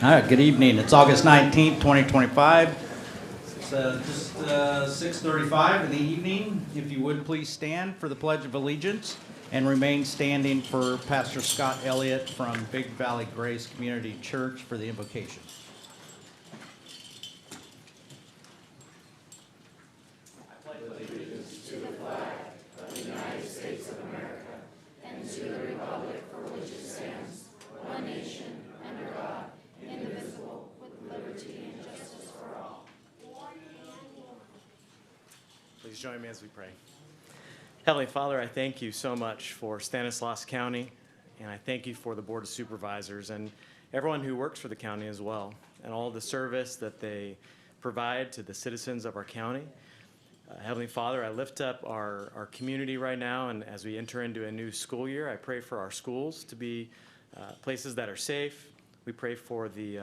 All right, good evening. It's August 19th, 2025. It's just 6:35 in the evening. If you would please stand for the Pledge of Allegiance and remain standing for Pastor Scott Elliott from Big Valley Grace Community Church for the invocation. I pledge allegiance to the flag of the United States of America and to the republic for which it stands, one nation, under God, indivisible, with liberty and justice for all. Please join me as we pray. Heavenly Father, I thank you so much for Stanislaus County, and I thank you for the Board of Supervisors and everyone who works for the county as well, and all the service that they provide to the citizens of our county. Heavenly Father, I lift up our community right now, and as we enter into a new school year, I pray for our schools to be places that are safe. We pray for the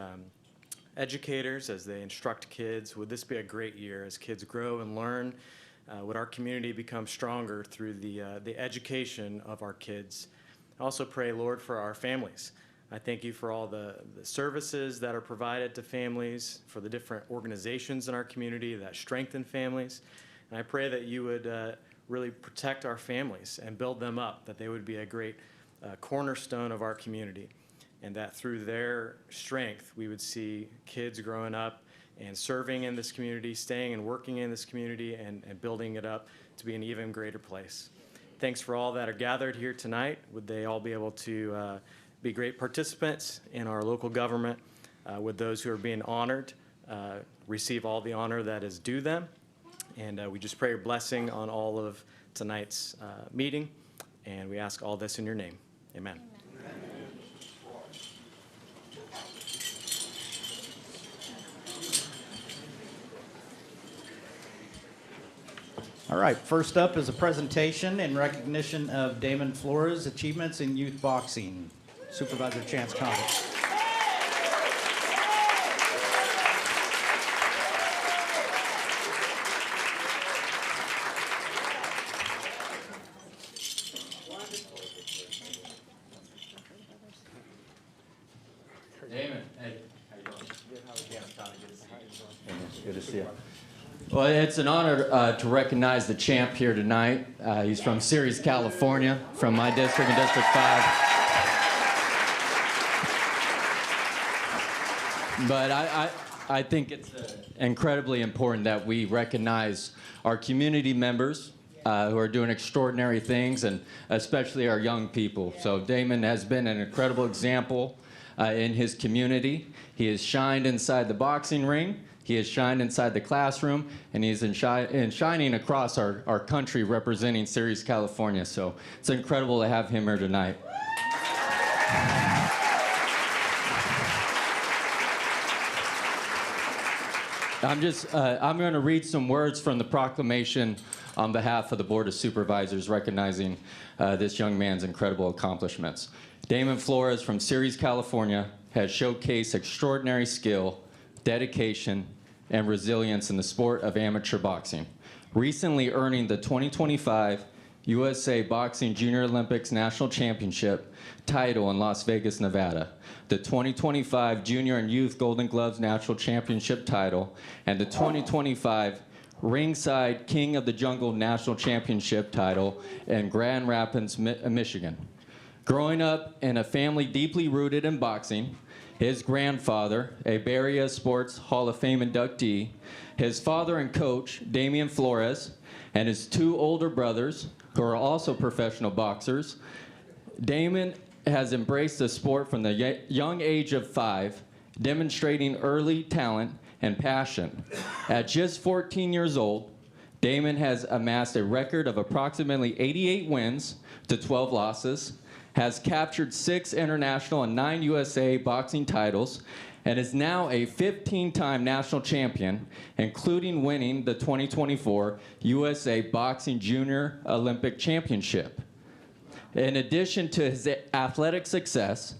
educators as they instruct kids. Would this be a great year as kids grow and learn? Would our community become stronger through the education of our kids? I also pray, Lord, for our families. I thank you for all the services that are provided to families, for the different organizations in our community that strengthen families. And I pray that you would really protect our families and build them up, that they would be a great cornerstone of our community, and that through their strength we would see kids growing up and serving in this community, staying and working in this community, and building it up to be an even greater place. Thanks for all that are gathered here tonight. Would they all be able to be great participants in our local government? Would those who are being honored receive all the honor that is due them? And we just pray your blessing on all of tonight's meeting, and we ask all this in your name. Amen. All right, first up is a presentation in recognition of Damon Flores' achievements in youth boxing. Supervisor Chance Congress. Damon, hey, how you doing? Good. How are you? Good to see you. Well, it's an honor to recognize the champ here tonight. He's from Ceres, California, from my district in District 5. But I think it's incredibly important that we recognize our community members who are doing extraordinary things, and especially our young people. So Damon has been an incredible example in his community. He has shined inside the boxing ring. He has shined inside the classroom, and he's shining across our country representing Ceres, California. So it's incredible to have him here tonight. I'm going to read some words from the proclamation on behalf of the Board of Supervisors recognizing this young man's incredible accomplishments. Damon Flores from Ceres, California has showcased extraordinary skill, dedication, and resilience in the sport of amateur boxing, recently earning the 2025 USA Boxing Junior Olympics National Championship title in Las Vegas, Nevada, the 2025 Junior and Youth Golden Gloves National Championship title, and the 2025 Ringside King of the Jungle National Championship title in Grand Rapids, Michigan. Growing up in a family deeply rooted in boxing, his grandfather, a Bay Area Sports Hall of Fame inductee, his father and coach, Damon Flores, and his two older brothers, who are also professional boxers, Damon has embraced the sport from the young age of 5, demonstrating early talent and passion. At just 14 years old, Damon has amassed a record of approximately 88 wins to 12 losses, has captured 6 international and 9 USA boxing titles, and is now a 15-time national champion, including winning the 2024 USA Boxing Junior Olympic Championship. In addition to his athletic success,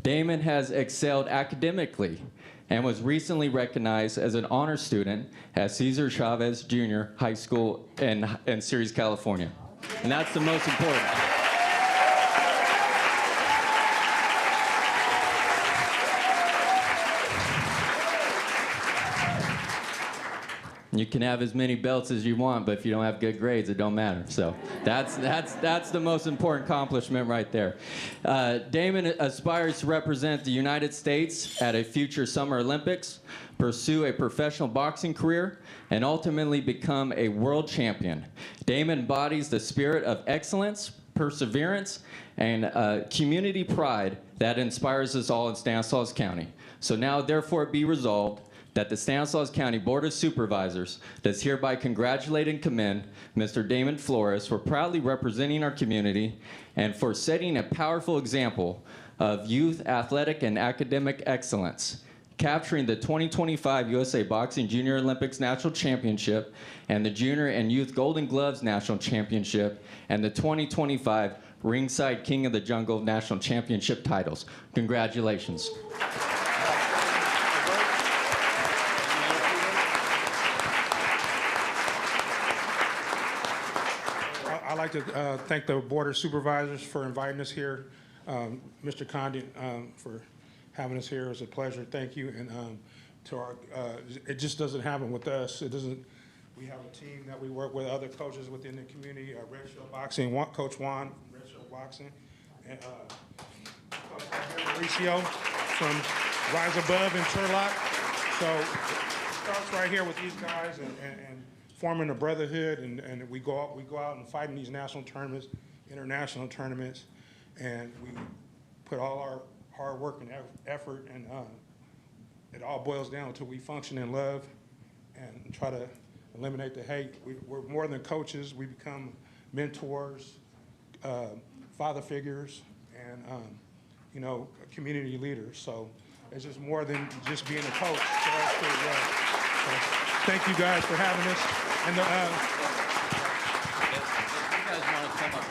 Damon has excelled academically and was recently recognized as an honor student at Cesar Chavez Jr. High School in Ceres, California. And that's the most important. You can have as many belts as you want, but if you don't have good grades, it don't matter. So that's the most important accomplishment right there. Damon aspires to represent the United States at a future Summer Olympics, pursue a professional boxing career, and ultimately become a world champion. Damon embodies the spirit of excellence, perseverance, and community pride that inspires us all in Stanislaus County. So now, therefore, be resolved that the Stanislaus County Board of Supervisors does hereby congratulate and commend Mr. Damon Flores for proudly representing our community and for setting a powerful example of youth athletic and academic excellence, capturing the 2025 USA Boxing Junior Olympics National Championship and the Junior and Youth Golden Gloves National Championship and the 2025 Ringside King of the Jungle National Championship titles. Congratulations. I'd like to thank the Board of Supervisors for inviting us here. Mr. Condon for having us here. It was a pleasure. Thank you. And to our, it just doesn't happen with us. It doesn't. We have a team that we work with, other coaches within the community, Red Shield Boxing, Coach Juan from Red Shield Boxing, and Coach Mauricio from Rise Above in Turlock. So it starts right here with these guys and forming a brotherhood, and we go out and fight in these national tournaments, international tournaments, and we put all our hard work and effort, and it all boils down to we function in love and try to eliminate the hate. We're more than coaches. We become mentors, father figures, and you know, community leaders. So it's just more than just being a coach. So that's pretty well. So thank you guys for having us. And you guys want to come up?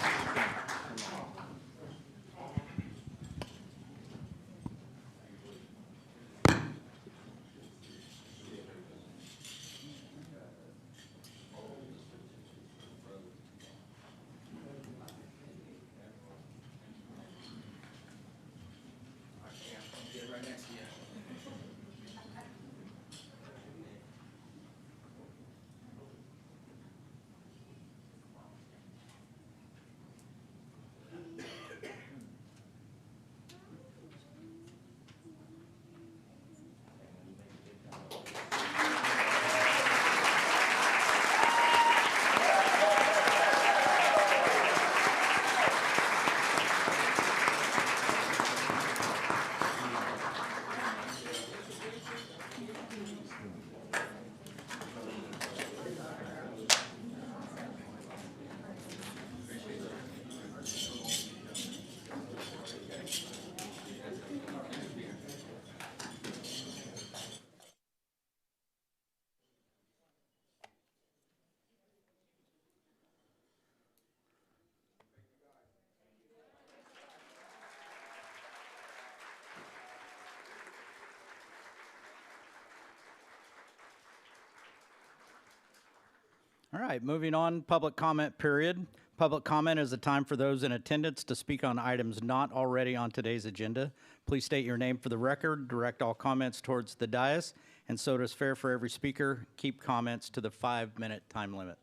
All right, moving on, public comment period. Public comment is a time for those in attendance to speak on items not already on today's agenda. Please state your name for the record, direct all comments towards the dais, and so it is fair for every speaker, keep comments to the 5-minute time limit.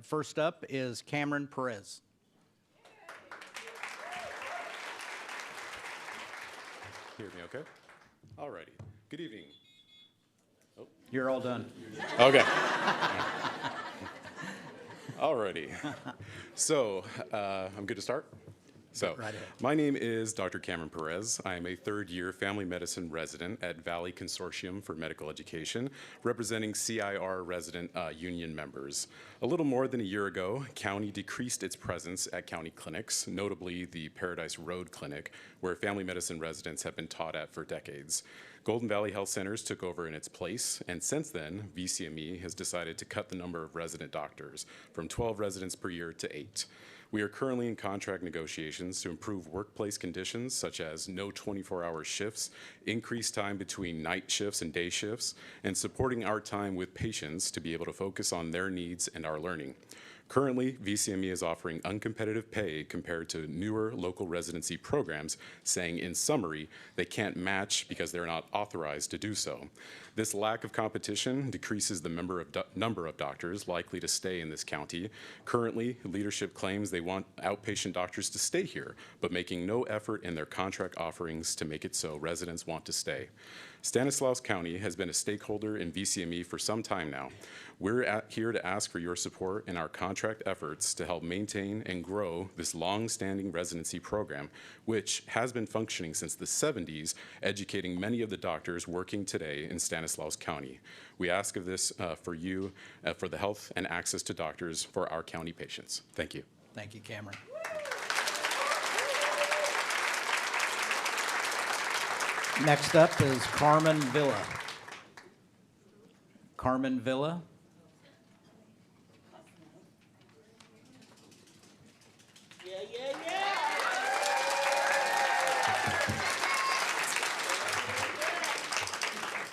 First up is Cameron Perez. Hear me okay? All righty. Good evening. Oh. You're all done. Okay. Alrighty. So, I'm good to start? So, Right ahead. my name is Dr. Cameron Perez. I am a third-year family medicine resident at Valley Consortium for Medical Education, representing CIR resident union members. A little more than a year ago, County decreased its presence at county clinics, notably the Paradise Road Clinic, where family medicine residents have been taught at for decades. Golden Valley Health Centers took over in its place, and since then, VCME has decided to cut the number of resident doctors from 12 residents per year to 8. We are currently in contract negotiations to improve workplace conditions such as no 24-hour shifts, increased time between night shifts and day shifts, and supporting our time with patients to be able to focus on their needs and our learning. Currently, VCME is offering uncompetitive pay compared to newer local residency programs, saying in summary, they can't match because they're not authorized to do so. This lack of competition decreases the number of doctors likely to stay in this county. Currently, leadership claims they want outpatient doctors to stay here, but making no effort in their contract offerings to make it so residents want to stay. Stanislaus County has been a stakeholder in VCME for some time now. We're here to ask for your support in our contract efforts to help maintain and grow this long-standing residency program, which has been functioning since the 70s, educating many of the doctors working today in Stanislaus County. We ask of this for you, for the health and access to doctors for our county patients. Thank you. Thank you, Cameron. Next up is Carmen Villa. Carmen Villa.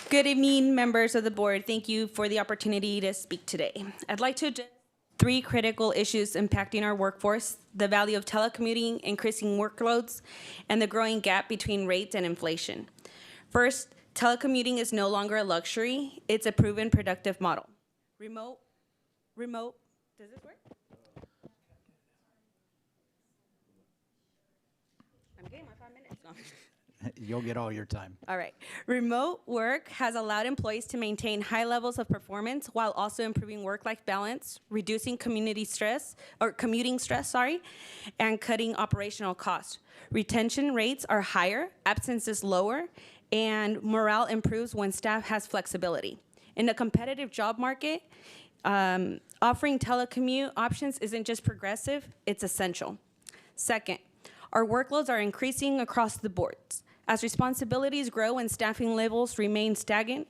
Good evening, members of the board. Thank you for the opportunity to speak today. I'd like to address 3 critical issues impacting our workforce: the value of telecommuting, increasing workloads, and the growing gap between rates and inflation. First, telecommuting is no longer a luxury. It's a proven productive model. Remote, does this work? I'm getting my 5 minutes. No. You'll get all your time. All right. Remote work has allowed employees to maintain high levels of performance while also improving work-life balance, reducing commuting stress, and cutting operational costs. Retention rates are higher, absence is lower, and morale improves when staff has flexibility. In a competitive job market, offering telecommute options isn't just progressive, it's essential. Second, our workloads are increasing across the boards. As responsibilities grow and staffing levels remain stagnant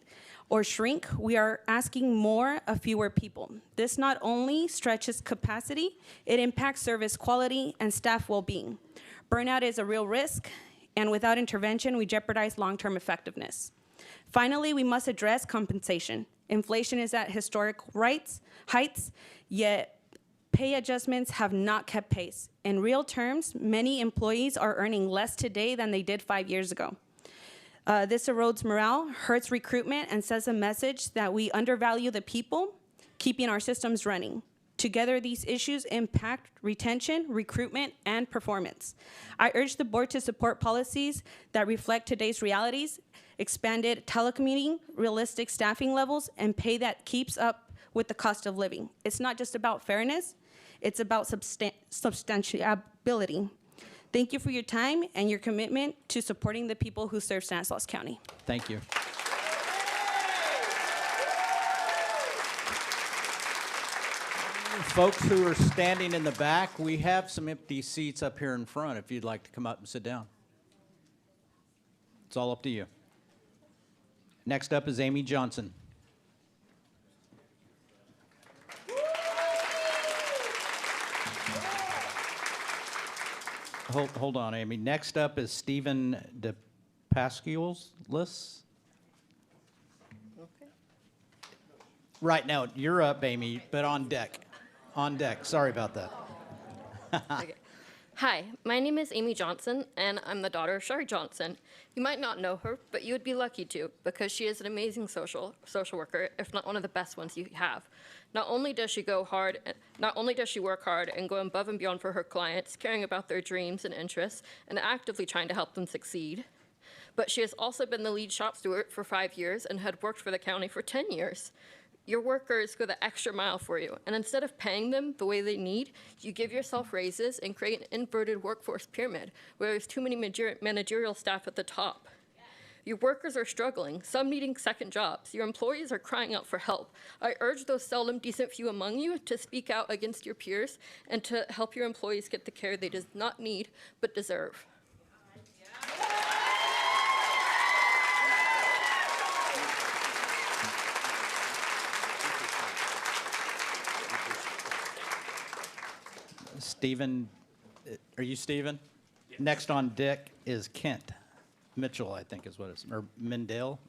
or shrink, we are asking more of fewer people. This not only stretches capacity, it impacts service quality and staff well-being. Burnout is a real risk, and without intervention, we jeopardize long-term effectiveness. Finally, we must address compensation. Inflation is at historic heights, yet pay adjustments have not kept pace. In real terms, many employees are earning less today than they did 5 years ago. This erodes morale, hurts recruitment, and sends a message that we undervalue the people keeping our systems running. Together, these issues impact retention, recruitment, and performance. I urge the board to support policies that reflect today's realities, expanded telecommuting, realistic staffing levels, and pay that keeps up with the cost of living. It's not just about fairness, it's about substantiability. Thank you for your time and your commitment to supporting the people who serve Stanislaus County. Thank you. Folks who are standing in the back, we have some empty seats up here in front if you'd like to come up and sit down. It's all up to you. Next up is Amy Johnson. Hold on, Amy. Next up is Stephen DePasculis. Okay. Right now, you're up, Amy, but on deck. On deck. Sorry about that. Okay. Hi, my name is Amy Johnson, and I'm the daughter of Shari Johnson. You might not know her, but you would be lucky to, because she is an amazing social worker, if not one of the best ones you have. Not only does she work hard and go above and beyond for her clients, caring about their dreams and interests, and actively trying to help them succeed, but she has also been the lead shop steward for 5 years and had worked for the county for 10 years. Your workers go the extra mile for you, and instead of paying them the way they need, you give yourself raises and create an inverted workforce pyramid where there's too many managerial staff at the top. Your workers are struggling, some needing second jobs. Your employees are crying out for help. I urge those seldom decent few among you to speak out against your peers and to help your employees get the care they do not need but deserve. Stephen, are you Stephen? Yes. Next on deck is Kent Mitchell, I think is what it's, or Mendel.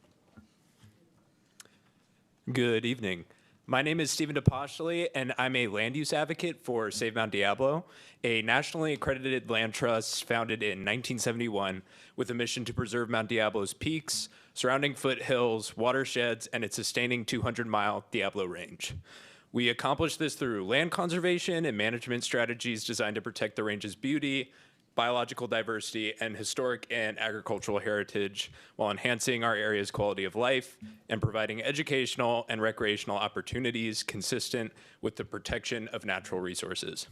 Good evening. My name is Stephen DePostoli, and I'm a land use advocate for Save Mount Diablo, a nationally accredited land trust founded in 1971 with a mission to preserve Mount Diablo's peaks, surrounding foothills, watersheds, and its sustaining 200-mile Diablo Range. We accomplish this through land conservation and management strategies designed to protect the range's beauty, biological diversity, and historic and agricultural heritage while enhancing our area's quality of life and providing educational and recreational opportunities consistent with the protection of natural resources.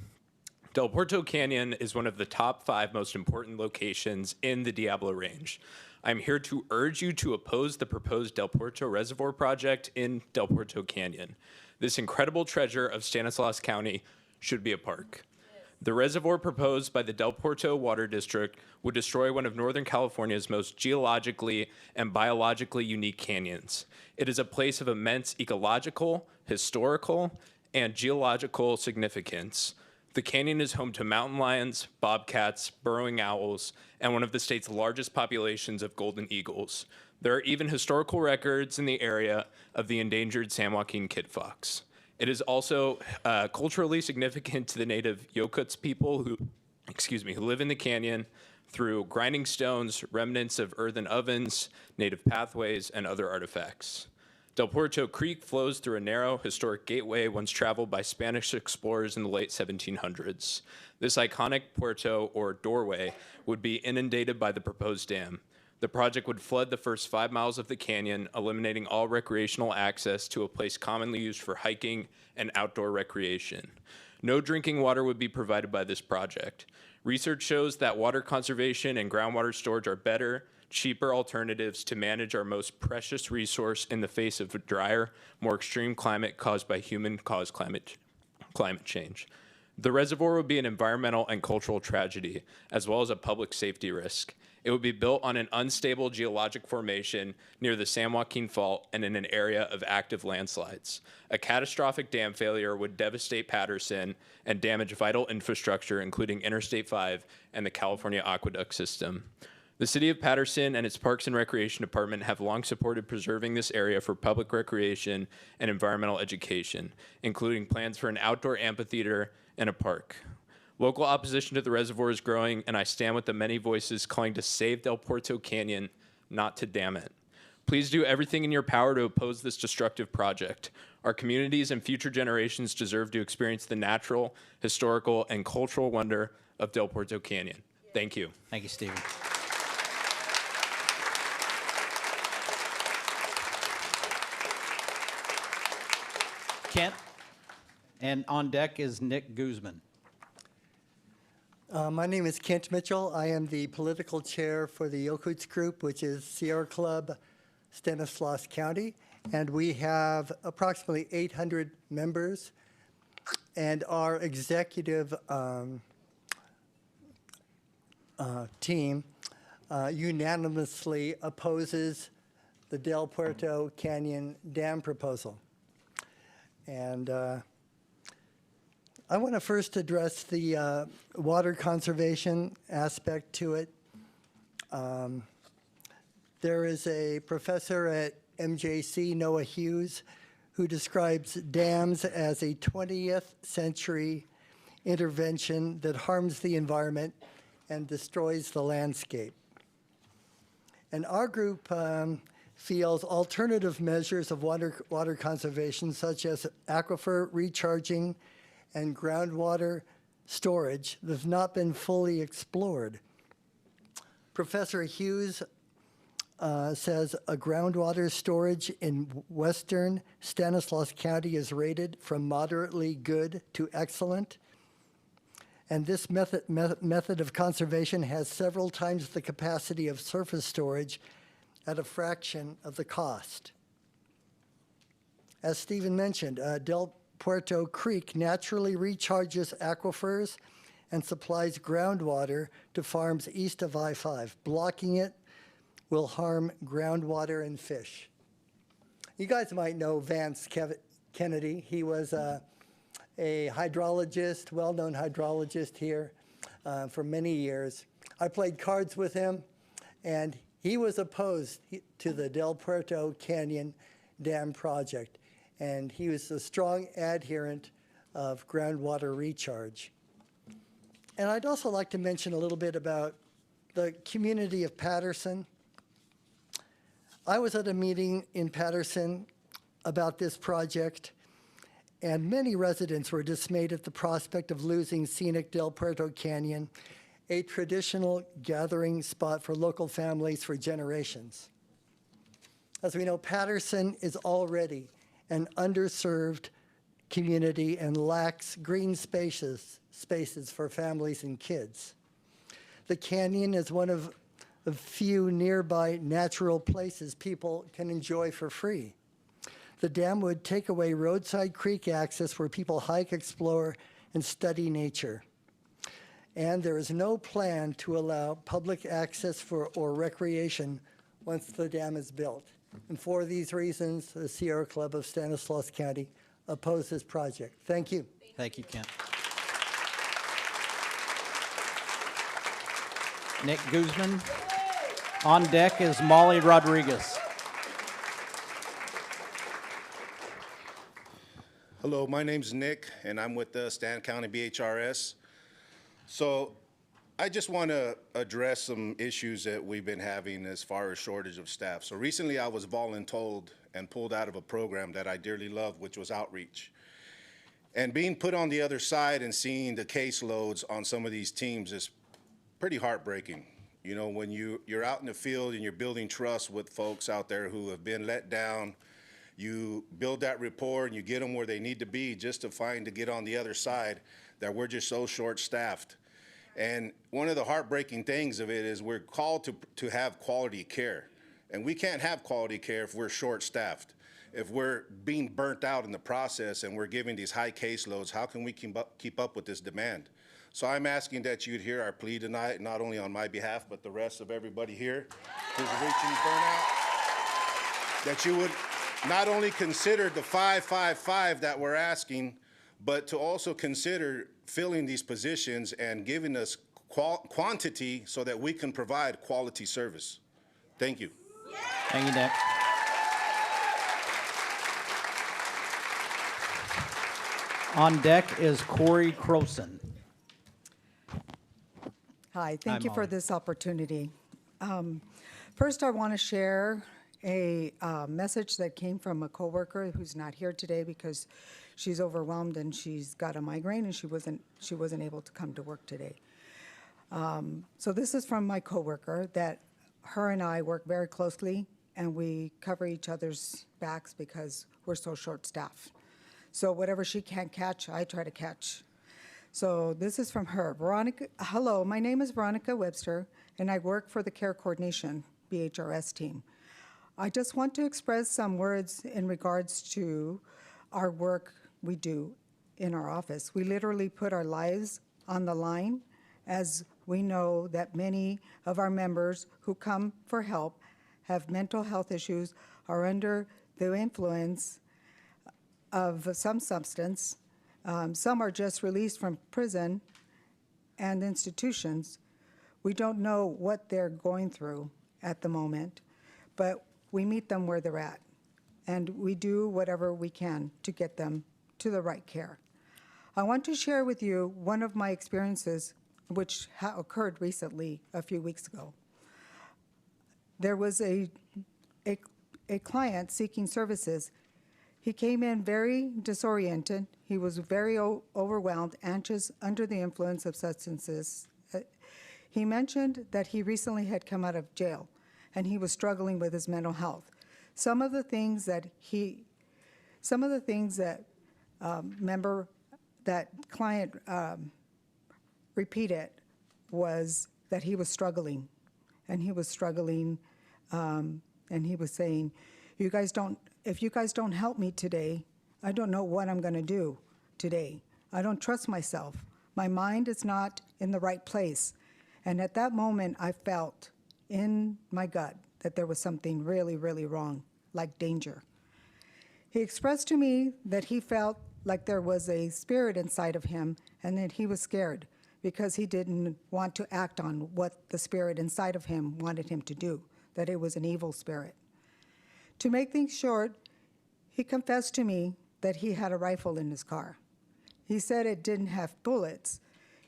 Del Puerto Canyon is one of the top 5 most important locations in the Diablo Range. I'm here to urge you to oppose the proposed Del Puerto Reservoir project in Del Puerto Canyon. This incredible treasure of Stanislaus County should be a park. The reservoir proposed by the Del Puerto Water District would destroy one of Northern California's most geologically and biologically unique canyons. It is a place of immense ecological, historical, and geological significance. The canyon is home to mountain lions, bobcats, burrowing owls, and one of the state's largest populations of golden eagles. There are even historical records in the area of the endangered San Joaquin kit fox. It is also culturally significant to the native Yokuts people who live in the canyon through grinding stones, remnants of earthen ovens, native pathways, and other artifacts. Del Puerto Creek flows through a narrow, historic gateway once traveled by Spanish explorers in the late 1700s. This iconic puerto, or doorway, would be inundated by the proposed dam. The project would flood the first 5 miles of the canyon, eliminating all recreational access to a place commonly used for hiking and outdoor recreation. No drinking water would be provided by this project. Research shows that water conservation and groundwater storage are better, cheaper alternatives to manage our most precious resource in the face of a drier, more extreme climate caused by human-caused climate change. The reservoir would be an environmental and cultural tragedy, as well as a public safety risk. It would be built on an unstable geologic formation near the San Joaquin Fault and in an area of active landslides. A catastrophic dam failure would devastate Patterson and damage vital infrastructure, including Interstate 5 and the California aqueduct system. The City of Patterson and its Parks and Recreation Department have long supported preserving this area for public recreation and environmental education, including plans for an outdoor amphitheater and a park. Local opposition to the reservoir is growing, and I stand with the many voices calling to save Del Puerto Canyon, not to dam it. Please do everything in your power to oppose this destructive project. Our communities and future generations deserve to experience the natural, historical, and cultural wonder of Del Puerto Canyon. Thank you. Thank you, Stephen. Kent, and on deck is Nick Guzman. My name is Kent Mitchell. I am the political chair for the Yokuts Group, which is Sierra Club, Stanislaus County, and we have approximately 800 members, and our executive team unanimously opposes the Del Puerto Canyon Dam proposal. And I want to first address the water conservation aspect to it. There is a professor at MJC, Noah Hughes, who describes dams as a 20th century intervention that harms the environment and destroys the landscape. And our group feels alternative measures of water conservation, such as aquifer recharging and groundwater storage, that have not been fully explored. Professor Hughes says a groundwater storage in western Stanislaus County is rated from moderately good to excellent. And this method of conservation has several times the capacity of surface storage at a fraction of the cost. As Stephen mentioned, Del Puerto Creek naturally recharges aquifers and supplies groundwater to farms east of I-5. Blocking it will harm groundwater and fish. You guys might know Vance Kennedy. He was a hydrologist, well-known hydrologist here for many years. I played cards with him, and he was opposed to the Del Puerto Canyon Dam project. and he was a strong adherent of groundwater recharge. And I'd also like to mention a little bit about the community of Patterson. I was at a meeting in Patterson about this project, and many residents were dismayed at the prospect of losing scenic Del Puerto Canyon, a traditional gathering spot for local families for generations. As we know, Patterson is already an underserved community and lacks green spaces for families and kids. The canyon is one of a few nearby natural places people can enjoy for free. The dam would take away roadside creek access where people hike, explore, and study nature. And there is no plan to allow public access or recreation once the dam is built. And for these reasons, the Sierra Club of Stanislaus County oppose this project. Thank you. Thank you, Kent. Nick Guzman. On deck is Molly Rodriguez. Hello, my name's Nick, and I'm with the Stan County BHRS. So I just want to address some issues that we've been having as far as shortage of staff. So recently I was voluntold and pulled out of a program that I dearly love, which was outreach. And being put on the other side and seeing the caseloads on some of these teams is pretty heartbreaking. You know, when you're out in the field and you're building trust with folks out there who have been let down, you build that rapport and you get them where they need to be just to get on the other side that we're just so short-staffed. And one of the heartbreaking things of it is we're called to have quality care. And we can't have quality care if we're short-staffed. If we're being burnt out in the process and we're giving these high caseloads, how can we keep up with this demand? So I'm asking that you'd hear our plea tonight, not only on my behalf, but the rest of everybody here who's reaching burnout, that you would not only consider the 555 that we're asking, but to also consider filling these positions and giving us quantity so that we can provide quality service. Thank you. Thank you, Nick. On deck is Corey Croson. Hi, thank you for Molly. this opportunity. First, I want to share a message that came from a coworker who's not here today because she's overwhelmed and she's got a migraine and she wasn't able to come to work today. So this is from my coworker that her and I work very closely and we cover each other's backs because we're so short-staffed. So whatever she can't catch, I try to catch. So this is from her. Veronica, hello, my name is Veronica Webster, and I work for the Care Coordination BHRS team. I just want to express some words in regards to our work we do in our office. We literally put our lives on the line as we know that many of our members who come for help have mental health issues, are under the influence of some substance. Some are just released from prison and institutions. We don't know what they're going through at the moment, but we meet them where they're at, and we do whatever we can to get them to the right care. I want to share with you one of my experiences which occurred recently a few weeks ago. There was a client seeking services. He came in very disoriented. He was very overwhelmed, anxious, under the influence of substances. He mentioned that he recently had come out of jail and he was struggling with his mental health. Some of the things that that client repeated was that he was struggling, and he was struggling, and he was saying, if you guys don't help me today, I don't know what I'm going to do today. I don't trust myself. My mind is not in the right place. And at that moment, I felt in my gut that there was something really, really wrong, like danger. He expressed to me that he felt like there was a spirit inside of him and that he was scared because he didn't want to act on what the spirit inside of him wanted him to do, that it was an evil spirit. To make things short, He confessed to me that he had a rifle in his car. He said it didn't have bullets.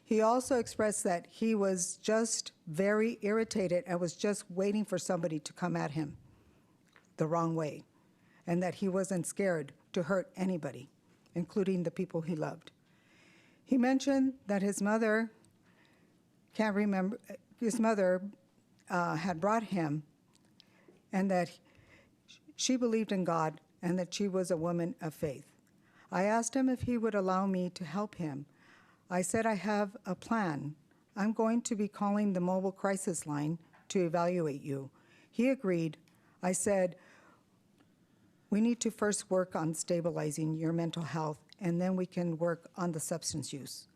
He also expressed that he was just very irritated and was just waiting for somebody to come at him the wrong way, and that he wasn't scared to hurt anybody, including the people he loved. He mentioned that his mother had brought him, and that she believed in God and that she was a woman of faith. I asked him if he would allow me to help him. I said, I have a plan. I'm going to be calling the mobile crisis line to evaluate you. He agreed. I said, we need to first work on stabilizing your mental health, and then we can work on the substance use.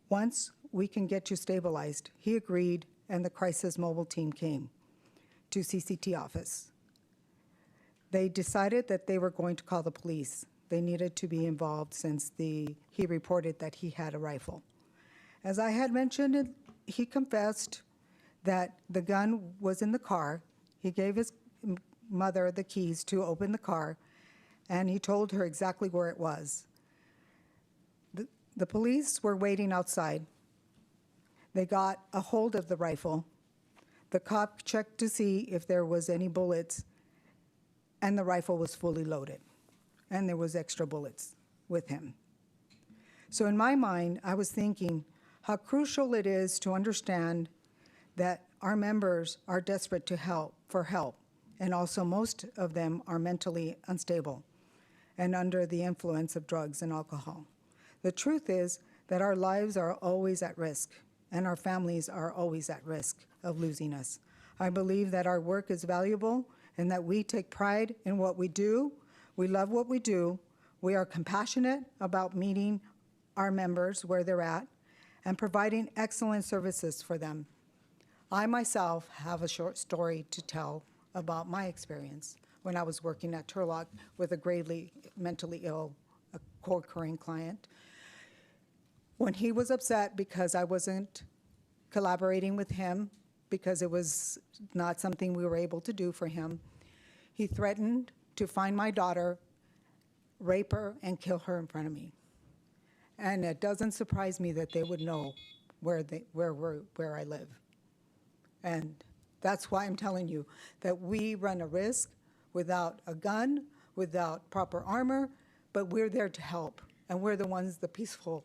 Once we can get you stabilized, he agreed, and the crisis mobile team came to CCT office. They decided that they were going to call the police. They needed to be involved since he reported that he had a rifle. As I had mentioned, he confessed that the gun was in the car. He gave his mother the keys to open the car, and he told her exactly where it was. The police were waiting outside. They got a hold of the rifle. The cop checked to see if there was any bullets, and the rifle was fully loaded, and there was extra bullets with him. So in my mind, I was thinking how crucial it is to understand that our members are desperate for help, and also most of them are mentally unstable and under the influence of drugs and alcohol. The truth is that our lives are always at risk, and our families are always at risk of losing us. I believe that our work is valuable and that we take pride in what we do. We love what we do. We are compassionate about meeting our members where they're at and providing excellent services for them. I myself have a short story to tell about my experience when I was working at Turlock with a gravely mentally ill, a co-occurring client. When he was upset because I wasn't collaborating with him, because it was not something we were able to do for him, he threatened to find my daughter, rape her, and kill her in front of me. And it doesn't surprise me that they would know where I live. And that's why I'm telling you that we run a risk without a gun, without proper armor, but we're there to help. And we're the ones, the peaceful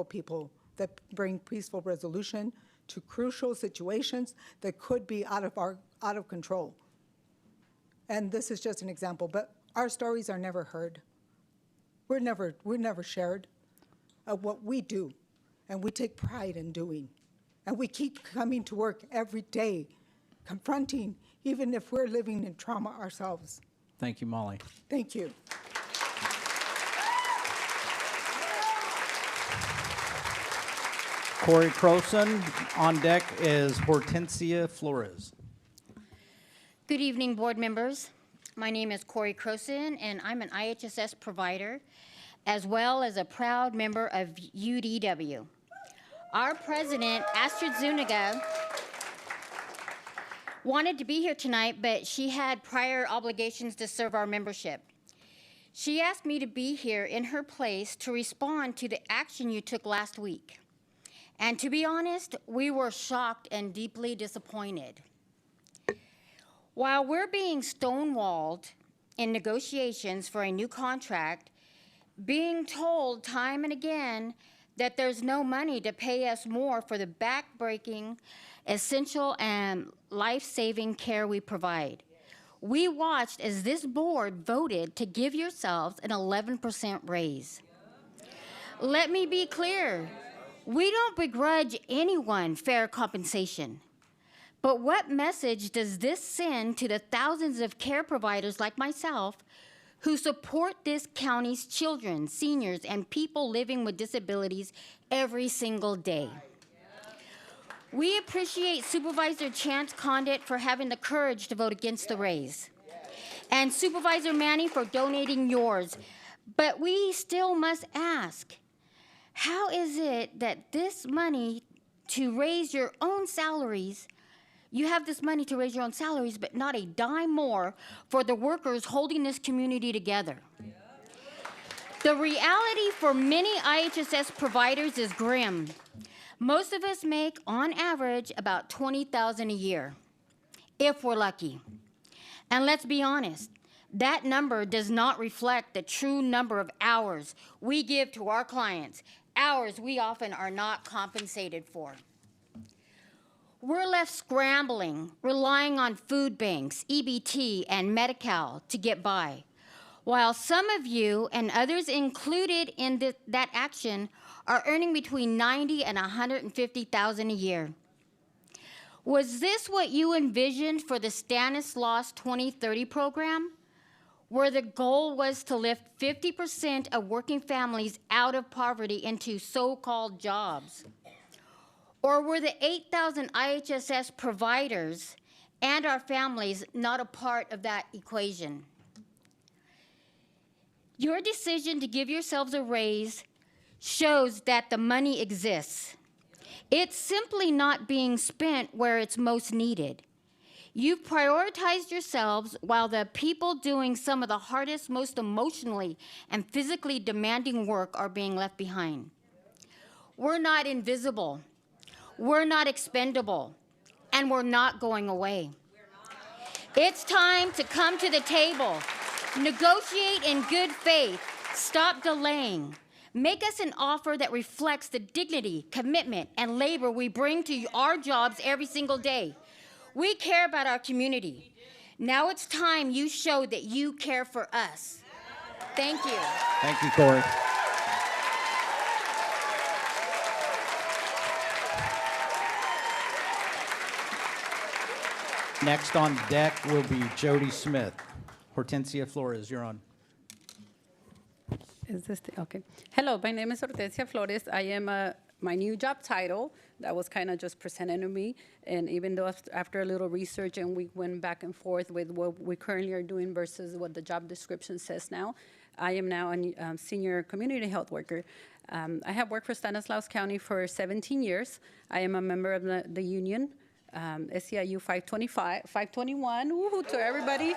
people that bring peaceful resolution to crucial situations that could be out of control. And this is just an example, but our stories are never heard. We're never shared of what we do, and we take pride in doing. And we keep coming to work every day, confronting, even if we're living in trauma ourselves. Thank you, Molly. Thank you. Corey Croson. On deck is Hortensia Flores. Good evening, board members. My name is Corey Croson, and I'm an IHSS provider, as well as a proud member of UDW. Our president, Astrid Zuniga, wanted to be here tonight, but she had prior obligations to serve our membership. She asked me to be here in her place to respond to the action you took last week. And to be honest, we were shocked and deeply disappointed. While we're being stonewalled in negotiations for a new contract, being told time and again that there's no money to pay us more for the back-breaking, essential, and life-saving care we provide. We watched as this board voted to give yourselves an 11% raise. Let me be clear, we don't begrudge anyone fair compensation. But what message does this send to the thousands of care providers like myself who support this county's children, seniors, and people living with disabilities every single day? We appreciate Supervisor Chance Condit for having the courage to vote against the raise, and Supervisor Manning for donating yours. But we still must ask, how is it that this money to raise your own salaries You have this money to raise your own salaries, but not a dime more for the workers holding this community together. The reality for many IHSS providers is grim. Most of us make, on average, about $20,000 a year, if we're lucky. And let's be honest, that number does not reflect the true number of hours we give to our clients, hours we often are not compensated for. We're left scrambling, relying on food banks, EBT, and Medi-Cal to get by, while some of you and others included in that action are earning between $90,000 and $150,000 a year. Was this what you envisioned for the Stanislaus 2030 program, where the goal was to lift 50% of working families out of poverty into so-called jobs? Or were the 8,000 IHSS providers and our families not a part of that equation? Your decision to give yourselves a raise shows that the money exists. It's simply not being spent where it's most needed. You've prioritized yourselves while the people doing some of the hardest, most emotionally and physically demanding work are being left behind. We're not invisible. We're not expendable. And we're not going away. It's time to come to the table. Negotiate in good faith. Stop delaying. Make us an offer that reflects the dignity, commitment, and labor we bring to our jobs every single day. We care about our community. Now it's time you show that you care for us. Thank you. Thank you, Corey. Next on deck will be Jody Smith. Hortensia Flores, you're on. Is this okay? Hello, my name is Hortensia Flores. I am my new job title that was kind of just presented to me, and even though after a little research and we went back and forth with what we currently are doing versus what the job description says now, I am now a senior community health worker. I have worked for Stanislaus County for 17 years. I am a member of the union. SEIU 521, woohoo to everybody.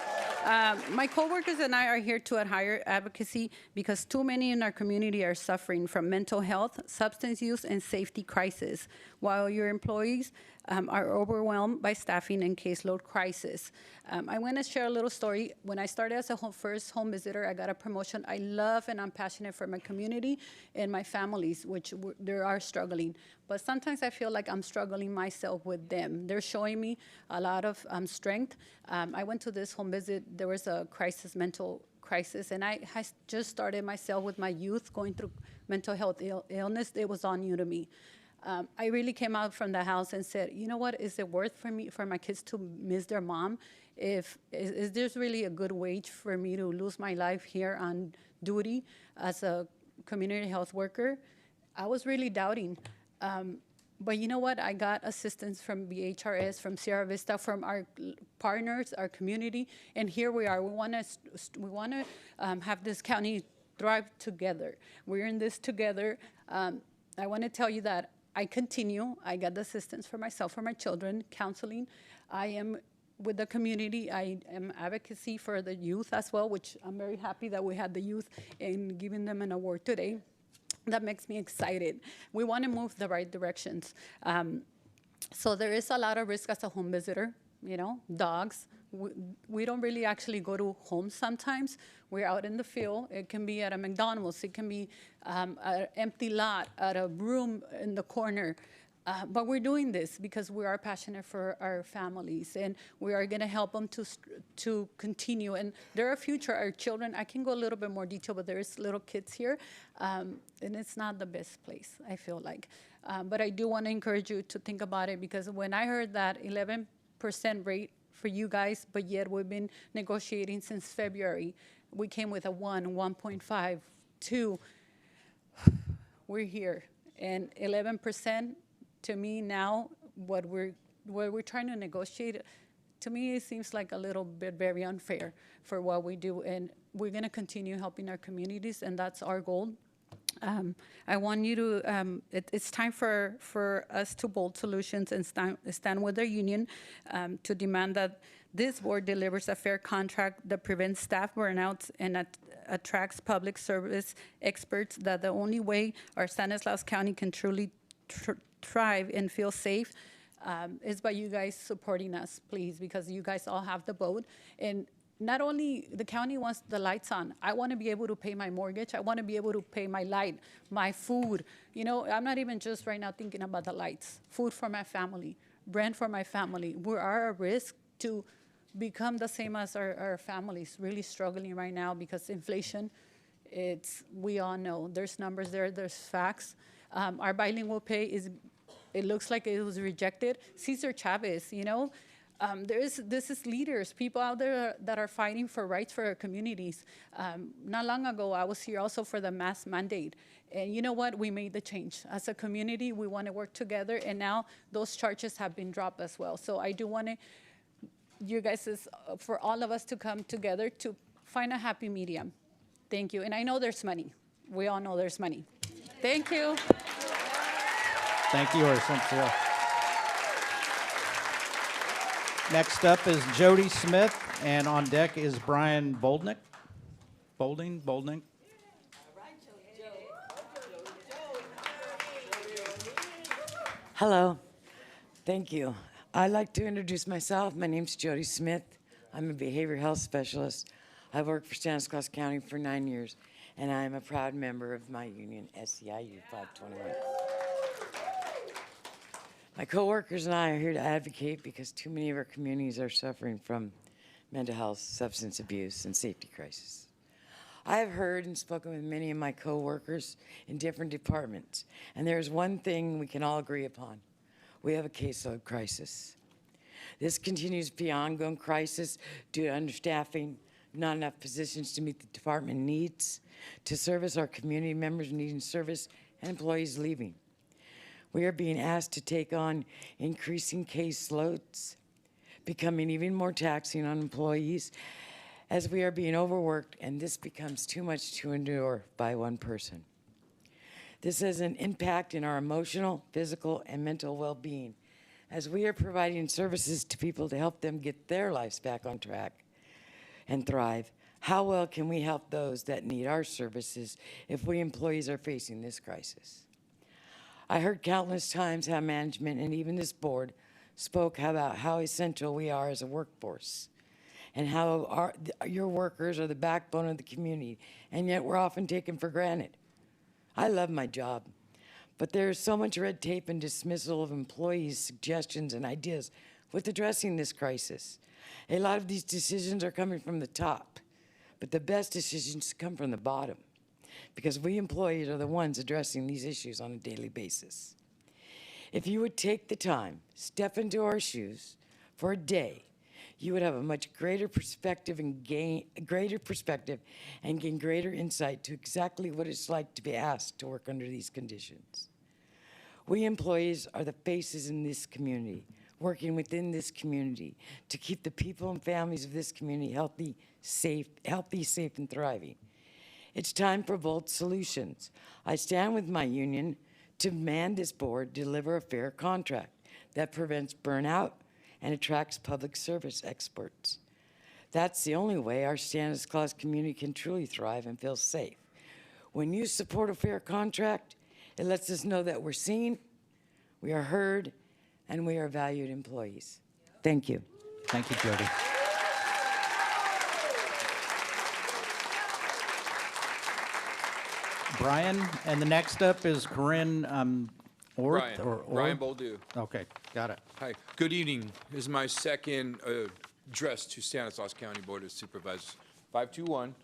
My coworkers and I are here to hire advocacy because too many in our community are suffering from mental health, substance use, and safety crisis, while your employees are overwhelmed by staffing and caseload crisis. I want to share a little story. When I started as a first home visitor, I got a promotion. I love and I'm passionate for my community and my families, which they are struggling. But sometimes I feel like I'm struggling myself with them. They're showing me a lot of strength. I went to this home visit. There was a mental crisis, and I just started myself with my youth going through mental health illness. It was all new to me. I really came out from the house and said, you know what, is it worth for my kids to miss their mom? Is there really a good wage for me to lose my life here on duty as a community health worker? I was really doubting. But you know what? I got assistance from IHSS, from Sierra Vista, from our partners, our community, and here we are. We want to have this county thrive together. We're in this together. I want to tell you that I continue. I got the assistance for myself, for my children, counseling. I am with the community. I am advocacy for the youth as well, which I'm very happy that we had the youth and giving them an award today. That makes me excited. We want to move the right directions. So there is a lot of risk as a home visitor, you know, dogs. We don't really actually go to homes sometimes. We're out in the field. It can be at a McDonald's. It can be an empty lot, at a room in the corner. But we're doing this because we are passionate for our families, and we are going to help them to continue. And there are future, our children, I can go a little bit more detail, but there's little kids here, and it's not the best place, I feel like. But I do want to encourage you to think about it, because when I heard that 11% rate for you guys, but yet we've been negotiating since February, we came with a 1.5, 2. We're here, and 11%. To me now, what we're trying to negotiate, to me it seems like a little bit very unfair for what we do, and we're going to continue helping our communities, and that's our goal. I want you to, it's time for us to bold solutions and stand with our union to demand that this board delivers a fair contract that prevents staff burnouts and attracts public service experts, that the only way our Stanislaus County can truly thrive and feel safe is by you guys supporting us, please, because you guys all have the vote. And not only the county wants the lights on, I want to be able to pay my mortgage. I want to be able to pay my light, my food. You know, I'm not even just right now thinking about the lights. Food for my family, rent for my family. We are at risk to become the same as our families, really struggling right now because inflation, we all know. There's numbers there, there's facts. Our bilingual pay it looks like it was rejected. Cesar Chavez, you know, this is leaders, people out there that are fighting for rights for our communities. Not long ago, I was here also for the mask mandate. And you know what? We made the change. As a community, we want to work together, and now those charges have been dropped as well. So I do want you guys, for all of us to come together to find a happy medium. Thank you. And I know there's money. We all know there's money. Thank you. Thank you, Cynthia. Next up is Jody Smith, and on deck is Brian Boldnick. Bolding. Hello. Thank you. I'd like to introduce myself. My name's Jody Smith. I'm a behavioral health specialist. I've worked for Stanislaus County for 9 years, and I am a proud member of my union, SEIU 521. My coworkers and I are here to advocate because too many of our communities are suffering from mental health, substance abuse, and safety crisis. I have heard and spoken with many of my coworkers in different departments, and there is one thing we can all agree upon. We have a caseload crisis. This continues to be an ongoing crisis due to understaffing, not enough positions to meet the department needs, to service our community members needing service, and employees leaving. We are being asked to take on increasing caseloads, becoming even more taxing on employees as we are being overworked, and this becomes too much to endure by one person. This has an impact in our emotional, physical, and mental well-being as we are providing services to people to help them get their lives back on track and thrive. How well can we help those that need our services if we employees are facing this crisis? I heard countless times how management and even this board spoke about how essential we are as a workforce and how your workers are the backbone of the community, and yet we're often taken for granted. I love my job, but there is so much red tape and dismissal of employees' suggestions and ideas with addressing this crisis. A lot of these decisions are coming from the top, but the best decisions come from the bottom because we employees are the ones addressing these issues on a daily basis. If you would take the time, step into our shoes for a day, you would have a much greater perspective and gain greater insight to exactly what it's like to be asked to work under these conditions. We employees are the faces in this community, working within this community to keep the people and families of this community healthy, safe, and thriving. It's time for bold solutions. I stand with my union to demand this board deliver a fair contract that prevents burnout and attracts public service experts. That's the only way our Stanislaus community can truly thrive and feel safe. When you support a fair contract, it lets us know that we're seen, we are heard, and we are valued employees. Thank you. Thank you, Jody. Brian, and the next up is Corinne Orth. Brian Boldu. Okay, got it. Hi, good evening. This is my second address to Stanislaus County Board of Supervisors. 521.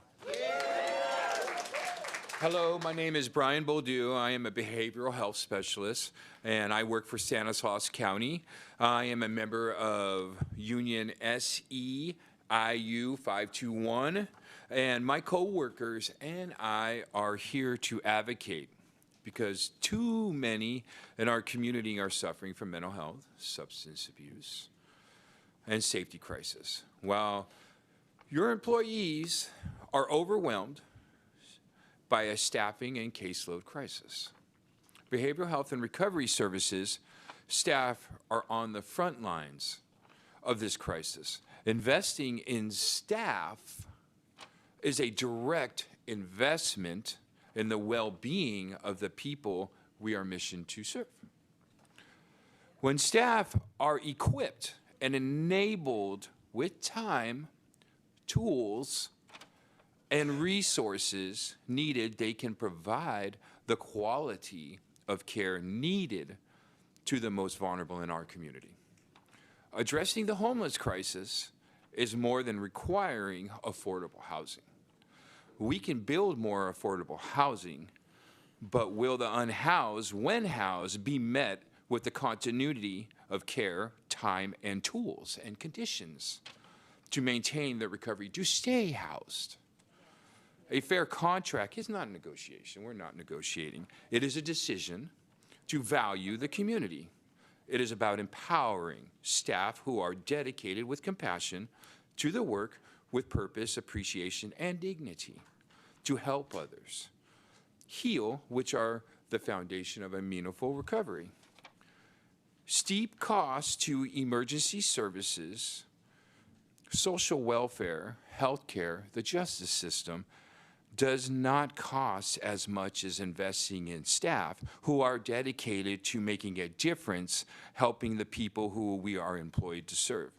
Hello, my name is Brian Boldu. I am a behavioral health specialist, and I work for Stanislaus County. I am a member of Union SEIU 521, and my coworkers and I are here to advocate because too many in our community are suffering from mental health, substance abuse, and safety crisis. While your employees are overwhelmed by a staffing and caseload crisis. Behavioral health and recovery services staff are on the front lines of this crisis. Investing in staff is a direct investment in the well-being of the people we are missioned to serve. When staff are equipped and enabled with time, tools, and resources needed, they can provide the quality of care needed to the most vulnerable in our community. Addressing the homeless crisis is more than requiring affordable housing. We can build more affordable housing, but will the unhoused, when housed, be met with the continuity of care, time, and tools and conditions to maintain the recovery, to stay housed? A fair contract is not a negotiation. We're not negotiating. It is a decision to value the community. It is about empowering staff who are dedicated with compassion to the work with purpose, appreciation, and dignity to help others heal, which are the foundation of a meaningful recovery. Steep costs to emergency services, social welfare, healthcare, the justice system does not cost as much as investing in staff who are dedicated to making a difference, helping the people who we are employed to serve.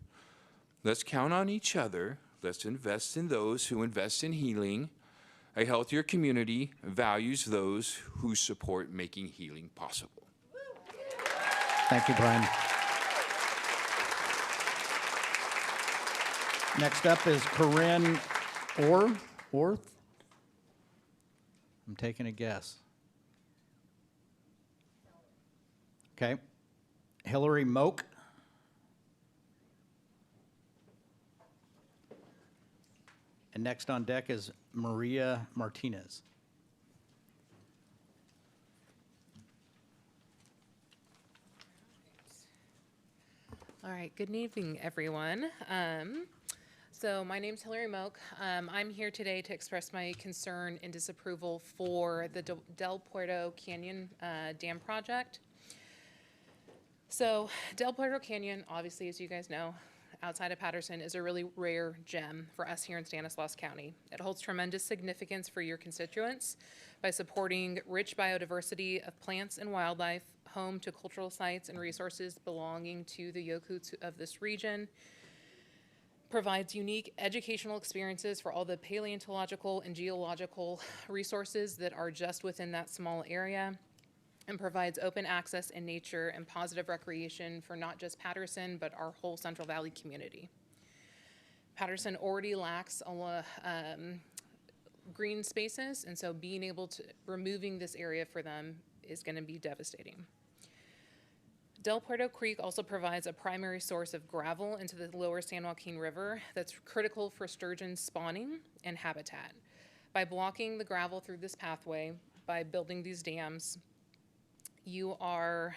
Let's count on each other. Let's invest in those who invest in healing. A healthier community values those who support making healing possible. Thank you, Brian. Next up is Corinne Orth. I'm taking a guess. Okay. Hillary Moak. And next on deck is Maria Martinez. All right, good evening, everyone. So my name's Hillary Moak. I'm here today to express my concern and disapproval for the Del Puerto Canyon Dam project. So Del Puerto Canyon, obviously, as you guys know, outside of Patterson, is a really rare gem for us here in Stanislaus County. It holds tremendous significance for your constituents by supporting rich biodiversity of plants and wildlife, home to cultural sites and resources belonging to the Yokuts of this region, provides unique educational experiences for all the paleontological and geological resources that are just within that small area, and provides open access in nature and positive recreation for not just Patterson, but our whole Central Valley community. Patterson already lacks green spaces, and so being able to, removing this area for them is gonna be devastating. Del Puerto Creek also provides a primary source of gravel into the lower San Joaquin River that's critical for sturgeon spawning and habitat. By blocking the gravel through this pathway, by building these dams, you are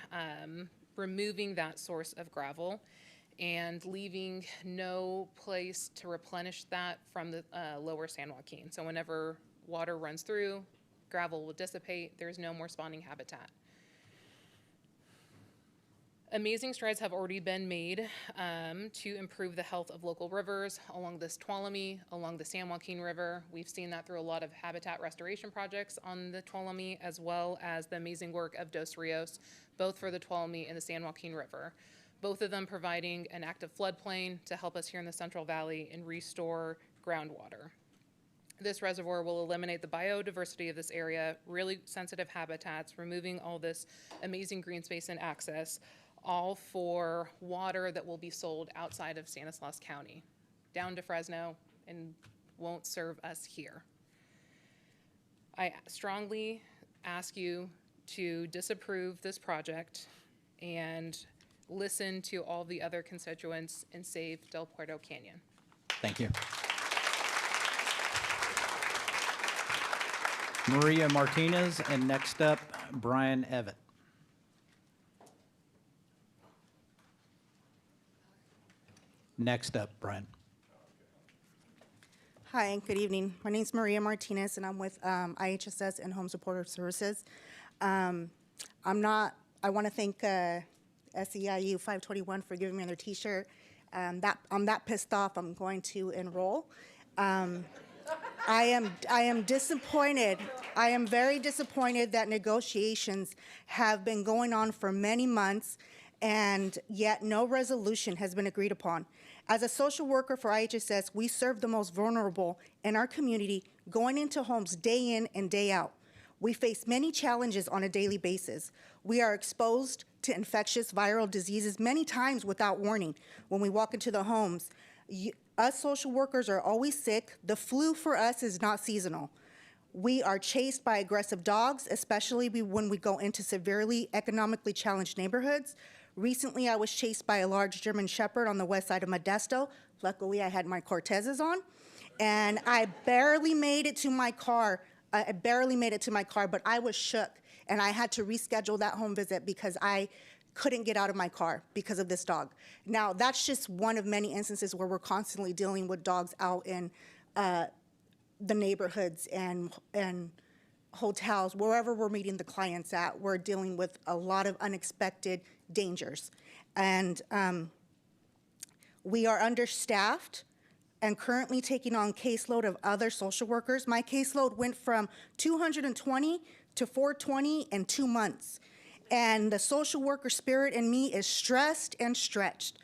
removing that source of gravel and leaving no place to replenish that from the lower San Joaquin. So whenever water runs through, gravel will dissipate, there's no more spawning habitat. Amazing strides have already been made to improve the health of local rivers along this Tuolumne, along the San Joaquin River. We've seen that through a lot of habitat restoration projects on the Tuolumne, as well as the amazing work of Dos Rios, both for the Tuolumne and the San Joaquin River. Both of them providing an active floodplain to help us here in the Central Valley and restore groundwater. This reservoir will eliminate the biodiversity of this area, really sensitive habitats, removing all this amazing green space and access, all for water that will be sold outside of Stanislaus County, down to Fresno, and won't serve us here. I strongly ask you to disapprove this project and listen to all the other constituents and save Del Puerto Canyon. Thank you. Maria Martinez, and next up, Brian Evett. Next up, Brian. Hi, good evening. My name is Maria Martinez, and I'm with IHSS and Home Supportive Services. I want to thank SEIU 521 for giving me their T-shirt. I'm that pissed off. I'm going to enroll. I am disappointed. I am very disappointed that negotiations have been going on for many months, and yet no resolution has been agreed upon. As a social worker for IHSS, we serve the most vulnerable in our community, going into homes day in and day out. We face many challenges on a daily basis. We are exposed to infectious viral diseases many times without warning when we walk into the homes. Us social workers are always sick. The flu for us is not seasonal. We are chased by aggressive dogs, especially when we go into severely economically challenged neighborhoods. Recently, I was chased by a large German Shepherd on the west side of Modesto. Luckily, I had my Cortezes on, and I barely made it to my car. But I was shook, and I had to reschedule that home visit because I couldn't get out of my car because of this dog. Now, that's just one of many instances where we're constantly dealing with dogs out in the neighborhoods and hotels, wherever we're meeting the clients at. We're dealing with a lot of unexpected dangers. And we are understaffed and currently taking on caseload of other social workers. My caseload went from 220 to 420 in 2 months. And the social worker spirit in me is stressed and stretched.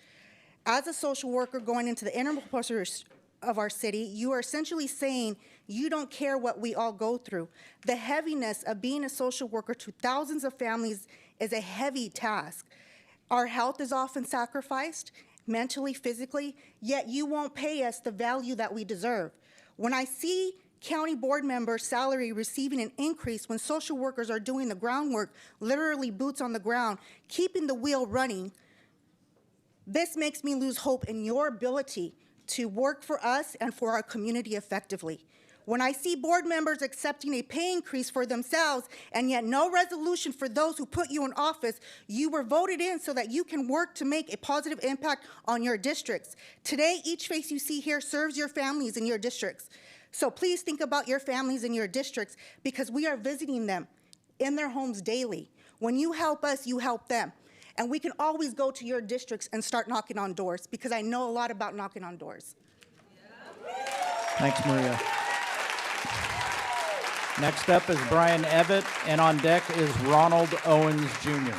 As a social worker going into the inner portions of our city, you are essentially saying you don't care what we all go through. The heaviness of being a social worker to thousands of families is a heavy task. Our health is often sacrificed, mentally, physically, yet you won't pay us the value that we deserve. When I see county board members' salary receiving an increase when social workers are doing the groundwork, literally boots on the ground, keeping the wheel running, this makes me lose hope in your ability to work for us and for our community effectively. When I see board members accepting a pay increase for themselves and yet no resolution for those who put you in office, you were voted in so that you can work to make a positive impact on your districts. Today, each face you see here serves your families in your districts. So please think about your families in your districts, because we are visiting them in their homes daily. When you help us, you help them. And we can always go to your districts and start knocking on doors, because I know a lot about knocking on doors. Thanks, Maria. Next up is Brian Evett, and on deck is Ronald Owens Jr.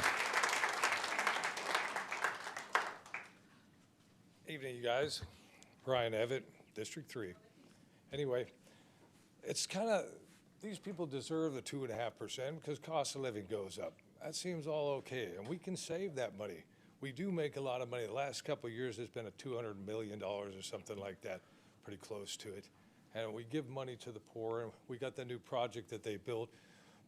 Evening, you guys. Brian Evett, District 3. Anyway, it's kind of, these people deserve the 2.5% because cost of living goes up. That seems all okay, and we can save that money. We do make a lot of money. The last couple of years, it's been a $200 million or something like that, pretty close to it. And we give money to the poor, and we got the new project that they built.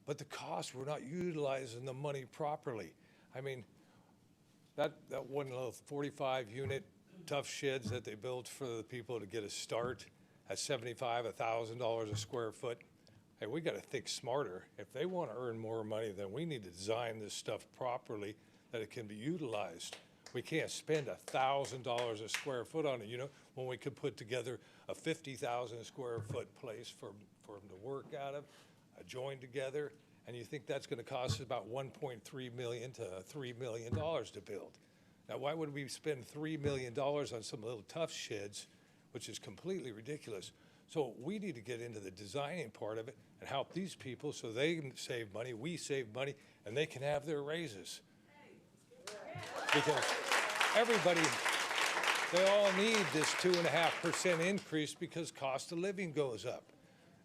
But the cost, we're not utilizing the money properly. I mean, that one little 45-unit tough sheds that they built for the people to get a start at $75,000, $1,000 a square foot. Hey, we got to think smarter. If they want to earn more money, then we need to design this stuff properly that it can be utilized. We can't spend $1,000 a square foot on it, you know, when we could put together a 50,000 square foot place for them to work out of, join together, and you think that's going to cost us about $1.3 million to $3 million to build. Now, why would we spend $3 million on some little tough sheds, which is completely ridiculous? So we need to get into the designing part of it and help these people so they can save money, we save money, and they can have their raises. Because everybody, they all need this 2.5% increase because cost of living goes up.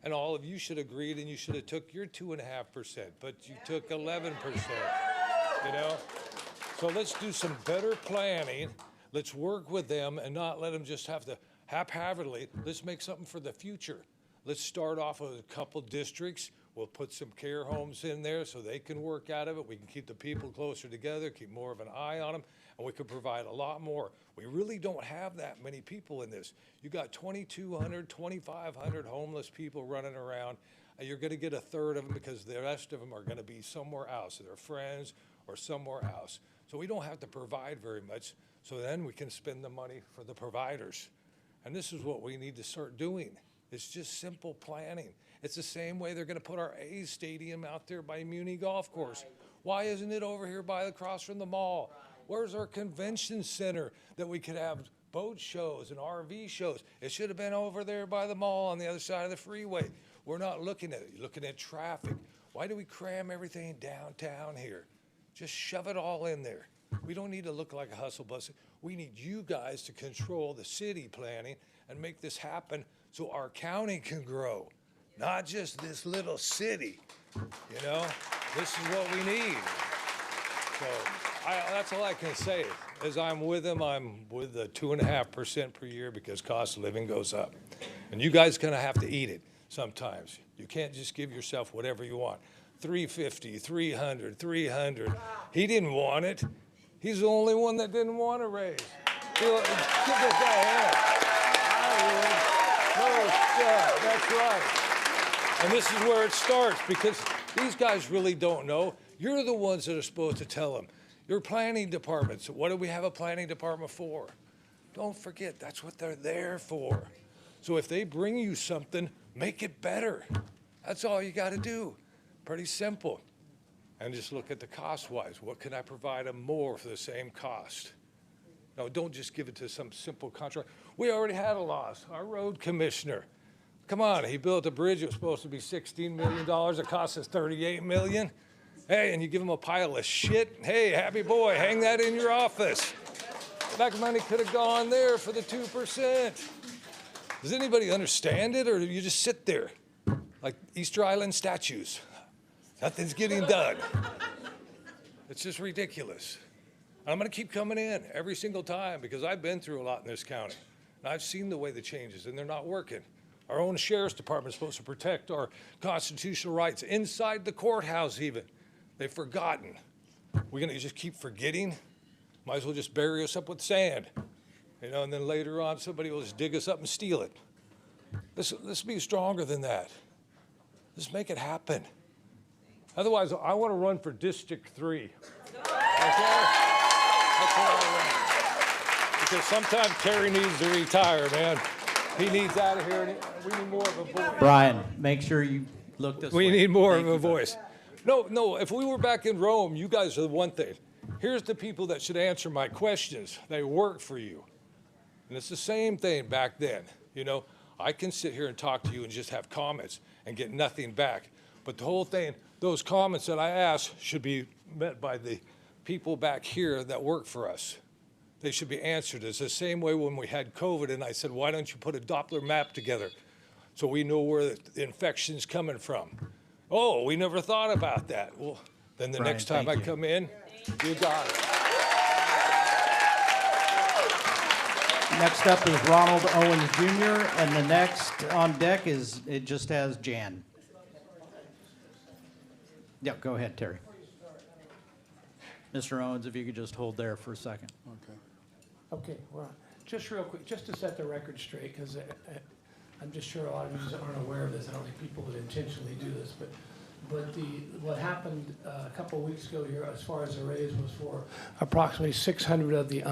And all of you should have agreed, and you should have took your 2.5%, but you took 11%, you know? So let's do some better planning. Let's work with them and not let them just have to haphazardly. Let's make something for the future. Let's start off with a couple districts. We'll put some care homes in there so they can work out of it. We can keep the people closer together, keep more of an eye on them, and we can provide a lot more. We really don't have that many people in this. You got 2,200, 2,500 homeless people running around. You're going to get a third of them because the rest of them are going to be somewhere else, their friends or somewhere else. So we don't have to provide very much. So then we can spend the money for the providers. And this is what we need to start doing. It's just simple planning. It's the same way they're going to put our A's stadium out there by Muni Golf Course. Why isn't it over here by across from the mall? Where's our convention center that we could have boat shows and RV shows? It should have been over there by the mall on the other side of the freeway. We're not looking at it. You're looking at traffic. Why do we cram everything downtown here? Just shove it all in there. We don't need to look like a hustle bustle. We need you guys to control the city planning and make this happen so our county can grow, not just this little city. You know, this is what we need. So that's all I can say. As I'm with them, I'm with the 2.5% per year because cost of living goes up. And you guys gonna have to eat it sometimes. You can't just give yourself whatever you want. 350, 300, 300. He didn't want it. He's the only one that didn't want to raise. Give it that hand. That's right. And this is where it starts because these guys really don't know. You're the ones that are supposed to tell them. Your planning departments, what do we have a planning department for? Don't forget, that's what they're there for. So if they bring you something, make it better. That's all you got to do. Pretty simple. And just look at the cost-wise. What can I provide them more for the same cost? No, don't just give it to some simple contract. We already had a loss. Our road commissioner, come on, he built a bridge. It was supposed to be $16 million. It cost us $38 million. Hey, and you give him a pile of shit. Hey, happy boy, hang that in your office. That money could have gone there for the 2%. Does anybody understand it, or do you just sit there like Easter Island statues? Nothing's getting done. It's just ridiculous. I'm going to keep coming in every single time because I've been through a lot in this county. And I've seen the way the changes, and they're not working. Our own sheriff's department is supposed to protect our constitutional rights inside the courthouse even. They've forgotten. We're going to just keep forgetting? Might as well just bury us up with sand. You know, and then later on somebody will just dig us up and steal it. Let's be stronger than that. Let's make it happen. Otherwise, I want to run for District 3. Okay? That's what I want. Because sometimes Terry needs to retire, man. He needs out of here. And we need more of a voice. Brian, make sure you look this way. We need more of a voice. No, if we were back in Rome, you guys are the one thing. Here's the people that should answer my questions. They work for you. And it's the same thing back then. You know, I can sit here and talk to you and just have comments and get nothing back. But the whole thing, those comments that I ask should be met by the people back here that work for us. They should be answered. It's the same way when we had COVID and I said, why don't you put a Doppler map together so we know where the infection's coming from? Oh, we never thought about that. Well, then the next time I come in, you got it. Next up is Ronald Owens Jr., and the next on deck is, it just has Jan. Yeah, go ahead, Terry. Mr. Owens, if you could just hold there for a second. Okay, well, just real quick, just to set the record straight, because I'm just sure a lot of you aren't aware of this. I don't think people would intentionally do this, but what happened a couple of weeks ago here, as far as the raise, was for approximately 600 of the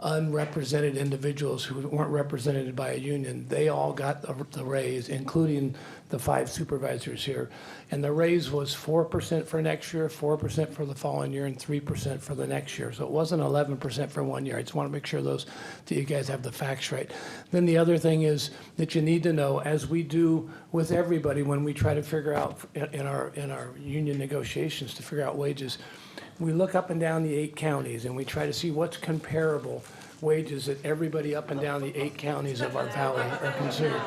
unrepresented individuals who weren't represented by a union. They all got the raise, including the 5 supervisors here. And the raise was 4% for next year, 4% for the following year, and 3% for the next year. So it wasn't 11% for 1 year. I just want to make sure that you guys have the facts right. Then the other thing is that you need to know, as we do with everybody when we try to figure out in our union negotiations to figure out wages, we look up and down the 8 counties and we try to see what's comparable wages that everybody up and down the 8 counties of our valley are considered.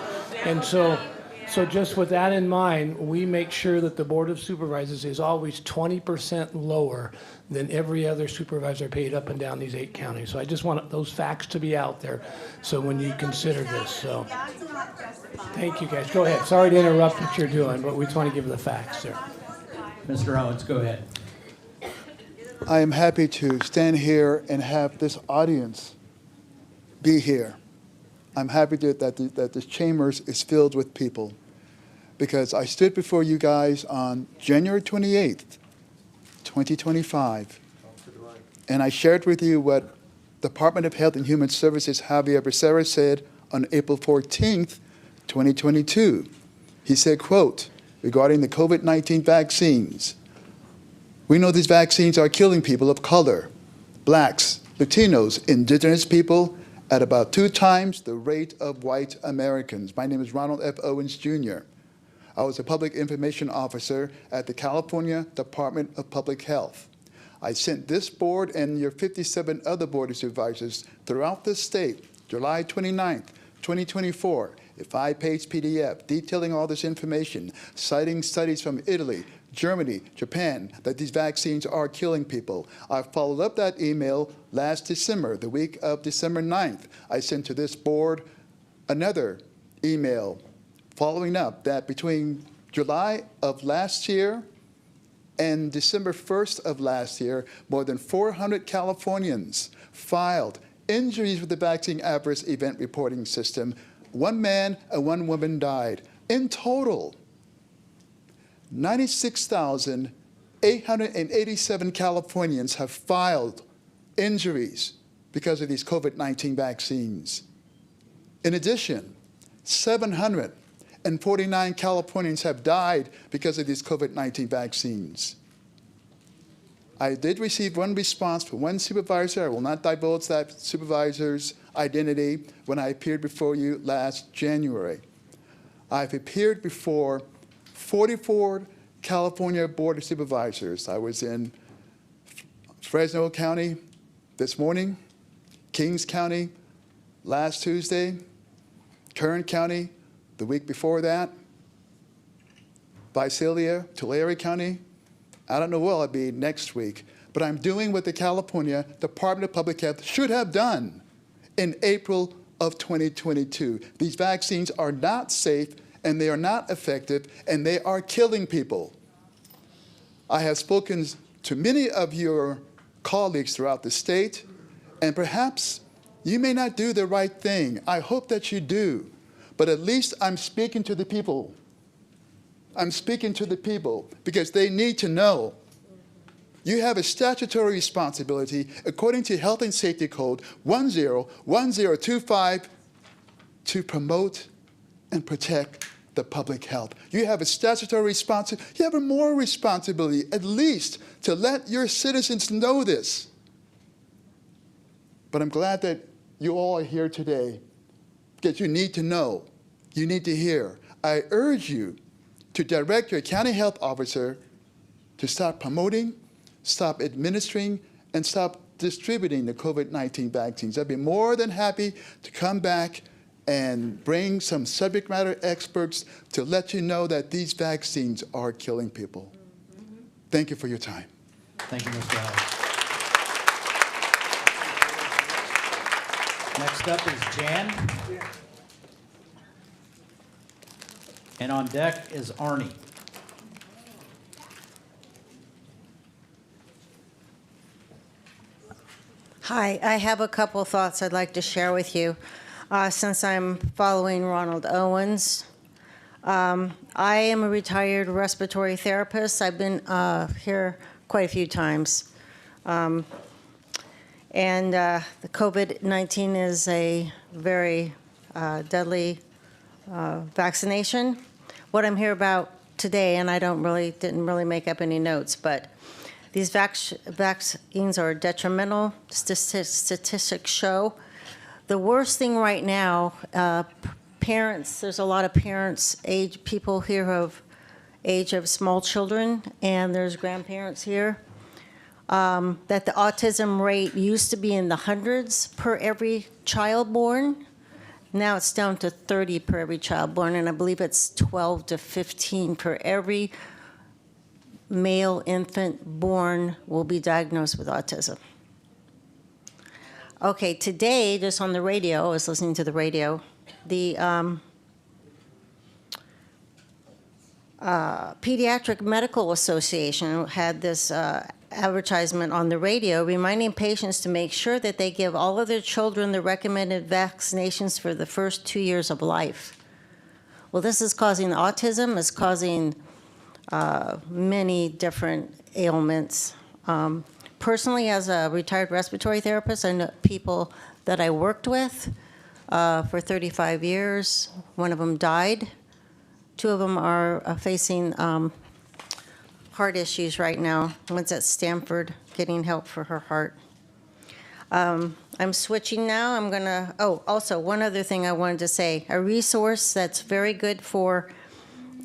And so just with that in mind, we make sure that the Board of Supervisors is always 20% lower than every other supervisor paid up and down these 8 counties. So I just want those facts to be out there so when you consider this. So thank you, guys. Go ahead. Sorry to interrupt what you're doing, but we just want to give the facts, sir. Mr. Owens, go ahead. I am happy to stand here and have this audience be here. I'm happy that this chambers is filled with people, because I stood before you guys on January 28th, 2025, and I shared with you what Department of Health and Human Services Javier Becerra said on April 14th, 2022. He said, quote, regarding the COVID-19 vaccines, we know these vaccines are killing people of color, blacks, Latinos, indigenous people at about 2 times the rate of white Americans. My name is Ronald F. Owens, Jr. I was a public information officer at the California Department of Public Health. I sent this board and your 57 other board of supervisors throughout the state, July 29th, 2024, a 5-page PDF detailing all this information, citing studies from Italy, Germany, Japan, that these vaccines are killing people. I followed up that email last December, the week of December 9th. I sent to this board another email following up that between July of last year and December 1st of last year, more than 400 Californians filed injuries with the vaccine adverse event reporting system. 1 man and 1 woman died. In total, 96,887 Californians have filed injuries because of these COVID-19 vaccines. In addition, 749 Californians have died because of these COVID-19 vaccines. I did receive one response from one supervisor. I will not divulge that supervisor's identity when I appeared before you last January. I've appeared before 44 California Board of Supervisors. I was in Fresno County this morning, Kings County last Tuesday, Kern County the week before that, Visalia, Tulare County. I don't know where I'll be next week, but I'm doing what the California Department of Public Health should have done in April of 2022. These vaccines are not safe, and they are not effective, and they are killing people. I have spoken to many of your colleagues throughout the state, and perhaps you may not do the right thing. I hope that you do, but at least I'm speaking to the people. I'm speaking to the people because they need to know. You have a statutory responsibility, according to Health and Safety Code 101025, to promote and protect the public health. You have a statutory responsibility. You have a moral responsibility, at least, to let your citizens know this. But I'm glad that you all are here today because you need to know. You need to hear. I urge you to direct your county health officer to stop promoting, stop administering, and stop distributing the COVID-19 vaccines. I'd be more than happy to come back and bring some subject matter experts to let you know that these vaccines are killing people. Thank you for your time. Thank you, Mr. Howard. Next up is Jan. And on deck is Arnie. Hi, I have a couple thoughts I'd like to share with you. Since I'm following Ronald Owens, I am a retired respiratory therapist. I've been here quite a few times. And the COVID-19 is a very deadly vaccination. What I'm here about today, and I didn't really make up any notes, but these vaccines are detrimental. Statistics show. The worst thing right now, parents, there's a lot of parents, people here of age of small children, and there's grandparents here, that the autism rate used to be in the hundreds per every child born. Now it's down to 30 per every child born, and I believe it's 12 to 15 per every male infant born will be diagnosed with autism. Okay, today, just on the radio, I was listening to the radio, the Pediatric Medical Association had this advertisement on the radio reminding patients to make sure that they give all of their children the recommended vaccinations for the first 2 years of life. Well, this is causing autism, it's causing many different ailments. Personally, as a retired respiratory therapist, I know people that I worked with for 35 years. One of them died. Two of them are facing heart issues right now. One's at Stanford getting help for her heart. I'm switching now. I'm gonna, also one other thing I wanted to say, a resource that's very good for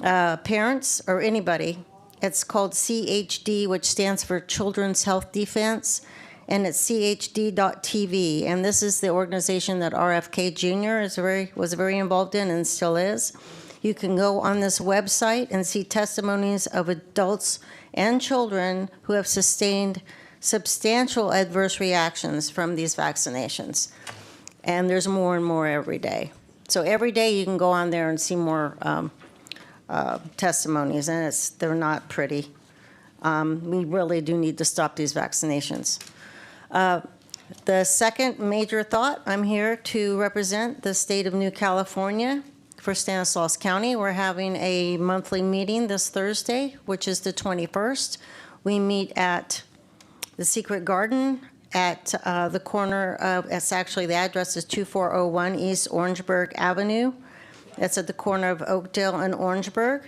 parents or anybody. It's called CHD, which stands for Children's Health Defense, and it's chd.tv. And this is the organization that RFK Jr. was very involved in and still is. You can go on this website and see testimonies of adults and children who have sustained substantial adverse reactions from these vaccinations. And there's more and more every day. So every day you can go on there and see more testimonies, and they're not pretty. We really do need to stop these vaccinations. The second major thought, I'm here to represent the state of New California for Stanislaus County. We're having a monthly meeting this Thursday, which is the 21st. We meet at the Secret Garden at the corner of, it's actually, the address is 2401 East Orangeburg Avenue. That's at the corner of Oakdale and Orangeburg.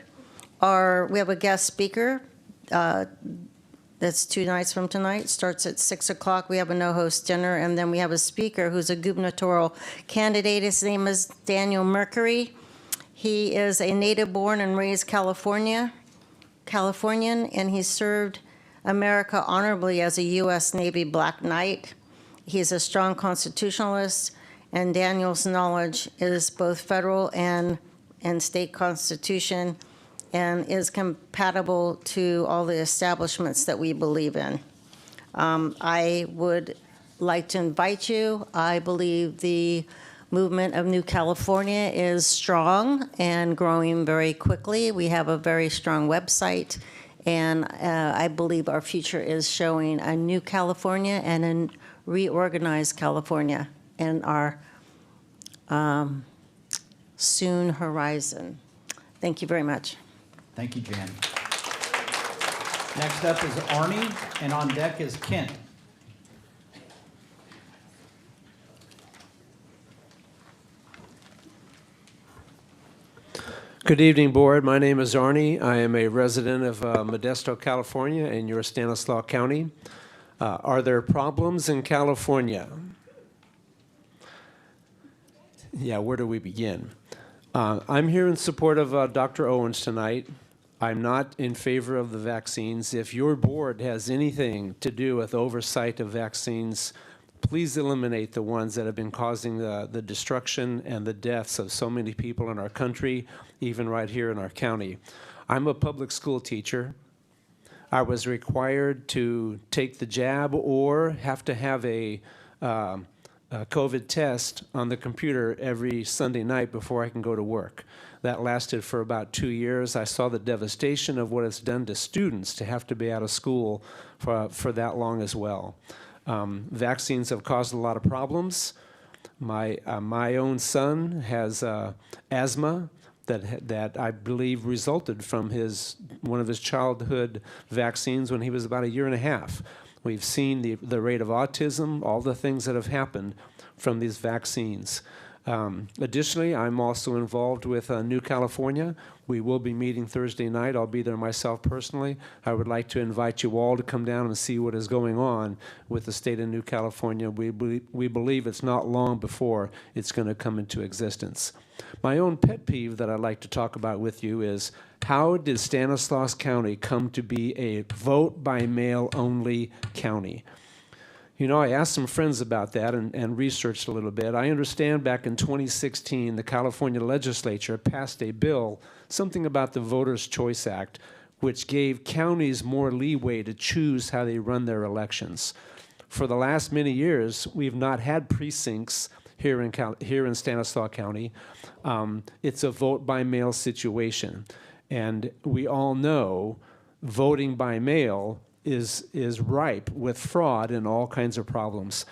We have a guest speaker that's 2 nights from tonight. Starts at 6 o'clock. We have a no-host dinner, and then we have a speaker who's a gubernatorial candidate. His name is Daniel Mercury. He is a native born and raised Californian, and he served America honorably as a U.S. Navy Black Knight. He's a strong constitutionalist, and Daniel's knowledge is both federal and state constitution and is compatible to all the establishments that we believe in. I would like to invite you. I believe the movement of New California is strong and growing very quickly. We have a very strong website, and I believe our future is showing a new California and a reorganized California in our soon horizon. Thank you very much. Thank you, Jan. Next up is Arnie, and on deck is Kent. Good evening, Board. My name is Arnie. I am a resident of Modesto, California, in your Stanislaus County. Are there problems in California? Yeah, where do we begin? I'm here in support of Dr. Owens tonight. I'm not in favor of the vaccines. If your board has anything to do with oversight of vaccines, please eliminate the ones that have been causing the destruction and the deaths of so many people in our country, even right here in our county. I'm a public school teacher. I was required to take the jab or have to have a COVID test on the computer every Sunday night before I can go to work. That lasted for about 2 years. I saw the devastation of what it's done to students to have to be out of school for that long as well. Vaccines have caused a lot of problems. My own son has asthma that I believe resulted from one of his childhood vaccines when he was about 1.5 years. We've seen the rate of autism, all the things that have happened from these vaccines. Additionally, I'm also involved with New California. We will be meeting Thursday night. I'll be there myself personally. I would like to invite you all to come down and see what is going on with the state of New California. We believe it's not long before it's going to come into existence. My own pet peeve that I'd like to talk about with you is, how did Stanislaus County come to be a vote-by-mail only county? You know, I asked some friends about that and researched a little bit. I understand back in 2016, the California legislature passed a bill, something about the Voters' Choice Act, which gave counties more leeway to choose how they run their elections. For the last many years, we've not had precincts here in Stanislaus County. It's a vote-by-mail situation. And we all know voting by mail is ripe with fraud and all kinds of problems.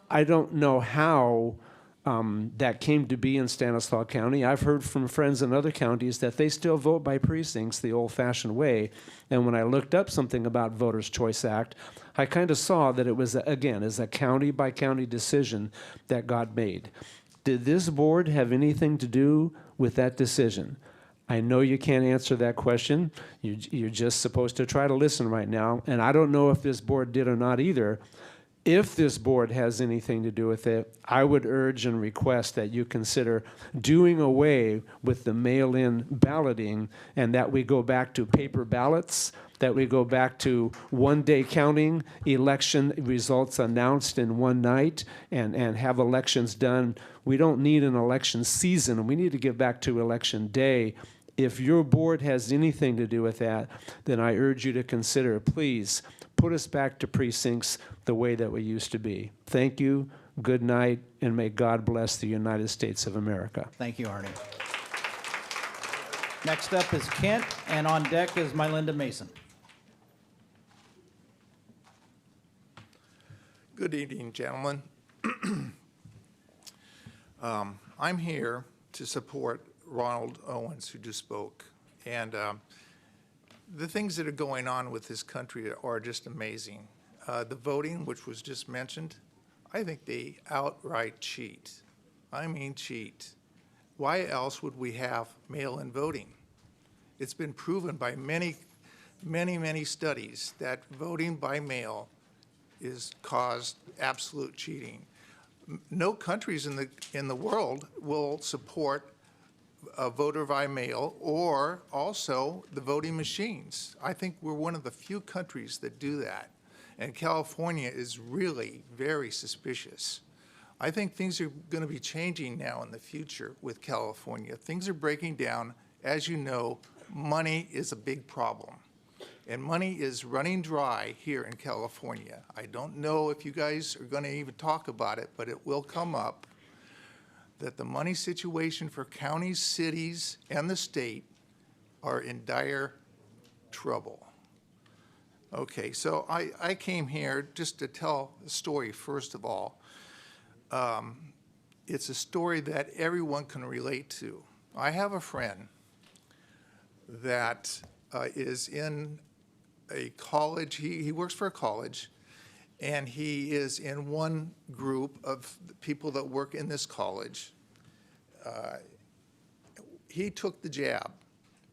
I don't know how that came to be in Stanislaus County. I've heard from friends in other counties that they still vote by precincts the old-fashioned way. And when I looked up something about Voters' Choice Act, I kind of saw that it was, again, is a county-by-county decision that got made. Did this board have anything to do with that decision? I know you can't answer that question. You're just supposed to try to listen right now. And I don't know if this board did or not either. If this board has anything to do with it, I would urge and request that you consider doing away with the mail-in balloting and that we go back to paper ballots, that we go back to one-day counting, election results announced in one night, and have elections done. We don't need an election season. We need to get back to election day. If your board has anything to do with that, then I urge you to consider, please, put us back to precincts the way that we used to be. Thank you, good night, and may God bless the United States of America. Thank you, Arnie. Next up is Kent, and on deck is Mylinda Mason. Good evening, gentlemen. I'm here to support Ronald Owens, who just spoke. And the things that are going on with this country are just amazing. The voting, which was just mentioned, I think they outright cheat. I mean cheat. Why else would we have mail-in voting? It's been proven by many studies that voting by mail is caused absolute cheating. No countries in the world will support a voter by mail or also the voting machines. I think we're one of the few countries that do that. And California is really very suspicious. I think things are going to be changing now in the future with California. Things are breaking down. As you know, money is a big problem. And money is running dry here in California. I don't know if you guys are going to even talk about it, but it will come up that the money situation for counties, cities, and the state are in dire trouble. Okay, so I came here just to tell a story, first of all. It's a story that everyone can relate to. I have a friend that is in a college. He works for a college, and he is in one group of people that work in this college. He took the jab,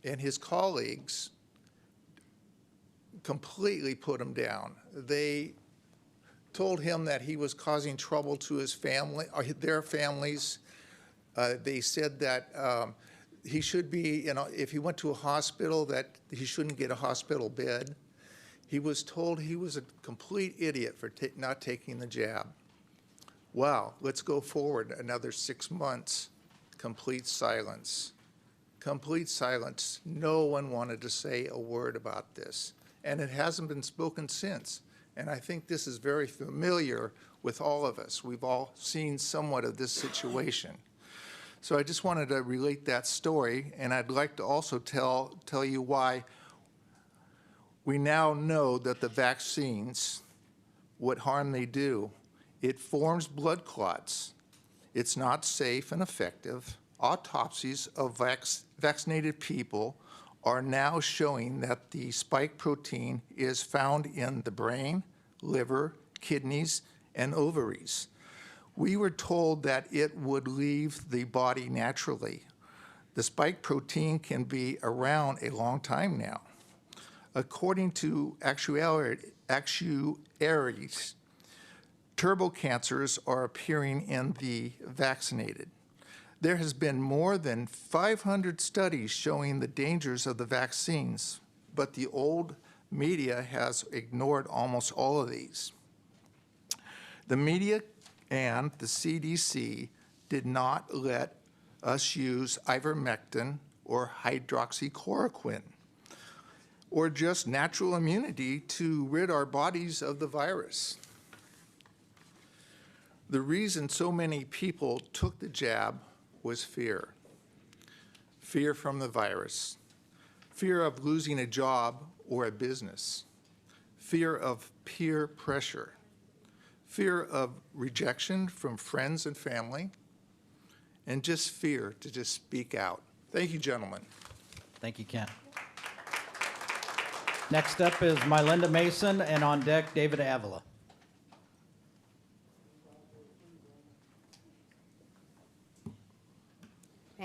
and his colleagues completely put him down. They told him that he was causing trouble to his family, or their families. They said that he should be, if he went to a hospital, that he shouldn't get a hospital bed. He was told he was a complete idiot for not taking the jab. Wow, let's go forward another 6 months. Complete silence. Complete silence. No one wanted to say a word about this. And it hasn't been spoken since. And I think this is very familiar with all of us. We've all seen somewhat of this situation. So I just wanted to relate that story, and I'd like to also tell you why we now know that the vaccines, what harm they do. It forms blood clots. It's not safe and effective. Autopsies of vaccinated people are now showing that the spike protein is found in the brain, liver, kidneys, and ovaries. We were told that it would leave the body naturally. The spike protein can be around a long time now. According to actuaries, turbocancers are appearing in the vaccinated. There has been more than 500 studies showing the dangers of the vaccines, but the old media has ignored almost all of these. The media and the CDC did not let us use ivermectin or hydroxychloroquine or just natural immunity to rid our bodies of the virus. The reason so many people took the jab was fear. Fear from the virus. Fear of losing a job or a business. Fear of peer pressure. Fear of rejection from friends and family. And just fear to just speak out. Thank you, gentlemen. Thank you, Kent. Next up is Mylinda Mason, and on deck, David Avila.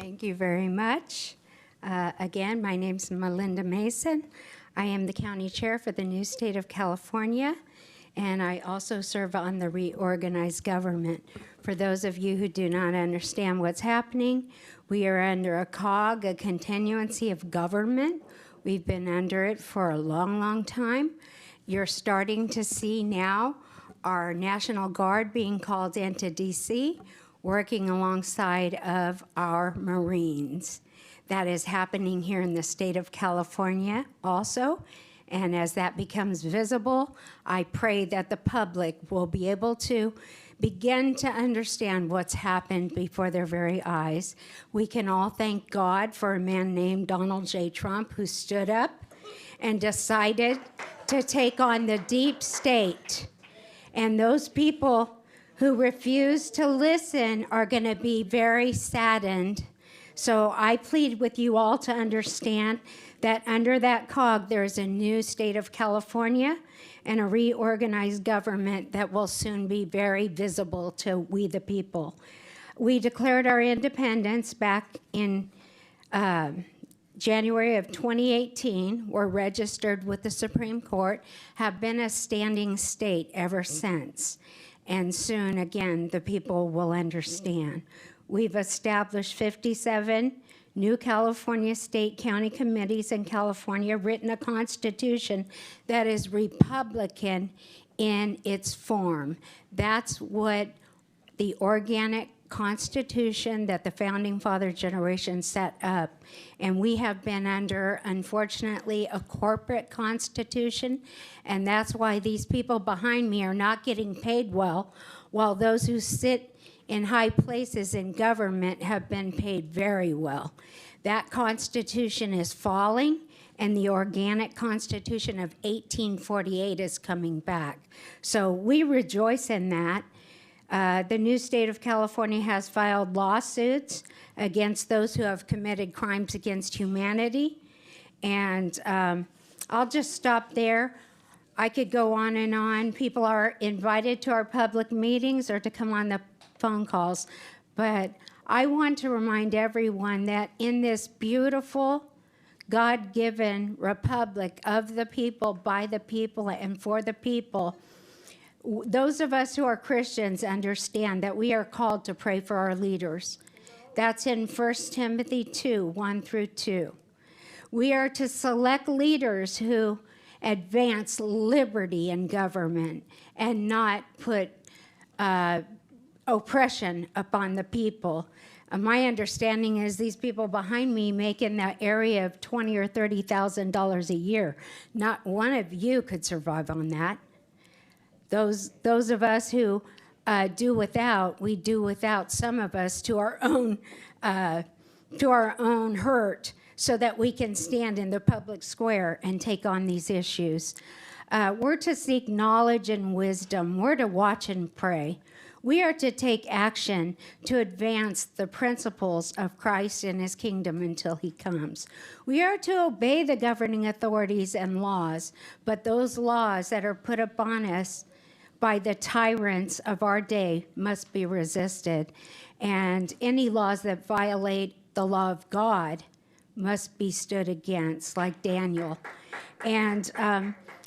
Thank you very much. Again, my name's Melinda Mason. I am the county chair for the new state of California, and I also serve on the reorganized government. For those of you who do not understand what's happening, we are under a COG, a continuancy of government. We've been under it for a long, long time. You're starting to see now our National Guard being called into DC, working alongside of our Marines. That is happening here in the state of California also. And as that becomes visible, I pray that the public will be able to begin to understand what's happened before their very eyes. We can all thank God for a man named Donald J. Trump who stood up and decided to take on the deep state. And those people who refuse to listen are going to be very saddened. So I plead with you all to understand that under that COG, there is a new state of California and a reorganized government that will soon be very visible to we the people. We declared our independence back in January of 2018. We're registered with the Supreme Court, have been a standing state ever since. And soon, again, the people will understand. We've established 57 new California state county committees in California, written a constitution that is Republican in its form. That's what the organic constitution that the founding father generation set up. And we have been under, unfortunately, a corporate constitution, and that's why these people behind me are not getting paid well, while those who sit in high places in government have been paid very well. That constitution is falling, and the organic constitution of 1848 is coming back. So we rejoice in that. The new state of California has filed lawsuits against those who have committed crimes against humanity. And I'll just stop there. I could go on and on. People are invited to our public meetings or to come on the phone calls. But I want to remind everyone that in this beautiful, God-given republic of the people, by the people, and for the people, those of us who are Christians understand that we are called to pray for our leaders. That's in 1 Timothy 2, 1 through 2. We are to select leaders who advance liberty in government and not put oppression upon the people. My understanding is these people behind me make in that area of $20,000 or $30,000 a year. Not one of you could survive on that. Those of us who do without, we do without, some of us, to our own hurt, so that we can stand in the public square and take on these issues. We're to seek knowledge and wisdom. We're to watch and pray. We are to take action to advance the principles of Christ and his kingdom until he comes. We are to obey the governing authorities and laws, but those laws that are put upon us by the tyrants of our day must be resisted. And any laws that violate the law of God must be stood against, like Daniel. And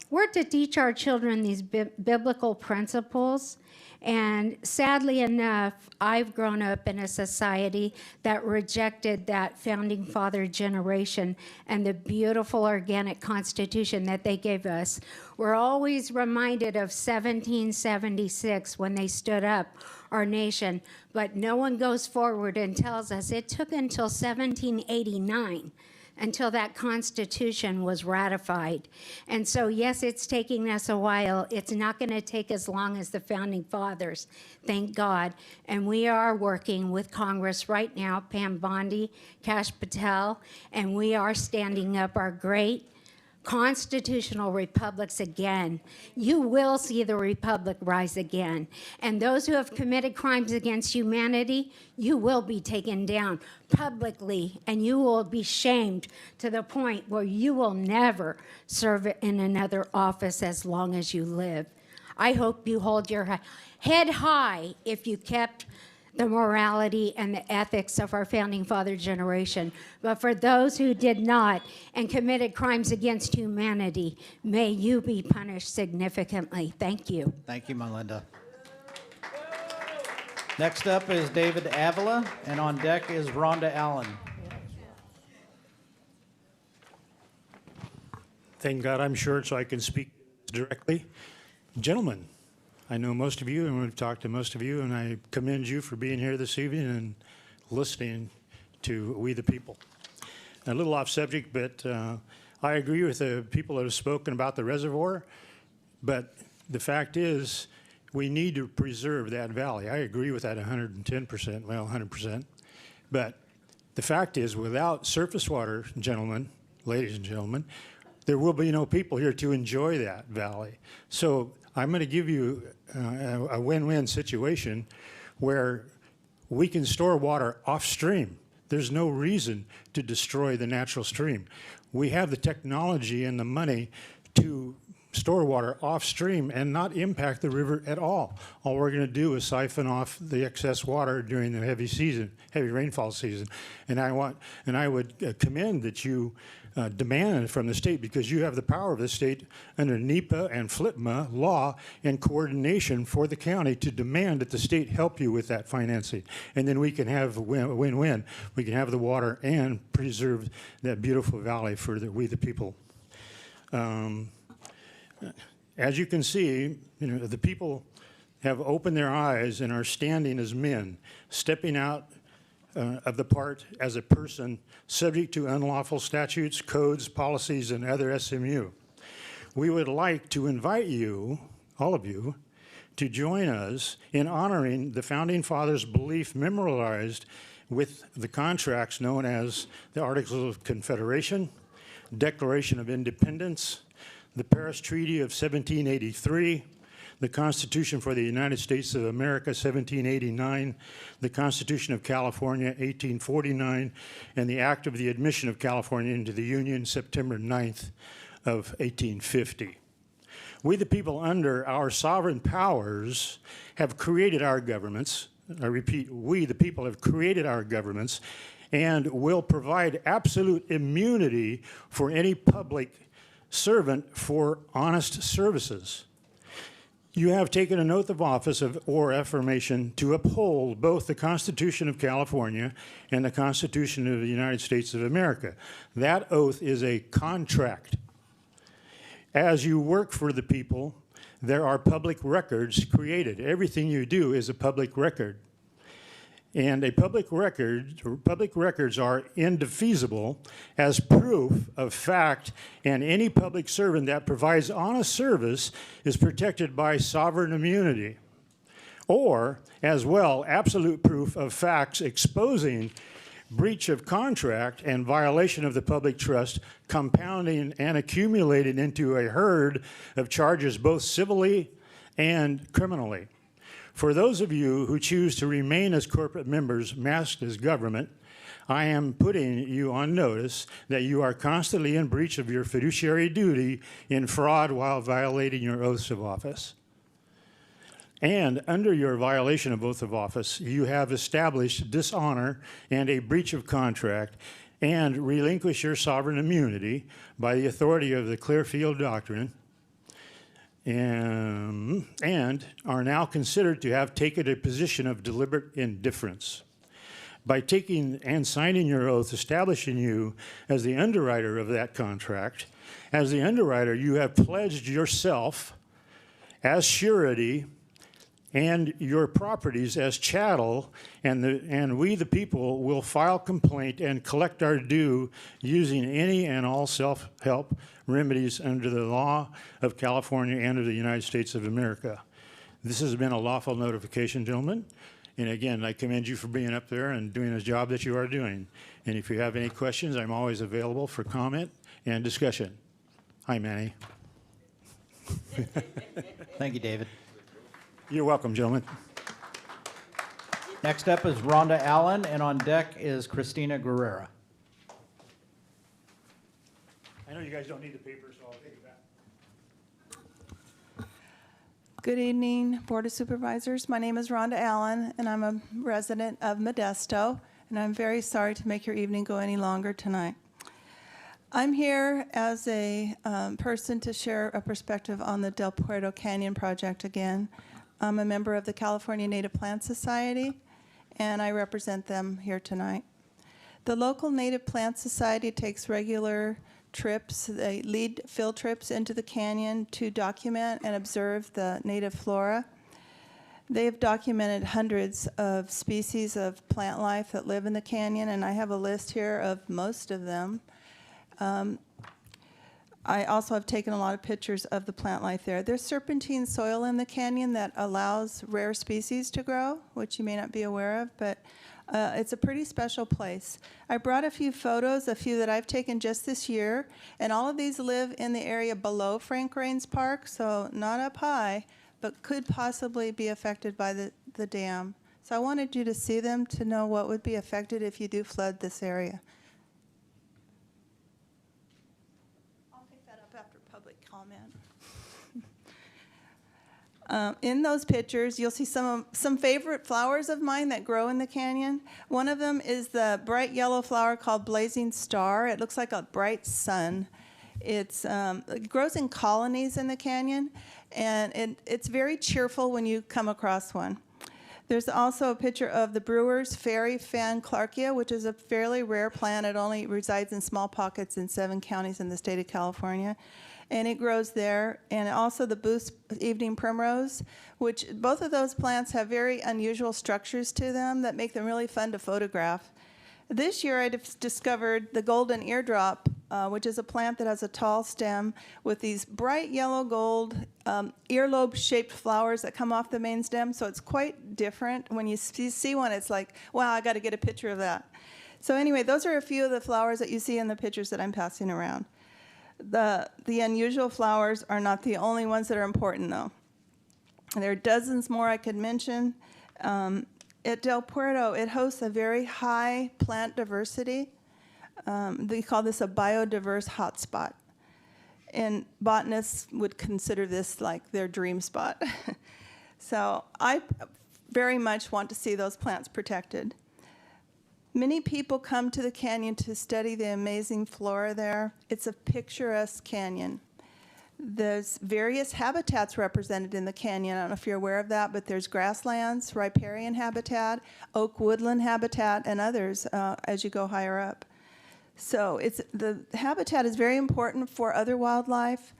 we're to teach our children these biblical principles. And sadly enough, I've grown up in a society that rejected that founding father generation and the beautiful organic constitution that they gave us. We're always reminded of 1776 when they stood up our nation, but no one goes forward and tells us it took until 1789 until that Constitution was ratified. And so, yes, it's taking us a while. It's not going to take as long as the Founding Fathers, thank God. And we are working with Congress right now, Pam Bondi, Kash Patel, and we are standing up our great constitutional republics again. You will see the republic rise again. And those who have committed crimes against humanity, you will be taken down publicly, and you will be shamed to the point where you will never serve in another office as long as you live. I hope you hold your head high if you kept the morality and the ethics of our founding father generation. But for those who did not and committed crimes against humanity, may you be punished significantly. Thank you. Thank you, Melinda. Next up is David Avila, and on deck is Rhonda Allen. Thank God I'm short so I can speak directly. Gentlemen, I know most of you and we've talked to most of you, and I commend you for being here this evening and listening to We the People. A little off subject, but I agree with the people that have spoken about the reservoir, but the fact is we need to preserve that valley. I agree with that 110%, well, 100%. But the fact is, without surface water, gentlemen, ladies and gentlemen, there will be no people here to enjoy that valley. So I'm going to give you a win-win situation where we can store water off-stream. There's no reason to destroy the natural stream. We have the technology and the money to store water off-stream and not impact the river at all. All we're going to do is siphon off the excess water during the heavy rainfall season. And I would commend that you demand from the state, because you have the power of the state under NEPA and FLIPMA law and coordination for the county to demand that the state help you with that financing. And then we can have a win-win. We can have the water and preserve that beautiful valley for we the people. As you can see, the people have opened their eyes and are standing as men, stepping out of the part as a person subject to unlawful statutes, codes, policies, and other SMU. We would like to invite you, all of you, to join us in honoring the Founding Fathers' belief memorialized with the contracts known as the Articles of Confederation, Declaration of Independence, the Paris Treaty of 1783, the Constitution for the United States of America, 1789, the Constitution of California, 1849, and the Act of the Admission of California into the Union, September 9th of 1850. We the people, under our sovereign powers, have created our governments. I repeat, we the people have created our governments and will provide absolute immunity for any public servant for honest services. You have taken an oath of office or affirmation to uphold both the Constitution of California and the Constitution of the United States of America. That oath is a contract. As you work for the people, there are public records created. Everything you do is a public record. And a public records are indefeasible as proof of fact, and any public servant that provides honest service is protected by sovereign immunity. Or, as well, absolute proof of facts exposing breach of contract and violation of the public trust, compounding and accumulating into a herd of charges both civilly and criminally. For those of you who choose to remain as corporate members masked as government, I am putting you on notice that you are constantly in breach of your fiduciary duty in fraud while violating your oaths of office. And under your violation of oath of office, you have established dishonor and a breach of contract and relinquish your sovereign immunity by the authority of the Clearfield Doctrine, and are now considered to have taken a position of deliberate indifference. By taking and signing your oath establishing you as the underwriter of that contract, as the underwriter, you have pledged yourself as surety and your properties as chattel, and we the people will file complaint and collect our due using any and all self-help remedies under the law of California and of the United States of America. This has been a lawful notification, gentlemen. And again, I commend you for being up there and doing the job that you are doing. And if you have any questions, I'm always available for comment and discussion. Hi, Manny. Thank you, David. You're welcome, gentlemen. Next up is Rhonda Allen, and on deck is Christina Guerrera. I know you guys don't need the paper, so I'll take it Good evening, Board of Supervisors. My name is Rhonda Allen, and I'm a resident of Modesto, and I'm very sorry to make your evening go any longer tonight. I'm here as a person to share a perspective on the Del Puerto Canyon project again. I'm a member of the California Native Plant Society, and I represent them here tonight. The local Native Plant Society takes regular trips. They lead field trips into the canyon to document and observe the native flora. They have documented hundreds of species of plant life that live in the canyon, and I have a list here of most of them. I also have taken a lot of pictures of the plant life there. There's serpentine soil in the canyon that allows rare species to grow, which you may not be aware of, but it's a pretty special place. I brought a few photos, a few that I've taken just this year, and all of these live in the area below Frank Raines Park, so not up high, but could possibly be affected by the dam. So I wanted you to see them to know what would be affected if you do flood this area. I'll pick that up after public comment. In those pictures, you'll see some favorite flowers of mine that grow in the canyon. One of them is the bright yellow flower called Blazing Star. It looks like a bright sun. It grows in colonies in the canyon, and it's very cheerful when you come across one. There's also a picture of the brewer's fairy fan Clarkia, which is a fairly rare plant. It only resides in small pockets in 7 counties in the state of California. And it grows there. And also the Booth evening primrose, which both of those plants have very unusual structures to them that make them really fun to photograph. This year I discovered the golden eardrop, which is a plant that has a tall stem with these bright yellow gold earlobe-shaped flowers that come off the main stem. So it's quite different. When you see one, it's like, wow, I got to get a picture of that. So anyway, those are a few of the flowers that you see in the pictures that I'm passing around. The unusual flowers are not the only ones that are important, though. There are dozens more I could mention. At Del Puerto, it hosts a very high plant diversity. They call this a biodiverse hotspot. And botanists would consider this like their dream spot. So I very much want to see those plants protected. Many people come to the canyon to study the amazing flora there. It's a picturesque canyon. There's various habitats represented in the canyon. I don't know if you're aware of that, but there's grasslands, riparian habitat, oak woodland habitat, and others as you go higher up. So the habitat is very important for other wildlife,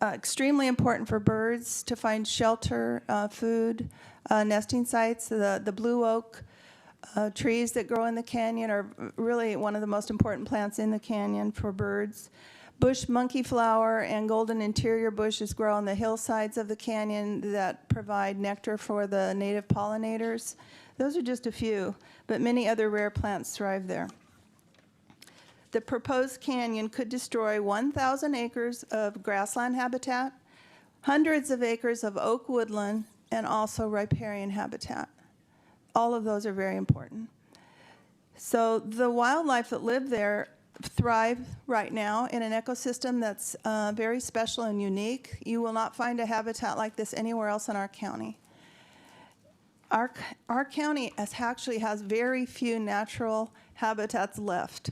extremely important for birds to find shelter, food, nesting sites. The blue oak trees that grow in the canyon are really one of the most important plants in the canyon for birds. Bush monkey flower and golden interior bushes grow on the hillsides of the canyon that provide nectar for the native pollinators. Those are just a few, but many other rare plants thrive there. The proposed canyon could destroy 1,000 acres of grassland habitat, hundreds of acres of oak woodland, and also riparian habitat. All of those are very important. So the wildlife that live there thrive right now in an ecosystem that's very special and unique. You will not find a habitat like this anywhere else in our county. Our county actually has very few natural habitats left,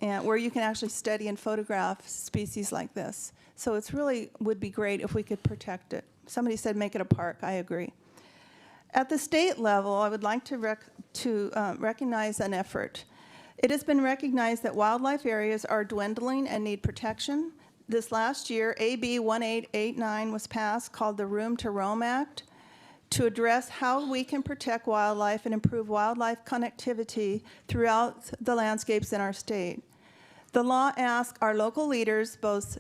and where you can actually study and photograph species like this. So it's really would be great if we could protect it. Somebody said make it a park. I agree. At the state level, I would like to recognize an effort. It has been recognized that wildlife areas are dwindling and need protection. This last year, AB 1889 was passed, called the Room to Roam Act, to address how we can protect wildlife and improve wildlife connectivity throughout the landscapes in our state. The law asks our local leaders, both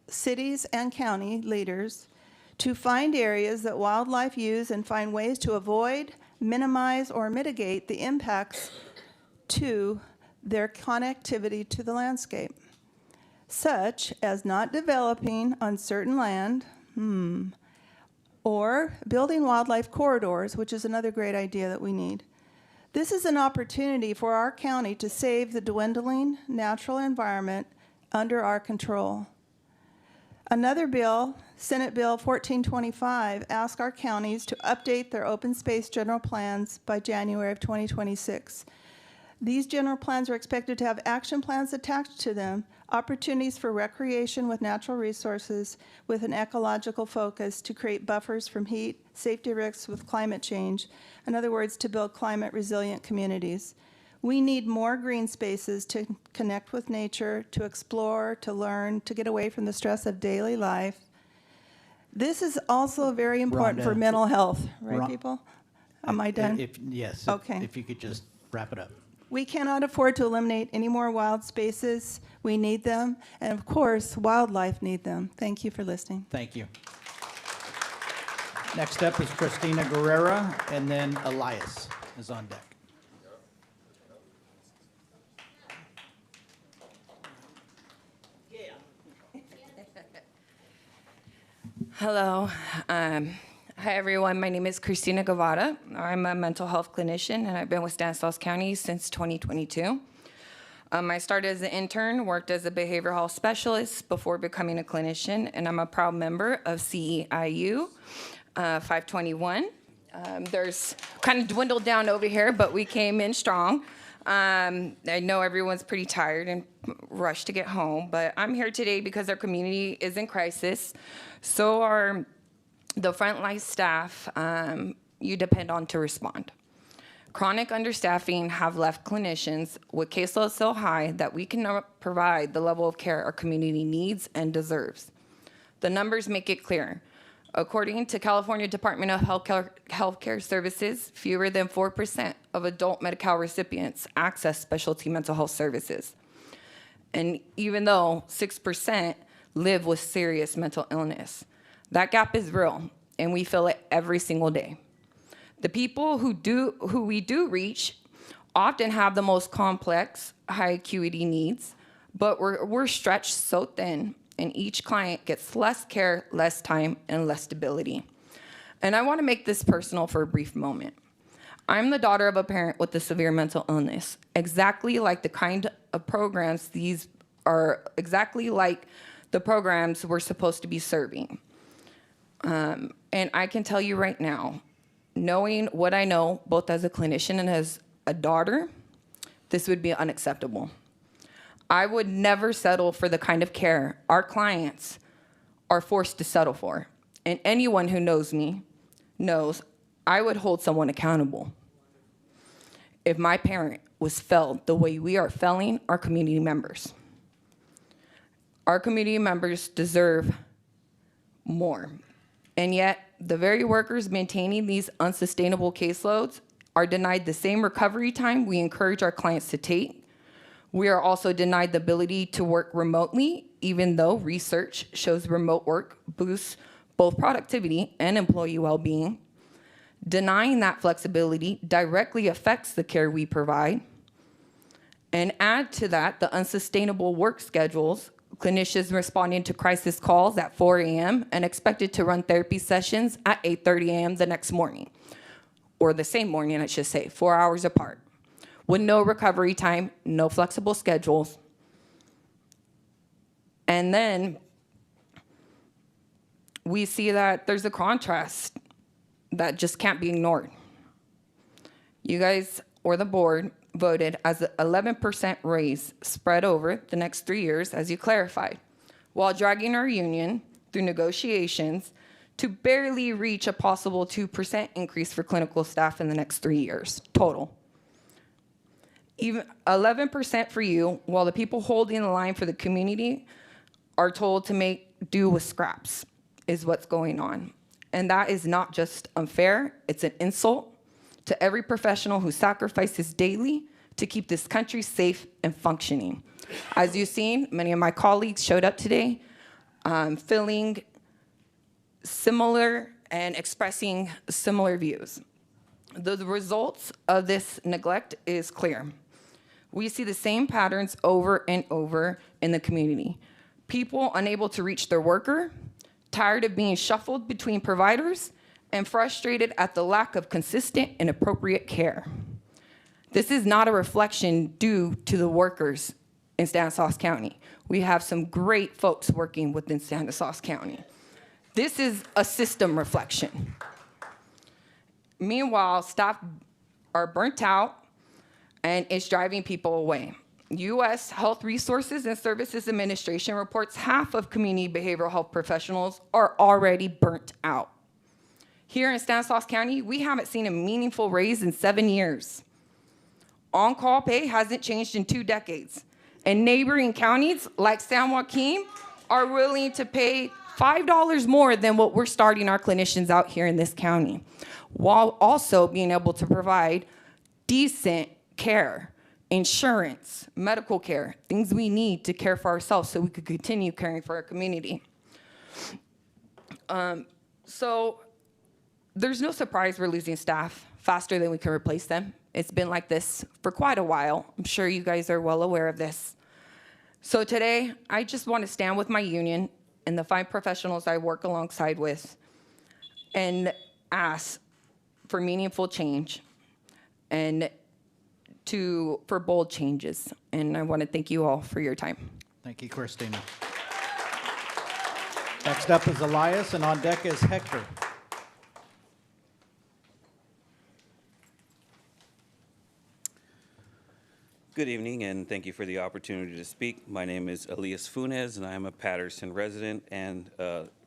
cities and county leaders, to find areas that wildlife use and find ways to avoid, minimize, or mitigate the impacts to their connectivity to the landscape, such as not developing on certain land, or building wildlife corridors, which is another great idea that we need. This is an opportunity for our county to save the dwindling natural environment under our control. Another bill, Senate Bill 1425 asks our counties to update their open space general plans by January of 2026. These general plans are expected to have action plans attached to them, opportunities for recreation with natural resources with an ecological focus to create buffers from heat, safety risks with climate change. In other words, to build climate resilient communities. We need more green spaces to connect with nature, to explore, to learn, to get away from the stress of daily life. This is also very important for Rhonda, mental health, right, Ron- people? Am I done? Yes. Okay. If you could just wrap it up. We cannot afford to eliminate any more wild spaces. We need them. And of course, wildlife need them. Thank you for listening. Thank you. Next up is Christina Guerrera, and then Elias is on deck. Hello. Hi, everyone. My name is Christina Guevara. I'm a mental health clinician, and I've been with Stanislaus County since 2022. I started as an intern, worked as a behavioral health specialist before becoming a clinician, and I'm a proud member of CEIU 521. There's kind of dwindled down over here, but we came in strong. I know everyone's pretty tired and rushed to get home, but I'm here today because our community is in crisis. So are the frontline staff you depend on to respond. Chronic understaffing have left clinicians with caseloads so high that we cannot provide the level of care our community needs and deserves. The numbers make it clear. According to California Department of Healthcare Services, fewer than 4% of adult Medi-Cal recipients access specialty mental health services. And even though 6% live with serious mental illness, that gap is real, and we feel it every single day. The people who we do reach often have the most complex, high acuity needs, but we're stretched so thin, and each client gets less care, less time, and less stability. And I want to make this personal for a brief moment. I'm the daughter of a parent with a severe mental illness, exactly like the kind of programs these are, exactly like the programs we're supposed to be serving. And I can tell you right now, knowing what I know, both as a clinician and as a daughter, this would be unacceptable. I would never settle for the kind of care our clients are forced to settle for. And anyone who knows me knows I would hold someone accountable if my parent was failed the way we are failing our community members. Our community members deserve more. And yet, the very workers maintaining these unsustainable caseloads are denied the same recovery time we encourage our clients to take. We are also denied the ability to work remotely, even though research shows remote work boosts both productivity and employee well-being. Denying that flexibility directly affects the care we provide. And add to that the unsustainable work schedules, clinicians responding to crisis calls at 4 a.m. and expected to run therapy sessions at 8:30 a.m. the next morning, or the same morning, I should say, 4 hours apart, with no recovery time, no flexible schedules. And then we see that there's a contrast that just can't be ignored. You guys, or the board, voted as an 11% raise spread over the next 3 years, as you clarified, while dragging our union through negotiations to barely reach a possible 2% increase for clinical staff in the next 3 years total. Even 11% for you, while the people holding the line for the community are told to make do with scraps, is what's going on. And that is not just unfair, it's an insult to every professional who sacrifices daily to keep this country safe and functioning. As you've seen, many of my colleagues showed up today feeling similar and expressing similar views. The results of this neglect is clear. We see the same patterns over and over in the community. People unable to reach their worker, tired of being shuffled between providers, and frustrated at the lack of consistent and appropriate care. This is not a reflection due to the workers in Stanislaus County. We have some great folks working within Stanislaus County. This is a system reflection. Meanwhile, staff are burnt out and it's driving people away. U.S. Health Resources and Services Administration reports half of community behavioral health professionals are already burnt out. Here in Stanislaus County, we haven't seen a meaningful raise in 7 years. On-call pay hasn't changed in 2 decades. And neighboring counties like San Joaquin are willing to pay $5 more than what we're starting our clinicians out here in this county, while also being able to provide decent care, insurance, medical care, things we need to care for ourselves so we could continue caring for our community. So there's no surprise we're losing staff faster than we can replace them. It's been like this for quite a while. I'm sure you guys are well aware of this. So today, I just want to stand with my union and the 5 professionals I work alongside with and ask for meaningful change and for bold changes. And I want to thank you all for your time. Thank you, Christina. Next up is Elias, and on deck is Hector. Good evening, and thank you for the opportunity to speak. My name is Elias Funes, and I am a Patterson resident and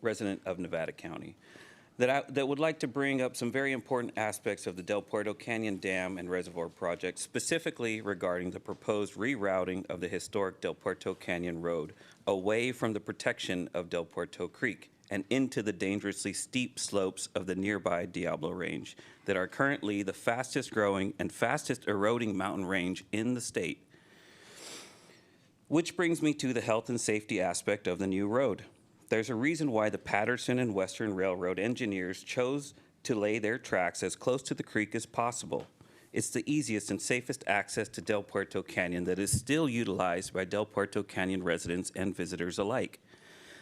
resident of Nevada County. That would like to bring up some very important aspects of the Del Puerto Canyon Dam and Reservoir project, specifically regarding the proposed rerouting of the historic Del Puerto Canyon Road away from the protection of Del Puerto Creek and into the dangerously steep slopes of the nearby Diablo Range that are currently the fastest growing and fastest eroding mountain range in the state. Which brings me to the health and safety aspect of the new road. There's a reason why the Patterson and Western Railroad engineers chose to lay their tracks as close to the creek as possible. It's the easiest and safest access to Del Puerto Canyon that is still utilized by Del Puerto Canyon residents and visitors alike.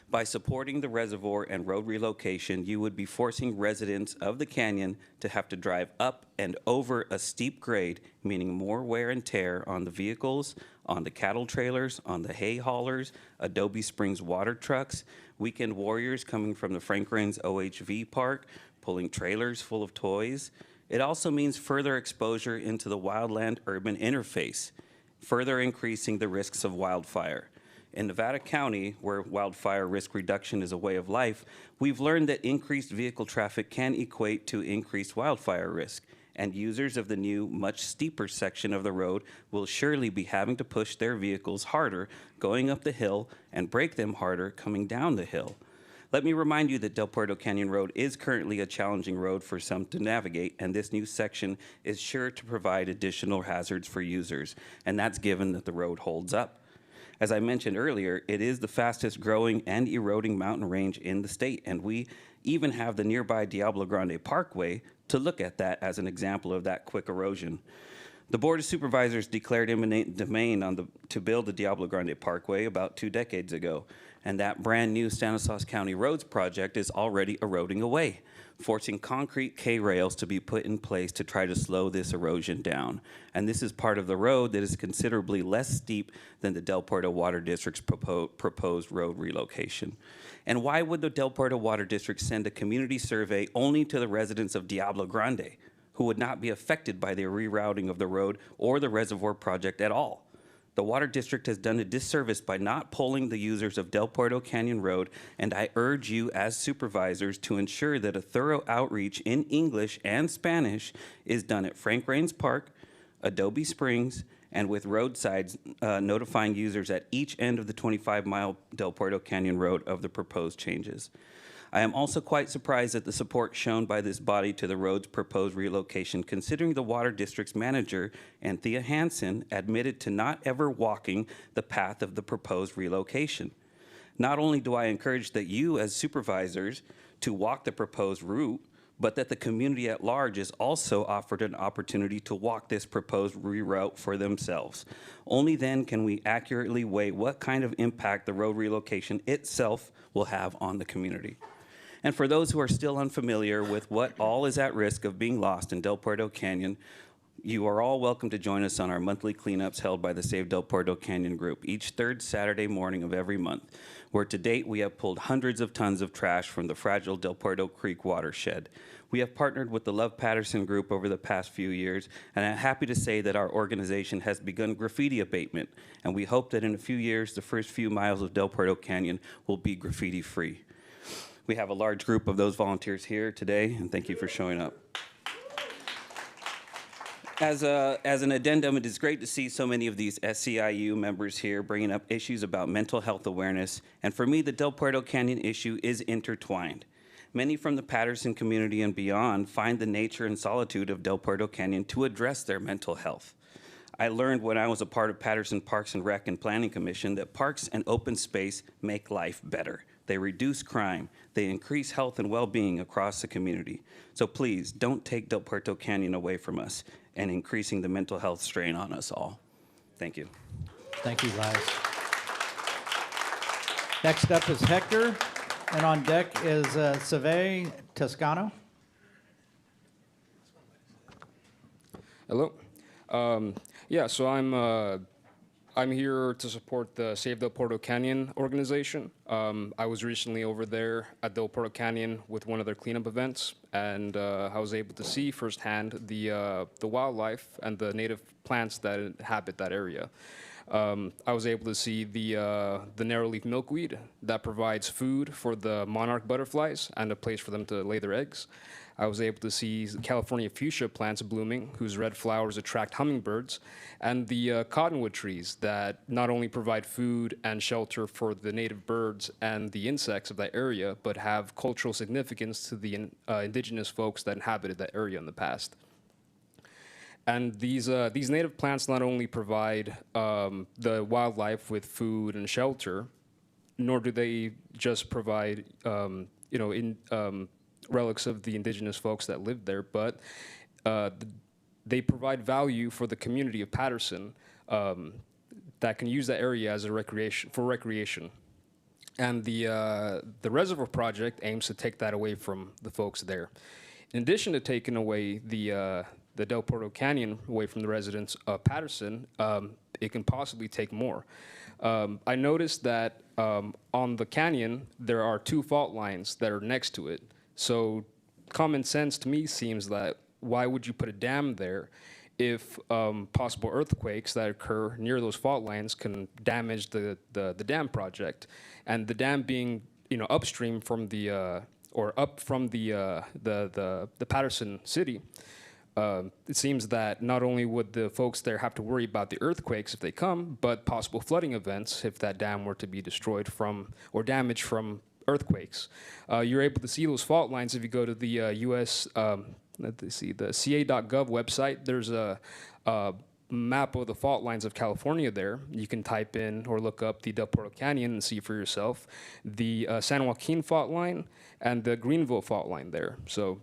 By supporting the reservoir and road relocation, you would be forcing residents of the canyon to have to drive up and over a steep grade, meaning more wear and tear on the vehicles, on the cattle trailers, on the hay haulers, Adobe Springs water trucks, weekend warriors coming from the Frank Rains OHV Park, pulling trailers full of toys. It also means further exposure into the wildland-urban interface, further increasing the risks of wildfire. In Nevada County, where wildfire risk reduction is a way of life, we've learned that increased vehicle traffic can equate to increased wildfire risk, and users of the new, much steeper section of the road will surely be having to push their vehicles harder going up the hill and brake them harder coming down the hill. Let me remind you that Del Puerto Canyon Road is currently a challenging road for some to navigate, and this new section is sure to provide additional hazards for users, and that's given that the road holds up. As I mentioned earlier, it is the fastest growing and eroding mountain range in the state, and we even have the nearby Diablo Grande Parkway to look at that as an example of that quick erosion. The Board of Supervisors declared eminent domain to build the Diablo Grande Parkway about 2 decades ago, and that brand new Stanislaus County Roads project is already eroding away, forcing concrete K-rails to be put in place to try to slow this erosion down. And this is part of the road that is considerably less steep than the Del Puerto Water District's proposed road relocation. And why would the Del Puerto Water District send a community survey only to the residents of Diablo Grande, who would not be affected by the rerouting of the road or the reservoir project at all? The Water District has done a disservice by not polling the users of Del Puerto Canyon Road, and I urge you as supervisors to ensure that a thorough outreach in English and Spanish is done at Frank Rains Park, Adobe Springs, and with roadsides notifying users at each end of the 25-mile Del Puerto Canyon Road of the proposed changes. I am also quite surprised at the support shown by this body to the road's proposed relocation, considering the Water District's manager, Anthea Hansen, admitted to not ever walking the path of the proposed relocation. Not only do I encourage that you as supervisors to walk the proposed route, but that the community at large is also offered an opportunity to walk this proposed reroute for themselves. Only then can we accurately weigh what kind of impact the road relocation itself will have on the community. And for those who are still unfamiliar with what all is at risk of being lost in Del Puerto Canyon, You are all welcome to join us on our monthly cleanups held by the Save Del Puerto Canyon group each third Saturday morning of every month, where to date we have pulled hundreds of tons of trash from the fragile Del Puerto Creek watershed. We have partnered with the Love Patterson group over the past few years, and I'm happy to say that our organization has begun graffiti abatement, and we hope that in a few years the first few miles of Del Puerto Canyon will be graffiti free. We have a large group of those volunteers here today, and thank you for showing up. As an addendum, it is great to see so many of these SCIU members here bringing up issues about mental health awareness, and for me, the Del Puerto Canyon issue is intertwined. Many from the Patterson community and beyond find the nature and solitude of Del Puerto Canyon to address their mental health. I learned when I was a part of Patterson Parks and Rec and Planning Commission that parks and open space make life better. They reduce crime. They increase health and well-being across the community. So please, don't take Del Puerto Canyon away from us and increasing the mental health strain on us all. Thank you. Thank you, guys. Next up is Hector, and on deck is Save Toscano. Hello. Yeah, so I'm here to support the Save Del Puerto Canyon organization. I was recently over there at Del Puerto Canyon with one of their cleanup events, and I was able to see firsthand the wildlife and the native plants that inhabit that area. I was able to see the narrowleaf milkweed that provides food for the monarch butterflies and a place for them to lay their eggs. I was able to see California fuchsia plants blooming, whose red flowers attract hummingbirds, and the cottonwood trees that not only provide food and shelter for the native birds and the insects of that area, but have cultural significance to the indigenous folks that inhabited that area in the past. And these native plants not only provide the wildlife with food and shelter, nor do they just provide, relics of the indigenous folks that lived there, but they provide value for the community of Patterson that can use that area as a recreation. And the reservoir project aims to take that away from the folks there. In addition to taking away the Del Puerto Canyon away from the residents of Patterson, it can possibly take more. I noticed that on the canyon, there are 2 fault lines that are next to it. So common sense to me seems that why would you put a dam there if possible earthquakes that occur near those fault lines can damage the dam project? And the dam being upstream from or up from the Patterson city, it seems that not only would the folks there have to worry about the earthquakes if they come, but possible flooding events if that dam were to be destroyed from or damaged from earthquakes. You're able to see those fault lines if you go to the U.S. The CA.gov website. There's a map of the fault lines of California there. You can type in or look up the Del Puerto Canyon and see for yourself the San Joaquin fault line and the Greenville fault line there. So,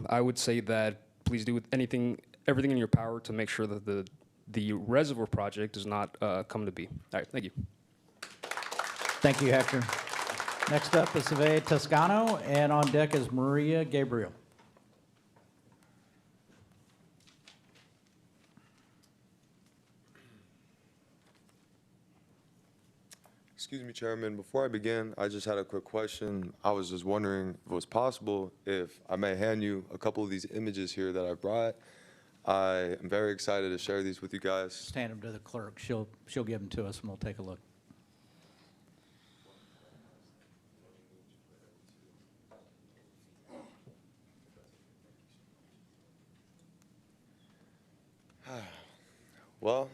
I would say that please do everything in your power to make sure that the reservoir project does not come to be. All right, thank you. Thank you, Hector. Next up is Save Toscano, and on deck is Maria Gabriel. Excuse me, Chairman. Before I begin, I just had a quick question. I was just wondering if it was possible if I may hand you a couple of these images here that I brought. I am very excited to share these with you guys. Stand them to the clerk. She'll give them to us, and we'll take a look. Well,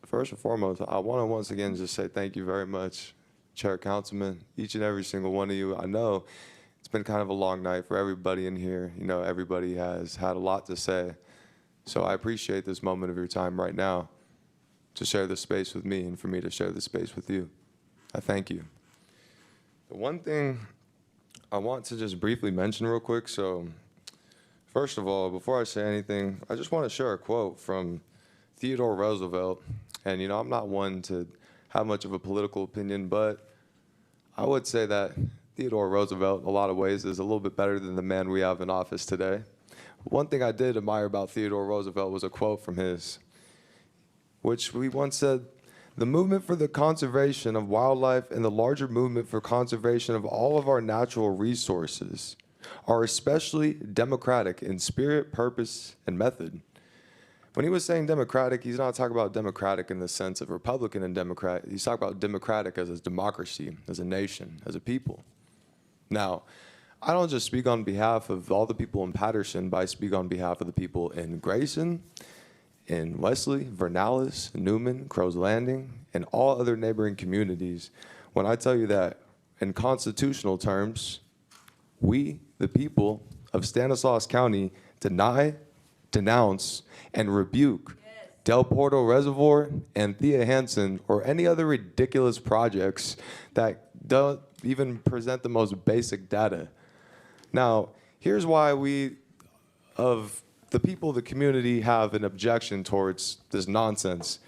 first and foremost, I want to once again just say thank you very much, Chair, Councilman, each and every single one of you. I know it's been kind of a long night for everybody in here. Everybody has had a lot to say. So I appreciate this moment of your time right now to share this space with me and for me to share this space with you. I thank you. The one thing I want to just briefly mention real quick, first of all, before I say anything, I just want to share a quote from Theodore Roosevelt. And, I'm not one to have much of a political opinion, but I would say that Theodore Roosevelt, in a lot of ways, is a little bit better than the man we have in office today. one thing I did admire about Theodore Roosevelt was a quote from his, which we once said, "The movement for the conservation of wildlife and the larger movement for conservation of all of our natural resources are especially democratic in spirit, purpose, and method." When he was saying democratic, he's not talking about democratic in the sense of Republican and Democrat. He's talking about democratic as a democracy, as a nation, as a people. Now, I don't just speak on behalf of all the people in Patterson, but I speak on behalf of the people in Grayson, in Wesley, Vernalis, Newman, Crow's Landing, and all other neighboring communities when I tell you that in constitutional terms, we, the people of Stanislaus County, deny, denounce, and rebuke Del Porto Reservoir and Thea Hansen or any other ridiculous projects that don't even present the most basic data. Now, here's why we, of the people of the community, have an objection towards this nonsense.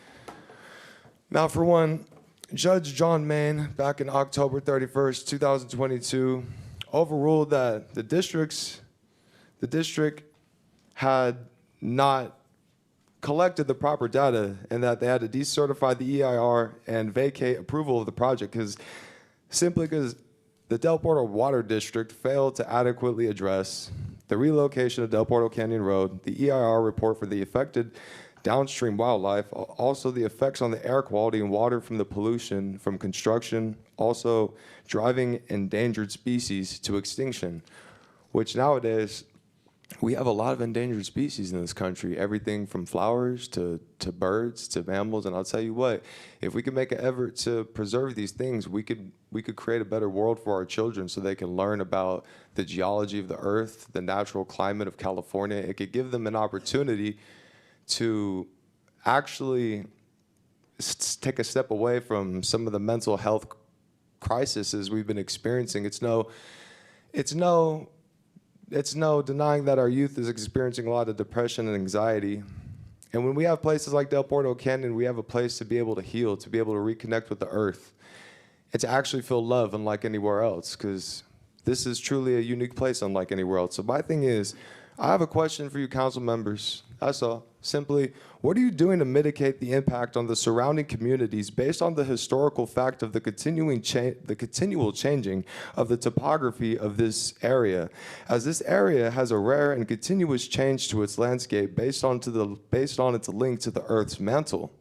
Now, for one, Judge John Main, back in October 31st, 2022, overruled that the district had not collected the proper data and that they had to decertify the EIR and vacate approval of the project because the Del Porto Water District failed to adequately address the relocation of Del Porto Canyon Road, the EIR report for the affected downstream wildlife, also the effects on the air quality and water from the pollution from construction, also driving endangered species to extinction, which nowadays we have a lot of endangered species in this country, everything from flowers to birds to mammals. And I'll tell you what, if we could make an effort to preserve these things, we could create a better world for our children so they can learn about the geology of the earth, the natural climate of California. It could give them an opportunity to actually take a step away from some of the mental health crises we've been experiencing. It's no denying that our youth is experiencing a lot of depression and anxiety. And when we have places like Del Porto Canyon, we have a place to be able to heal, to be able to reconnect with the earth, and to actually feel love unlike anywhere else, because this is truly a unique place unlike anywhere else. So my thing is, I have a question for you council members. That's all. Simply, what are you doing to mitigate the impact on the surrounding communities based on the historical fact of the continual changing of the topography of this area, as this area has a rare and continuous change to its landscape based on its link to the Earth's mantle?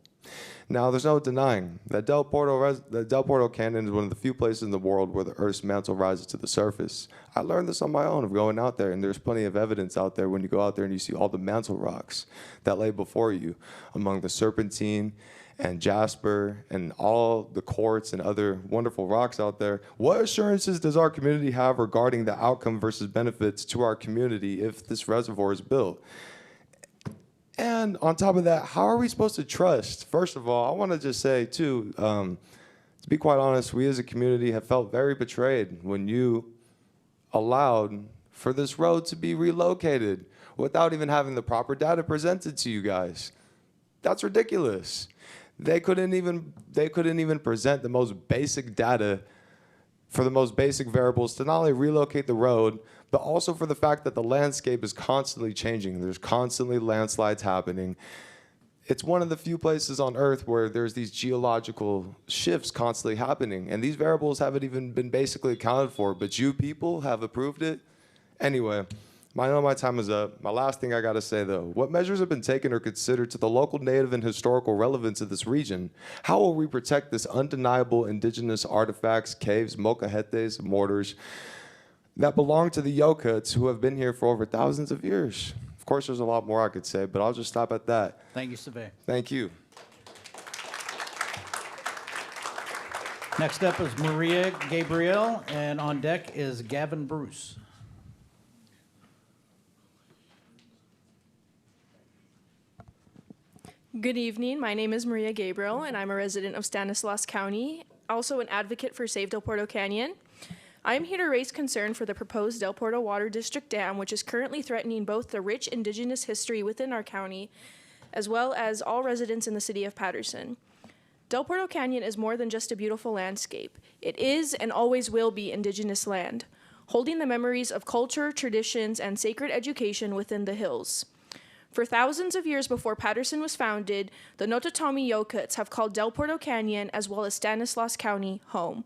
Now, there's no denying that Del Porto Canyon is one of the few places in the world where the Earth's mantle rises to the surface. I learned this on my own of going out there, and there's plenty of evidence out there when you go out there and you see all the mantle rocks that lay before you among the serpentine and jasper and all the quartz and other wonderful rocks out there. What assurances does our community have regarding the outcome versus benefits to our community if this reservoir is built? And on top of that, how are we supposed to trust? First of all, I want to just say, too, to be quite honest, we as a community have felt very betrayed when you allowed for this road to be relocated without even having the proper data presented to you guys. That's ridiculous. They couldn't even present the most basic data for the most basic variables to not only relocate the road, but also for the fact that the landscape is constantly changing. There's constantly landslides happening. It's one of the few places on Earth where there's these geological shifts constantly happening, and these variables haven't even been basically accounted for, but you people have approved it. Anyway, I know my time is up. My last thing I gotta say though, what measures have been taken or considered to the local native and historical relevance of this region? How will we protect this undeniable indigenous artifacts, caves, molcajetes, mortars that belong to the Yokuts who have been here for over thousands of years? Of course, there's a lot more I could say, but I'll just stop at that. Thank you, Seve. Thank you. Next up is Maria Gabriel, and on deck is Gavin Bruce. Good evening. My name is Maria Gabriel, and I'm a resident of Stanislaus County, also an advocate for Save Del Porto Canyon. I am here to raise concern for the proposed Del Porto Water District Dam, which is currently threatening both the rich indigenous history within our county, as well as all residents in the city of Patterson. Del Porto Canyon is more than just a beautiful landscape. It is and always will be indigenous land. holding the memories of culture, traditions, and sacred education within the hills. For thousands of years before Patterson was founded, the Notatomi Yokuts have called Del Puerto Canyon, as well as Stanislaus County, home.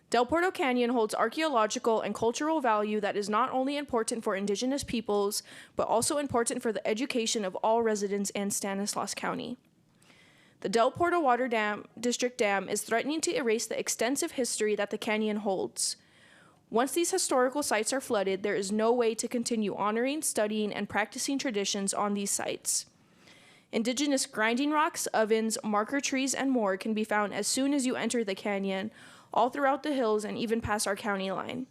Del Puerto Canyon holds archaeological and cultural value that is not only important for Indigenous peoples, but also important for the education of all residents in Stanislaus County. The Del Puerto Water District Dam is threatening to erase the extensive history that the canyon holds. Once these historical sites are flooded, there is no way to continue honoring, studying, and practicing traditions on these sites. Indigenous grinding rocks, ovens, marker trees, and more can be found as soon as you enter the canyon, all throughout the hills and even past our county line.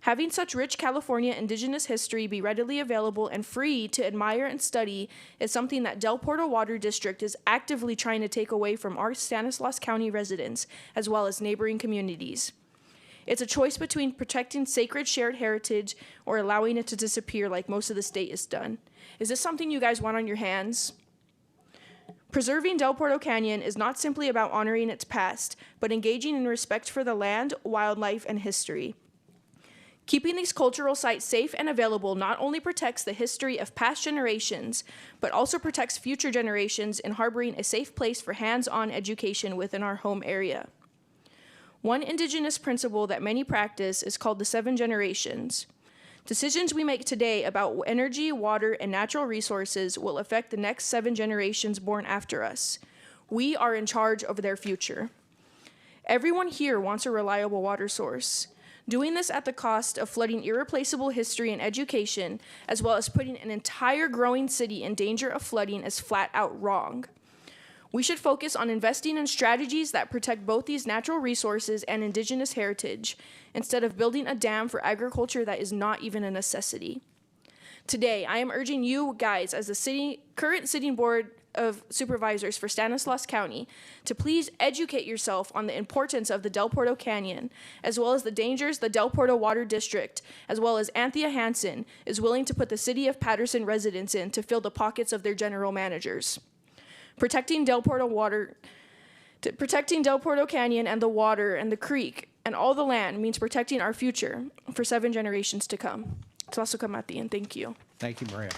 Having such rich California Indigenous history be readily available and free to admire and study is something that Del Puerto Water District is actively trying to take away from our Stanislaus County residents, as well as neighboring communities. It's a choice between protecting sacred shared heritage or allowing it to disappear like most of the state has done. Is this something you guys want on your hands? Preserving Del Puerto Canyon is not simply about honoring its past, but engaging in respect for the land, wildlife, and history. Keeping these cultural sites safe and available not only protects the history of past generations, but also protects future generations in harboring a safe place for hands-on education within our home area. One Indigenous principle that many practice is called the 7 generations. Decisions we make today about energy, water, and natural resources will affect the next 7 generations born after us. We are in charge of their future. Everyone here wants a reliable water source. Doing this at the cost of flooding irreplaceable history and education, as well as putting an entire growing city in danger of flooding, is flat out wrong. We should focus on investing in strategies that protect both these natural resources and Indigenous heritage, instead of building a dam for agriculture that is not even a necessity. Today, I am urging you guys, as the current sitting board of supervisors for Stanislaus County, to please educate yourself on the importance of the Del Puerto Canyon, as well as the dangers the Del Puerto Water District, as well as Anthea Hansen, is willing to put the city of Patterson residents in to fill the pockets of their general managers. Protecting Del Puerto Canyon and the water and the creek and all the land means protecting our future for 7 generations to come. Tlazocamati, and thank you. Thank you, Maria.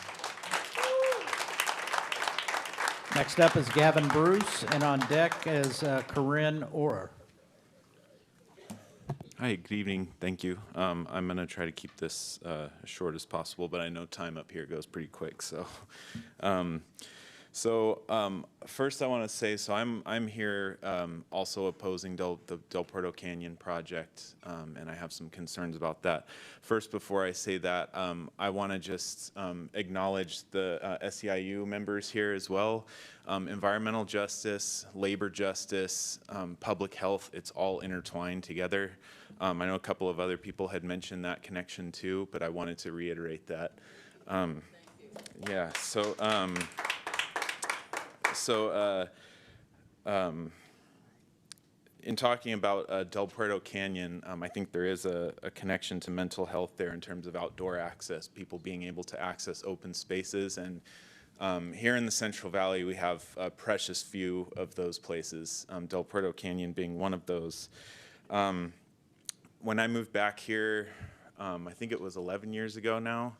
Next up is Gavin Bruce, and on deck is Corinne Orr. Hi, good evening. Thank you. I'm going to try to keep this as short as possible, but I know time up here goes pretty quick. First I want to say, I'm here also opposing the Del Puerto Canyon project, and I have some concerns about that. First, before I say that, I want to just acknowledge the SEIU members here as well. Environmental justice, labor justice, public health, it's all intertwined together. I know a couple of other people had mentioned that connection too, but I wanted to reiterate that. In talking about Del Puerto Canyon, I think there is a connection to mental health there in terms of outdoor access, people being able to access open spaces. And here in the Central Valley, we have a precious few of those places, Del Puerto Canyon being one of those. When I moved back here, I think it was 11 years ago now,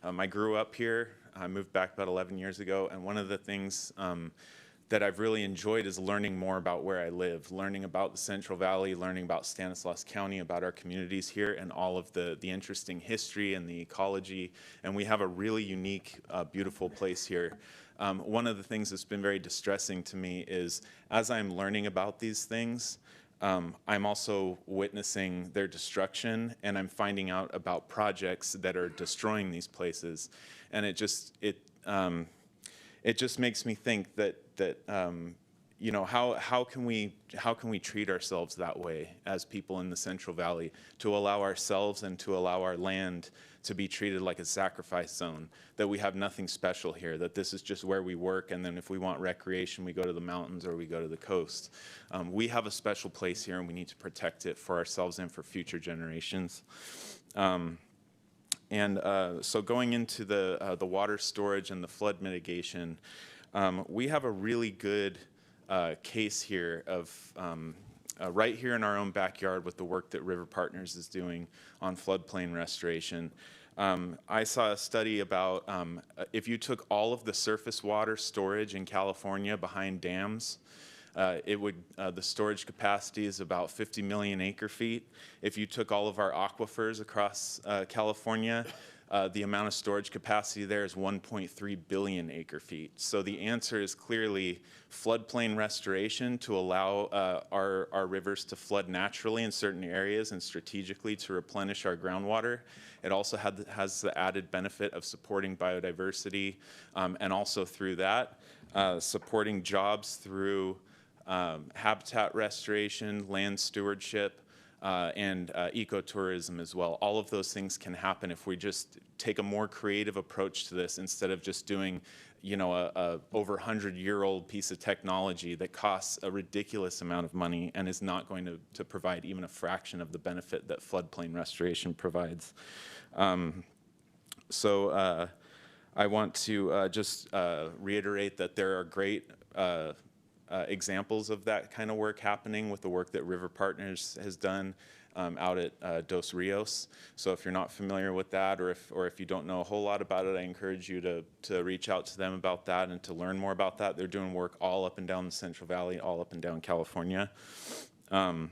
I grew up here. I moved back about 11 years ago, and one of the things that I've really enjoyed is learning more about where I live, learning about the Central Valley, learning about Stanislaus County, about our communities here, and all of the interesting history and the ecology. And we have a really unique, beautiful place here. One of the things that's been very distressing to me is, as I'm learning about these things, I'm also witnessing their destruction, and I'm finding out about projects that are destroying these places. And it just makes me think that you know, how can we treat ourselves that way as people in the Central Valley, to allow ourselves and to allow our land to be treated like a sacrifice zone, that we have nothing special here, that this is just where we work, and then if we want recreation, we go to the mountains or we go to the coast. We have a special place here, and we need to protect it for ourselves and for future generations. So going into the water storage and the flood mitigation, we have a really good case here of right here in our own backyard with the work that River Partners is doing on floodplain restoration. I saw a study about if you took all of the surface water storage in California behind dams, the storage capacity is about 50 million acre feet. If you took all of our aquifers across California, the amount of storage capacity there is 1.3 billion acre feet. So the answer is clearly floodplain restoration to allow our rivers to flood naturally in certain areas and strategically to replenish our groundwater. It also has the added benefit of supporting biodiversity and also through that, supporting jobs through habitat restoration, land stewardship, and ecotourism as well. All of those things can happen if we just take a more creative approach to this instead of just doing, a over 100-year-old piece of technology that costs a ridiculous amount of money and is not going to provide even a fraction of the benefit that floodplain restoration provides. So I want to just reiterate that there are great examples of that kind of work happening with the work that River Partners has done out at Dos Rios. So if you're not familiar with that, or if you don't know a whole lot about it, I encourage you to reach out to them about that and to learn more about that. They're doing work all up and down the Central Valley, all up and down California. And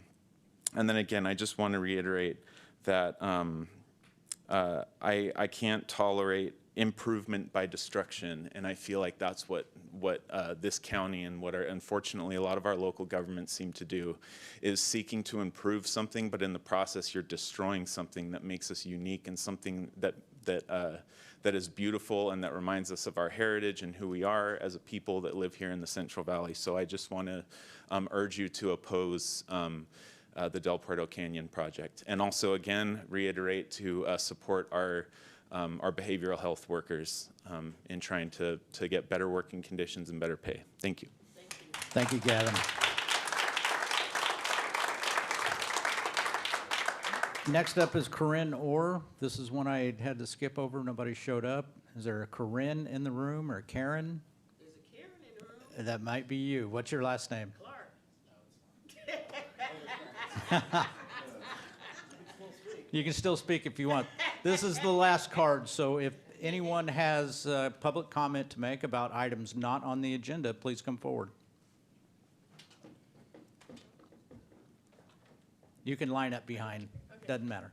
then again, I just want to reiterate that I can't tolerate improvement by destruction, and I feel like that's what this county and what unfortunately a lot of our local governments seem to do, is seeking to improve something, but in the process you're destroying something that makes us unique and something that is beautiful and that reminds us of our heritage and who we are as a people that live here in the Central Valley. So I just want to urge you to oppose the Del Puerto Canyon project, and also again reiterate to support our behavioral health workers in trying to get better working conditions and better pay. Thank you. Thank you, Gavin. Next up is Corinne Orr. This is one I had to skip over. Nobody showed up. Is there a Corinne in the room or Karen? There's a Karen in the room. That might be you. What's your last name? Clark. You can still speak if you want. This is the last card, so if anyone has public comment to make about items not on the agenda, please come forward. You can line up behind. Okay. Doesn't matter.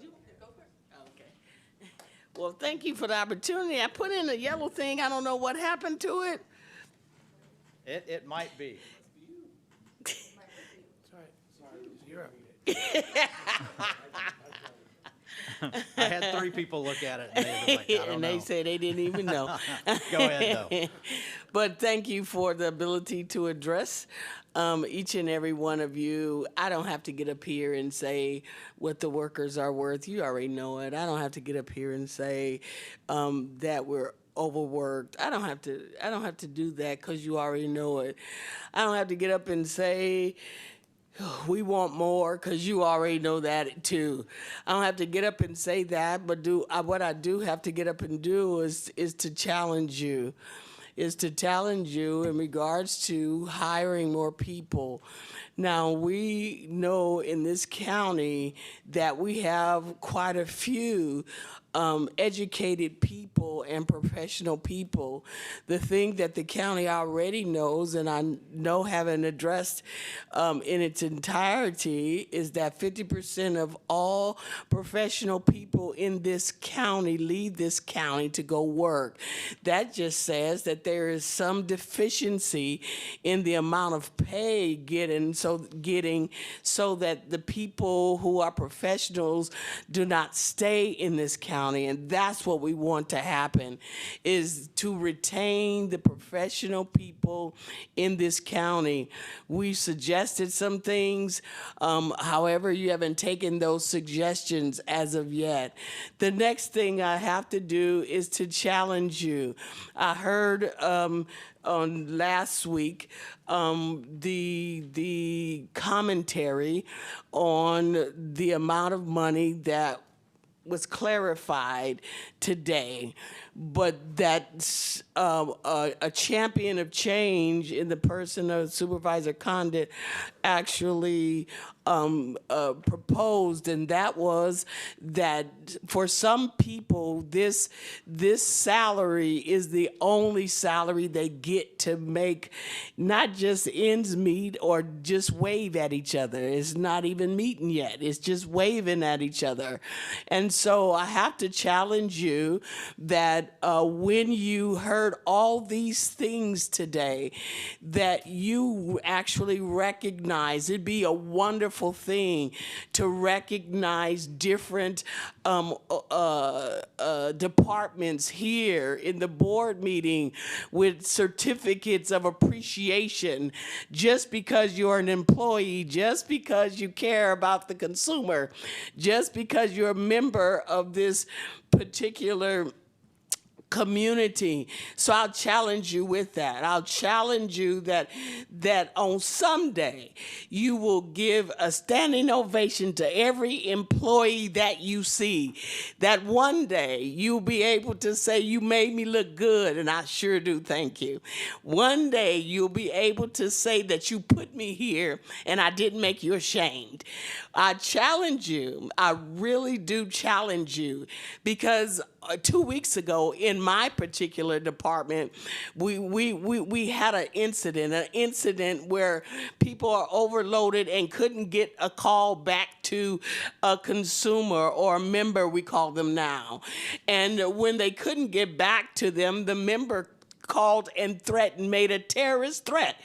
Did you go first? Okay. Well, thank you for the opportunity. I put in a yellow thing. I don't know what happened to it. It might be. Sorry, you're up. I had 3 people look at it, and they were like, I don't and know. they said they didn't even know. Go ahead, though. But thank you for the ability to address each and every one of you. I don't have to get up here and say what the workers are worth. You already know it. I don't have to get up here and say that we're overworked. I don't have to do that because you already know it. I don't have to get up and say we want more because you already know that too. I don't have to get up and say that, but what I do have to get up and do is to challenge you. Is to challenge you in regards to hiring more people. Now, we know in this county that we have quite a few educated people and professional people. The thing that the county already knows, and I know haven't addressed in its entirety, is that 50% of all professional people in this county leave this county to go work. That just says that there is some deficiency in the amount of pay getting so that the people who are professionals do not stay in this county. And that's what we want to happen, is to retain the professional people in this county. We suggested some things. However, you haven't taken those suggestions as of yet. The next thing I have to do is to challenge you. I heard on last week the commentary on the amount of money that was clarified today, but that a champion of change in the person of Supervisor Condit actually proposed, and that was that for some people, this salary is the only salary they get to make not just ends meet or just wave at each other. It's not even meeting yet. It's just waving at each other. And so I have to challenge you that when you heard all these things today, that you actually recognize it'd be a wonderful thing to recognize different departments here in the board meeting with certificates of appreciation just because you're an employee, just because you care about the consumer, just because you're a member of this particular community. So I'll challenge you with that. I'll challenge you that on someday you will give a standing ovation to every employee that you see. That one day you'll be able to say, you made me look good, and I sure do, thank you. One day you'll be able to say that you put me here and I didn't make you ashamed. I challenge you. I really do challenge you, because 2 weeks ago in my particular department, we had an incident where people are overloaded and couldn't get a call back to a consumer or a member, we call them now. And when they couldn't get back to them, the member called and threatened, made a terrorist threat,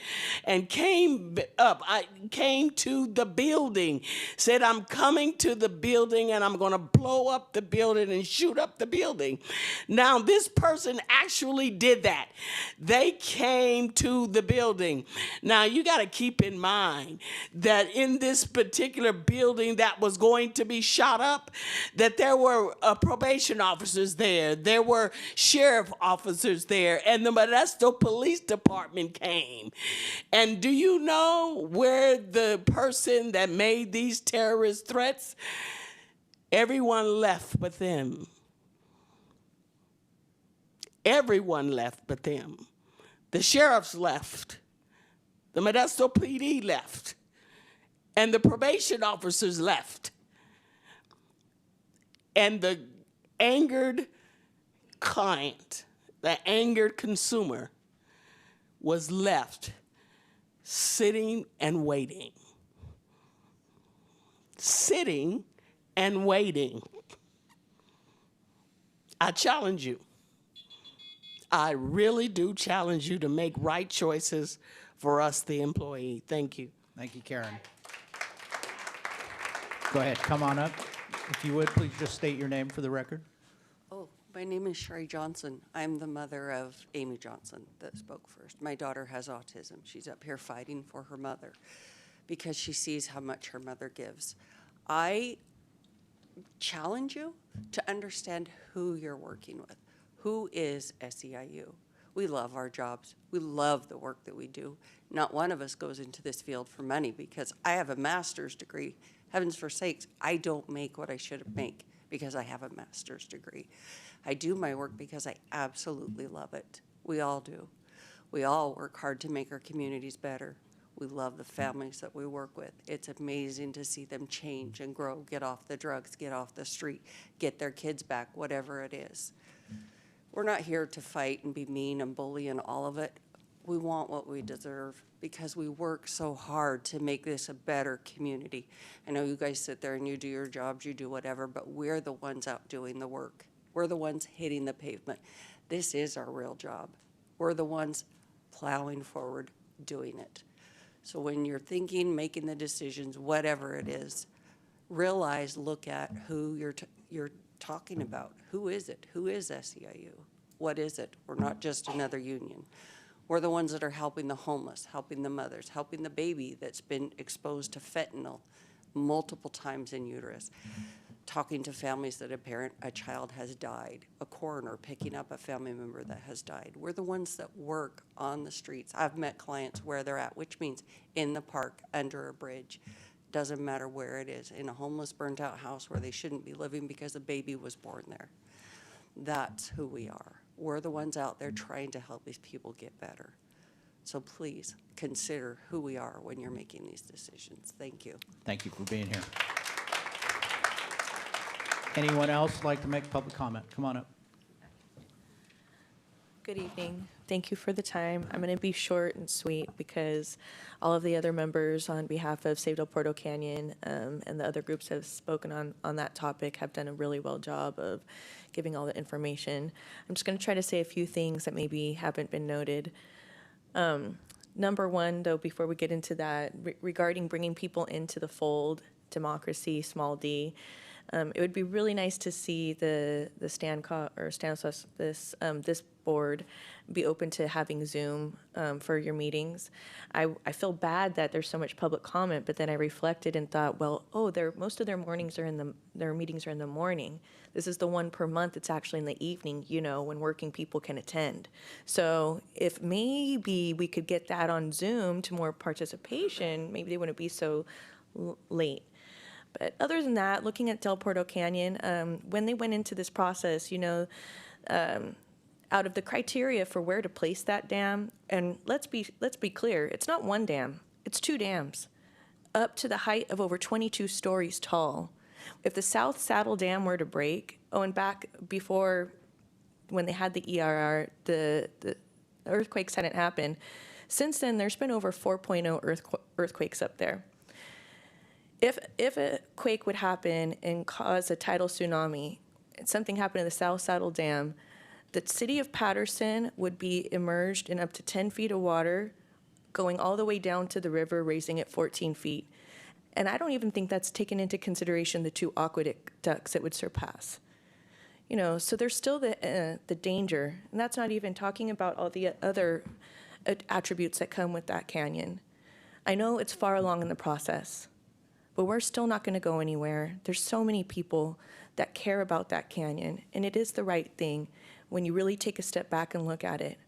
and came to the building, said, I'm coming to the building and I'm going to blow up the building and shoot up the building. Now, this person actually did that. They came to the building. Now, you got to keep in mind that in this particular building that was going to be shot up, that there were probation officers there, there were sheriff officers there, and the Modesto Police Department came. And do you know where the person that made these terrorist threats? Everyone left but them. Everyone left but them. The sheriffs left. The Modesto PD left. And the probation officers left. And the angered client, the angered consumer, was left sitting and waiting. Sitting and waiting. I challenge you. I really do challenge you to make right choices for us, the employee. Thank you. Thank you, Karen. Go ahead, come on up. If you would, please just state your name for the record. Oh, my name is Sherry Johnson. I'm the mother of Amy Johnson that spoke first. My daughter has autism. She's up here fighting for her mother because she sees how much her mother gives. I challenge you to understand who you're working with. Who is SEIU? We love our jobs. We love the work that we do. Not one of us goes into this field for money, because I have a master's degree. Heavens forsakes, I don't make what I should make because I have a master's degree. I do my work because I absolutely love it. We all do. We all work hard to make our communities better. We love the families that we work with. It's amazing to see them change and grow, get off the drugs, get off the street, get their kids back, whatever it is. We're not here to fight and be mean and bully and all of it. We want what we deserve because we work so hard to make this a better community. I know you guys sit there and you do your jobs, you do whatever, but we're the ones out doing the work. We're the ones hitting the pavement. This is our real job. We're the ones plowing forward, doing it. So when you're thinking, making the decisions, whatever it is, realize, look at who you're talking about. Who is it? Who is SEIU? What is it? We're not just another union. We're the ones that are helping the homeless, helping the mothers, helping the baby that's been exposed to fentanyl multiple times in uterus, talking to families that a child has died, a coroner picking up a family member that has died. We're the ones that work on the streets. I've met clients where they're at, which means in the park, under a bridge, Doesn't matter where it is, in a homeless, burnt-out house where they shouldn't be living because a baby was born there. That's who we are. We're the ones out there trying to help these people get better. So please consider who we are when you're making these decisions. Thank you. Thank you for being here. Anyone else like to make public comment? Come on up. Good evening. Thank you for the time. I'm going to be short and sweet because all of the other members on behalf of Save Del Puerto Canyon and the other groups have spoken on that topic, have done a really well job of giving all the information. I'm just going to try to say a few things that maybe haven't been noted. Number one, though, before we get into that, regarding bringing people into the fold, democracy, small d, it would be really nice to see the Stanislaus, this board be open to having Zoom for your meetings. I feel bad that there's so much public comment, but then I reflected and thought, well, most of their meetings are in the morning. This is the one per month. It's actually in the evening, when working people can attend. So if maybe we could get that on Zoom to more participation, maybe they wouldn't be so late. But other than that, looking at Del Puerto Canyon, when they went into this process, out of the criteria for where to place that dam, and let's be clear, it's not one dam, it's 2 dams, up to the height of over 22 stories tall. If the South Saddle Dam were to break, and back before when they had the ERR, the earthquakes hadn't happened. Since then, there's been over 4.0 earthquakes up there. If a quake would happen and cause a tidal tsunami, and something happened to the South Saddle Dam, the city of Patterson would be immersed in up to 10 feet of water, going all the way down to the river, raising it 14 feet. And I don't even think that's taken into consideration the 2 aqueducts it would surpass. So there's still the danger, and that's not even talking about all the other attributes that come with that canyon. I know it's far along in the process, but we're still not going to go anywhere. There's so many people that care about that canyon, and it is the right thing when you really take a step back and look at it.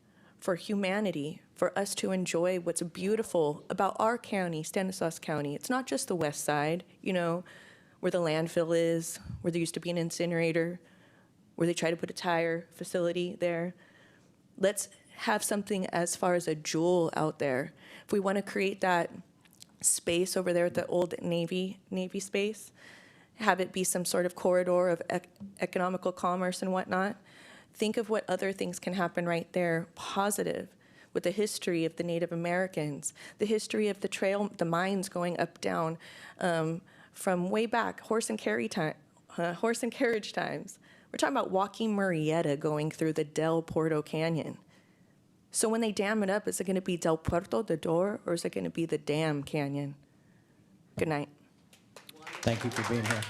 For humanity, for us to enjoy what's beautiful about our county, Stanislaus County. It's not just the west side, where the landfill is, where there used to be an incinerator, where they try to put a tire facility there. Let's have something as far as a jewel out there. If we want to create that space over there at the old Navy space, have it be some sort of corridor of economical commerce and whatnot. Think of what other things can happen right there, positive, with the history of the Native Americans, the history of the trail, the mines going up, down, from way back, horse and carriage times. We're talking about Joaquin Murrieta going through the Del Puerto Canyon. So when they dam it up, is it going to be Del Puerto, the door, or is it going to be the Dam Canyon? Good night. Thank you for being here.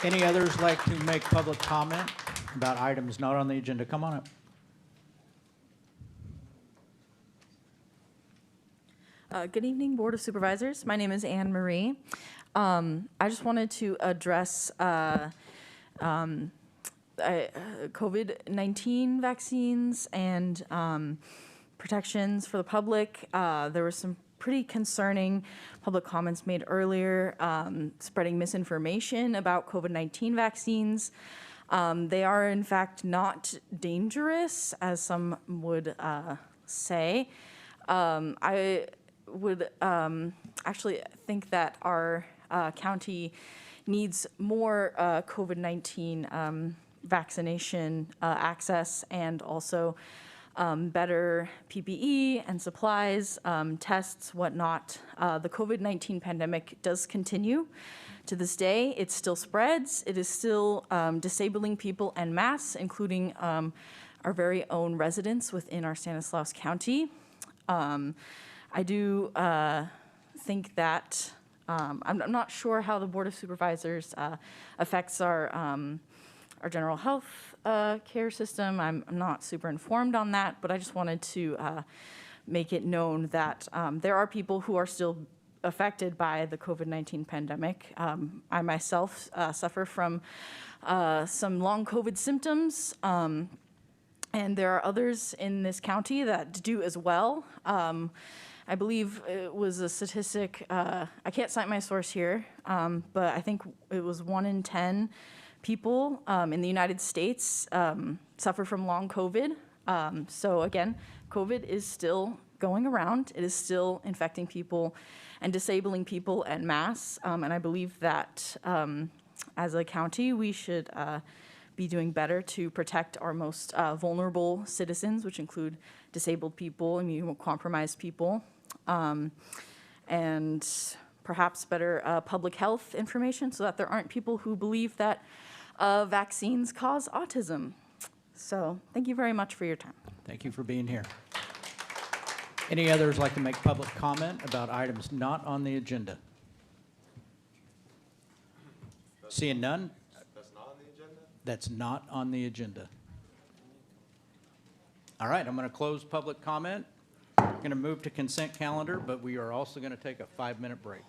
Any others like to make public comment about items not on the agenda? Come on up. Good evening, Board of Supervisors. My name is Anne Marie. I just wanted to address COVID-19 vaccines and protections for the public. There were some pretty concerning public comments made earlier, spreading misinformation about COVID-19 vaccines. They are, in fact, not dangerous, as some would say. I would actually think that our county needs more COVID-19 vaccination access, and also better PPE and supplies, tests, whatnot. The COVID-19 pandemic does continue. To this day, it still spreads. It is still disabling people en masse, including our very own residents within our Stanislaus County. I do think that I'm not sure how the Board of Supervisors affects our general health care system. I'm not super informed on that, but I just wanted to make it known that there are people who are still affected by the COVID-19 pandemic. I myself suffer from some long COVID symptoms, and there are others in this county that do as well. I I believe it was a statistic, I can't cite my source here, but I think it was 1 in 10 people in the United States suffer from long COVID. So again, COVID is still going around. It is still infecting people and disabling people en masse. And I believe that as a county, we should be doing better to protect our most vulnerable citizens, which include disabled people, immunocompromised people, and perhaps better public health information so that there aren't people who believe that vaccines cause autism. So thank you very much for your time. Thank you for being here. Any others like to make public comment about items not on the agenda? Seeing none? That's not on the agenda? That's not on the agenda. All right, I'm going to close public comment. We're going to move to consent calendar, but we are also going to take a 5-minute break.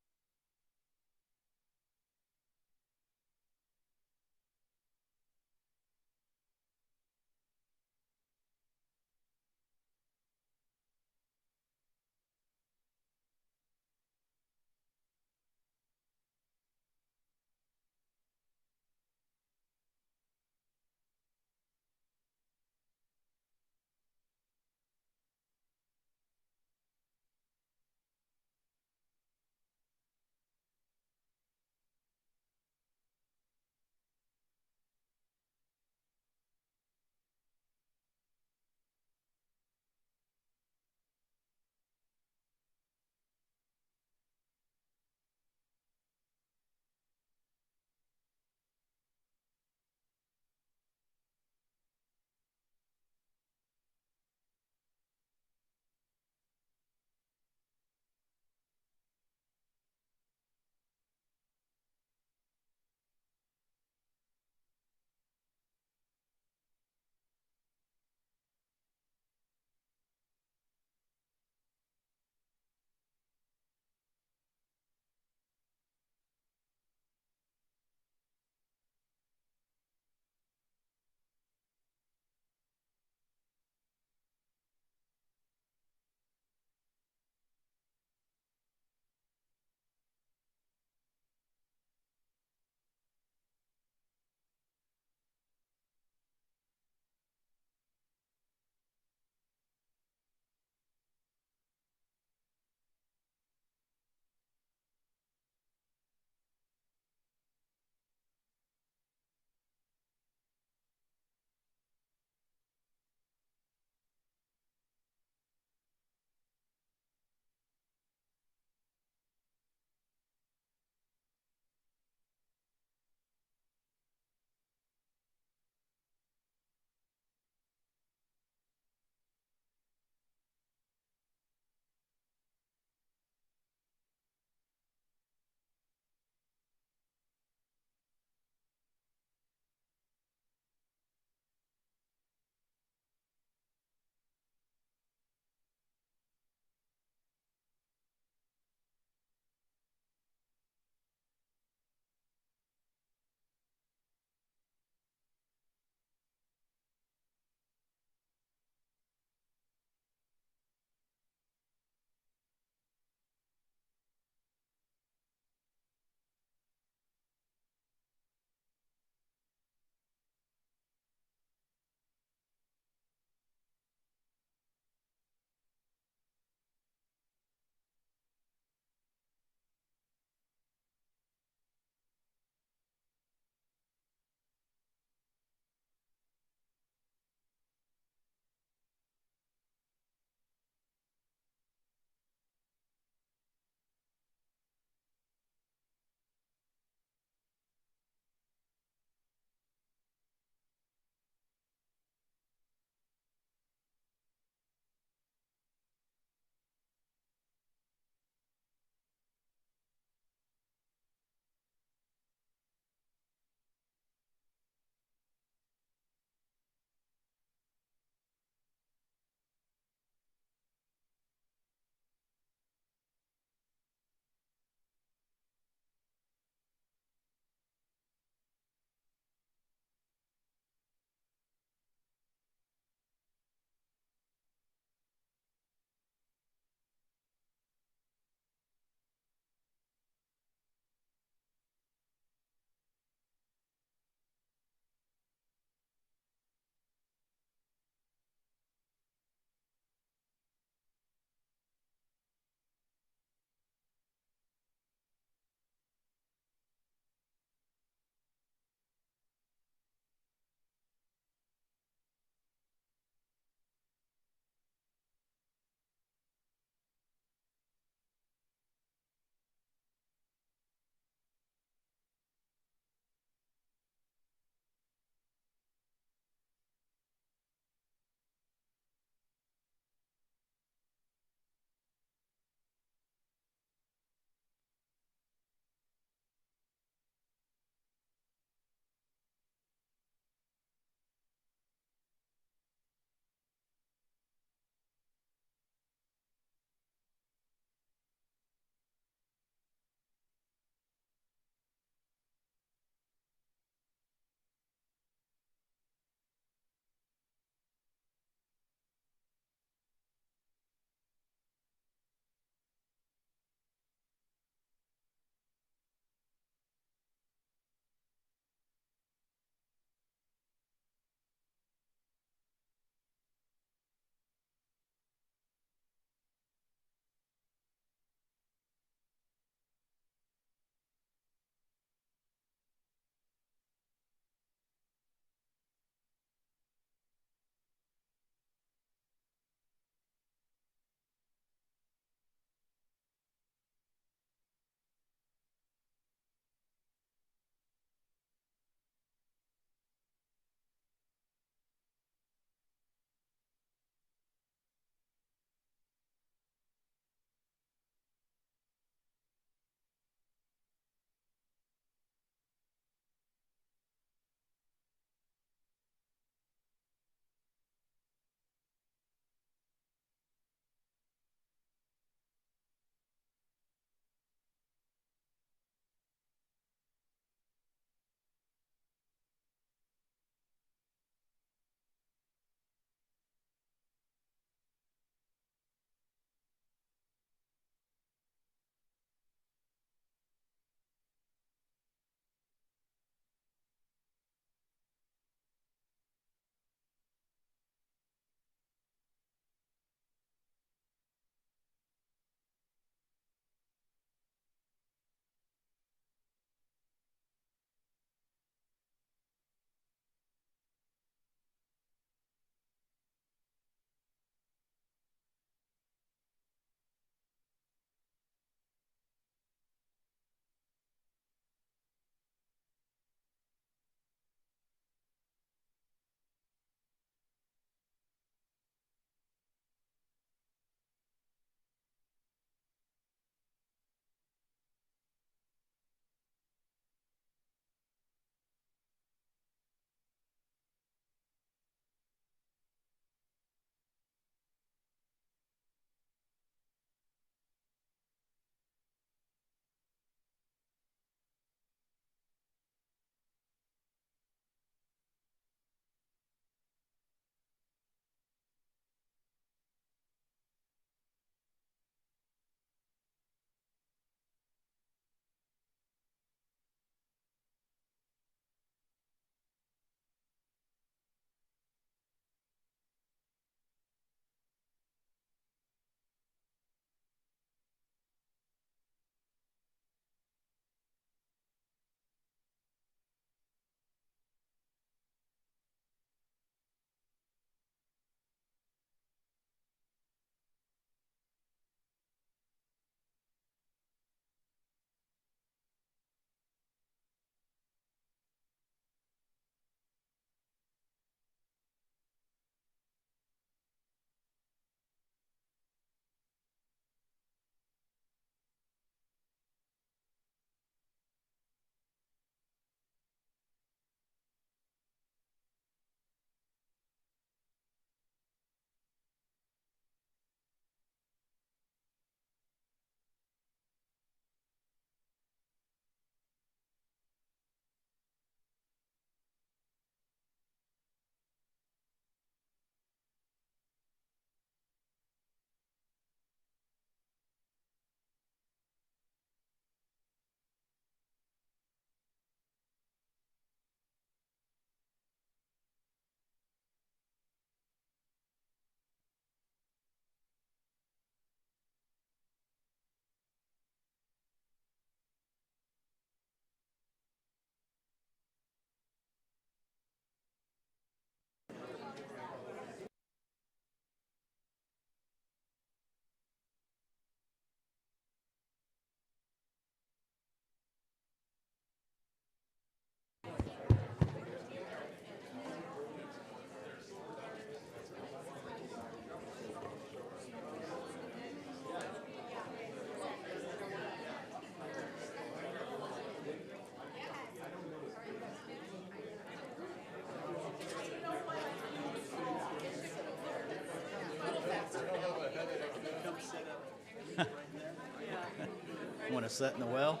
Want to sit in the well?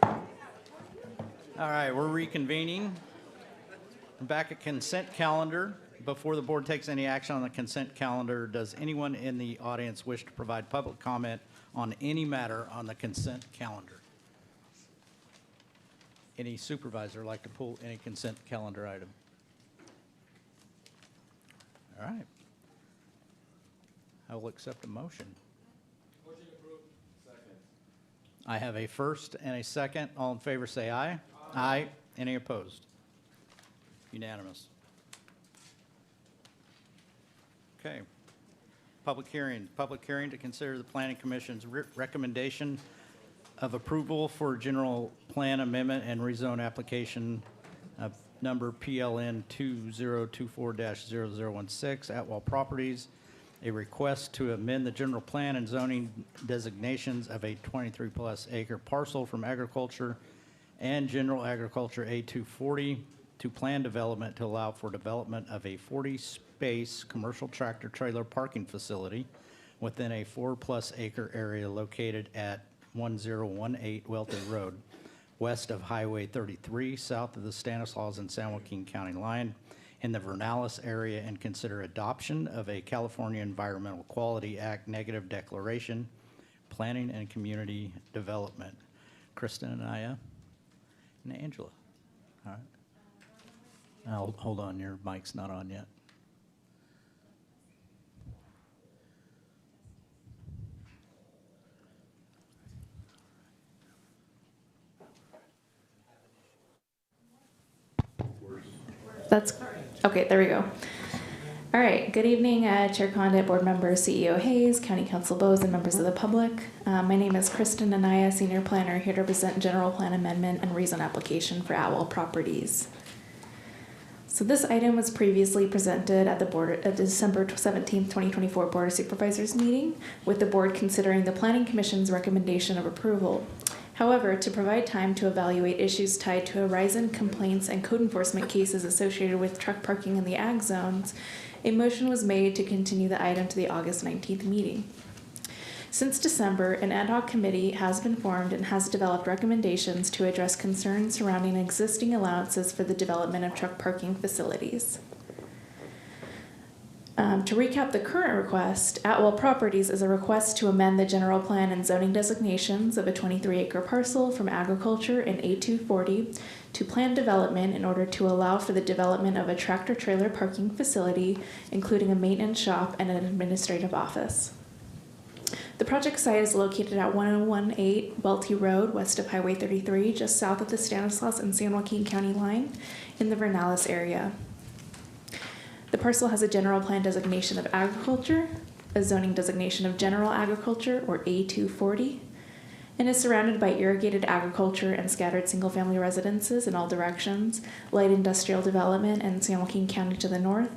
All right, we're reconvening. Back at consent calendar. Before the board takes any action on the consent calendar, does anyone in the audience wish to provide public comment on any matter on the consent calendar? Any supervisor like to pull any consent calendar item? All right. I will accept a motion. Motion approved. Second. I have a first and a second. All in favor say aye. Aye. Any opposed? Unanimous. Okay. Public hearing. Public hearing to consider the Planning Commission's recommendation of approval for general plan amendment and rezone application of number PLN 2024-0016 Atwell Properties, a request to amend the general plan and zoning designations of a 23-plus acre parcel from agriculture and general agriculture A240 to plan development to allow for development of a 40-space commercial tractor trailer parking facility within a 4-plus acre area located at 1018 Welty Road, west of Highway 33, south of the Stanislaus and San Joaquin County line in the Vernalis area, and consider adoption of a California Environmental Quality Act negative declaration, planning and community development. Kristen and Aya and Angela. All right. Now, hold on, your mic's not on yet. That's okay. There we go. All right. Good evening, Chair Condit, board members, CEO Hayes, County Council Bowes, and members of the public. My name is Kristen Anaya, Senior Planner, here to present General Plan Amendment and Rezone Application for Atwell Properties. So this item was previously presented at the December 17th, 2024 Board of Supervisors meeting, with the board considering the Planning Commission's recommendation of approval. However, to provide time to evaluate issues tied to horizon complaints and code enforcement cases associated with truck parking in the ag zones, a motion was made to continue the item to the August 19th meeting. Since December, an ad hoc committee has been formed and has developed recommendations to address concerns surrounding existing allowances for the development of truck parking facilities. To recap the current request, Atwell Properties is a request to amend the general plan and zoning designations of a 23-acre parcel from agriculture in A240 to plan development in order to allow for the development of a tractor-trailer parking facility, including a maintenance shop and an administrative office. The project site is located at 1018 Welty Road, west of Highway 33, just south of the Stanislaus and San Joaquin County line in the Vernalis area. The parcel has a general plan designation of agriculture, a zoning designation of general agriculture, or A240, and is surrounded by irrigated agriculture and scattered single-family residences in all directions, light industrial development in San Joaquin County to the north,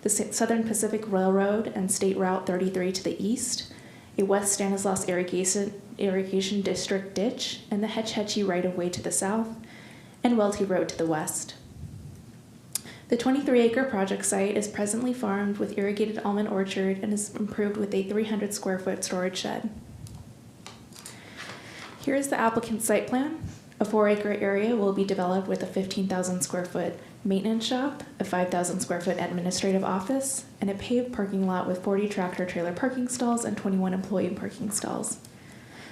the Southern Pacific Railroad and State Route 33 to the east, a West Stanislaus Irrigation District ditch, and the Hetch Hetchy right-of-way to the south, and Welty Road to the west. The 23-acre project site is presently farmed with irrigated almond orchard and is improved with a 300-square-foot storage shed. Here is the applicant's site plan. A 4-acre area will be developed with a 15,000-square-foot maintenance shop, a 5,000-square-foot administrative office, and a paved parking lot with 40 tractor-trailer parking stalls and 21 employee parking stalls.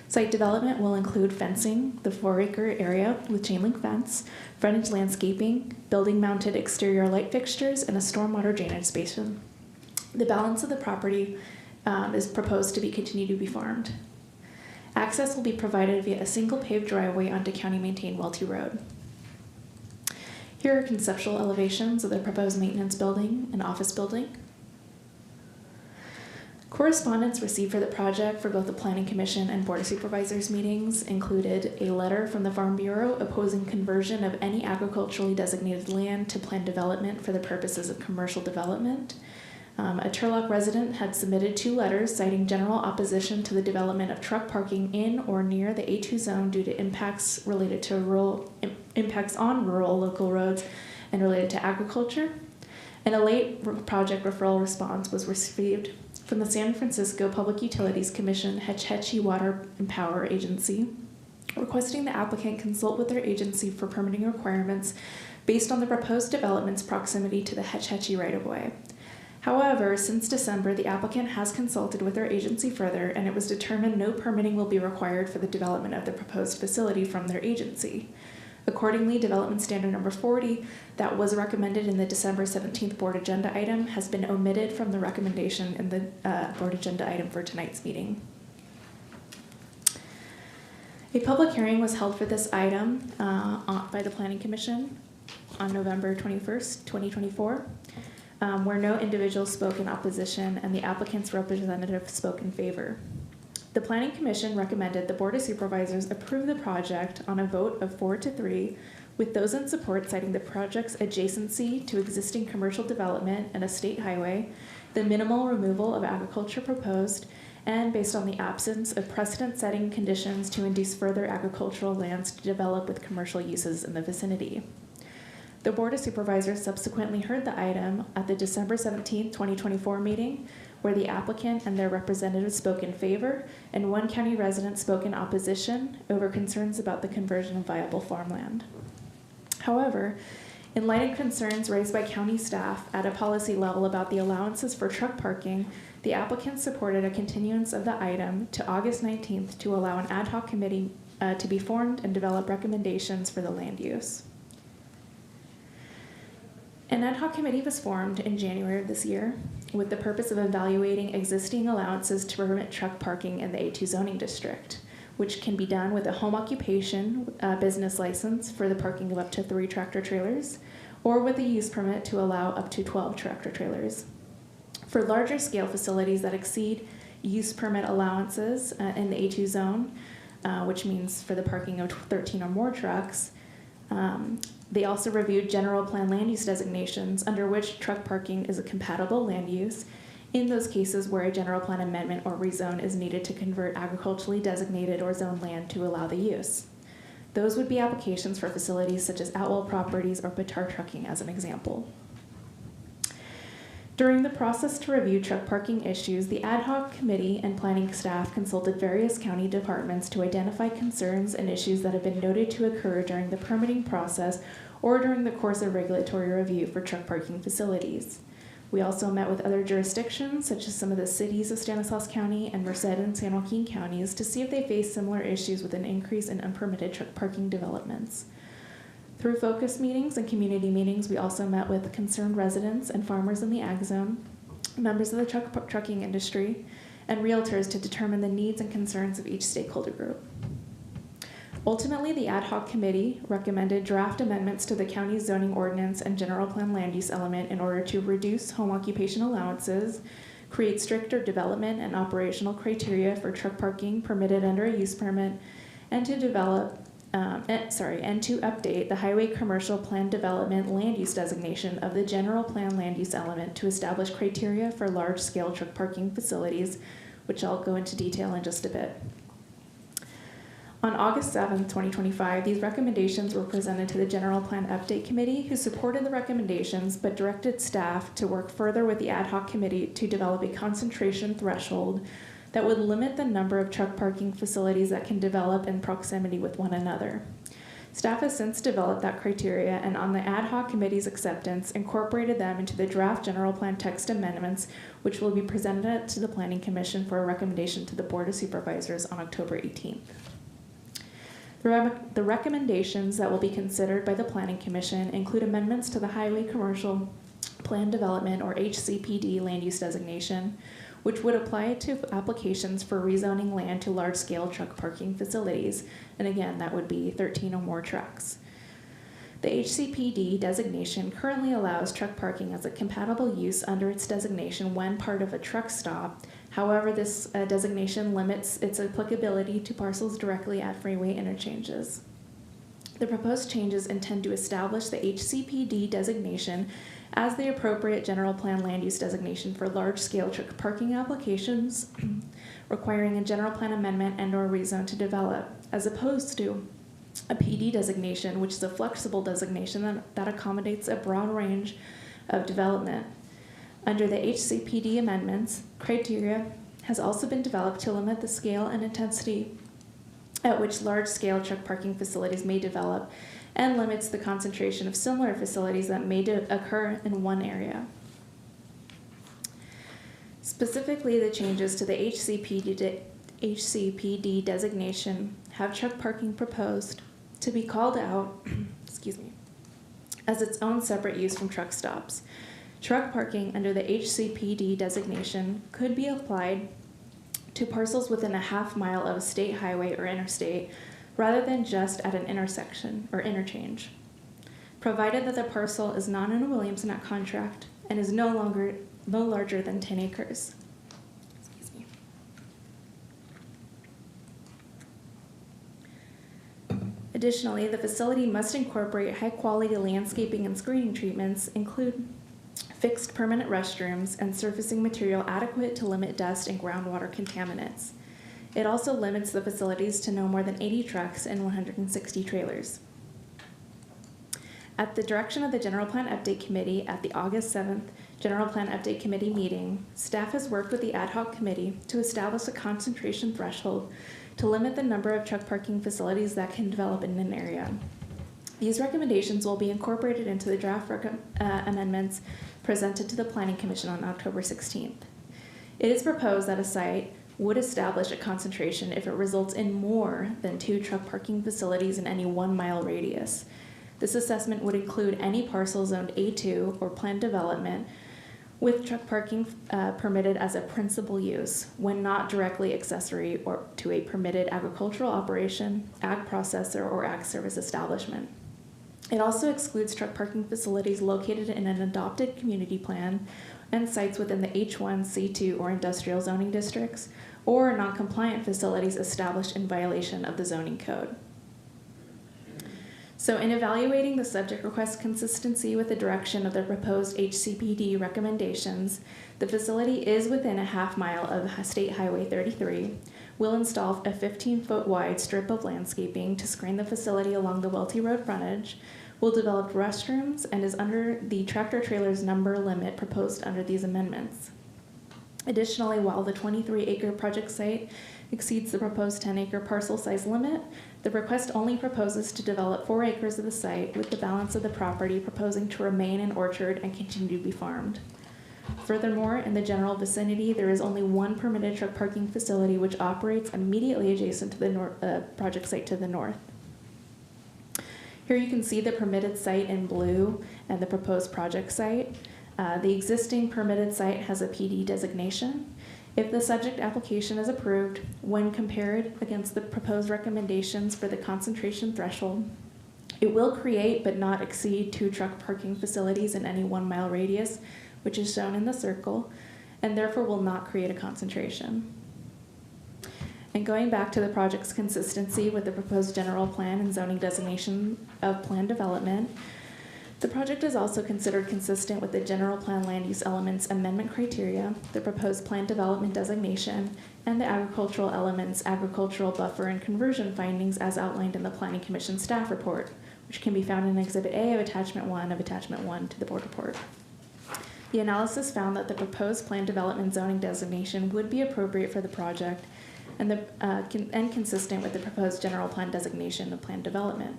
Site development will include fencing the 4-acre area with chain link fence, frontage landscaping, building-mounted exterior light fixtures, and a stormwater drainage basin. The balance of the property is proposed to continue to be farmed. Access will be provided via a single paved driveway onto county-maintained Welty Road. Here are conceptual elevations of the proposed maintenance building and office building. Correspondence received for the project for both the Planning Commission and Board of Supervisors meetings included a letter from the Farm Bureau opposing conversion of any agriculturally designated land to planned development for the purposes of commercial development. A Turlock resident had submitted 2 letters citing general opposition to the development of truck parking in or near the A2 zone due to impacts related to impacts on rural local roads and related to agriculture. And a late project referral response was received from the San Francisco Public Utilities Commission Hetch Hetchy Water and Power Agency, requesting the applicant consult with their agency for permitting requirements based on the proposed development's proximity to the Hetch Hetchy right-of-way. However, since December, the applicant has consulted with their agency further, and it was determined no permitting will be required for the development of the proposed facility from their agency. Accordingly, development standard number 40 that was recommended in the December 17th board agenda item has been omitted from the recommendation in the board agenda item for tonight's meeting. A public hearing was held for this item by the Planning Commission on November 21st, 2024, where no individual spoke in opposition and the applicant's representative spoke in favor. The Planning Commission recommended the Board of Supervisors approve the project on a vote of 4-3, with those in support citing the project's adjacency to existing commercial development and a state highway, the minimal removal of agriculture proposed, and based on the absence of precedent-setting conditions to induce further agricultural lands to develop with commercial uses in the vicinity. The Board of Supervisors subsequently heard the item at the December 17, 2024 meeting, where the applicant and their representatives spoke in favor, and one county resident spoke in opposition over concerns about the conversion of viable farmland. However, in light of concerns raised by county staff at a policy level about the allowances for truck parking, the applicant supported a continuance of the item to August 19th to allow an ad hoc committee to be formed and develop recommendations for the land use. An ad hoc committee was formed in January of this year with the purpose of evaluating existing allowances to permit truck parking in the A2 zoning district, which can be done with a home occupation business license for the parking of up to 3 tractor trailers, or with a use permit to allow up to 12 tractor trailers. For larger scale facilities that exceed use permit allowances in the A2 zone, which means for the parking of 13 or more trucks, they also reviewed general plan land use designations under which truck parking is a compatible land use in those cases where a general plan amendment or rezone is needed to convert agriculturally designated or zoned land to allow the use. Those would be applications for facilities such as Atwell Properties or Petar Trucking as an example. During the process to review truck parking issues, the ad hoc committee and planning staff consulted various county departments to identify concerns and issues that have been noted to occur during the permitting process or during the course of regulatory review for truck parking facilities. We also met with other jurisdictions, such as some of the cities of Stanislaus County and Merced and San Joaquin counties, to see if they face similar issues with an increase in unpermitted truck parking developments. Through focus meetings and community meetings, we also met with concerned residents and farmers in the ag zone, members of the trucking industry, and realtors to determine the needs and concerns of each stakeholder group. Ultimately, the ad hoc committee recommended draft amendments to the county's zoning ordinance and general plan land use element in order to reduce home occupation allowances, create stricter development and operational criteria for truck parking permitted under a use permit, and to develop and to update the highway commercial plan development land use designation of the general plan land use element to establish criteria for large-scale truck parking facilities, which I'll go into detail in just a bit. On August 7, 2025, these recommendations were presented to the General Plan Update Committee, who supported the recommendations but directed staff to work further with the ad hoc committee to develop a concentration threshold that would limit the number of truck parking facilities that can develop in proximity with one another. Staff has since developed that criteria and, on the ad hoc committee's acceptance, incorporated them into the draft general plan text amendments, which will be presented to the Planning Commission for a recommendation to the Board of Supervisors on October 18th. The recommendations that will be considered by the Planning Commission include amendments to the Highway Commercial Plan Development, or HCPD, land use designation, which would apply to applications for rezoning land to large-scale truck parking facilities, and again, that would be 13 or more trucks. The HCPD designation currently allows truck parking as a compatible use under its designation when part of a truck stop. However, this designation limits its applicability to parcels directly at freeway interchanges. The proposed changes intend to establish the HCPD designation as the appropriate general plan land use designation for large-scale truck parking applications requiring a general plan amendment and/or rezone to develop, as opposed to a PD designation, which is a flexible designation that accommodates a broad range of development. Under the HCPD amendments, criteria has also been developed to limit the scale and intensity at which large-scale truck parking facilities may develop, and limits the concentration of similar facilities that may occur in one area. Specifically, the changes to the HCPD designation have truck parking proposed to be called out excuse me, as its own separate use from truck stops. Truck parking under the HCPD designation could be applied to parcels within a half mile of a state highway or interstate, rather than just at an intersection or interchange, provided that the parcel is not in a Williamson Act contract and is no larger than 10 acres. Excuse me. Additionally, the facility must incorporate high-quality landscaping and screening treatments, include fixed permanent restrooms, and surfacing material adequate to limit dust and groundwater contaminants. It also limits the facilities to no more than 80 trucks and 160 trailers. At the direction of the General Plan Update Committee at the August 7th General Plan Update Committee meeting, staff has worked with the ad hoc committee to establish a concentration threshold to limit the number of truck parking facilities that can develop in an area. These recommendations will be incorporated into the draft amendments presented to the Planning Commission on October 16th. It is proposed that a site would establish a concentration if it results in more than 2 truck parking facilities in any 1 mile radius. This assessment would include any parcel zoned A2 or planned development with truck parking permitted as a principal use when not directly accessory or to a permitted agricultural operation, ag processor, or ag service establishment. It also excludes truck parking facilities located in an adopted community plan and sites within the H1, C2, or industrial zoning districts, or non-compliant facilities established in violation of the zoning code. So in evaluating the subject request consistency with the direction of the proposed HCPD recommendations, the facility is within a half mile of State Highway 33, will install a 15-foot wide strip of landscaping to screen the facility along the Welty Road frontage, will develop restrooms, and is under the tractor trailer's number limit proposed under these amendments. Additionally, while the 23-acre project site exceeds the proposed 10-acre parcel size limit, the request only proposes to develop 4 acres of the site, with the balance of the property proposing to remain an orchard and continue to be farmed. Furthermore, in the general vicinity, there is only 1 permitted truck parking facility which operates immediately adjacent to the project site to the north. Here you can see the permitted site in blue and the proposed project site. The existing permitted site has a PD designation. If the subject application is approved, when compared against the proposed recommendations for the concentration threshold, it will create but not exceed 2 truck parking facilities in any 1 mile radius, which is shown in the circle, and therefore will not create a concentration. And going back to the project's consistency with the proposed general plan and zoning designation of planned development, the project is also considered consistent with the general plan land use elements amendment criteria, the proposed planned development designation, and the agricultural elements, agricultural buffer, and conversion findings as outlined in the Planning Commission staff report, which can be found in Exhibit A of Attachment 1 to the board report. The analysis found that the proposed planned development zoning designation would be appropriate for the project and consistent with the proposed general plan designation of planned development.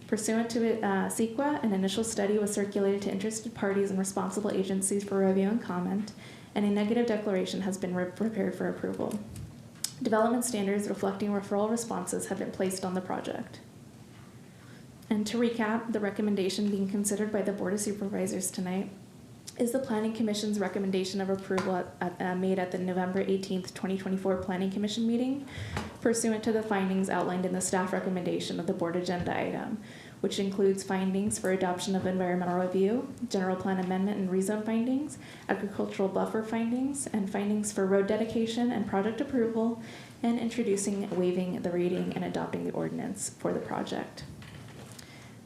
Pursuant to CEQA, an initial study was circulated to interested parties and responsible agencies for review and comment, and a negative declaration has been prepared for approval. Development standards reflecting referral responses have been placed on the project. And to recap, the recommendation being considered by the Board of Supervisors tonight is the Planning Commission's recommendation of approval made at the November 18th, 2024 Planning Commission meeting, pursuant to the findings outlined in the staff recommendation of the board agenda item, which includes findings for adoption of environmental review, general plan amendment and rezone findings, agricultural buffer findings, and findings for road dedication and project approval, and introducing, waiving the reading, and adopting the ordinance for the project.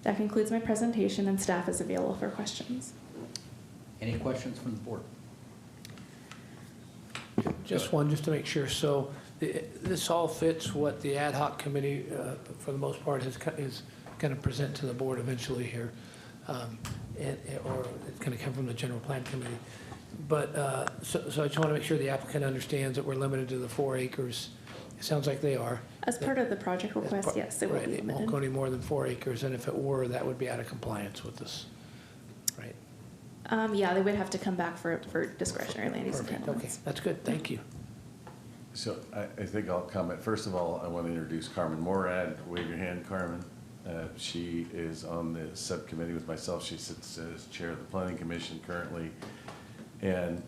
That concludes my presentation, and staff is available for questions. Any questions from the board? Just one, just to make sure. So this all fits what the ad hoc committee, for the most part, is going to present to the board eventually here, or it's going to come from the general plan committee. But, so I just want to make sure the applicant understands that we're limited to the 4 acres. It sounds like they are. As part of the project request, yes, it will Right, be it won't limited. go any more than 4 acres, and if it were, that would be out of compliance with this, right? Yeah, they would have to come back for discretionary land use Perfect, okay, entitlements. that's good, thank you. So I think I'll comment. First of all, I want to introduce Carmen Morad. Wave your hand, Carmen. She is on the subcommittee with myself. She sits as chair of the Planning Commission currently. And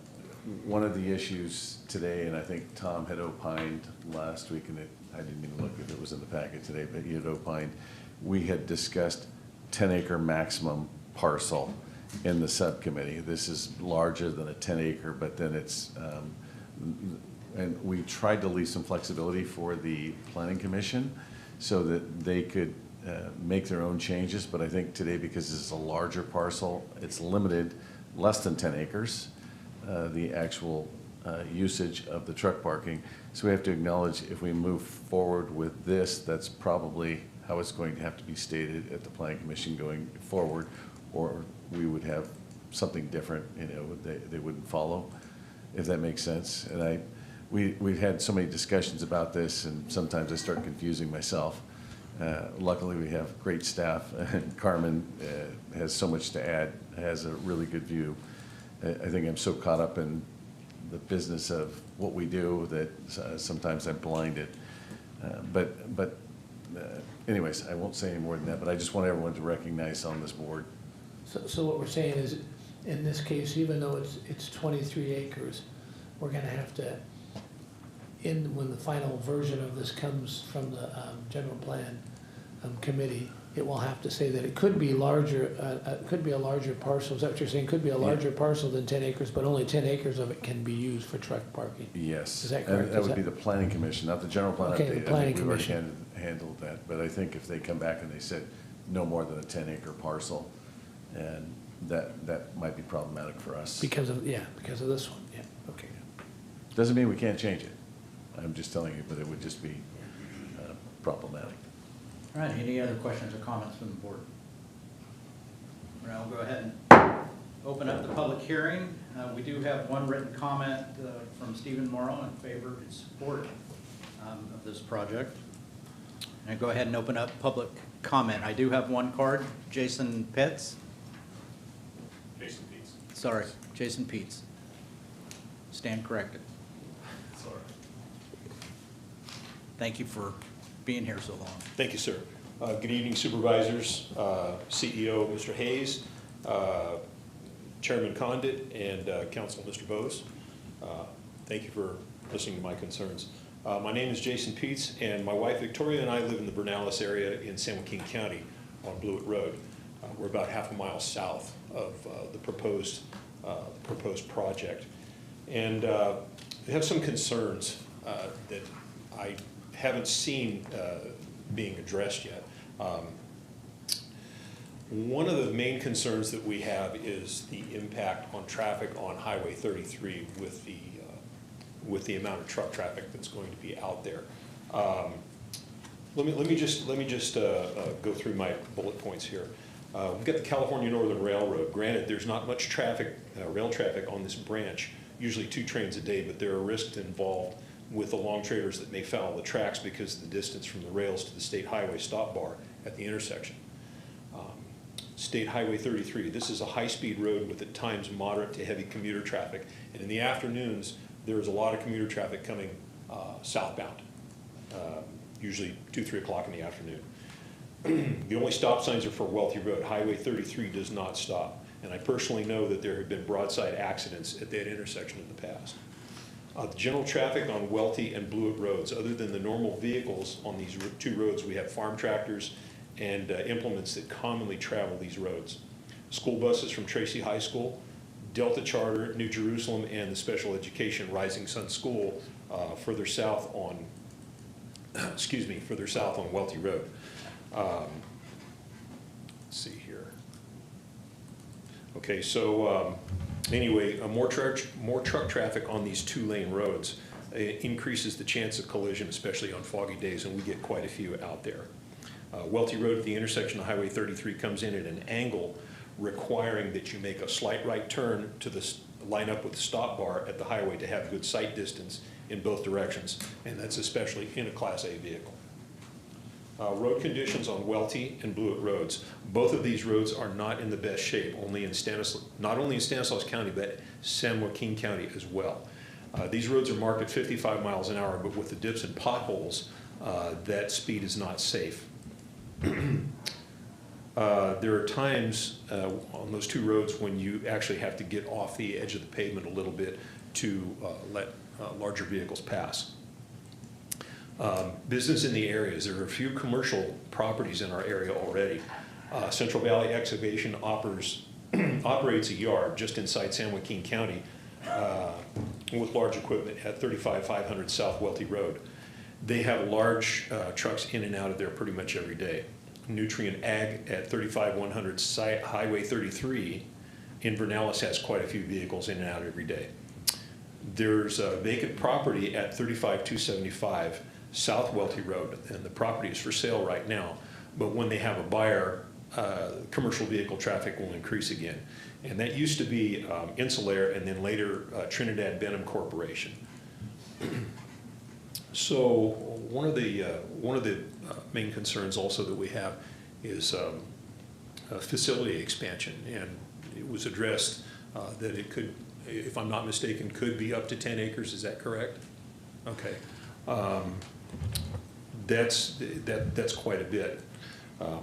one of the issues today, and I think Tom had opined last week, and I didn't even look if it was in the packet today, but he had opined, we had discussed 10-acre maximum parcel in the subcommittee. This is larger than a 10-acre, but then it's, and we tried to leave some flexibility for the Planning Commission so that they could make their own changes. But I think today, because this is a larger parcel, it's limited, less than 10 acres, the actual usage of the truck parking. So we have to acknowledge if we move forward with this, that's probably how it's going to have to be stated at the Planning Commission going forward, or we would have something different, you know, they wouldn't follow, if that makes sense. And we've had so many discussions about this, and sometimes I start confusing myself. Luckily, we have great staff, and Carmen has so much to add, has a really good view. I think I'm so caught up in the business of what we do that sometimes I'm blinded. Anyways, I won't say any more than that, but I just want everyone to recognize on this board. So what we're saying is, in this case, even though it's 23 acres, we're gonna have to, when the final version of this comes from the general plan committee, it will have to say that it could be larger, it could be a larger parcel. Is that what you're saying? Could be a larger parcel than 10 acres, but only 10 acres of it can be used for truck parking? Yes. Is that correct? That would be the Planning Commission, not the general plan Okay, update. the Planning I think we've already Commission. handled that, but I think if they come back and they said no more than a 10-acre parcel, and that might be problematic for us. Because of this one, yeah, okay. Doesn't mean we can't change it. I'm just telling you, but it would just be problematic. All right, any other questions or comments from the board? All right, I'll go ahead and open up the public hearing. We do have one written comment from Stephen Morrow in favor and support of this project. And go ahead and open up public comment. I do have one card, Jason Pitts. Jason Peets. Sorry, Jason Peets. Stand corrected. Sorry. Thank you for being here so long. Thank you, sir. Good evening, supervisors, CEO, Mr. Hayes, Chairman Condit, and Council, Mr. Bose. Thank you for listening to my concerns. My name is Jason Peets, and my wife Victoria and I live in the Bernalis area in San Joaquin County on Blewett Road. We're about half a mile south of the proposed project. And we have some concerns that I haven't seen being addressed yet. One of the main concerns that we have is the impact on traffic on Highway 33 with the amount of truck traffic that's going to be out there. Let me just go through my bullet points here. We've got the California Northern Railroad. Granted, there's not much traffic, rail traffic on this branch, usually 2 trains a day, but there are risks involved with the long trailers that may foul the tracks because of the distance from the rails to the state highway stop bar at the intersection. State Highway 33, this is a high-speed road with at times moderate to heavy commuter traffic, and in the afternoons there is a lot of commuter traffic coming southbound, usually 2, 3 o'clock in the afternoon. The only stop signs are for Wealthy Road. Highway 33 does not stop, and I personally know that there have been broadside accidents at that intersection in the past. The general traffic on Wealthy and Blewett roads, other than the normal vehicles on these 2 roads, we have farm tractors and implements that commonly travel these roads. School buses from Tracy High School, Delta Charter, New Jerusalem, and the Special Education Rising Sun School further south on, further south on Wealthy Road. Let's see here. Okay, so anyway, more truck traffic on these 2-lane roads increases the chance of collision, especially on foggy days, and we get quite a few out there. Wealthy Road at the intersection of Highway 33 comes in at an angle requiring that you make a slight right turn to the line up with the stop bar at the highway to have good sight distance in both directions, and that's especially in a Class A vehicle. Road conditions on Welty and Blewett roads. Both of these roads are not in the best shape, not only in Stanislaus County, but San Joaquin County as well. These roads are marked at 55 miles an hour, but with the dips and potholes, that speed is not safe. There are times on those two roads when you actually have to get off the edge of the pavement a little bit to let larger vehicles pass. Business in the areas. There are a few commercial properties in our area already. Central Valley Excavation operates a yard just inside San Joaquin County with large equipment at 35500 South Welty Road. They have large trucks in and out of there pretty much every day. Nutrient Ag at 35100 Highway 33 in Vernalis has quite a few vehicles in and out every day. There's a vacant property at 35275 South Welty Road, and the property is for sale right now, but when they have a buyer, commercial vehicle traffic will increase again. And that used to be Insulair, and then later Trinidad Benham Corporation. So one of the main concerns also that we have is facility expansion, and it was addressed that it could, if I'm not mistaken, could be up to 10 acres. Is that correct? Okay. That's quite a bit.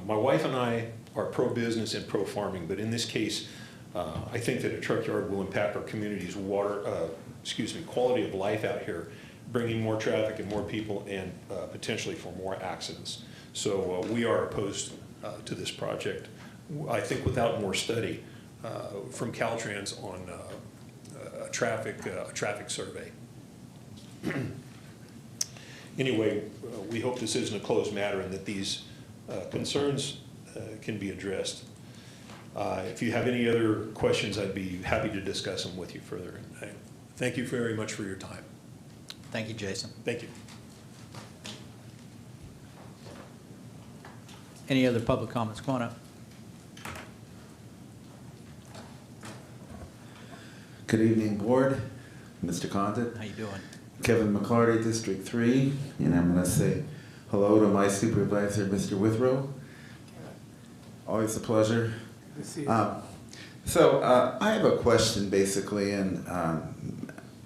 My wife and I are pro-business and pro-farming, but in this case, I think that a truck yard will impact our community's quality of life out here, bringing more traffic and more people, and potentially for more accidents. So we are opposed to this project. I think without more study from Caltrans on a traffic survey. Anyway, we hope this isn't a closed matter and that these concerns can be addressed. If you have any other questions, I'd be happy to discuss them with you further. Thank you very much for your time. Thank you, Jason. Thank you. Any other public comments? Come on up. Good evening, board. Mr. Condit. How you doing? Kevin McClarty, District 3, and I'm going to say hello to my supervisor, Mr. Withrow. Always a pleasure. Good to see you. I have a question, basically, and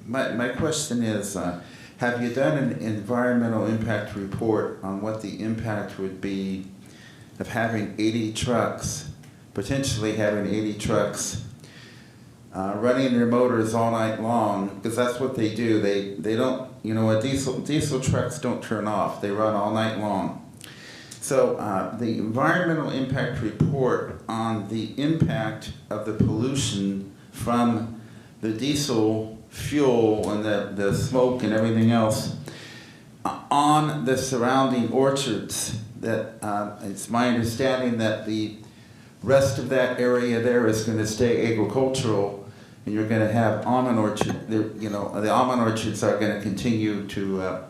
my question is, have you done an environmental impact report on what the impact would be of having 80 trucks, potentially having 80 trucks running their motors all night long, because that's what they do. They don't, you know, diesel trucks don't turn off. They run all night long. So the environmental impact report on the impact of the pollution from the diesel fuel and the smoke and everything else on the surrounding orchards, that it's my understanding that the rest of that area there is going to stay agricultural, and you're going to have almond orchard. You know, the almond orchards are going to continue to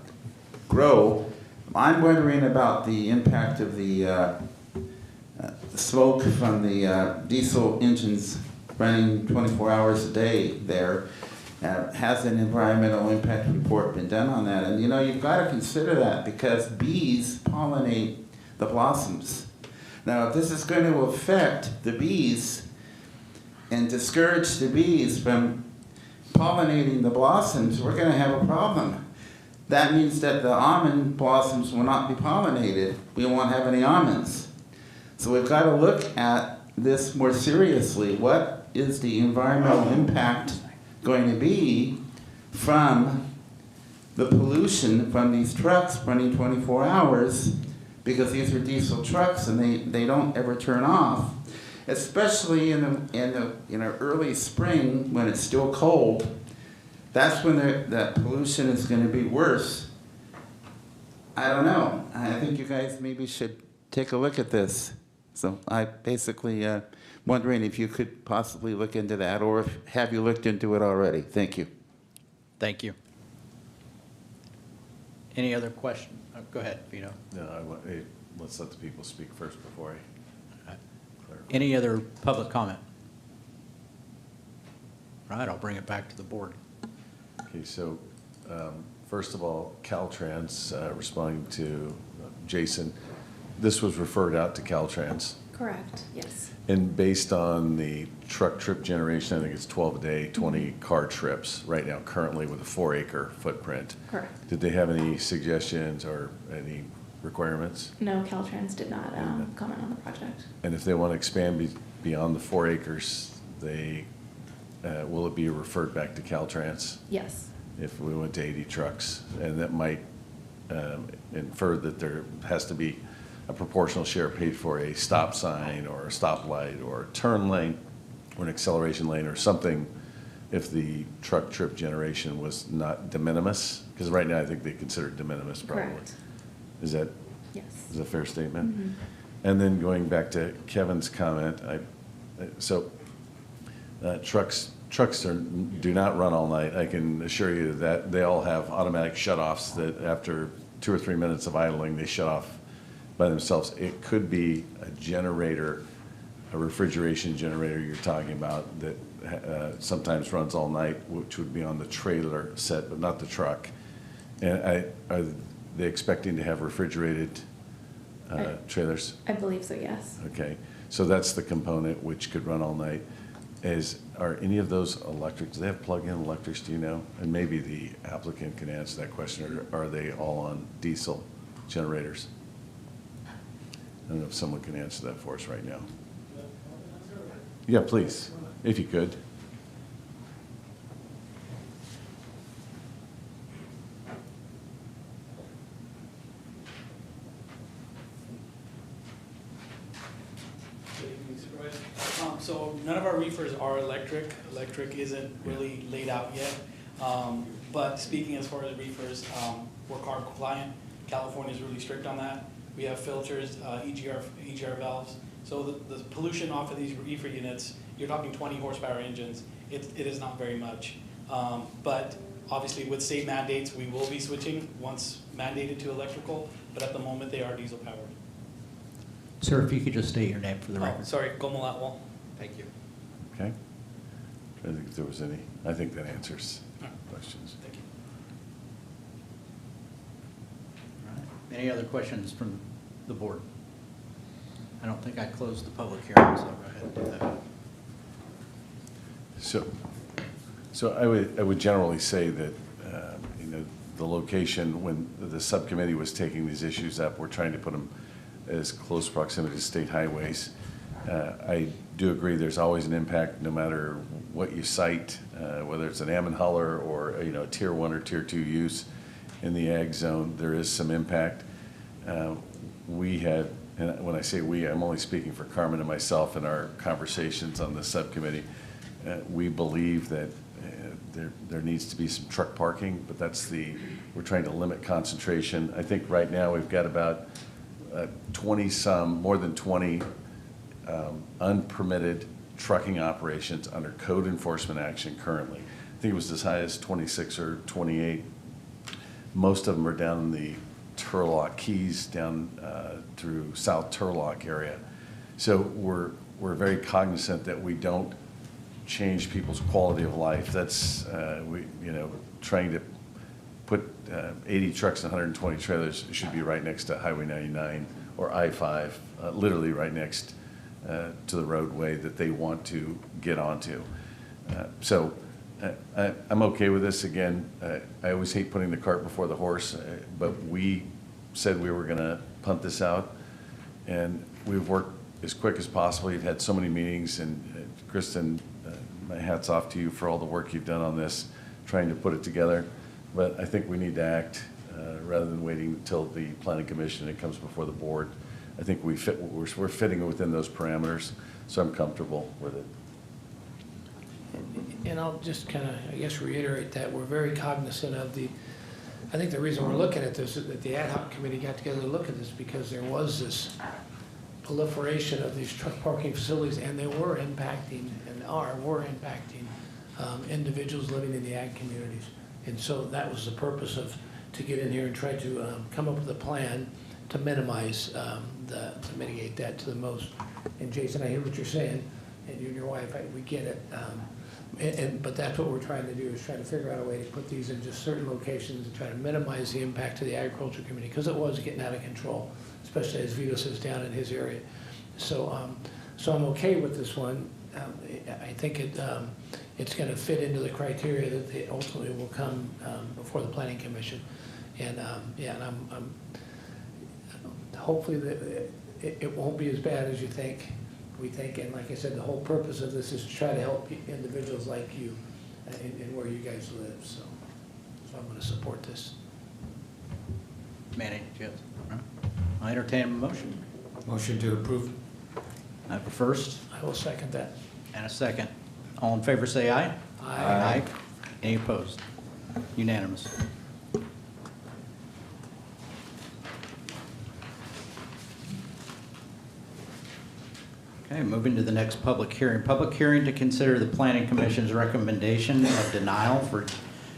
grow. I'm wondering about the impact of the smoke from the diesel engines running 24 hours a day there. Has an environmental impact report been done on that? And you know, you've got to consider that because bees pollinate the blossoms. Now, if this is going to affect the bees and discourage the bees from pollinating the blossoms, we're going to have a problem. That means that the almond blossoms will not be pollinated. We won't have any almonds. So we've got to look at this more seriously. What is the environmental impact going to be from the pollution from these trucks running 24 hours, because these are diesel trucks and they don't ever turn off, especially in the early spring when it's still cold. That's when that pollution is going to be worse. I don't know. I think you guys maybe should take a look at this. So I basically wondering if you could possibly look into that, or have you looked into it already? Thank you. Thank you. Any other question? Go ahead, Vito. No, let's let the people speak first before I clarify. Any other public comment? All right, I'll bring it back to the board. Okay, so first of all, Caltrans, responding to Jason, this was referred out to Caltrans. Correct, yes. And based on the truck trip generation, I think it's 12 a day, 20 car trips right now currently with a 4-acre footprint. Correct. Did they have any suggestions or any requirements? No, Caltrans did not comment on the project. And if they want to expand beyond the 4 acres, they, will it be referred back to Caltrans? Yes. If we went to 80 trucks? And that might infer that there has to be a proportional share paid for a stop sign or a stoplight or a turn lane or an acceleration lane or something if the truck trip generation was not de minimis? Because right now I think they consider it de minimis probably. Correct. Is that, yes. is that a fair statement? Mm-hmm. And then going back to Kevin's comment, trucks do not run all night. I can assure you that they all have automatic shutoffs that after 2 or 3 minutes of idling, they shut off by themselves. It could be a generator, a refrigeration generator you're talking about that sometimes runs all night, which would be on the trailer set, but not the truck. And are they expecting to have refrigerated trailers? I believe so, yes. Okay, so that's the component which could run all night. Are any of those electric, do they have plug-in electrics, do you know? And maybe the applicant can answer that question, or are they all on diesel generators? I don't know if someone can answer that for us right now. Yeah, please, if you could. So none of our reefers are electric. Electric isn't really laid out yet. But speaking as far as reefers, we're CARB compliant. California is really strict on that. We have filters, EGR valves. So the pollution off of these reefer units, you're talking 20 horsepower engines. It is not very much. But obviously with state mandates, we will be switching once mandated to electrical, but at the moment they are diesel powered. Sir, if you could just state your name for the Oh, record. sorry, Gomel Atwell. Thank you. Okay. I think if there was any, I think that answers questions. Thank you. All right. Any other questions from the board? I don't think I closed the public hearing, so I'll go ahead and do that. So I would generally say that, the location, when the subcommittee was taking these issues up, we're trying to put them as close proximity to state highways. I do agree there's always an impact no matter what you cite, whether it's an Ammon Huller or, a tier 1 or tier 2 use in the ag zone, there is some impact. We had, and when I say we, I'm only speaking for Carmen and myself in our conversations on the subcommittee. We believe that there needs to be some truck parking, but we're trying to limit concentration. I think right now we've got about 20-some, more than 20 unpermitted trucking operations under code enforcement action currently. I think it was as high as 26 or 28. Most of them are down in the Turlock Keys, down through South Turlock area. So we're very cognizant that we don't change people's quality of life. That's trying to put 80 trucks and 120 trailers should be right next to Highway 99 or I-5, literally right next to the roadway that they want to get onto. So I'm okay with this. Again, I always hate putting the cart before the horse, but we said we were gonna punt this out, and we've worked as quick as possible. You've had so many meetings, and Kristen, my hat's off to you for all the work you've done on this, trying to put it together. But I think we need to act rather than waiting until the planning commission and it comes before the board. I think we're fitting within those parameters, so I'm comfortable with it. And I'll just kind of, I guess, reiterate that we're very cognizant of I think the reason we're looking at this is that the ad hoc committee got together to look at this because there was this proliferation of these truck parking facilities, and they were impacting individuals living in the ag communities. And so that was the purpose to get in here and try to come up with a plan to minimize, to mitigate that to the most. And Jason, I hear what you're saying, and you and your wife, we get it. But that's what we're trying to do, is try to figure out a way to put these in just certain locations and try to minimize the impact to the agriculture community, because it was getting out of control, especially as Vito says down in his area. So, so I'm okay with this one. I think it's going to fit into the criteria that they ultimately will come before the Planning Commission, and yeah, and I'm hopefully that it won't be as bad as you think. We think, and like I said, the whole purpose of this is to try to help individuals like you in where you guys live. So I'm going to support this. Manny, yes. I entertain a motion. Motion to approve. I have a first. I will second that. And a second. All in favor say aye. Aye. Any opposed? Unanimous. Okay, moving to the next public hearing. Public hearing to consider the Planning Commission's recommendation of denial for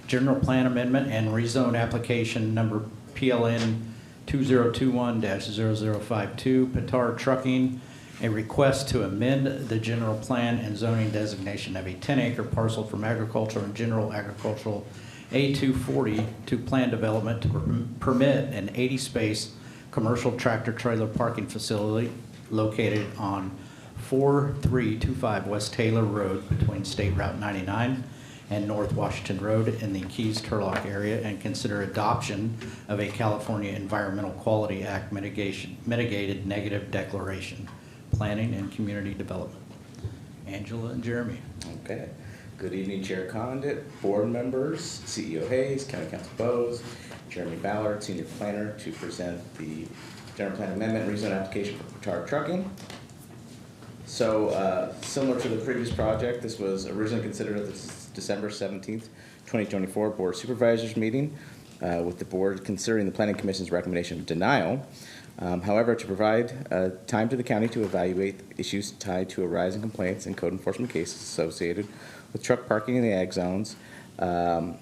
general plan amendment and rezone application number PLN 2021-0052, Petar Trucking, a request to amend the general plan and zoning designation of a 10-acre parcel from agricultural and general agricultural A240 to plan development to permit an 80-space commercial tractor-trailer parking facility located on 4325 West Taylor Road between State Route 99 and North Washington Road in the Keys-Turlock area, and consider adoption of a California Environmental Quality Act mitigated negative declaration, planning and community development. Angela and Jeremy. Okay. Good evening, Chair Condit, board members, CEO Hayes, County Council Bowes, Jeremy Ballard, Senior Planner, to present the General Plan Amendment rezone application for Petar Trucking. So similar to the previous project, this was originally considered at the December 17th, 2024 Board of Supervisors meeting, with the board considering the Planning Commission's recommendation of denial. However, to provide time to the county to evaluate issues tied to arising complaints and code enforcement cases associated with truck parking in the ag zones, as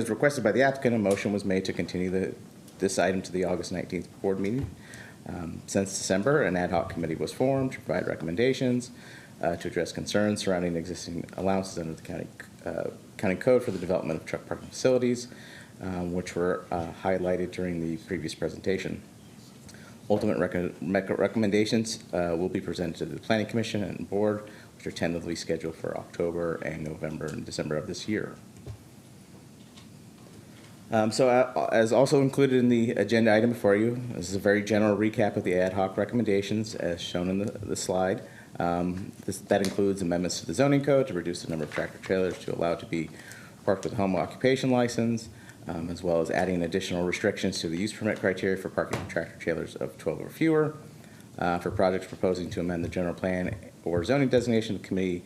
requested by the applicant, a motion was made to continue this item to the August 19th board meeting. Since December, an ad hoc committee was formed to provide recommendations to address concerns surrounding existing allowances under the county code for the development of truck parking facilities, which were highlighted during the previous presentation. Ultimate recommendations will be presented to the Planning Commission and Board, which are tentatively scheduled for October and November and December of this year. As also included in the agenda item before you, this is a very general recap of the ad hoc recommendations as shown in the slide. That includes amendments to the zoning code to reduce the number of tractor trailers to allow it to be parked with a home occupation license, as well as adding additional restrictions to the use permit criteria for parking tractor trailers of 12 or fewer. For projects proposing to amend the general plan or zoning designation, the committee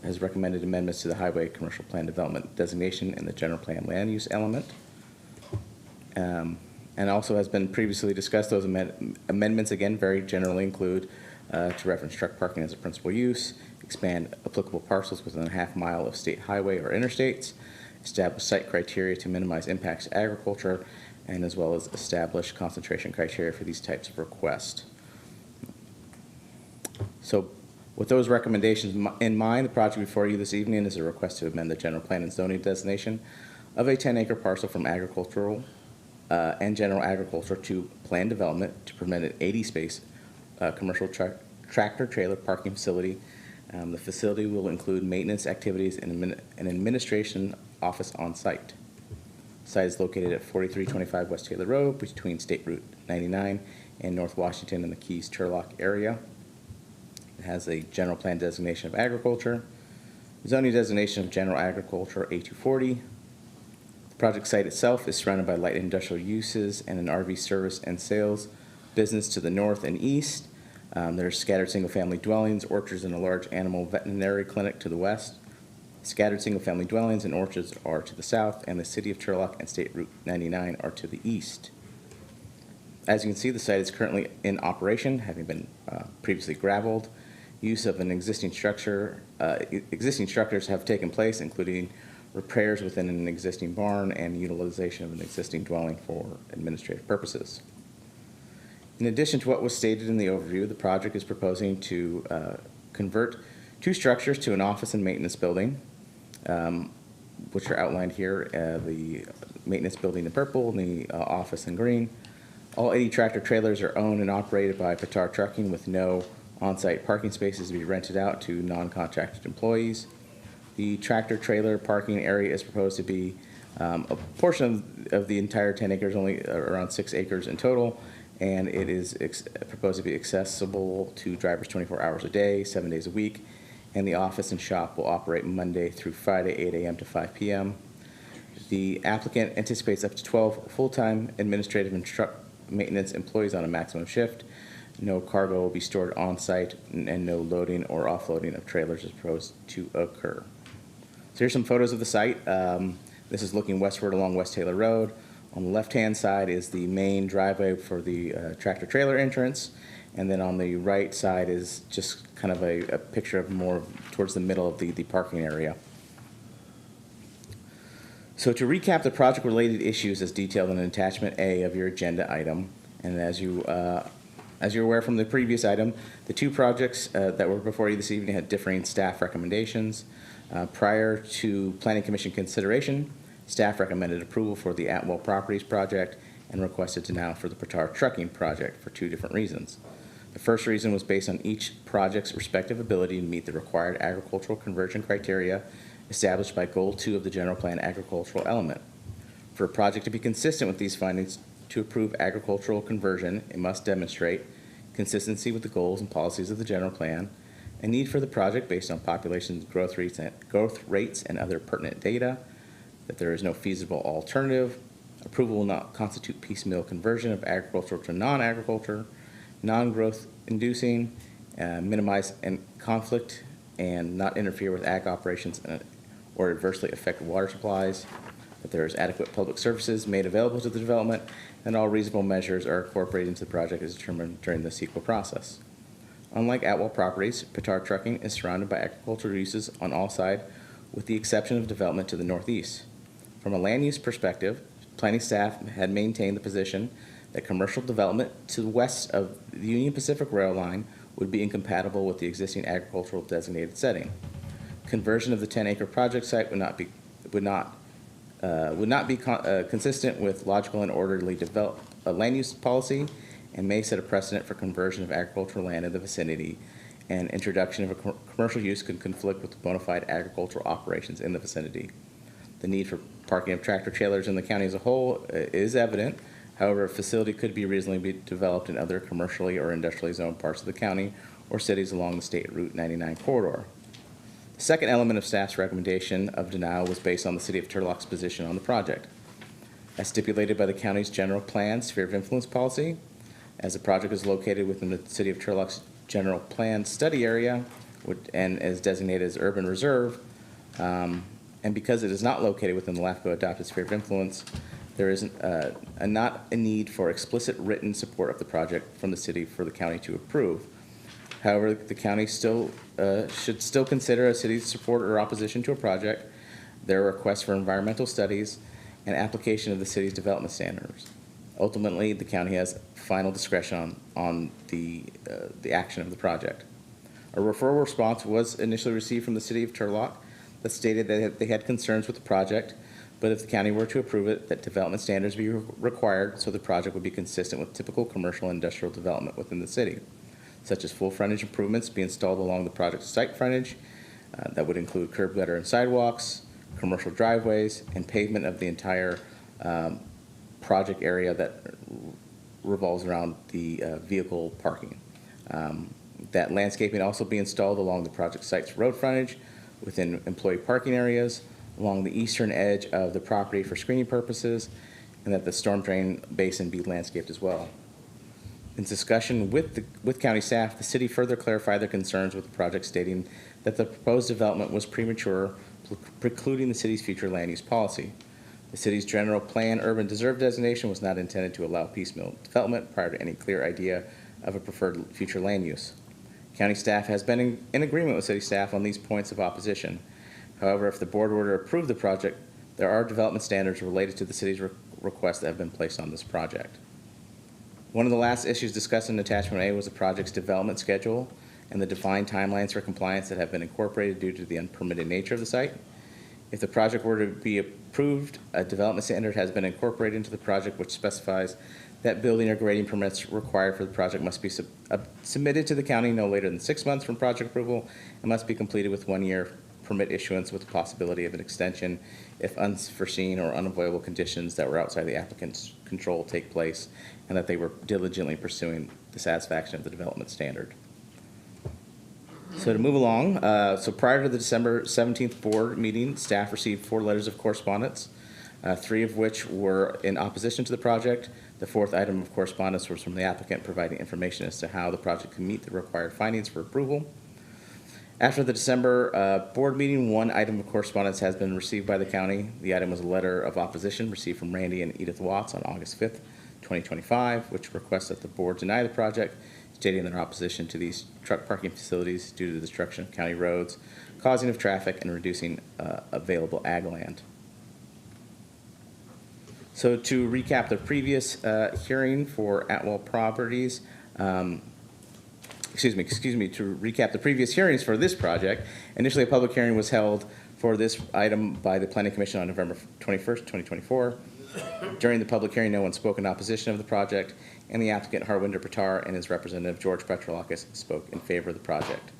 has recommended amendments to the highway commercial plan development designation and the general plan land use element. And also has been previously discussed, those amendments again very generally include to reference truck parking as a principal use, expand applicable parcels within a half mile of state highway or interstates, establish site criteria to minimize impacts to agriculture, and as well as establish concentration criteria for these types of requests. So with those recommendations in mind, the project before you this evening is a request to amend the general plan and zoning designation of a 10-acre parcel from agricultural and general agriculture to planned development to permit an 80-space commercial tractor trailer parking facility. The facility will include maintenance activities and an administration office on site. The site is located at 4325 West Taylor Road between State Route 99 and North Washington in the Keys-Turlock area. It has a general plan designation of agriculture, zoning designation of general agriculture A240. The project site itself is surrounded by light industrial uses and an RV service and sales business to the north and east. There are scattered single-family dwellings, orchards, and a large animal veterinary clinic to the west. Scattered single-family dwellings and orchards are to the south, and the city of Turlock and State Route 99 are to the east. As you can see, the site is currently in operation, having been previously gravelled. Use of an existing structure, existing structures have taken place, including repairs within an existing barn and utilization of an existing dwelling for administrative purposes. In addition to what was stated in the overview, the project is proposing to convert two structures to an office and maintenance building, which are outlined here, the maintenance building in purple and the office in green. All 80 tractor trailers are owned and operated by Petar Trucking with no on-site parking spaces to be rented out to non-contracted employees. The tractor trailer parking area is proposed to be a portion of the entire 10 acres, only around 6 acres in total, and it is proposed to be accessible to drivers 24 hours a day, 7 days a week, and the office and shop will operate Monday through Friday, 8 a.m. to 5 p.m. The applicant anticipates up to 12 full-time administrative and truck maintenance employees on a maximum shift. No cargo will be stored on-site, and no loading or offloading of trailers is proposed to occur. So here's some photos of the site. This is looking westward along West Taylor Road. On the left-hand side is the main driveway for the tractor-trailer entrance, and then on the right side is just kind of a picture of more towards the middle of the parking area. So to recap the project-related issues as detailed in Attachment A of your agenda item, and as you're aware from the previous item, the two projects that were before you this evening had differing staff recommendations. Prior to Planning Commission consideration, staff recommended approval for the Atwell Properties project and requested denial for the Petar Trucking project for two different reasons. The first reason was based on each project's respective ability to meet the required agricultural conversion criteria established by Goal 2 of the General Plan agricultural element. For a project to be consistent with these findings, to approve agricultural conversion, it must demonstrate consistency with the goals and policies of the General Plan, a need for the project based on population growth rates and other pertinent data, that there is no feasible alternative, approval will not constitute piecemeal conversion of agricultural to non-agriculture, non-growth inducing, minimize conflict, and not interfere with ag operations or adversely affect water supplies, that there is adequate public services made available to the development, and all reasonable measures are incorporated into the project as determined during the CEQA process. Unlike Atwell Properties, Petar Trucking is surrounded by agricultural uses on all sides, with the exception of development to the northeast. From a land use perspective, planning staff had maintained the position that commercial development to the west of the Union Pacific Rail line would be incompatible with the existing agricultural designated setting. Conversion of the 10-acre project site would not be consistent with logical and orderly land use policy, and may set a precedent for conversion of agricultural land in the vicinity, and introduction of a commercial use could conflict with bona fide agricultural operations in the vicinity. The need for parking of tractor trailers in the county as a whole is evident. However, a facility could be reasonably developed in other commercially or industrially zoned parts of the county or cities along the State Route 99 corridor. The second element of staff's recommendation of denial was based on the City of Turlock's position on the project. As stipulated by the county's general plan sphere of influence policy, as the project is located within the City of Turlock's general plan study area and is designated as urban reserve, and because it is not located within the LAFCO adopted sphere of influence, there is not a need for explicit written support of the project from the city for the county to approve. However, the county should still consider a city's support or opposition to a project, their request for environmental studies, and application of the city's development standards. Ultimately, the county has final discretion on the action of the project. A referral response was initially received from the City of Turlock that stated that they had concerns with the project, but if the county were to approve it, that development standards be required so the project would be consistent with typical commercial and industrial development within the city, such as full frontage improvements be installed along the project's site frontage. That would include curb, gutter, and sidewalks, commercial driveways, and pavement of the entire project area that revolves around the vehicle parking. That landscaping also be installed along the project site's road frontage, within employee parking areas, along the eastern edge of the property for screening purposes, and that the storm drain basin be landscaped as well. In discussion with county staff, the city further clarified their concerns with the project, stating that the proposed development was premature, precluding the city's future land use policy. The city's general plan urban reserve designation was not intended to allow piecemeal development prior to any clear idea of a preferred future land use. County staff has been in agreement with city staff on these points of opposition. However, if the board were to approve the project, there are development standards related to the city's requests that have been placed on this project. One of the last issues discussed in Attachment A was the project's development schedule and the defined timelines for compliance that have been incorporated due to the unpermitted nature of the site. If the project were to be approved, a development standard has been incorporated into the project which specifies that building or grading permits required for the project must be submitted to the county no later than 6 months from project approval and must be completed with 1 year permit issuance with the possibility of an extension if unforeseen or unavoidable conditions that were outside the applicant's control take place and that they were diligently pursuing the satisfaction of the development standard. So to move along, so prior to the December 17th board meeting, staff received 4 letters of correspondence, 3 of which were in opposition to the project. The 4th item of correspondence was from the applicant providing information as to how the project can meet the required findings for approval. After the December board meeting, 1 item of correspondence has been received by the county. The item was a letter of opposition received from Randy and Edith Watts on August 5th, 2025, which requests that the board deny the project, stating their opposition to these truck parking facilities due to the destruction of county roads, causing of traffic, and reducing available ag land. So to recap the previous hearing for Atwell Properties, excuse me, to recap the previous hearings for this project, initially a public hearing was held for this item by the Planning Commission on November 21st, 2024. During the public hearing, no one spoke in opposition of the project, and the applicant Harwinder Petar and his representative George Petrolakis spoke in favor of the project.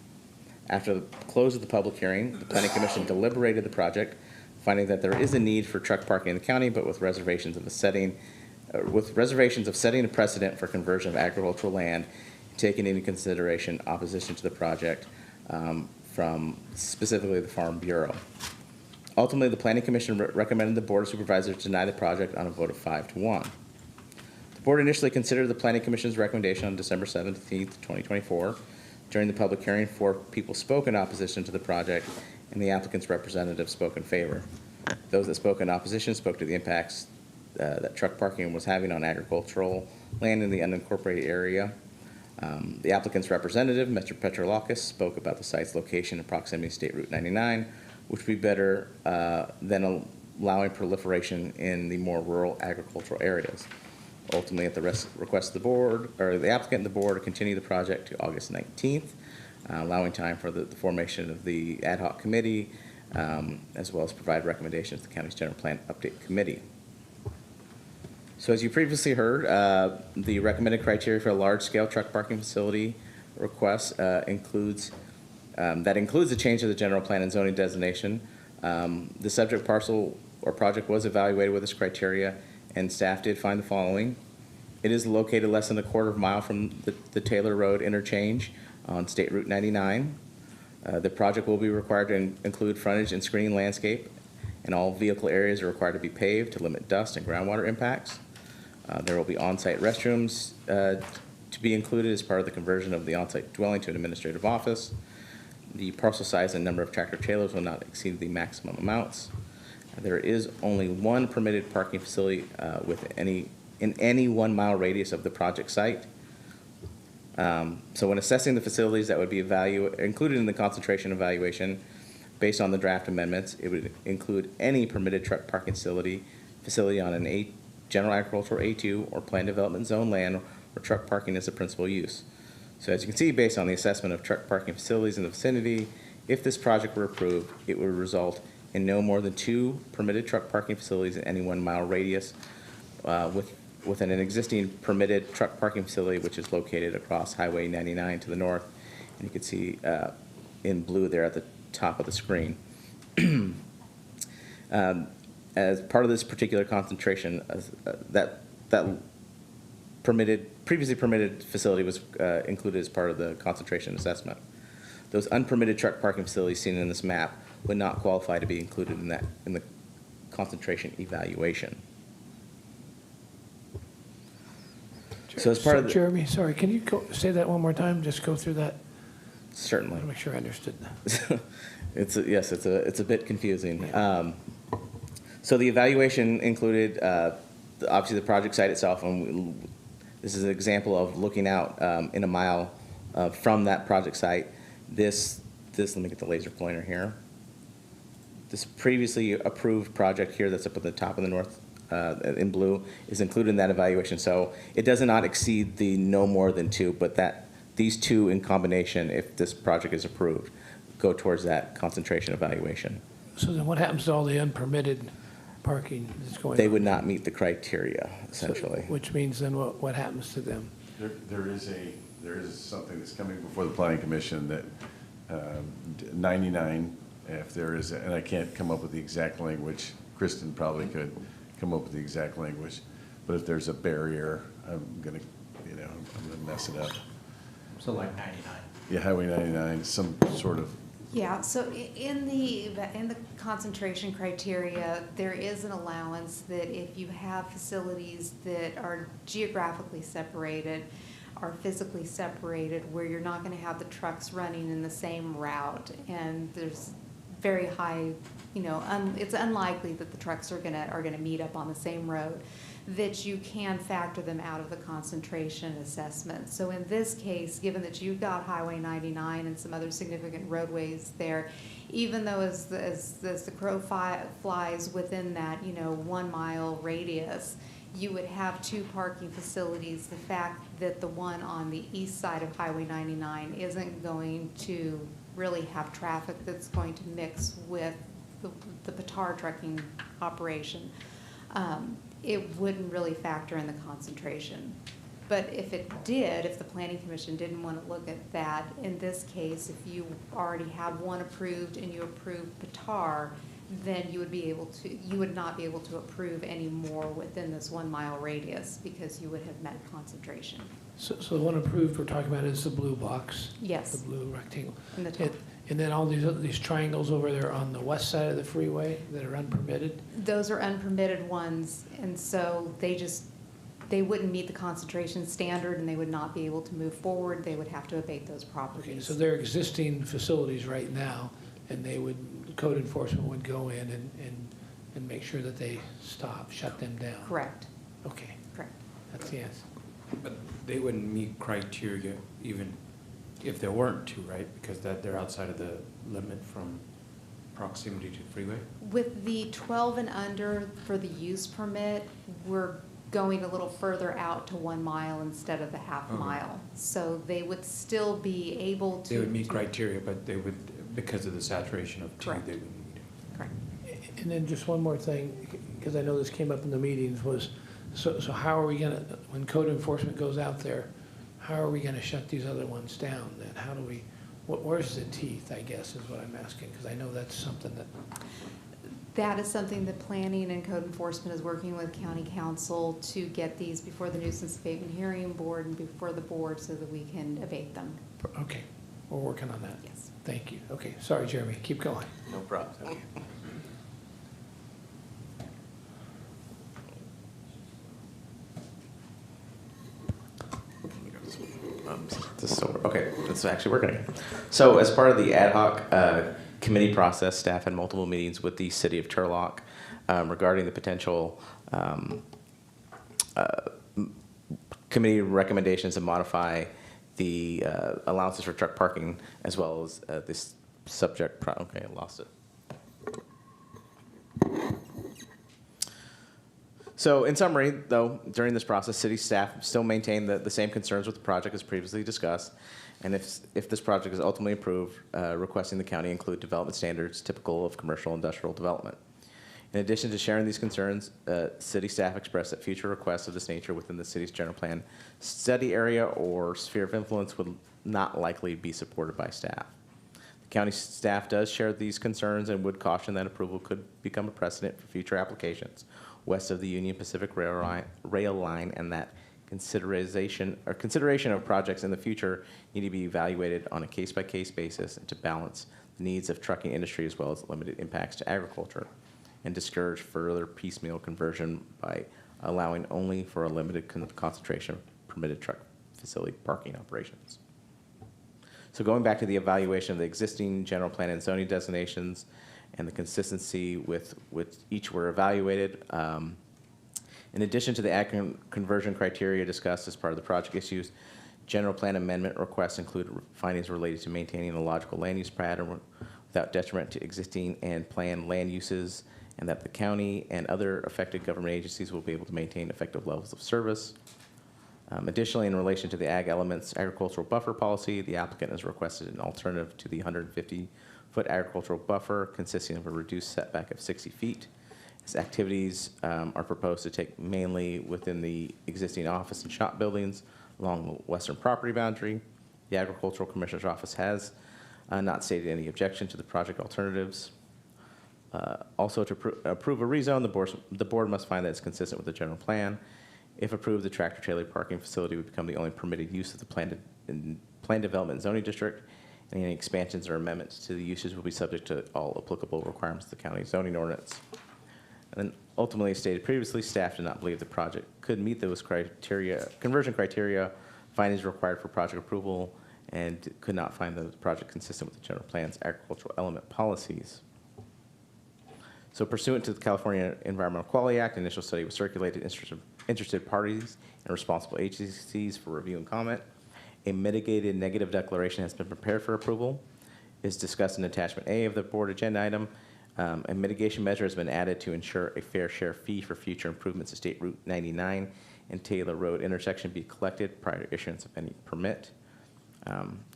After the close of the public hearing, the Planning Commission deliberated the project, finding that there is a need for truck parking in the county, but with reservations of setting a precedent for conversion of agricultural land, taking into consideration opposition to the project from specifically the Farm Bureau. Ultimately, the Planning Commission recommended the Board of Supervisors deny the project on a vote of 5-1. The board initially considered the Planning Commission's recommendation on December 17th, 2024. During the public hearing, 4 people spoke in opposition to the project, and the applicant's representative spoke in favor. Those that spoke in opposition spoke to the impacts that truck parking was having on agricultural land in the unincorporated area. The applicant's representative, Mr. Petrolakis, spoke about the site's location and proximity to State Route 99, which would be better than allowing proliferation in the more rural agricultural areas. Ultimately, at the request of the board, or the applicant and the board, to continue the project to August 19th, allowing time for the formation of the ad hoc committee, as well as provide recommendations to the county's general plan update committee. So as you previously heard, the recommended criteria for a large-scale truck parking facility request includes a change of the general plan and zoning designation. The subject parcel or project was evaluated with this criteria, and staff did find the following. It is located less than a quarter of a mile from the Taylor Road interchange on State Route 99. The project will be required to include frontage and screening landscape, and all vehicle areas are required to be paved to limit dust and groundwater impacts. There will be on-site restrooms to be included as part of the conversion of the on-site dwelling to an administrative office. The parcel size and number of tractor trailers will not exceed the maximum amounts. There is only 1 permitted parking facility in any 1 mile radius of the project site. So when assessing the facilities that would be included in the concentration evaluation, based on the draft amendments, it would include any permitted truck parking facility on an general agricultural A2 or planned development zone land where truck parking is the principal use. So as you can see, based on the assessment of truck parking facilities in the vicinity, if this project were approved, it would result in no more than 2 permitted truck parking facilities in any 1 mile radius within an existing permitted truck parking facility, which is located across Highway 99 to the north. And you can see in blue there at the top of the screen. As part of this particular concentration, that previously permitted facility was included as part of the concentration assessment. Those unpermitted truck parking facilities seen in this map would not qualify to be included in the concentration evaluation. So as part of Jeremy, sorry, can you say that one more time? Just go through that. Certainly. I want to make sure I understood that. Yes, it's a bit confusing. So the evaluation included obviously the project site itself, and this is an example of looking out in a mile from that project site. This let me get the laser pointer here. This previously approved project here that's up at the top of the north in blue is included in that evaluation. So it does not exceed the no more than 2, but these two in combination, if this project is approved, go towards that concentration evaluation. So then what happens to all the unpermitted parking that's going on? They would not meet the criteria, essentially. Which means then what happens to them? There is something that's coming before the planning commission that 99, if there is, and I can't come up with the exact language, Kristen probably could come up with the exact language, but if there's a barrier, I'm gonna mess it up. So like 99. Yeah, Highway 99, some sort of. Yeah, so in the concentration criteria, there is an allowance that if you have facilities that are geographically separated, are physically separated, where you're not gonna have the trucks running in the same route, and there's very high, it's unlikely that the trucks are gonna meet up on the same road, that you can factor them out of the concentration assessment. So in this case, given that you've got Highway 99 and some other significant roadways there, even though as the crow flies within that 1 mile radius, you would have two parking facilities. The fact that the one on the east side of Highway 99 isn't going to really have traffic that's going to mix with the Petar trucking operation, it wouldn't really factor in the concentration. But if it did, if the Planning Commission didn't want to look at that, in this case, if you already have one approved and you approve Petar, then you would not be able to approve any more within this 1 mile radius because you would have met concentration. So the one approved we're talking about is the blue box? Yes. The blue rectangle. In the top. And then all these triangles over there on the west side of the freeway that are unpermitted? Those are unpermitted ones, and so they wouldn't meet the concentration standard and they would not be able to move forward. They would have to abate those properties. Okay, so they're existing facilities right now, and code enforcement would go in and make sure that they shut them down? Correct. Okay. Correct. That's the answer. But they wouldn't meet criteria even if there weren't two, right? Because they're outside of the limit from proximity to the freeway? With the 12 and under for the use permit, we're going a little further out to 1 mile instead of the half mile. So they would still be able to. They would meet criteria, but they would, because of the saturation of two, Correct. they wouldn't meet it. Correct. And then just one more thing, because I know this came up in the meetings, was so how are we gonna, when code enforcement goes out there, how are we gonna shut these other ones down then? How do we, where's the teeth, I guess, is what I'm asking, because I know that's something that. That is something that planning and code enforcement is working with county council to get these before the nuisance abatement hearing board and before the board so that we can abate them. Okay, we're working on that. Yes. Thank you. Okay, sorry, Jeremy, keep going. No problem. Okay, it's actually working again. So as part of the ad hoc committee process, staff had multiple meetings with the city of Turlock regarding the potential committee recommendations to modify the allowances for truck parking, as well as this subject. Okay, I lost it. So in summary, though, during this process, city staff still maintain the same concerns with the project as previously discussed. And if this project is ultimately approved, requesting the county include development standards typical of commercial industrial development. In addition to sharing these concerns, city staff expressed that future requests of this nature within the city's general plan study area or sphere of influence would not likely be supported by staff. The county staff does share these concerns and would caution that approval could become a precedent for future applications west of the Union Pacific rail line, and that consideration of projects in the future need to be evaluated on a case-by-case basis and to balance the needs of trucking industry as well as limited impacts to agriculture, and discourage further piecemeal conversion by allowing only for a limited concentration of permitted truck facility parking operations. So going back to the evaluation of the existing general plan and zoning designations and the consistency with each were evaluated. In addition to the ag conversion criteria discussed as part of the project issues, general plan amendment requests include findings related to maintaining a logical land use pattern without detriment to existing and planned land uses, and that the county and other affected government agencies will be able to maintain effective levels of service. Additionally, in relation to the ag elements agricultural buffer policy, the applicant has requested an alternative to the 150-foot agricultural buffer consisting of a reduced setback of 60 feet. Its activities are proposed to take mainly within the existing office and shop buildings along the western property boundary. The Agricultural Commissioner's Office has not stated any objection to the project alternatives. Also, to approve a rezone, the board must find that it's consistent with the general plan. If approved, the tractor-trailer parking facility would become the only permitted use of the planned development zoning district, and any expansions or amendments to the uses will be subject to all applicable requirements of the county zoning ordinance. And then ultimately, as stated previously, staff did not believe the project could meet those conversion criteria, findings required for project approval, and could not find the project consistent with the general plan's agricultural element policies. So pursuant to the California Environmental Quality Act, an initial study was circulated to interested parties and responsible agencies for review and comment. A mitigated negative declaration has been prepared for approval. Is discussed in attachment A of the board agenda item. A mitigation measure has been added to ensure a fair share fee for future improvements to State Route 99 and Taylor Road intersection be collected prior to issuance of any permit.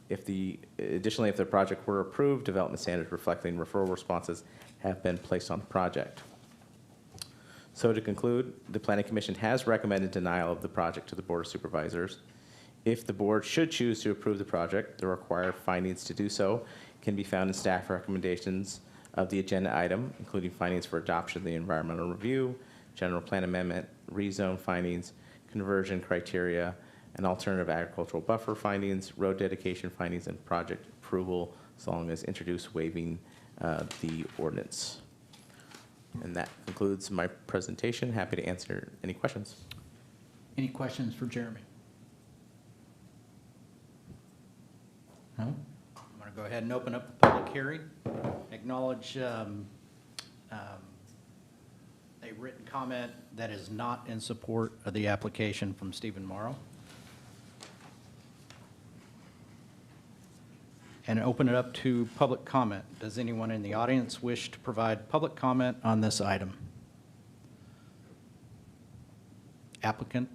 Additionally, if the project were approved, development standards reflecting referral responses have been placed on the project. So to conclude, the Planning Commission has recommended denial of the project to the Board of Supervisors. If the board should choose to approve the project, the required findings to do so can be found in staff recommendations of the agenda item, including findings for adoption of the environmental review, general plan amendment, rezone findings, conversion criteria, and alternative agricultural buffer findings, road dedication findings, and project approval, as long as introduced waiving the ordinance. And that concludes my presentation. Happy to answer any questions. Any questions for Jeremy? No? I'm going to go ahead and open up the public hearing. Acknowledge a written comment that is not in support of the application from Stephen Morrow. And open it up to public comment. Does anyone in the audience wish to provide public comment on this item? Applicant?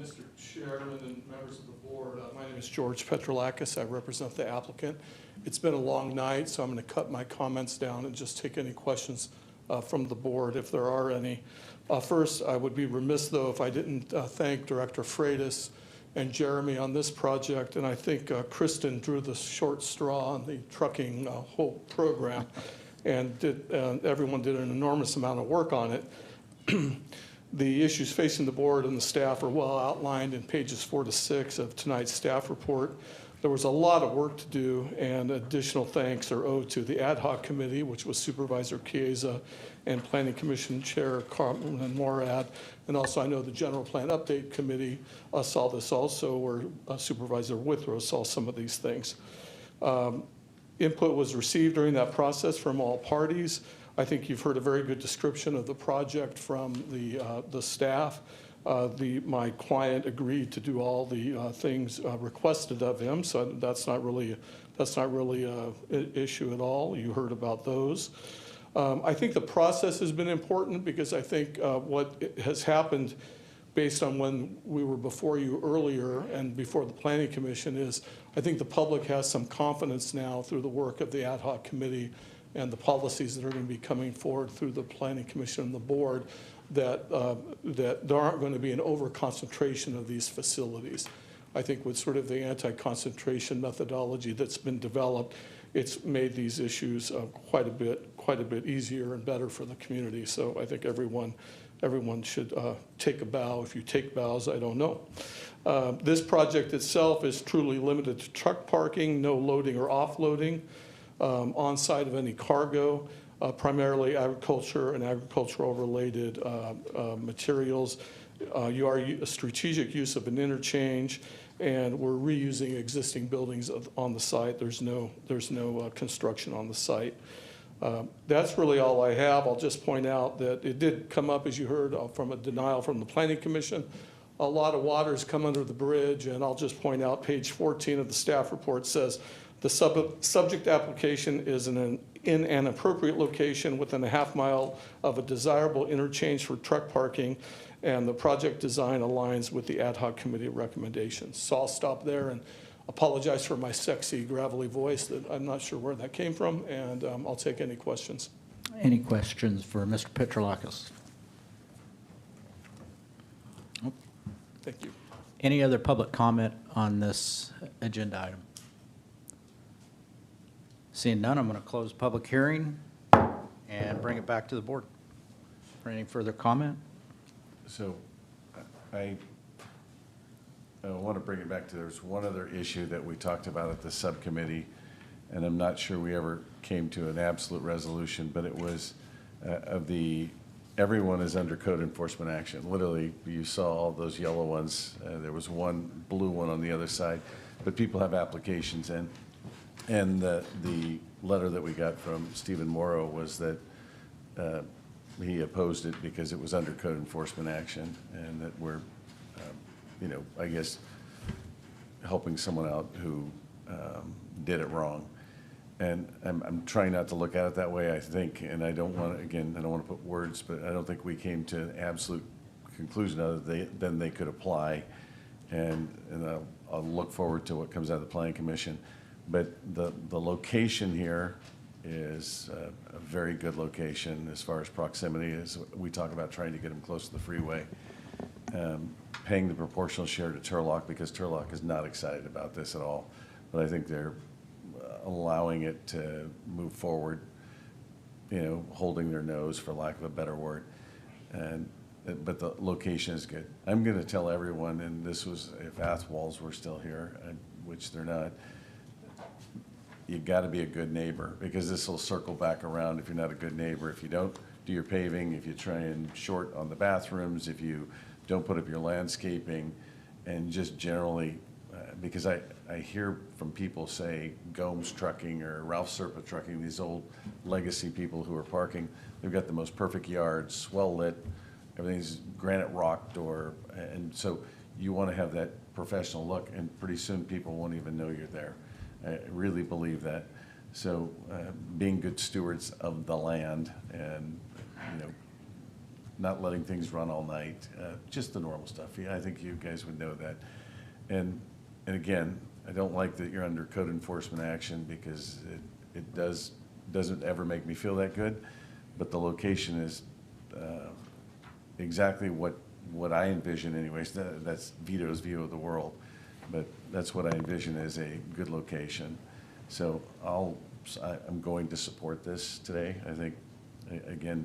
Mr. Chairman and members of the board, my name is George Petrolakis. I represent the applicant. It's been a long night, so I'm going to cut my comments down and just take any questions from the board if there are any. First, I would be remiss, though, if I didn't thank Director Freitas and Jeremy on this project, and I think Kristen drew the short straw on the trucking whole program, and everyone did an enormous amount of work on it. The issues facing the board and the staff are well outlined in pages 4 to 6 of tonight's staff report. There was a lot of work to do, and additional thanks are owed to the ad hoc committee, which was Supervisor Chiesa and Planning Commission Chair Carmen Morad. And also I know the General Plan Update Committee saw this also, where Supervisor Withrow saw some of these things. Input was received during that process from all parties. I think you've heard a very good description of the project from the staff. My client agreed to do all the things requested of him, so that's not really an issue at all. You heard about those. I think the process has been important because I think what has happened based on when we were before you earlier and before the Planning Commission is I think the public has some confidence now through the work of the ad hoc committee and the policies that are going to be coming forward through the Planning Commission and the board that there aren't going to be an over-concentration of these facilities. I think with sort of the anti-concentration methodology that's been developed, it's made these issues quite a bit easier and better for the community. So I think everyone should take a bow. If you take bows, I don't know. This project itself is truly limited to truck parking, no loading or offloading on site of any cargo, primarily agriculture and agricultural related materials. You are a strategic use of an interchange, and we're reusing existing buildings on the site. There's no construction on the site. That's really all I have. I'll just point out that it did come up, as you heard, from a denial from the Planning Commission. A lot of water's come under the bridge, and I'll just point out page 14 of the staff report says the subject application is an in an appropriate location within a half-mile of a desirable interchange for truck parking, and the project design aligns with the ad hoc committee recommendations. So I'll stop there and apologize for my sexy, gravelly voice that I'm not sure where that came from, and I'll take any questions. Any questions for Mr. Petrolakis? Thank you. Any other public comment on this agenda item? Seeing none, I'm going to close public hearing and bring it back to the board for any further comment. So I want to bring it back to, there's one other issue that we talked about at the subcommittee, and I'm not sure we ever came to an absolute resolution, but it was everyone is under code enforcement action. Literally, you saw all those yellow ones. There was one blue one on the other side, but people have applications in. And the letter that we got from Stephen Morrow was that he opposed it because it was under code enforcement action, and that we're, I guess, helping someone out who did it wrong. And I'm trying not to look at it that way, I think, and I don't want to, again, I don't want to put words, but I don't think we came to an absolute conclusion other than they could apply. And I'll look forward to what comes out of the Planning Commission. But the location here is a very good location as far as proximity. As we talk about trying to get them close to the freeway. Paying the proportional share to Turlock, because Turlock is not excited about this at all. But I think they're allowing it to move forward, holding their nose, for lack of a better word. But the location is good. I'm going to tell everyone, and this was if Atwells were still here, which they're not, you got to be a good neighbor, because this will circle back around if you're not a good neighbor. If you don't do your paving, if you try and short on the bathrooms, if you don't put up your landscaping, and just generally, because I hear from people say Gomes Trucking or Ralph Serpa Trucking, these old legacy people who are parking, they've got the most perfect yards, well lit, everything's granite rocked, and so you want to have that professional look, and pretty soon people won't even know you're there. I really believe that. So being good stewards of the land, and not letting things run all night, just the normal stuff. Yeah, I think you guys would know that. And again, I don't like that you're under code enforcement action, because it doesn't ever make me feel that good. But the location is exactly what I envision anyways. That's Vito's view of the world. But that's what I envision as a good location. So I'm going to support this today. I think, again,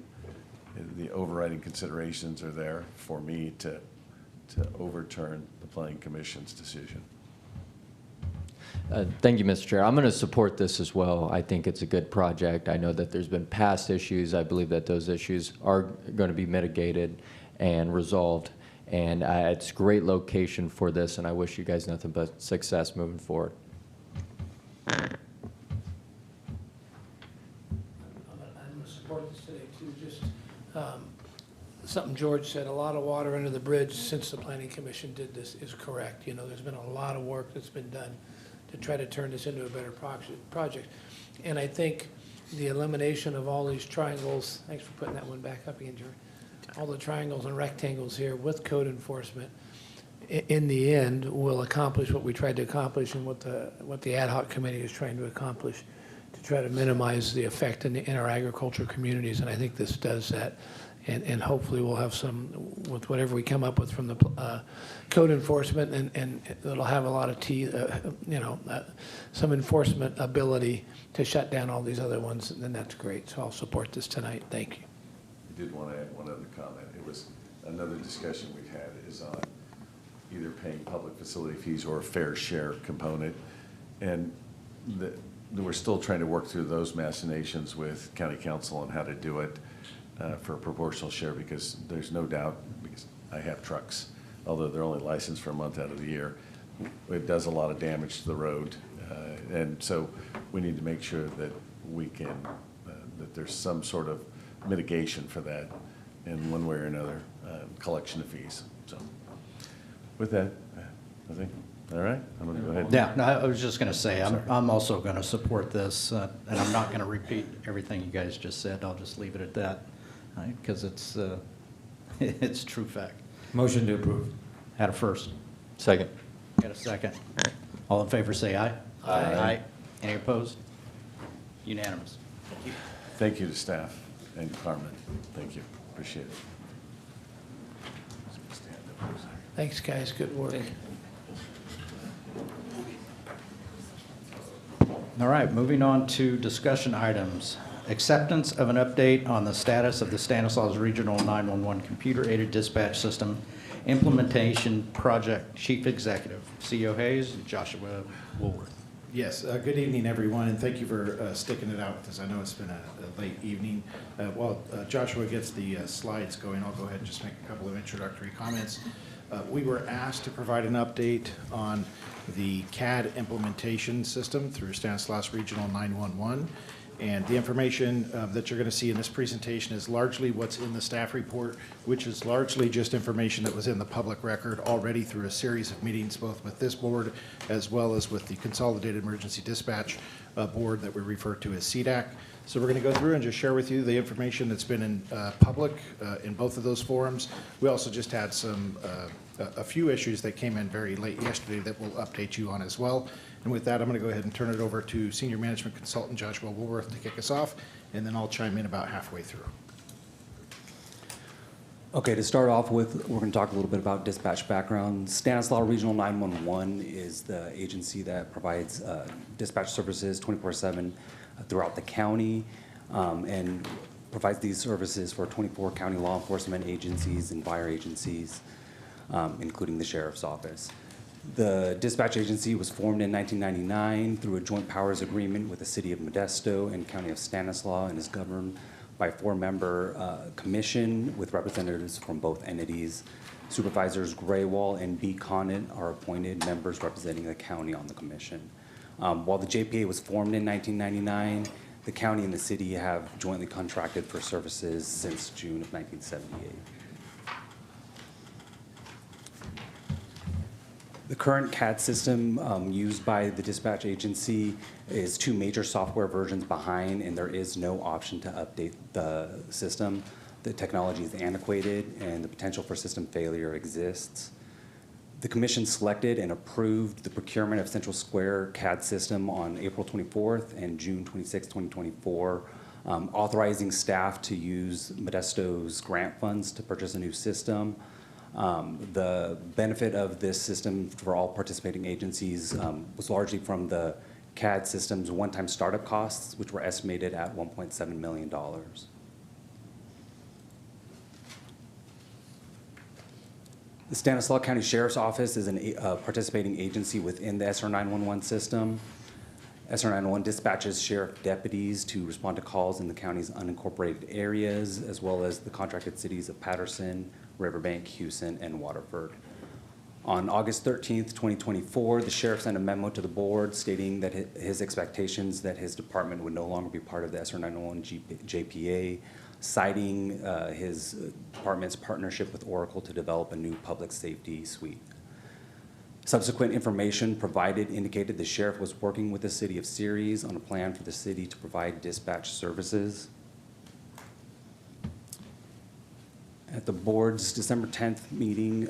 the overriding considerations are there for me to overturn the Planning Commission's decision. Thank you, Mr. Chair. I'm going to support this as well. I think it's a good project. I know that there's been past issues. I believe that those issues are going to be mitigated and resolved. And it's a great location for this, and I wish you guys nothing but success moving forward. I'm going to support this today, too. Just something George said, a lot of water under the bridge since the Planning Commission did this is correct. There's been a lot of work that's been done to try to turn this into a better project. And I think the elimination of all these triangles, thanks for putting that one back up again, George, all the triangles and rectangles here with code enforcement, in the end, will accomplish what we tried to accomplish and what the ad hoc committee is trying to accomplish, to try to minimize the effect in our agriculture communities. And I think this does that. And hopefully we'll have some, with whatever we come up with from the code enforcement, and it'll have a lot of some enforcement ability to shut down all these other ones, and then that's great. So I'll support this tonight. Thank you. I did want to add one other comment. It was another discussion we've had is on either paying public facility fees or a fair share component. And we're still trying to work through those machinations with county council on how to do it for a proportional share, because there's no doubt, because I have trucks, although they're only licensed for a month out of the year, it does a lot of damage to the road. And so we need to make sure that we can, that there's some sort of mitigation for that in one way or another, collection of fees. So with that, I think All right, I'm going to go ahead. Yeah, no, I was just going to say, I'm also going to support this, and I'm not going to repeat everything you guys just said. I'll just leave it at that, because it's, it's true fact. Motion to approve. Had a first. Second. Got a second. All in favor, say aye. Aye. Any opposed? Unanimous. Thank you to staff and Carmen. Thank you. Appreciate it. Thanks, guys, good work. All right, moving on to discussion items. Acceptance of an update on the status of the Stanislaus Regional 911 Computer-Aided Dispatch System Implementation Project Chief Executive, CEO Hayes and Joshua Woolworth. Yes, good evening, everyone, and thank you for sticking it out, because I know it's been a late evening. While Joshua gets the slides going, I'll go ahead and just make a couple of introductory comments. We were asked to provide an update on the CAD implementation system through Stanislaus Regional 911. And the information that you're going to see in this presentation is largely what's in the staff report, which is largely just information that was in the public record already through a series of meetings, both with this board as well as with the Consolidated Emergency Dispatch Board that we refer to as CDAC. So we're going to go through and just share with you the information that's been in public in both of those forums. We also just had a few issues that came in very late yesterday that we'll update you on as well. And with that, I'm going to go ahead and turn it over to Senior Management Consultant Joshua Woolworth to kick us off, and then I'll chime in about halfway through. Okay, to start off with, we're going to talk a little bit about dispatch background. Stanislaus Regional 911 is the agency that provides dispatch services 24/7 throughout the county, and provides these services for 24 county law enforcement agencies and fire agencies, including the Sheriff's Office. The dispatch agency was formed in 1999 through a joint powers agreement with the City of Modesto and County of Stanislaus, and is governed by a 4-member commission with representatives from both entities. Supervisors Graywall and B. Conant are appointed members representing the county on the commission. While the JPA was formed in 1999, the county and the city have jointly contracted for services since June of 1978. The current CAD system used by the dispatch agency is 2 major software versions behind, and there is no option to update the system. The technology is antiquated, and the potential for system failure exists. The commission selected and approved the procurement of Central Square CAD system on April 24th and June 26, 2024, authorizing staff to use Modesto's grant funds to purchase a new system. The benefit of this system for all participating agencies was largely from the CAD system's one-time startup costs, which were estimated at $1.7 million. The Stanislaus County Sheriff's Office is a participating agency within the SR 911 system. SR 911 dispatches sheriff deputies to respond to calls in the county's unincorporated areas, as well as the contracted cities of Patterson, Riverbank, Houston, and Waterford. On August 13th, 2024, the sheriff sent a memo to the board stating that his expectations that his department would no longer be part of the SR 911 JPA, citing his department's partnership with Oracle to develop a new public safety suite. Subsequent information provided indicated the sheriff was working with the city of Ceres on a plan for the city to provide dispatch services. At the board's December 10th meeting,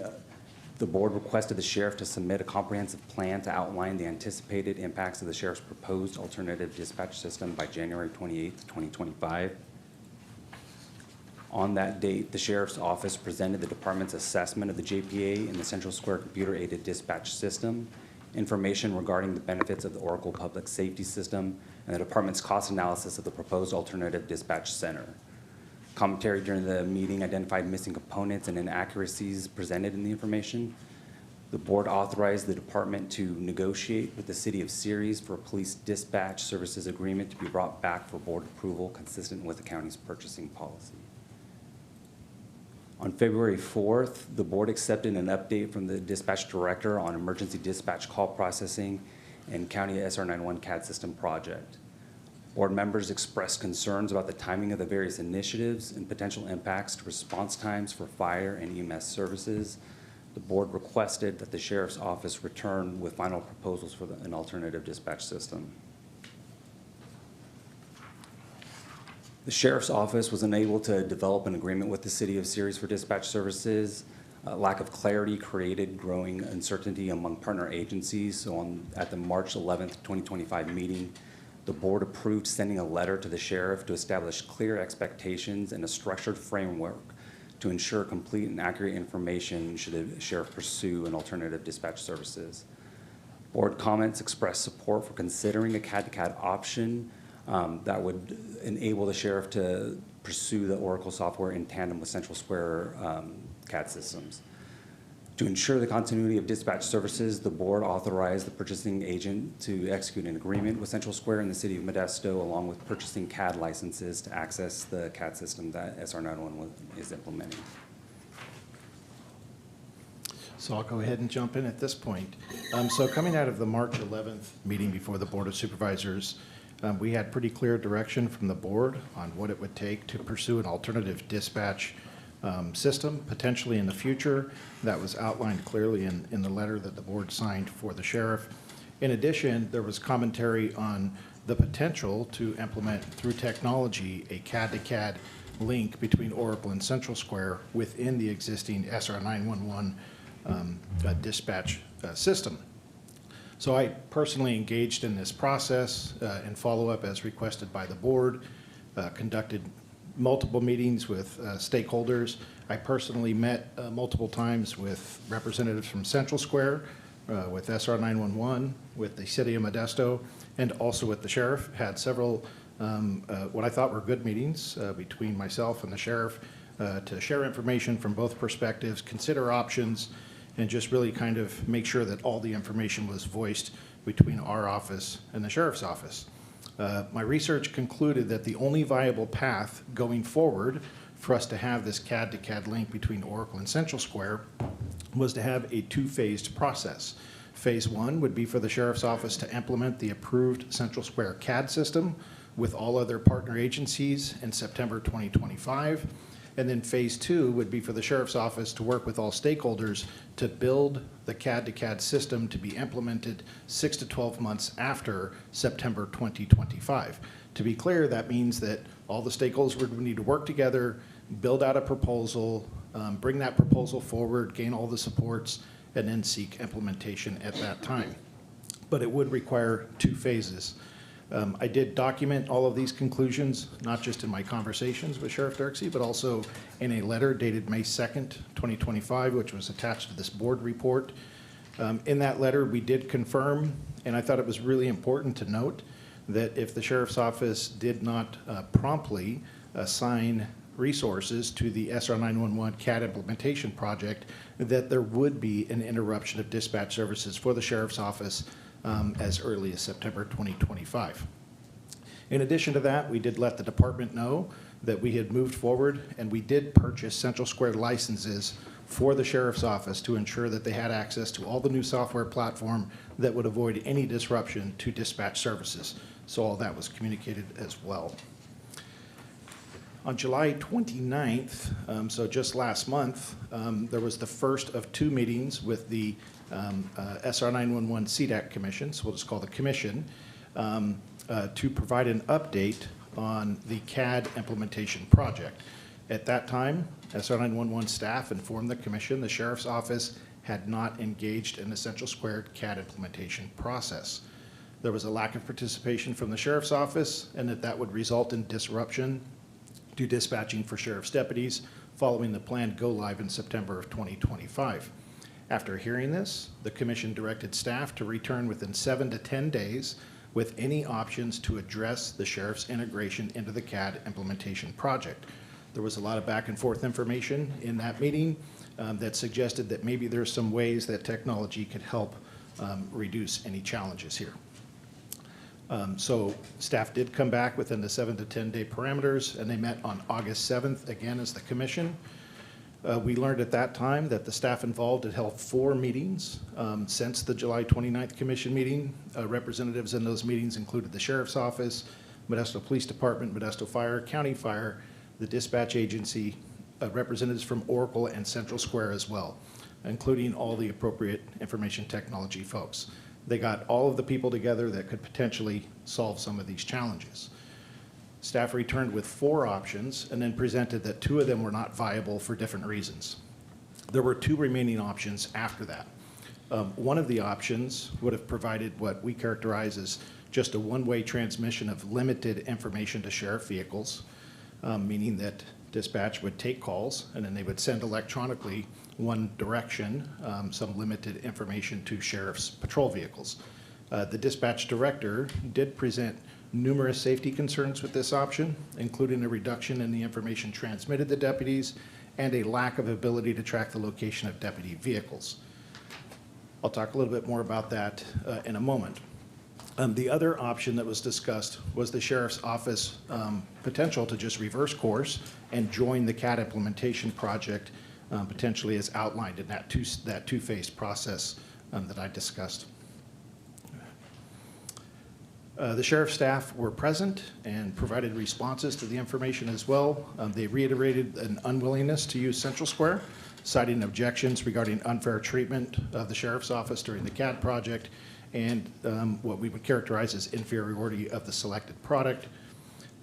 the board requested the sheriff to submit a comprehensive plan to outline the anticipated impacts of the sheriff's proposed alternative dispatch system by January 28th, 2025. On that date, the sheriff's office presented the department's assessment of the JPA and the Central Square computer-aided dispatch system, information regarding the benefits of the Oracle Public Safety System, and the department's cost analysis of the proposed alternative dispatch center. Commentary during the meeting identified missing components and inaccuracies presented in the information. The board authorized the department to negotiate with the city of Ceres for a police dispatch services agreement to be brought back for board approval consistent with the county's purchasing policy. On February 4th, the board accepted an update from the dispatch director on emergency dispatch call processing and county SR 911 CAD system project. Board members expressed concerns about the timing of the various initiatives and potential impacts to response times for fire and EMS services. The board requested that the sheriff's office return with final proposals for an alternative dispatch system. The sheriff's office was unable to develop an agreement with the city of Ceres for dispatch services. Lack of clarity created growing uncertainty among partner agencies. So at the March 11th, 2025 meeting, the board approved sending a letter to the sheriff to establish clear expectations and a structured framework to ensure complete and accurate information should the sheriff pursue an alternative dispatch services. Board comments expressed support for considering a CAD-to-CAD option that would enable the sheriff to pursue the Oracle software in tandem with Central Square CAD systems. To ensure the continuity of dispatch services, the board authorized the purchasing agent to execute an agreement with Central Square and the city of Modesto, along with purchasing CAD licenses to access the CAD system that SR 911 is implementing. So I'll go ahead and jump in at this point. So coming out of the March 11th meeting before the Board of Supervisors, we had pretty clear direction from the board on what it would take to pursue an alternative dispatch system, potentially in the future. That was outlined clearly in the letter that the board signed for the sheriff. In addition, there was commentary on the potential to implement through technology a CAD-to-CAD link between Oracle and Central Square within the existing SR 911 dispatch system. So I personally engaged in this process and follow-up as requested by the board, conducted multiple meetings with stakeholders. I personally met multiple times with representatives from Central Square, with SR 911, with the city of Modesto, and also with the sheriff. Had several what I thought were good meetings between myself and the sheriff to share information from both perspectives, consider options, and just really kind of make sure that all the information was voiced between our office and the sheriff's office. My research concluded that the only viable path going forward for us to have this CAD-to-CAD link between Oracle and Central Square was to have a two-phased process. Phase one would be for the sheriff's office to implement the approved Central Square CAD system with all other partner agencies in September 2025. And then phase two would be for the sheriff's office to work with all stakeholders to build the CAD-to-CAD system to be implemented 6 to 12 months after September 2025. To be clear, that means that all the stakeholders would need to work together, build out a proposal, bring that proposal forward, gain all the supports, and then seek implementation at that time. But it would require two phases. I did document all of these conclusions, not just in my conversations with Sheriff Dirksey, but also in a letter dated May 2nd, 2025, which was attached to this board report. In that letter, we did confirm, and I thought it was really important to note, that if the Sheriff's Office did not promptly assign resources to the SR 911 CAD implementation project, that there would be an interruption of dispatch services for the Sheriff's Office as early as September 2025. In addition to that, we did let the department know that we had moved forward and we did purchase Central Square licenses for the Sheriff's Office to ensure that they had access to all the new software platform that would avoid any disruption to dispatch services. So all that was communicated as well. On July 29th, so just last month, there was the first of two meetings with the SR 911 CDAC Commission, so we'll just call the commission, to provide an update on the CAD implementation project. At that time, SR 911 staff informed the commission the Sheriff's Office had not engaged in the Central Square CAD implementation process. There was a lack of participation from the Sheriff's Office, and that would result in disruption to dispatching for Sheriff's deputies following the planned go-live in September of 2025. After hearing this, the commission directed staff to return within 7 to 10 days with any options to address the sheriff's integration into the CAD implementation project. There was a lot of back and forth information in that meeting that suggested that maybe there's some ways that technology could help reduce any challenges here. So staff did come back within the 7 to 10 day parameters, and they met on August 7th again as the commission. We learned at that time that the staff involved had held 4 meetings since the July 29th commission meeting. Representatives in those meetings included the Sheriff's Office, Modesto Police Department, Modesto Fire, County Fire, the dispatch agency, representatives from Oracle and Central Square as well. including all the appropriate information technology folks. They got all of the people together that could potentially solve some of these challenges. Staff returned with 4 options and then presented that 2 of them were not viable for different reasons. There were 2 remaining options after that. One of the options would have provided what we characterize as just a one-way transmission of limited information to sheriff vehicles, meaning that dispatch would take calls and then they would send electronically one direction, some limited information to sheriff's patrol vehicles. The dispatch director did present numerous safety concerns with this option, including a reduction in the information transmitted to deputies and a lack of ability to track the location of deputy vehicles. I'll talk a little bit more about that in a moment. The other option that was discussed was the sheriff's office potential to just reverse course and join the CAD implementation project, potentially as outlined in that two-phase process that I discussed. The sheriff's staff were present and provided responses to the information as well. They reiterated an unwillingness to use Central Square, citing objections regarding unfair treatment of the sheriff's office during the CAD project and what we would characterize as inferiority of the selected product.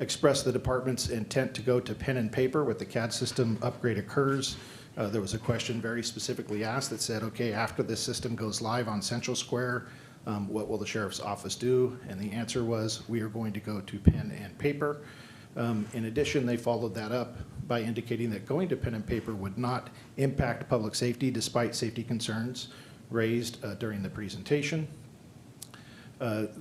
Expressed the department's intent to go to pen and paper when the CAD system upgrade occurs. There was a question very specifically asked that said, okay, after this system goes live on Central Square, what will the sheriff's office do? And the answer was, we are going to go to pen and paper. In addition, they followed that up by indicating that going to pen and paper would not impact public safety despite safety concerns raised during the presentation.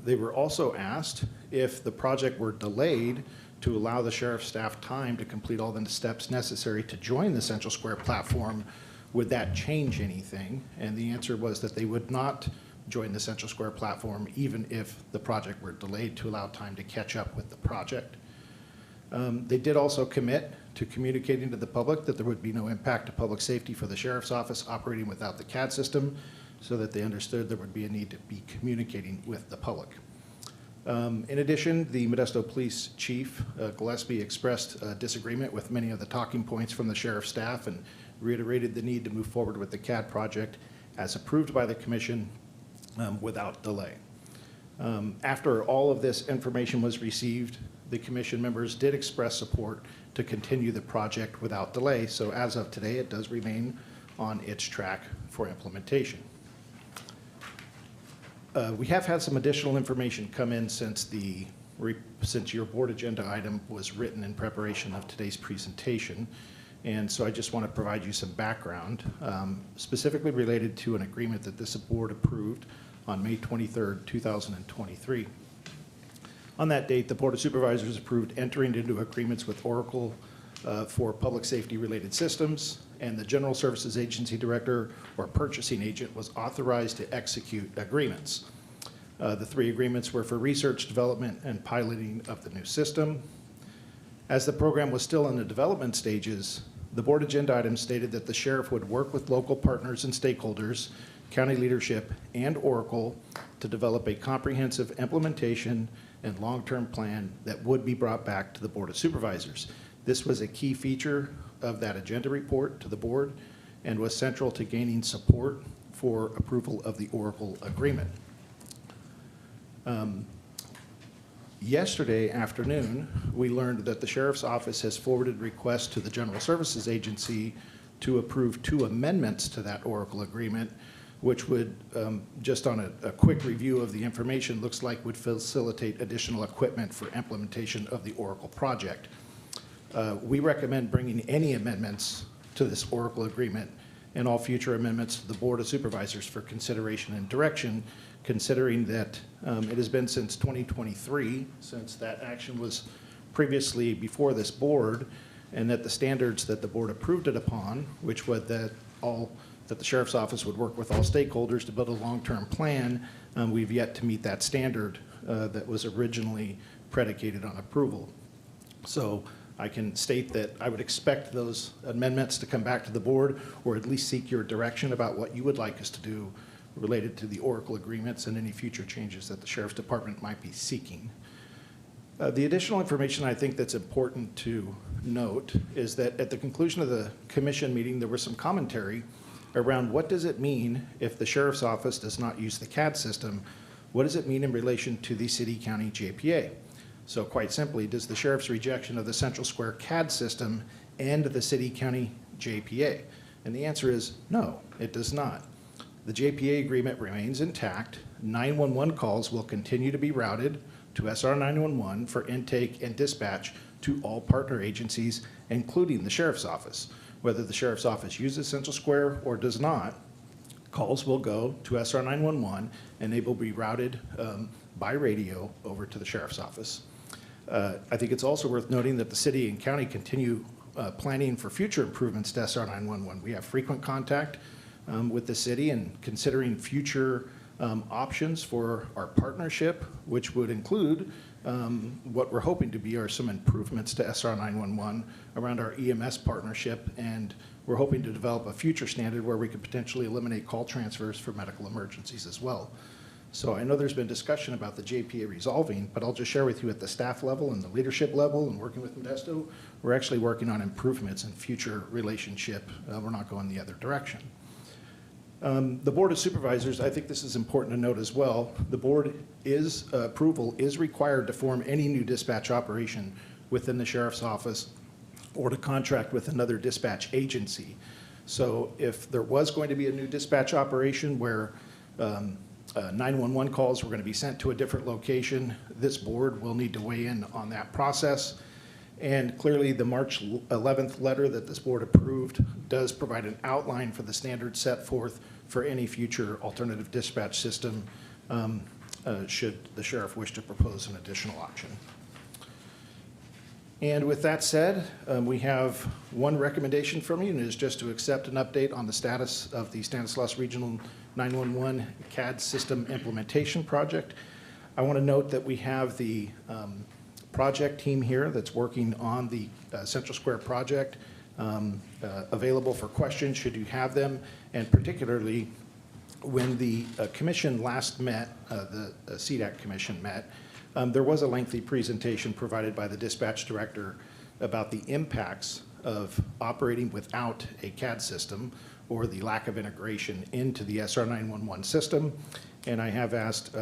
They were also asked if the project were delayed to allow the sheriff's staff time to complete all the steps necessary to join the Central Square platform, would that change anything? And the answer was that they would not join the Central Square platform even if the project were delayed to allow time to catch up with the project. They did also commit to communicating to the public that there would be no impact to public safety for the sheriff's office operating without the CAD system, so that they understood there would be a need to be communicating with the public. In addition, the Modesto Police Chief Gillespie expressed disagreement with many of the talking points from the sheriff's staff and reiterated the need to move forward with the CAD project as approved by the commission without delay. After all of this information was received, the commission members did express support to continue the project without delay. So as of today, it does remain on its track for implementation. We have had some additional information come in since your board agenda item was written in preparation of today's presentation. And so I just want to provide you some background, specifically related to an agreement that this board approved on May 23rd, 2023. On that date, the Board of Supervisors approved entering into agreements with Oracle for public safety related systems, and the General Services Agency Director or purchasing agent was authorized to execute agreements. The 3 agreements were for research, development, and piloting of the new system. As the program was still in the development stages, the board agenda item stated that the sheriff would work with local partners and stakeholders, county leadership, and Oracle to develop a comprehensive implementation and long-term plan that would be brought back to the Board of Supervisors. This was a key feature of that agenda report to the board and was central to gaining support for approval of the Oracle agreement. Yesterday afternoon, we learned that the Sheriff's Office has forwarded requests to the General Services Agency to approve 2 amendments to that Oracle agreement, which would, just on a quick review of the information, looks like would facilitate additional equipment for implementation of the Oracle project. We recommend bringing any amendments to this Oracle agreement and all future amendments to the Board of Supervisors for consideration and direction, considering that it has been since 2023 since that action was previously before this board, and that the standards that the board approved it upon, which was that the Sheriff's Office would work with all stakeholders to build a long-term plan, we've yet to meet that standard that was originally predicated on approval. So I can state that I would expect those amendments to come back to the board, or at least seek your direction about what you would like us to do related to the Oracle agreements and any future changes that the Sheriff's Department might be seeking. The additional information I think that's important to note is that at the conclusion of the commission meeting, there was some commentary around what does it mean if the sheriff's office does not use the CAD system? What does it mean in relation to the city-county JPA? So quite simply, does the sheriff's rejection of the Central Square CAD system end the city-county JPA? And the answer is no, it does not. The JPA agreement remains intact. 911 calls will continue to be routed to SR 911 for intake and dispatch to all partner agencies, including the sheriff's office. Whether the sheriff's office uses Central Square or does not, calls will go to SR 911 and they will be routed by radio over to the sheriff's office. I think it's also worth noting that the city and county continue planning for future improvements to SR 911. We have frequent contact with the city and considering future options for our partnership, which would include what we're hoping to be are some improvements to SR 911 around our EMS partnership, and we're hoping to develop a future standard where we could potentially eliminate call transfers for medical emergencies as well. So I know there's been discussion about the JPA resolving, but I'll just share with you at the staff level and the leadership level and working with Modesto, we're actually working on improvements in future relationship. We're not going the other direction. The Board of Supervisors, I think this is important to note as well, the board approval is required to form any new dispatch operation within the sheriff's office or to contract with another dispatch agency. So if there was going to be a new dispatch operation where 911 calls were going to be sent to a different location, this board will need to weigh in on that process. And clearly the March 11th letter that this board approved does provide an outline for the standards set forth for any future alternative dispatch system should the sheriff wish to propose an additional option. And with that said, we have one recommendation from you, and it is just to accept an update on the status of the Stanislaus Regional 911 CAD system implementation project. I want to note that we have the project team here that's working on the Central Square project available for questions should you have them, and particularly when the commission last met, the CDAC commission met, there was a lengthy presentation provided by the dispatch director about the impacts of operating without a CAD system or the lack of integration into the SR 911 system. And I have asked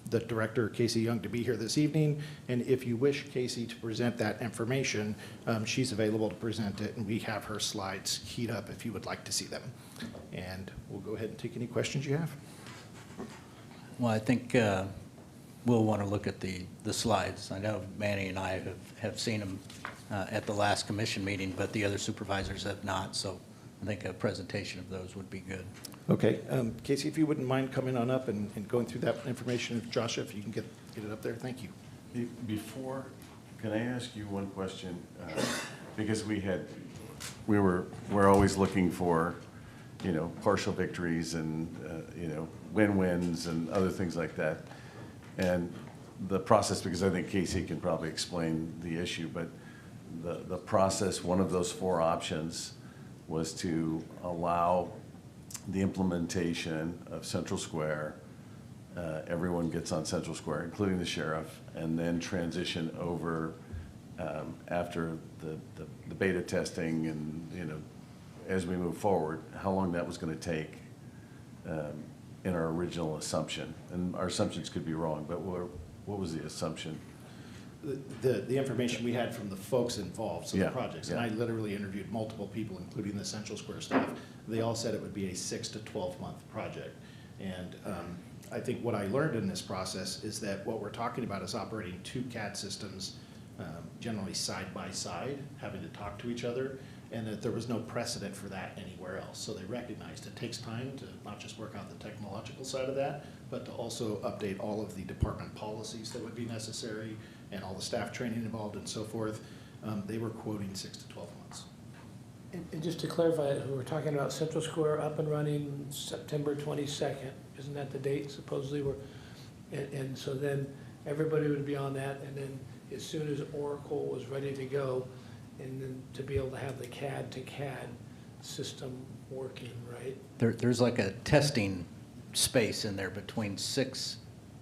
the director, Casey Young, to be here this evening. And if you wish Casey to present that information, she's available to present it. And we have her slides keyed up if you would like to see them. And we'll go ahead and take any questions you have. Well, I think we'll want to look at the slides. I know Manny and I have seen them at the last commission meeting, but the other supervisors have not. So I think a presentation of those would be good. Okay. Casey, if you wouldn't mind coming on up and going through that information. Joshua, if you can get it up there. Thank you. Before, can I ask you one question? Because we're always looking for, partial victories and, win-wins and other things like that. And the process, because I think Casey can probably explain the issue, but the process, one of those four options was to allow the implementation of Central Square. Everyone gets on Central Square, including the sheriff, and then transition over after the beta testing and, as we move forward, how long that was going to take in our original assumption. And our assumptions could be wrong, but what was the assumption? The information we had from the folks involved, so the projects, and yeah. I literally interviewed multiple people, including the Central Square staff. They all said it would be a 6 to 12 month project. And I think what I learned in this process is that what we're talking about is operating two CAD systems, generally side by side, having to talk to each other, and that there was no precedent for that anywhere else. So they recognized it takes time to not just work out the technological side of that, but to also update all of the department policies that would be necessary and all the staff training involved and so forth. They were quoting 6 to 12 months. And just to clarify, we're talking about Central Square up and running September 22nd. Isn't that the date supposedly? And so then everybody would be on that, and then as soon as Oracle was ready to go, and then to be able to have the CAD to CAD system working, right? There's like a testing space in there between 6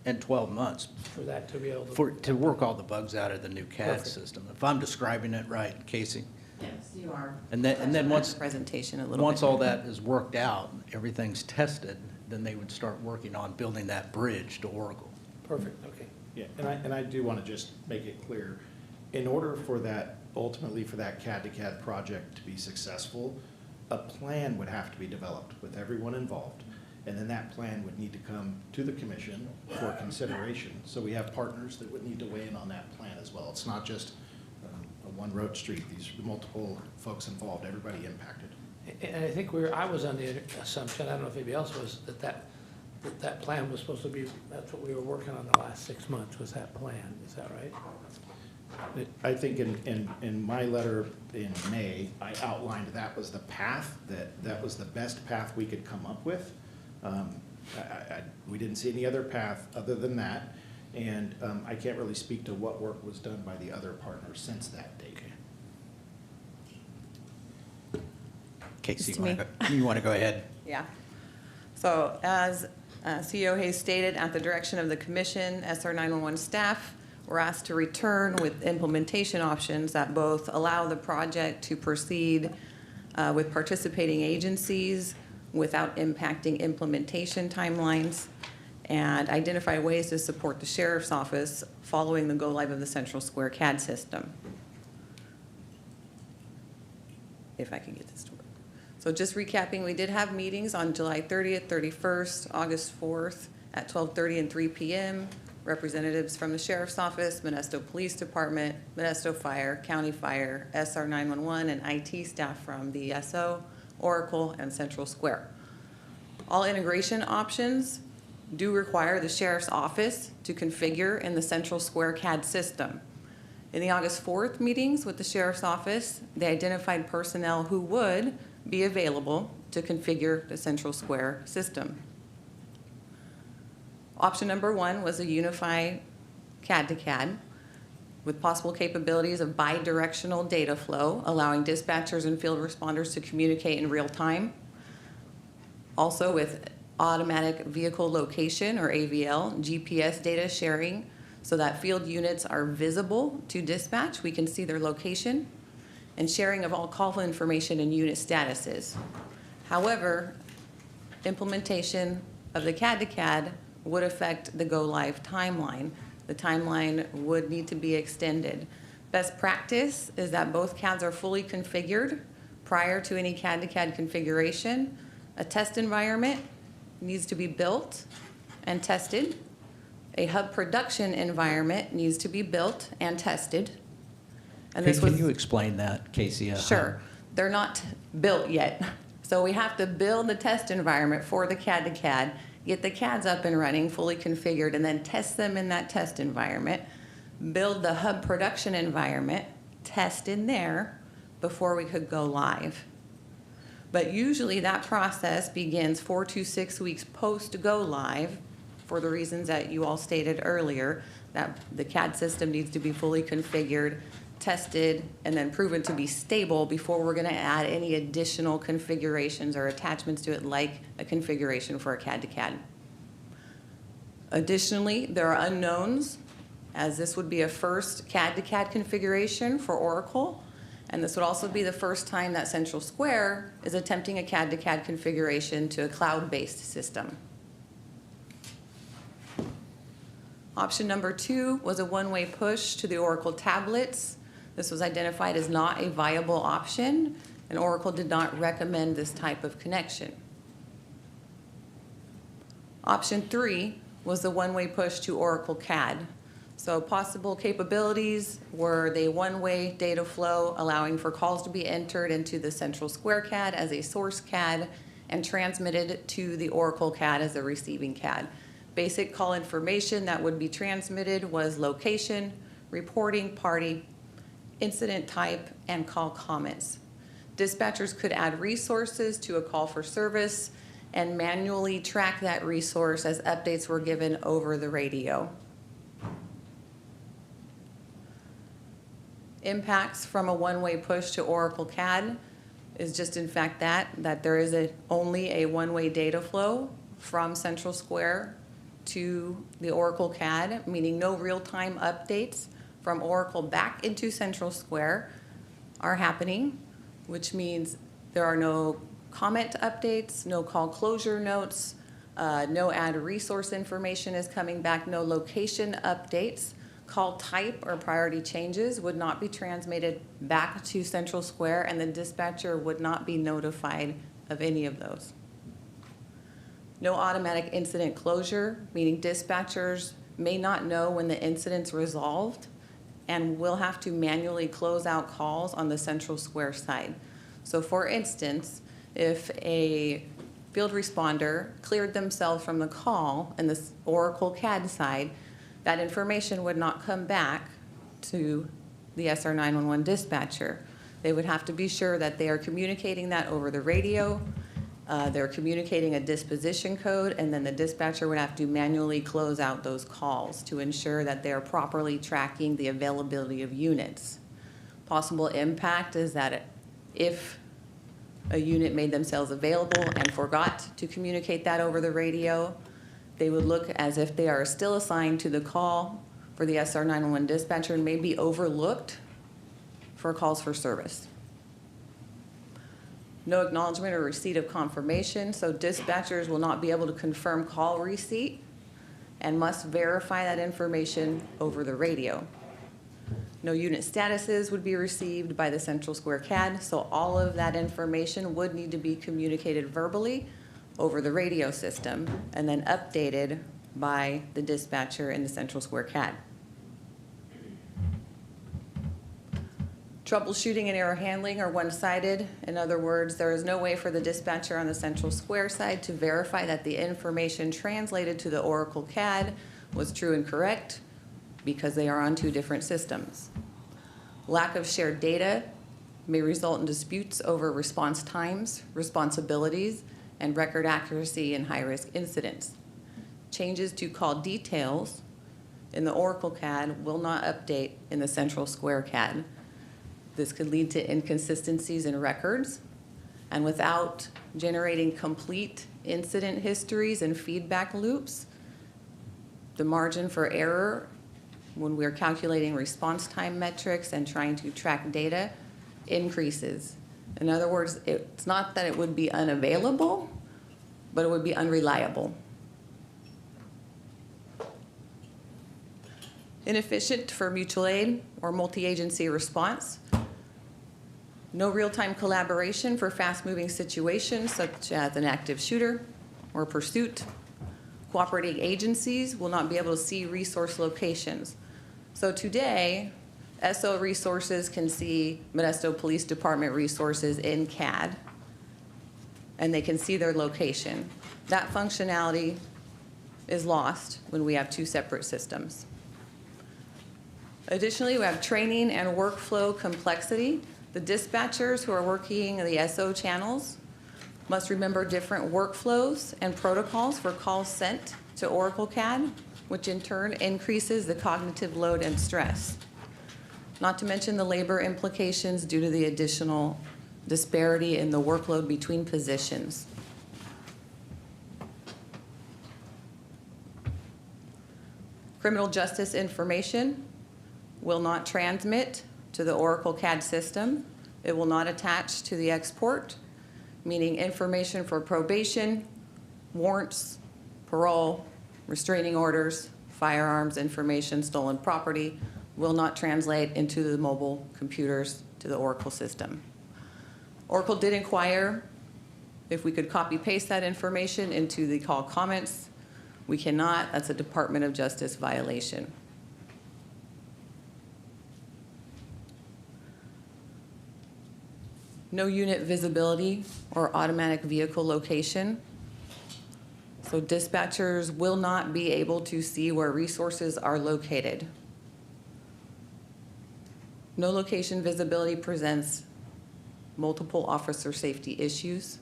and 12 months. For that to be able to work all the bugs out of the new CAD system. If I'm describing it right, Casey. Yes, you are. And then once Presentation a little once bit. all that is worked out, everything's tested, then they would start working on building that bridge to Oracle. Perfect, okay. Yeah, and I do want to just make it clear, in order for that, ultimately for that CAD-to-CAD project to be successful, a plan would have to be developed with everyone involved. And then that plan would need to come to the commission for consideration. So we have partners that would need to weigh in on that plan as well. It's not just a one road street. These are multiple folks involved, everybody impacted. And I think I was on the assumption, I don't know if anybody else was, that plan was supposed to be, that's what we were working on the last 6 months, was that plan. Is that right? I think in my letter in May, I outlined that was the path, that was the best path we could come up with. We didn't see any other path other than that, and I can't really speak to what work was done by the other partners since that date. Casey, It's me. you want to go ahead? Yeah. So as CEO Hayes stated, at the direction of the commission, SR 911 staff were asked to return with implementation options that both allow the project to proceed with participating agencies without impacting implementation timelines, and identify ways to support the sheriff's office following the go-live of the Central Square CAD system. If I can get this to work. So just recapping, we did have meetings on July 30th, 31st, August 4th at 12:30 and 3 p.m. Representatives from the Sheriff's Office, Modesto Police Department, Modesto Fire, County Fire, SR 911, and IT staff from the ESO, Oracle, and Central Square. All integration options do require the Sheriff's Office to configure in the Central Square CAD system. In the August 4th meetings with the Sheriff's Office, they identified personnel who would be available to configure the Central Square system. Option number 1 was a unified CAD-to-CAD with possible capabilities of bi-directional data flow, allowing dispatchers and field responders to communicate in real time. Also with automatic vehicle location, or AVL, GPS data sharing, so that field units are visible to dispatch. We can see their location, and sharing of all call information and unit statuses. However, implementation of the CAD-to-CAD would affect the go-live timeline. The timeline would need to be extended. Best practice is that both CADs are fully configured prior to any CAD-to-CAD configuration. A test environment needs to be built and tested. A hub production environment needs to be built and tested. And this Can you explain that, Casey? Sure. They're not built yet. So we have to build the test environment for the CAD-to-CAD, get the CADs up and running, fully configured, and then test them in that test environment, build the hub production environment, test in there before we could go live. But usually that process begins 4 to 6 weeks post go live for the reasons that you all stated earlier, that the CAD system needs to be fully configured, tested, and then proven to be stable before we're going to add any additional configurations or attachments to it, like a configuration for a CAD-to-CAD. Additionally, there are unknowns, as this would be a first CAD-to-CAD configuration for Oracle, and this would also be the first time that Central Square is attempting a CAD-to-CAD configuration to a cloud-based system. Option number 2 was a one-way push to the Oracle tablets. This was identified as not a viable option, and Oracle did not recommend this type of connection. Option 3 was the one-way push to Oracle CAD. So possible capabilities were the one-way data flow, allowing for calls to be entered into the Central Square CAD as a source CAD and transmitted to the Oracle CAD as a receiving CAD. Basic call information that would be transmitted was location, reporting party, incident type, and call comments. Dispatchers could add resources to a call for service and manually track that resource as updates were given over the radio. Impacts from a one-way push to Oracle CAD is just in fact that there is only a one-way data flow from Central Square to the Oracle CAD, meaning no real-time updates from Oracle back into Central Square are happening, which means there are no comment updates, no call closure notes, no add resource information is coming back, no location updates. Call type or priority changes would not be transmitted back to Central Square, and the dispatcher would not be notified of any of those. No automatic incident closure, meaning dispatchers may not know when the incident's resolved and will have to manually close out calls on the Central Square side. So for instance, if a field responder cleared themselves from the call in the Oracle CAD side, that information would not come back to the SR 911 dispatcher. They would have to be sure that they are communicating that over the radio, they're communicating a disposition code, and then the dispatcher would have to manually close out those calls to ensure that they are properly tracking the availability of units. Possible impact is that if a unit made themselves available and forgot to communicate that over the radio, they would look as if they are still assigned to the call for the SR 911 dispatcher and may be overlooked for calls for service. No acknowledgement or receipt of confirmation, so dispatchers will not be able to confirm call receipt and must verify that information over the radio. No unit statuses would be received by the Central Square CAD, so all of that information would need to be communicated verbally over the radio system and then updated by the dispatcher in the Central Square CAD. Troubleshooting and error handling are one-sided. In other words, there is no way for the dispatcher on the Central Square side to verify that the information translated to the Oracle CAD was true and correct because they are on two different systems. Lack of shared data may result in disputes over response times, responsibilities, and record accuracy in high-risk incidents. Changes to call details in the Oracle CAD will not update in the Central Square CAD. This could lead to inconsistencies in records, and without generating complete incident histories and feedback loops, the margin for error when we're calculating response time metrics and trying to track data increases. In other words, it's not that it would be unavailable, but it would be unreliable. Inefficient for mutual aid or multi-agency response. No real-time collaboration for fast-moving situations such as an active shooter or pursuit. Cooperating agencies will not be able to see resource locations. So today, SO resources can see Modesto Police Department resources in CAD, and they can see their location. That functionality is lost when we have two separate systems. Additionally, we have training and workflow complexity. The dispatchers who are working the SO channels must remember different workflows and protocols for calls sent to Oracle CAD, which in turn increases the cognitive load and stress. Not to mention the labor implications due to the additional disparity in the workload between positions. Criminal justice information will not transmit to the Oracle CAD system. It will not attach to the export, meaning information for probation, warrants, parole, restraining orders, firearms information, stolen property will not translate into the mobile computers to the Oracle system. Oracle did inquire if we could copy paste that information into the call comments. We cannot. That's a Department of Justice violation. No unit visibility or automatic vehicle location. So dispatchers will not be able to see where resources are located. No location visibility presents multiple officer safety issues.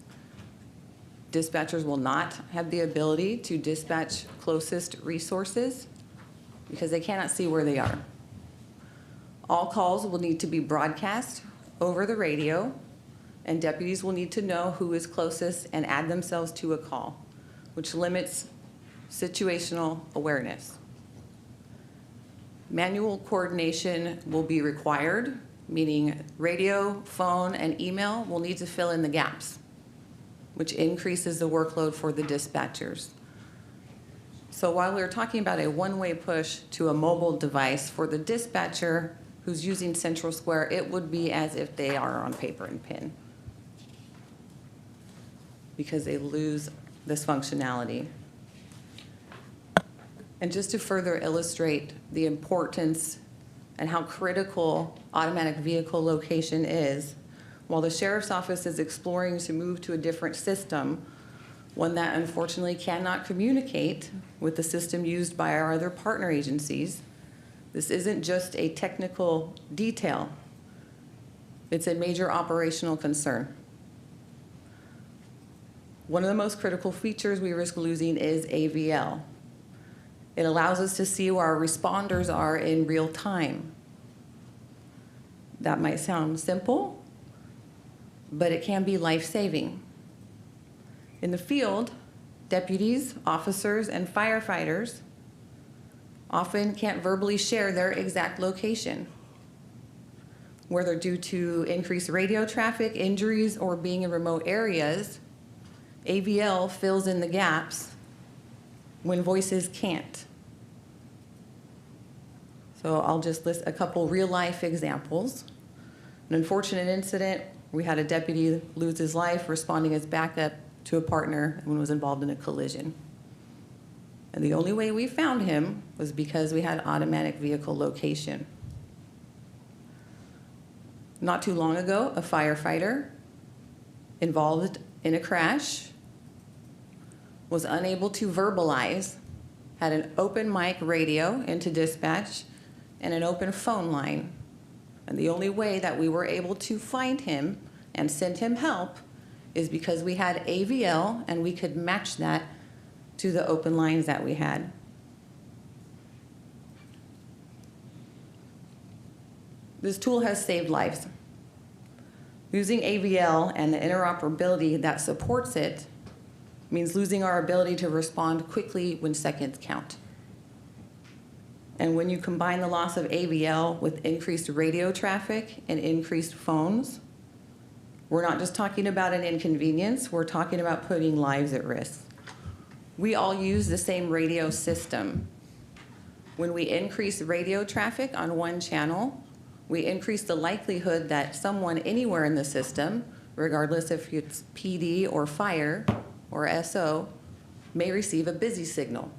Dispatchers will not have the ability to dispatch closest resources because they cannot see where they are. All calls will need to be broadcast over the radio, and deputies will need to know who is closest and add themselves to a call, which limits situational awareness. Manual coordination will be required meaning radio, phone, and email will need to fill in the gaps, which increases the workload for the dispatchers. So while we're talking about a one-way push to a mobile device for the dispatcher who's using Central Square, it would be as if they are on paper and pen because they lose this functionality. And just to further illustrate the importance and how critical automatic vehicle location is, while the Sheriff's Office is exploring to move to a different system, one that unfortunately cannot communicate with the system used by our other partner agencies, this isn't just a technical detail. It's a major operational concern. One of the most critical features we risk losing is AVL. It allows us to see where our responders are in real time. That might sound simple, but it can be life-saving. In the field, deputies, officers, and firefighters often can't verbally share their exact location, whether due to increased radio traffic, injuries, or being in remote areas. AVL fills in the gaps when voices can't. So I'll just list a couple real-life examples. An unfortunate incident, we had a deputy lose his life responding as backup to a partner when was involved in a collision. And the only way we found him was because we had automatic vehicle location. Not too long ago, a firefighter involved in a crash was unable to verbalize, had an open mic radio into dispatch and an open phone line. And the only way that we were able to find him and send him help is because we had AVL and we could match that to the open lines that we had. This tool has saved lives. Losing AVL and the interoperability that supports it means losing our ability to respond quickly when seconds count. And when you combine the loss of AVL with increased radio traffic and increased phones, we're not just talking about an inconvenience, we're talking about putting lives at risk. We all use the same radio system. When we increase radio traffic on one channel, we increase the likelihood that someone anywhere in the system, regardless if it's PD or fire or SO, may receive a busy signal,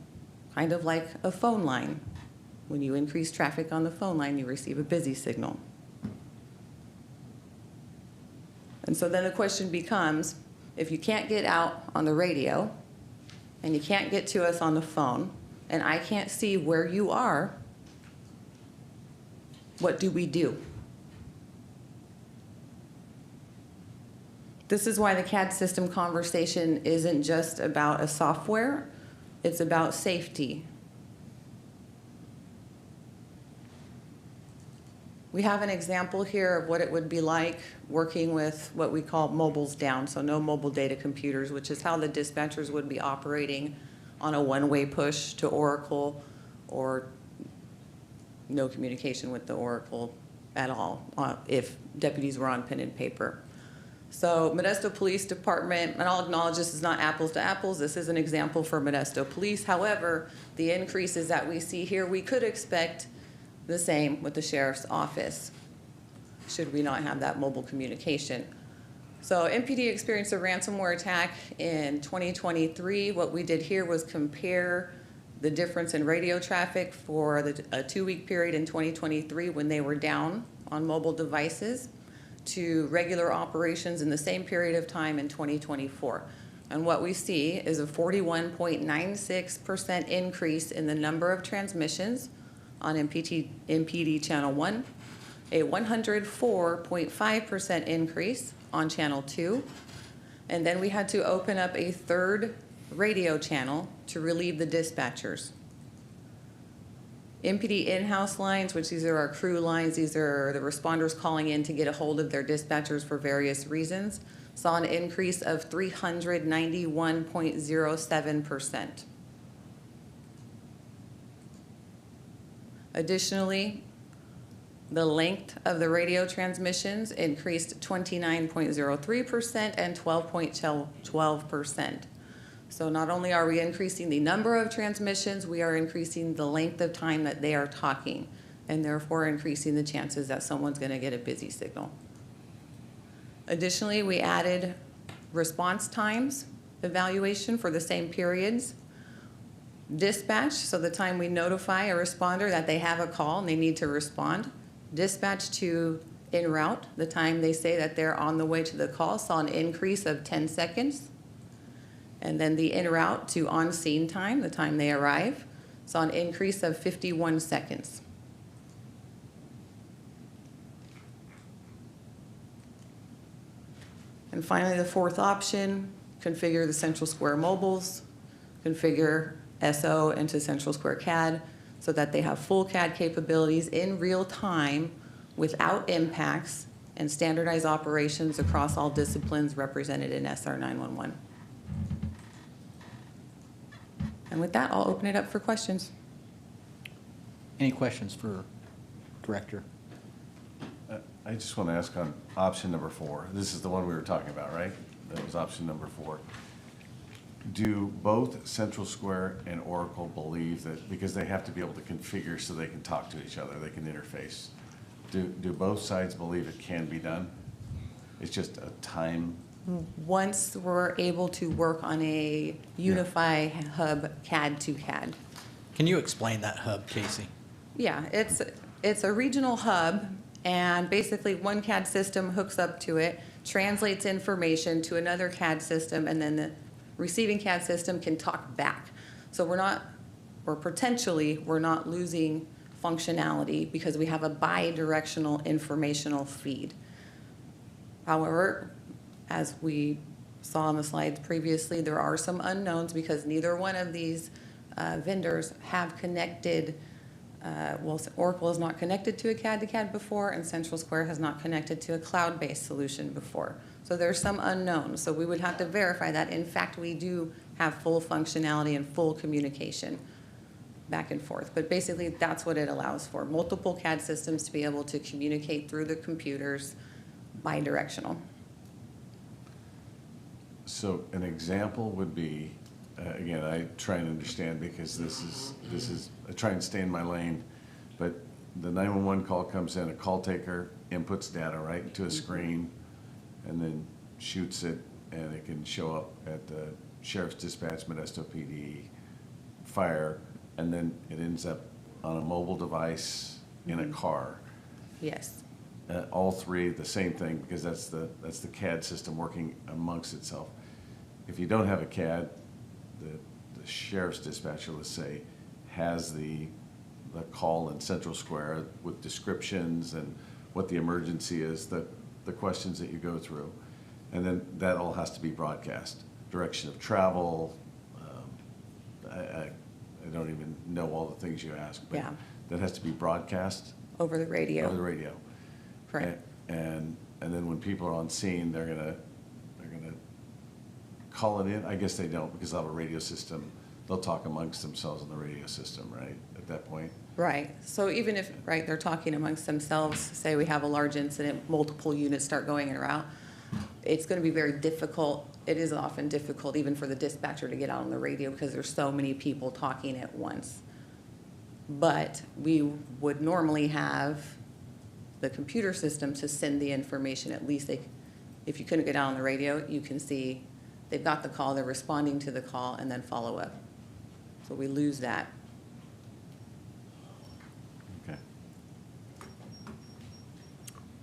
kind of like a phone line. When you increase traffic on the phone line, you receive a busy signal. And so then the question becomes, if you can't get out on the radio and you can't get to us on the phone and I can't see where you are, what do we do? This is why the CAD system conversation isn't just about a software, it's about safety. We have an example here of what it would be like working with what we call mobiles down, so no mobile data computers, which is how the dispatchers would be operating on a one-way push to Oracle or no communication with the Oracle at all if deputies were on pen and paper. So Modesto Police Department, and I'll acknowledge this is not apples to apples, this is an example for Modesto Police. However, the increases that we see here, we could expect the same with the Sheriff's Office, should we not have that mobile communication. So MPD experienced a ransomware attack in 2023. What we did here was compare the difference in radio traffic for a 2-week period in 2023 when they were down on mobile devices to regular operations in the same period of time in 2024. And what we see is a 41.96% increase in the number of transmissions on MPD Channel 1, a 104.5% increase on Channel 2, and then we had to open up a third radio channel to relieve the dispatchers. MPD in-house lines, which these are our crew lines, these are the responders calling in to get a hold of their dispatchers for various reasons, saw an increase of 391.07%. Additionally, The length of the radio transmissions increased 29.03% and 12.12%. So not only are we increasing the number of transmissions, we are increasing the length of time that they are talking, and therefore increasing the chances that someone's going to get a busy signal. Additionally, we added response times evaluation for the same periods. Dispatch, so the time we notify a responder that they have a call and they need to respond. Dispatch to en route, the time they say that they're on the way to the call, saw an increase of 10 seconds. And then the en route to on scene time, the time they arrive, saw an increase of 51 seconds. And finally, the fourth option, configure the Central Square mobiles, configure SO into Central Square CAD so that they have full CAD capabilities in real time without impacts and standardize operations across all disciplines represented in SR 911. And with that, I'll open it up for questions. Any questions for Director? I just want to ask on option number 4. This is the one we were talking about, right? That was option number 4. Do both Central Square and Oracle believe that, because they have to be able to configure so they can talk to each other, they can interface, do both sides believe it can be done? It's just a time. Once we're able to work on a Unify hub CAD to CAD. Can you explain that hub, Casey? Yeah, it's a regional hub, and basically one CAD system hooks up to it, translates information to another CAD system, and then the receiving CAD system can talk back. So we're not losing functionality because we have a bi-directional informational feed. However, as we saw on the slides previously, there are some unknowns because neither one of these vendors have connected. Well, Oracle is not connected to a CAD to CAD before, and Central Square has not connected to a cloud-based solution before. So there's some unknowns. So we would have to verify that, in fact, we do have full functionality and full communication back and forth. But basically, that's what it allows for. Multiple CAD systems to be able to communicate through the computers bi-directional. So an example would be, again, I try and understand because this is, I try and stay in my lane, but the 911 call comes in, a call taker inputs data right into a screen and then shoots it, and it can show up at the Sheriff's Dispatch, Modesto PD, fire, and then it ends up on a mobile device in a car. Yes. All three the same thing because that's the CAD system working amongst itself. If you don't have a CAD, the sheriff's dispatcher, let's say, has the call in Central Square with descriptions and what the emergency is, the questions that you go through, and then that all has to be broadcast. Direction of travel. I don't even know all the things you ask, but that has to be broadcast over the radio. Over the radio. Correct. And then when people are on scene, they're gonna call it in. I guess they don't because they'll have a radio system. They'll talk amongst themselves on the radio system, right? At that point. Right. So even if they're talking amongst themselves, say we have a large incident, multiple units start going in or out, it's going to be very difficult. It is often difficult even for the dispatcher to get out on the radio because there's so many people talking at once. But we would normally have the computer system to send the information. At least if you couldn't get out on the radio, you can see they've got the call, they're responding to the call, and then follow up. So we lose that. Okay.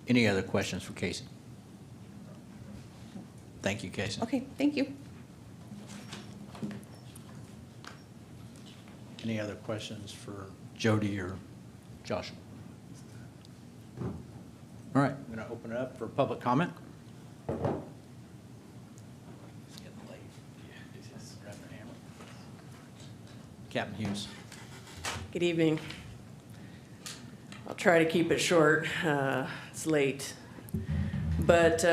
Any other questions for Casey? Thank you, Casey. Okay, thank you. Any other questions for Jody or Joshua? All right, I'm going to open it up for public comment. It's getting late. Just grab the hammer. Captain Hughes. Good evening. I'll try to keep it short. It's late. But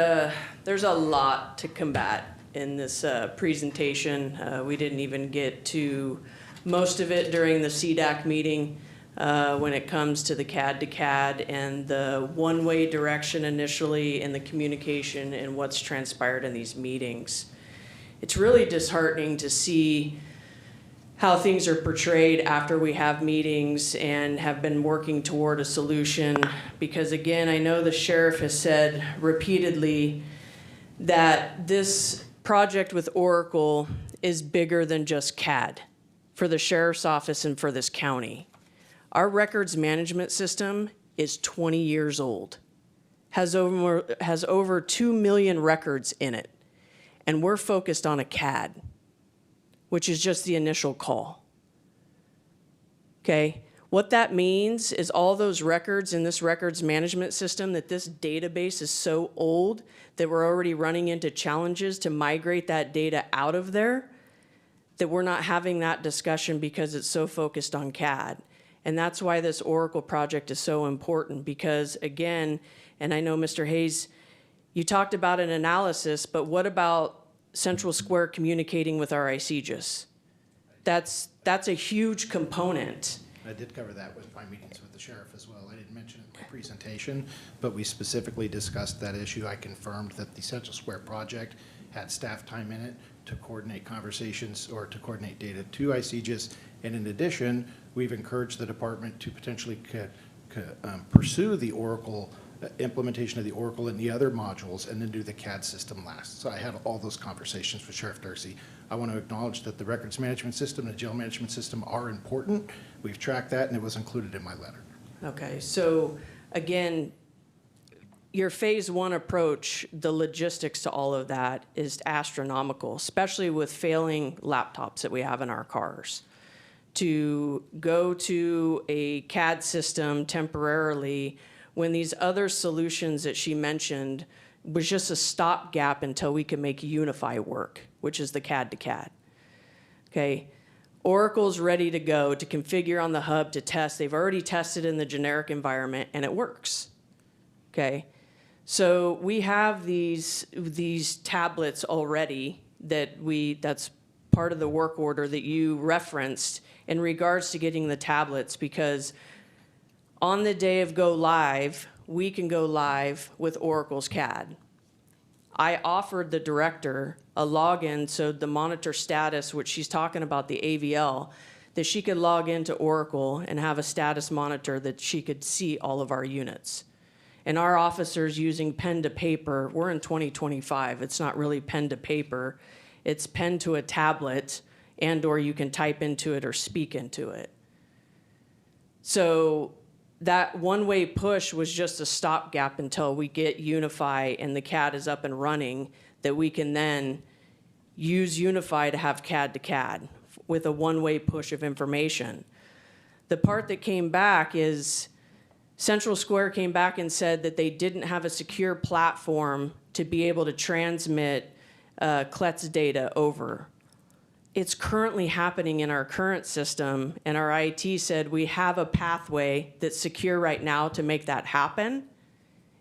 there's a lot to combat in this presentation. We didn't even get to most of it during the CDAC meeting. when it comes to the CAD to CAD and the one-way direction initially and the communication and what's transpired in these meetings. It's really disheartening to see how things are portrayed after we have meetings and have been working toward a solution. Because again, I know the sheriff has said repeatedly that this project with Oracle is bigger than just CAD for the sheriff's office and for this county. Our records management system is 20 years old, has over 2 million records in it, and we're focused on a CAD, which is just the initial call. Okay? What that means is all those records in this records management system, that this database is so old that we're already running into challenges to migrate that data out of there, that we're not having that discussion because it's so focused on CAD. And that's why this Oracle project is so important, because again, and I know Mr. Hayes, you talked about an analysis, but what about Central Square communicating with our IHSS? That's a huge component. I did cover that with my meetings with the sheriff as well. I didn't mention it in my presentation, but we specifically discussed that issue. I confirmed that the Central Square project had staff time in it to coordinate conversations or to coordinate data to IHSS. And in addition, we've encouraged the department to potentially pursue the Oracle implementation of the Oracle and the other modules, and then do the CAD system last. So I had all those conversations with Sheriff Darcy. I want to acknowledge that the records management system and the jail management system are important. We've tracked that, and it was included in my letter. Okay, so again, your phase one approach, the logistics to all of that is astronomical, especially with failing laptops that we have in our cars. To go to a CAD system temporarily when these other solutions that she mentioned was just a stopgap until we could make Unify work, which is the CAD to CAD. Okay, Oracle's ready to go to configure on the hub to test. They've already tested in the generic environment and it works. Okay, so we have these tablets already that's part of the work order that you referenced in regards to getting the tablets, because on the day of go live, we can go live with Oracle's CAD. I offered the director a login so the monitor status, which she's talking about the AVL, that she could log into Oracle and have a status monitor that she could see all of our units. And our officers using pen to paper, we're in 2025, it's not really pen to paper, it's pen to a tablet, and or you can type into it or speak into it. So that one-way push was just a stopgap until we get Unify and the CAD is up and running, that we can then use Unify to have CAD to CAD with a one-way push of information. The part that came back is Central Square came back and said that they didn't have a secure platform to be able to transmit CLET's data over. It's currently happening in our current system, and our IT said we have a pathway that's secure right now to make that happen.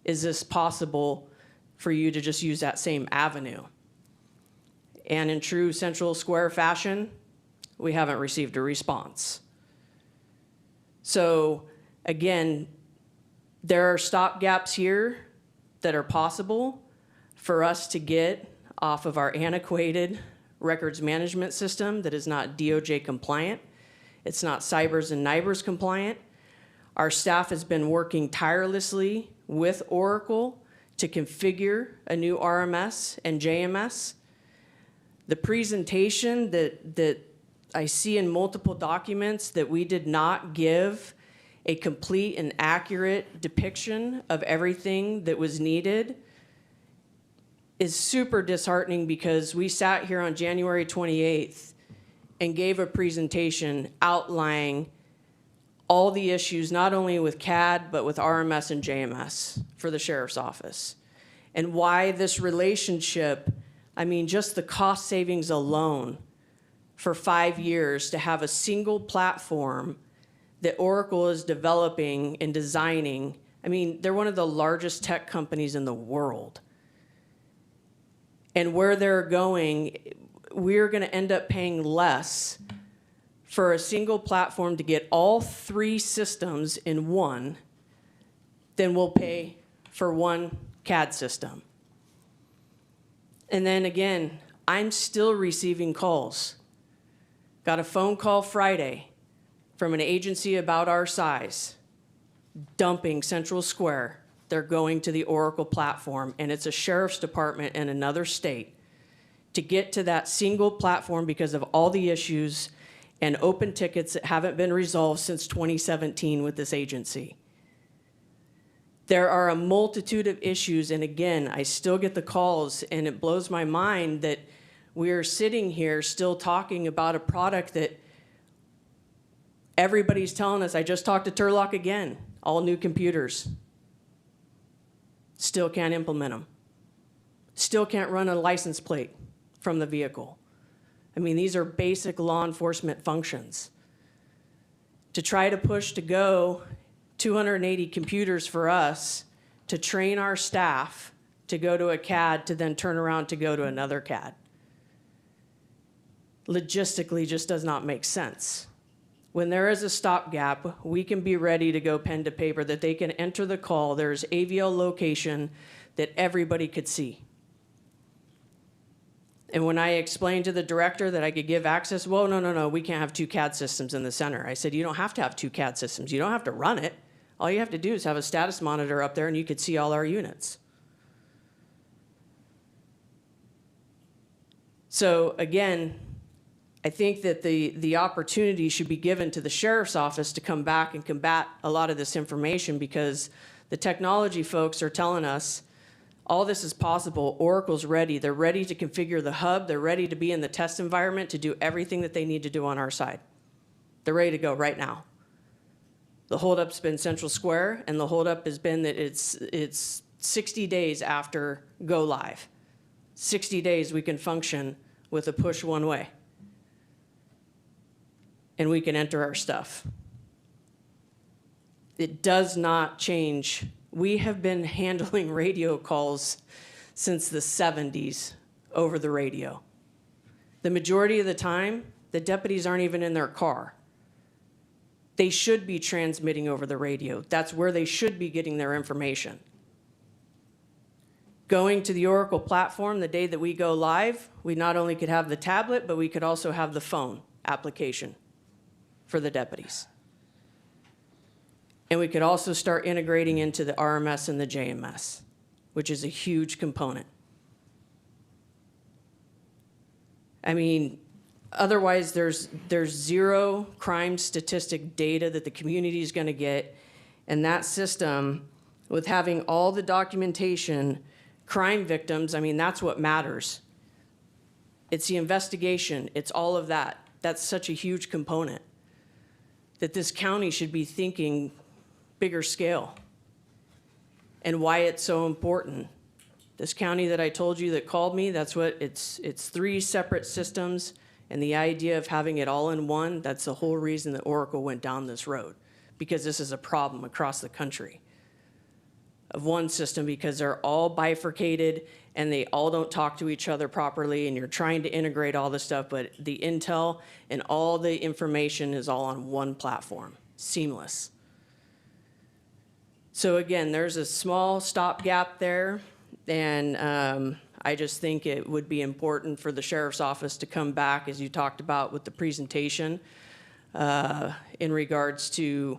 Is this possible for you to just use that same avenue? And in true Central Square fashion, we haven't received a response. So again, there are stopgaps here that are possible for us to get off of our antiquated records management system that is not DOJ compliant. It's not Cybers and NIBRS compliant. Our staff has been working tirelessly with Oracle to configure a new RMS and JMS. The presentation that I see in multiple documents that we did not give a complete and accurate depiction of everything that was needed is super disheartening, because we sat here on January 28th and gave a presentation outlining all the issues, not only with CAD, but with RMS and JMS for the sheriff's office. And why this relationship, I mean, just the cost savings alone for 5 years to have a single platform that Oracle is developing and designing. I mean, they're one of the largest tech companies in the world. And where they're going, we're going to end up paying less for a single platform to get all 3 systems in one than we'll pay for one CAD system. And then again, I'm still receiving calls. Got a phone call Friday from an agency about our size, dumping Central Square. They're going to the Oracle platform, and it's a sheriff's department in another state to get to that single platform because of all the issues and open tickets that haven't been resolved since 2017 with this agency. There are a multitude of issues, and again, I still get the calls, and it blows my mind that we're sitting here still talking about a product that everybody's telling us. I just talked to Turlock again, all new computers. Still can't implement them. Still can't run a license plate from the vehicle. I mean, these are basic law enforcement functions. To try to push to go 280 computers for us to train our staff to go to a CAD to then turn around to go to another CAD. Logistically just does not make sense. When there is a stopgap, we can be ready to go pen to paper, that they can enter the call. There's AVL location that everybody could see. And when I explained to the director that I could give access, well, no, we can't have 2 CAD systems in the center. I said, you don't have to have 2 CAD systems. You don't have to run it. All you have to do is have a status monitor up there and you could see all our units. So again, I think that the opportunity should be given to the sheriff's office to come back and combat a lot of this information, because the technology folks are telling us all this is possible. Oracle's ready. They're ready to configure the hub. They're ready to be in the test environment to do everything that they need to do on our side. They're ready to go right now. The holdup's been Central Square, and the holdup has been that it's 60 days after go live. 60 days we can function with a push one way. And we can enter our stuff. It does not change. We have been handling radio calls since the 70s over the radio. The majority of the time, the deputies aren't even in their car. They should be transmitting over the radio. That's where they should be getting their information. Going to the Oracle platform the day that we go live, we not only could have the tablet, but we could also have the phone application for the deputies. And we could also start integrating into the RMS and the JMS, which is a huge component. I mean, otherwise there's zero crime statistic data that the community is going to get. And that system, with having all the documentation, crime victims, I mean, that's what matters. It's the investigation. It's all of that. That's such a huge component that this county should be thinking bigger scale, and why it's so important. This county that I told you that called me, that's what it's 3 separate systems, and the idea of having it all in one, that's the whole reason that Oracle went down this road, because this is a problem across the country of one system, because they're all bifurcated and they all don't talk to each other properly, and you're trying to integrate all this stuff, but the intel and all the information is all on one platform, seamless. So again, there's a small stopgap there, and I just think it would be important for the sheriff's office to come back, as you talked about with the presentation, in regards to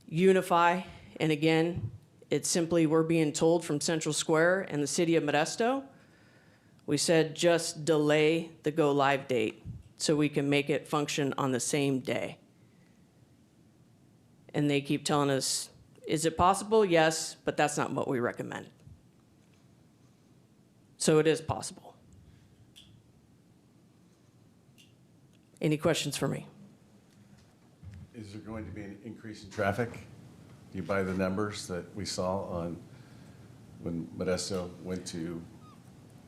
unify. And again, it's simply, we're being told from Central Square and the city of Modesto, we said just delay the go live date so we can make it function on the same day. And they keep telling us, is it possible? Yes, but that's not what we recommend. So it is possible. Any questions for me? Is there going to be an increase in traffic? Do you buy the numbers that we saw on when Modesto went to?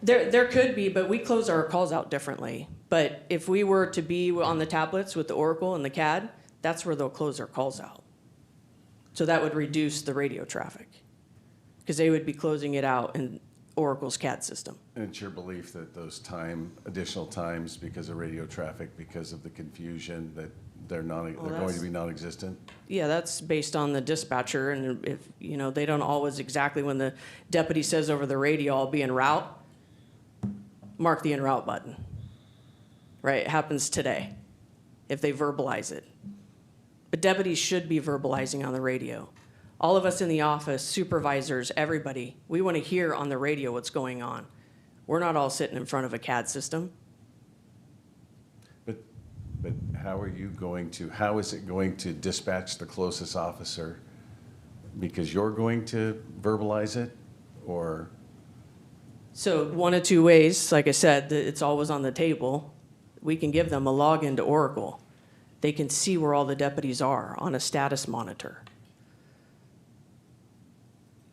There could be, but we close our calls out differently. But if we were to be on the tablets with the Oracle and the CAD, that's where they'll close their calls out. So that would reduce the radio traffic, because they would be closing it out. And Oracle's CAD system. And it's your belief that those additional times because of radio traffic, because of the confusion, that they're going to be non-existent? Yeah, that's based on the dispatcher, and if, they don't always exactly, when the deputy says over the radio, I'll be en route, mark the en route button. Right, it happens today, if they verbalize it. But deputies should be verbalizing on the radio. All of us in the office, supervisors, everybody, we want to hear on the radio what's going on. We're not all sitting in front of a CAD system. But how is it going to dispatch the closest officer? Because you're going to verbalize it, or? So one of two ways, like I said, it's always on the table. We can give them a login to Oracle. They can see where all the deputies are on a status monitor.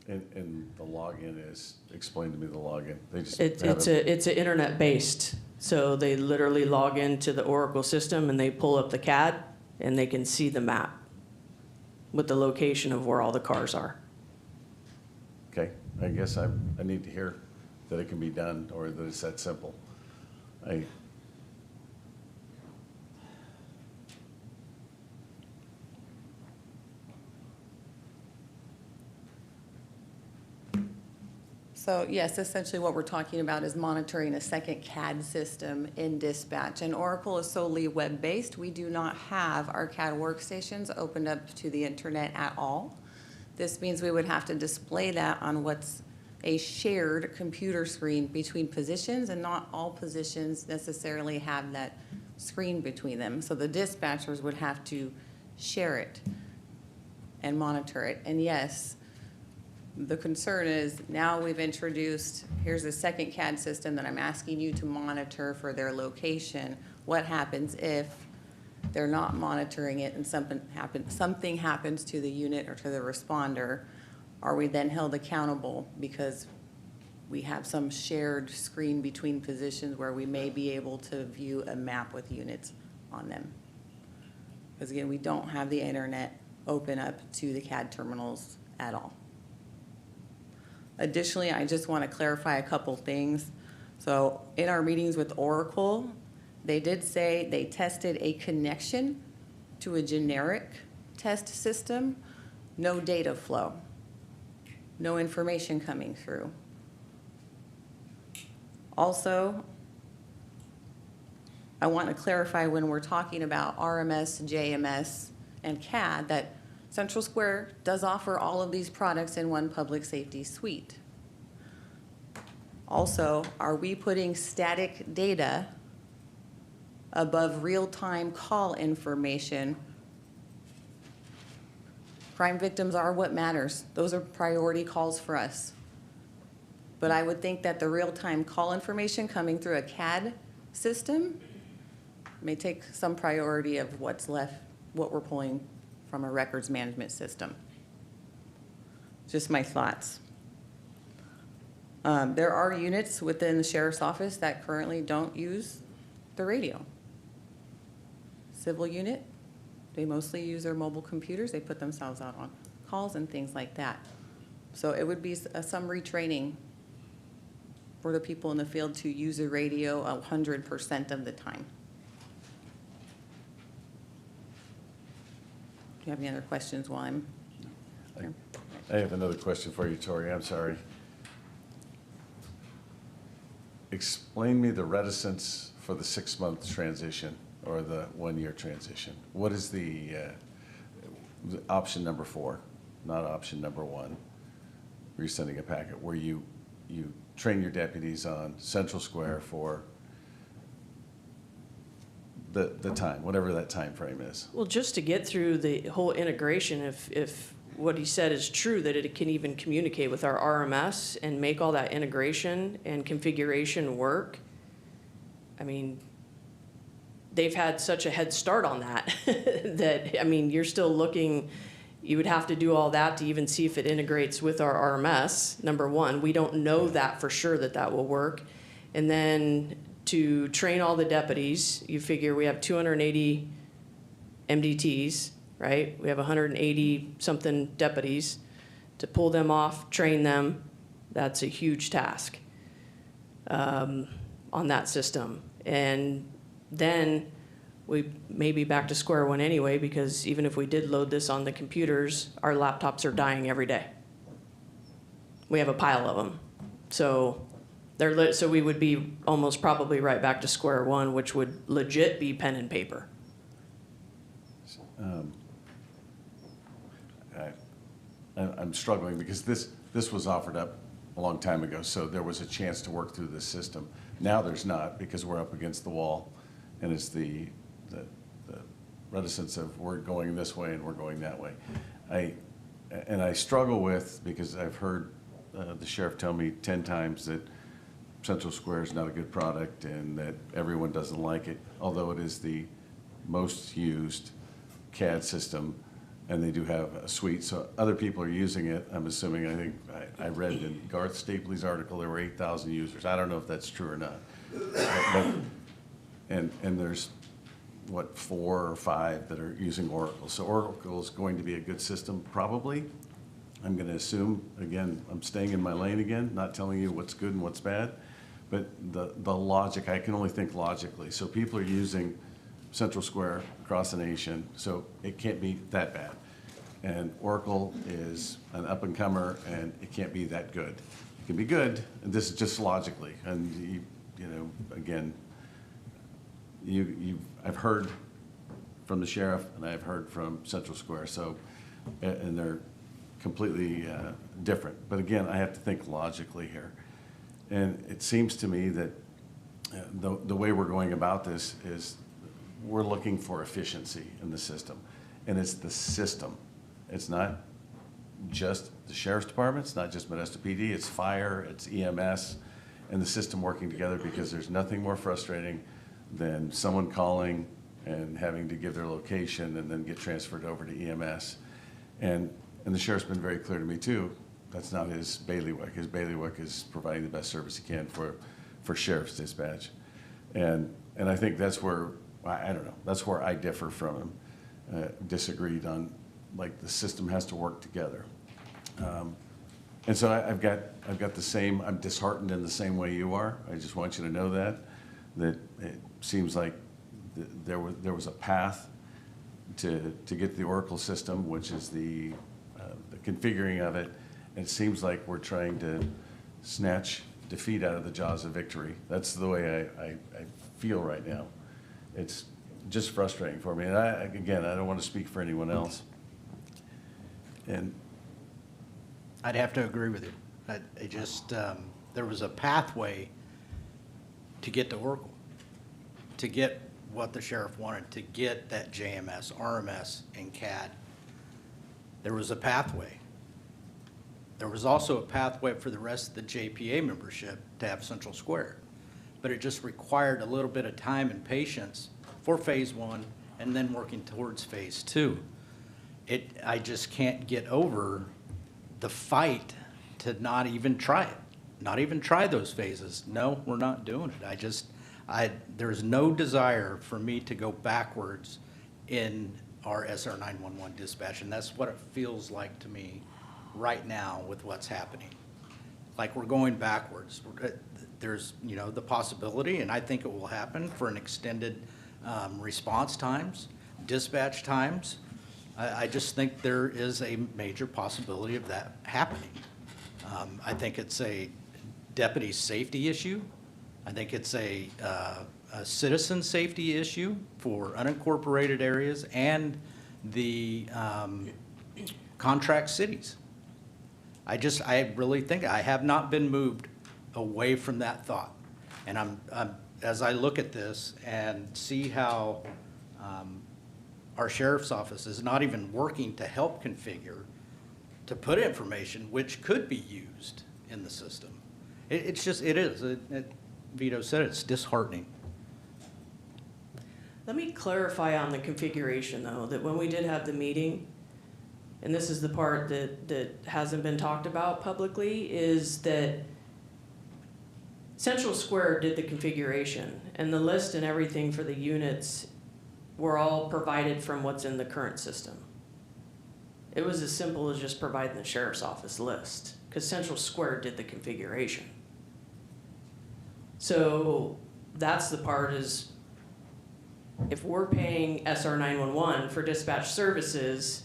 And the login is, explain to me the login. They just It's a internet-based. So they literally log into the Oracle system and they pull up the CAD and they can see the map with the location of where all the cars are. Okay, I guess I need to hear that it can be done, or that it's that simple. So yes, essentially what we're talking about is monitoring a second CAD system in dispatch. And Oracle is solely web-based. We do not have our CAD workstations opened up to the internet at all. This means we would have to display that on what's a shared computer screen between positions, and not all positions necessarily have that screen between them. So the dispatchers would have to share it and monitor it. And yes, the concern is now we've introduced, here's a second CAD system that I'm asking you to monitor for their location. What happens if they're not monitoring it and something happens to the unit or to the responder? Are we then held accountable because we have some shared screen between positions where we may be able to view a map with units on them? Because again, we don't have the internet open up to the CAD terminals at all. Additionally, I just want to clarify a couple things. So in our meetings with Oracle, they did say they tested a connection to a generic test system, no data flow, no information coming through. Also, I want to clarify when we're talking about RMS, JMS, and CAD that Central Square does offer all of these products in one public safety suite. Also, are we putting static data above real-time call information? Crime victims are what matters. Those are priority calls for us. But I would think that the real-time call information coming through a CAD system may take some priority of what's left, what we're pulling from a records management system. Just my thoughts. There are units within the sheriff's office that currently don't use the radio. Civil unit, they mostly use their mobile computers. They put themselves out on calls and things like that. So it would be some retraining for the people in the field to use the radio 100% of the time. Do you have any other questions while I'm here? I have another question for you, Tori. I'm sorry. Explain me the reticence for the 6-month transition or the 1-year transition. What is the option number 4, not option number 1? You're sending a packet where you train your deputies on Central Square for the time, whatever that time frame is. Well, just to get through the whole integration, if what he said is true, that it can even communicate with our RMS and make all that integration and configuration work, I mean, they've had such a head start on that that, I mean, you're still looking, you would have to do all that to even see if it integrates with our RMS, number one. We don't know that for sure that that will work. And then to train all the deputies, you figure we have 280 MDTs, right? We have 180 something deputies to pull them off, train them, That's a huge task on that system. And then we may be back to square one anyway, because even if we did load this on the computers, our laptops are dying every day. We have a pile of them. So so we would be almost probably right back to square one, which would legit be pen and paper. I'm struggling because this was offered up a long time ago, so there was a chance to work through this system. Now there's not, because we're up against the wall, and it's the reticence of we're going this way and we're going that way. I struggle with, because I've heard the sheriff tell me 10 times that Central Square is not a good product and that everyone doesn't like it, although it is the most used CAD system, and they do have a suite, so other people are using it. I'm assuming, I think, I read in Garth Stapley's article, there were 8,000 users. I don't know if that's true or not. And there's, what, 4 or 5 that are using Oracle. So Oracle is going to be a good system, probably. I'm going to assume, again, I'm staying in my lane again, not telling you what's good and what's bad, but the logic, I can only think logically. So people are using Central Square across the nation, so it can't be that bad. And Oracle is an up-and-comer, and it can't be that good. It can be good, and this is just logically. And you know, again, I've heard from the sheriff, and I've heard from Central Square, so, and they're completely different. But again, I have to think logically here. And it seems to me that the way we're going about this is we're looking for efficiency in the system. And it's the system. It's not just the sheriff's department, it's not just Modesto PD, it's fire, it's EMS, and the system working together, because there's nothing more frustrating than someone calling and having to give their location and then get transferred over to EMS. And the sheriff's been very clear to me too, that's not his bailiwick. His bailiwick is providing the best service he can for sheriff's dispatch. And I think that's where, I don't know, that's where I differ from him, disagreed on, like, the system has to work together. And so I've got the same, I'm disheartened in the same way you are. I just want you to know that it seems like there was a path to get the Oracle system, which is the configuring of it. And it seems like we're trying to snatch defeat out of the jaws of victory. That's the way I feel right now. It's just frustrating for me. And again, I don't want to speak for anyone else. And I'd have to agree with you. There was a pathway to get to Oracle, to get what the sheriff wanted, to get that JMS, RMS, and CAD. There was a pathway. There was also a pathway for the rest of the JPA membership to have Central Square. But it just required a little bit of time and patience for phase 1 and then working towards phase 2. I just can't get over the fight to not even try it, not even try those phases. No, we're not doing it. There's no desire for me to go backwards in our SR 911 dispatch, and that's what it feels like to me right now with what's happening. Like we're going backwards. There's, you know, the possibility, and I think it will happen, for an extended response times, dispatch times. I just think there is a major possibility of that happening. I think it's a deputy safety issue. I think it's a citizen safety issue for unincorporated areas and the contract cities. I really think I have not been moved away from that thought. And as I look at this and see how our sheriff's office is not even working to help configure, to put information which could be used in the system. It's just, it is. Vito said it's disheartening. Let me clarify on the configuration, though, that when we did have the meeting, and this is the part that hasn't been talked about publicly, is that Central Square did the configuration, and the list and everything for the units were all provided from what's in the current system. It was as simple as just providing the sheriff's office list. because Central Square did the configuration. So that's the part is, if we're paying SR 911 for dispatch services,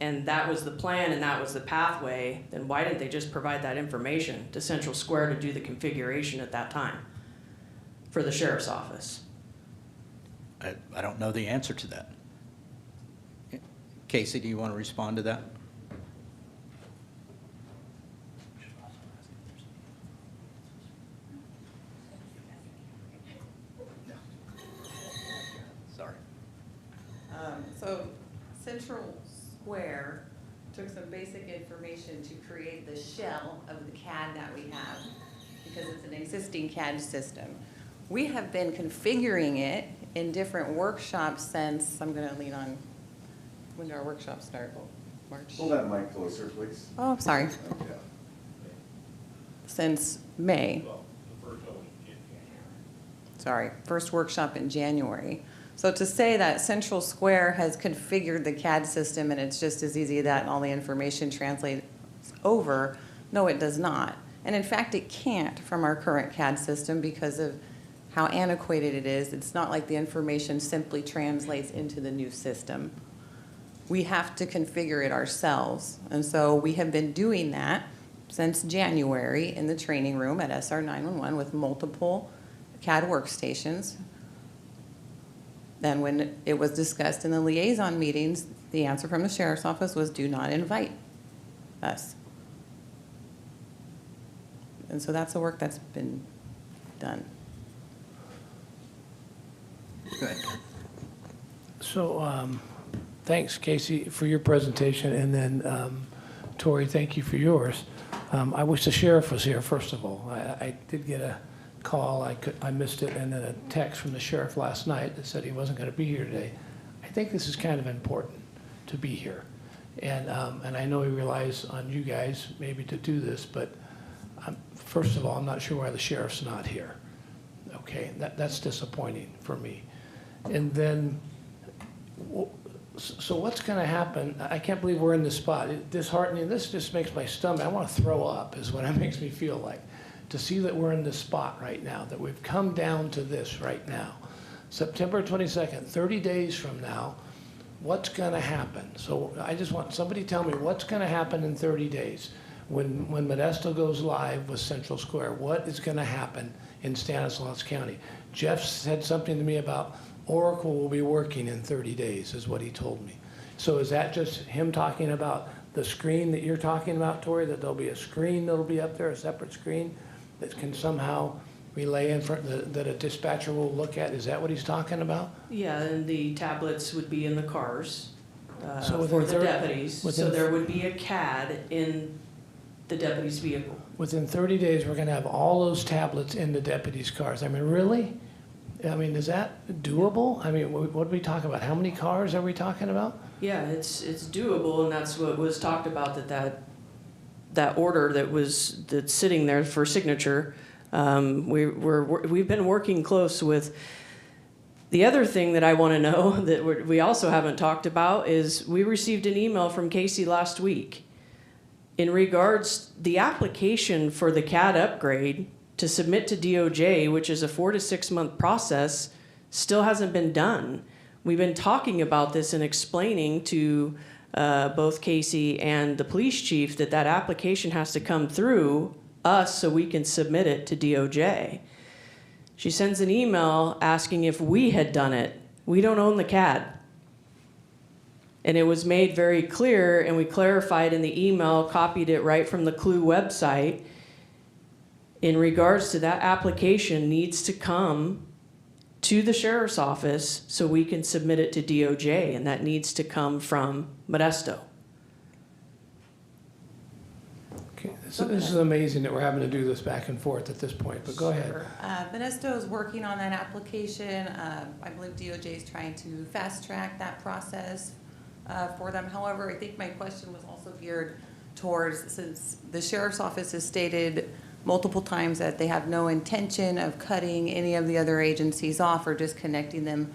and that was the plan and that was the pathway, then why didn't they just provide that information to Central Square to do the configuration at that time for the sheriff's office? I don't know the answer to that. Casey, do you want to respond to that? Sorry. So Central Square took some basic information to create the shell of the CAD that we have, because it's an existing CAD system. We have been configuring it in different workshops since, I'm going to lean on, when do our workshops start? March? Pull that mic closer, please. Oh, I'm sorry. Okay. Since May. Sorry, first workshop in January. So to say that Central Square has configured the CAD system and it's just as easy that and all the information translates over, no, it does not. And in fact, it can't from our current CAD system because of how antiquated it is. It's not like the information simply translates into the new system. We have to configure it ourselves. And so we have been doing that since January in the training room at SR 911 with multiple CAD workstations. Then when it was discussed in the liaison meetings, the answer from the sheriff's office was do not invite us. And so that's the work that's been done. Good. So thanks, Casey, for your presentation, and then Tori, thank you for yours. I wish the sheriff was here, first of all. I did get a call, I missed it, and then a text from the sheriff last night that said he wasn't going to be here today. I think this is kind of important to be here. And I know he relies on you guys maybe to do this, but first of all, I'm not sure why the sheriff's not here. Okay, that's disappointing for me. And then, so what's going to happen? I can't believe we're in this spot. Disheartening, this just makes my stomach, I want to throw up is what it makes me feel like. To see that we're in this spot right now, that we've come down to this right now. September 22nd, 30 days from now, what's going to happen? So I just want somebody to tell me what's going to happen in 30 days when Modesto goes live with Central Square. What is going to happen in Stanislaus County? Jeff said something to me about Oracle will be working in 30 days is what he told me. So is that just him talking about the screen that you're talking about, Tori, that there'll be a screen that'll be up there, a separate screen that can somehow relay in front that a dispatcher will look at? Is that what he's talking about? Yeah, and the tablets would be in the cars So for the 30 deputies. So there would be a CAD in the deputy's vehicle. Within 30 days, we're going to have all those tablets in the deputies' cars. I mean, really? I mean, is that doable? I mean, what are we talking about? How many cars are we talking about? Yeah, it's doable, and that's what was talked about, that order that's sitting there for signature. We've been working close with. The other thing that I want to know that we also haven't talked about is we received an email from Casey last week in regards the application for the CAD upgrade to submit to DOJ, which is a 4 to 6 month process, still hasn't been done. We've been talking about this and explaining to both Casey and the police chief that application has to come through us so we can submit it to DOJ. She sends an email asking if we had done it. We don't own the CAD. And it was made very clear, and we clarified in the email, copied it right from the Clue website, in regards to that application needs to come to the sheriff's office so we can submit it to DOJ, and that needs to come from Modesto. Okay, so this is amazing that we're having to do this back and forth at this point, but go ahead. Modesto is working on that application. I believe DOJ is trying to fast track that process for them. However, I think my question was also geared towards, since the sheriff's office has stated multiple times that they have no intention of cutting any of the other agencies off or disconnecting them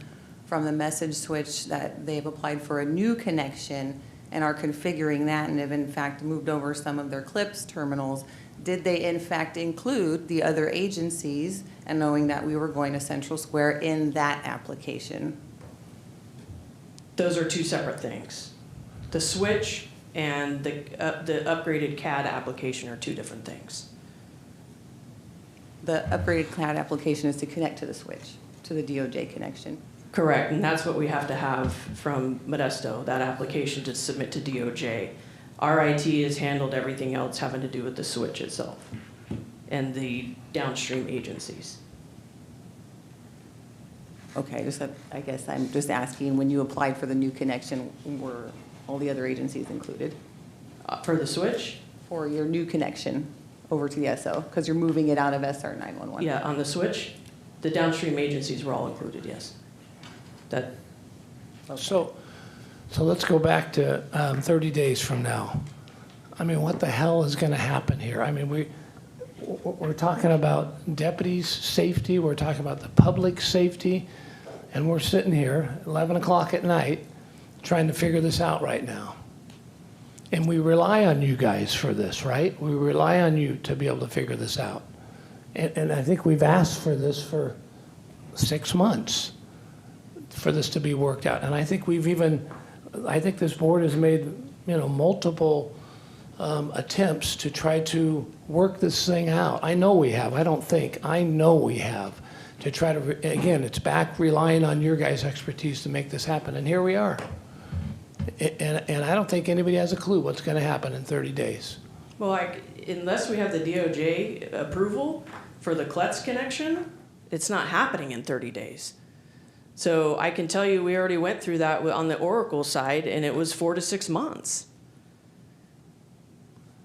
from the message switch, that they've applied for a new connection and are configuring that and have in fact moved over some of their CLIPS terminals, did they in fact include the other agencies and knowing that we were going to Central Square in that application? Those are two separate things. The switch and the upgraded CAD application are two different things. The upgraded cloud application is to connect to the switch, to the DOJ connection. Correct, and that's what we have to have from Modesto, that application to submit to DOJ. Our IT has handled everything else having to do with the switch itself and the downstream agencies. Okay, I guess I'm just asking, when you applied for the new connection, were all the other agencies included? For the switch? For your new connection over to the SO, because you're moving it out of SR 911. Yeah, on the switch, the downstream agencies were all included, yes. That. Okay. So let's go back to 30 days from now. I mean, what the hell is going to happen here? I mean, we're talking about deputies' safety, we're talking about the public safety, and we're sitting here 11 o'clock at night trying to figure this out right now. And we rely on you guys for this, right? We rely on you to be able to figure this out. And I think we've asked for this for 6 months, for this to be worked out. And I think I think this board has made, multiple attempts to try to work this thing out. I know we have. I know we have, to try to, again, it's back relying on your guys' expertise to make this happen. And here we are. And I don't think anybody has a clue what's going to happen in 30 days. Well, unless we have the DOJ approval for the CLETS connection, it's not happening in 30 days. So I can tell you we already went through that on the Oracle side, and it was 4 to 6 months.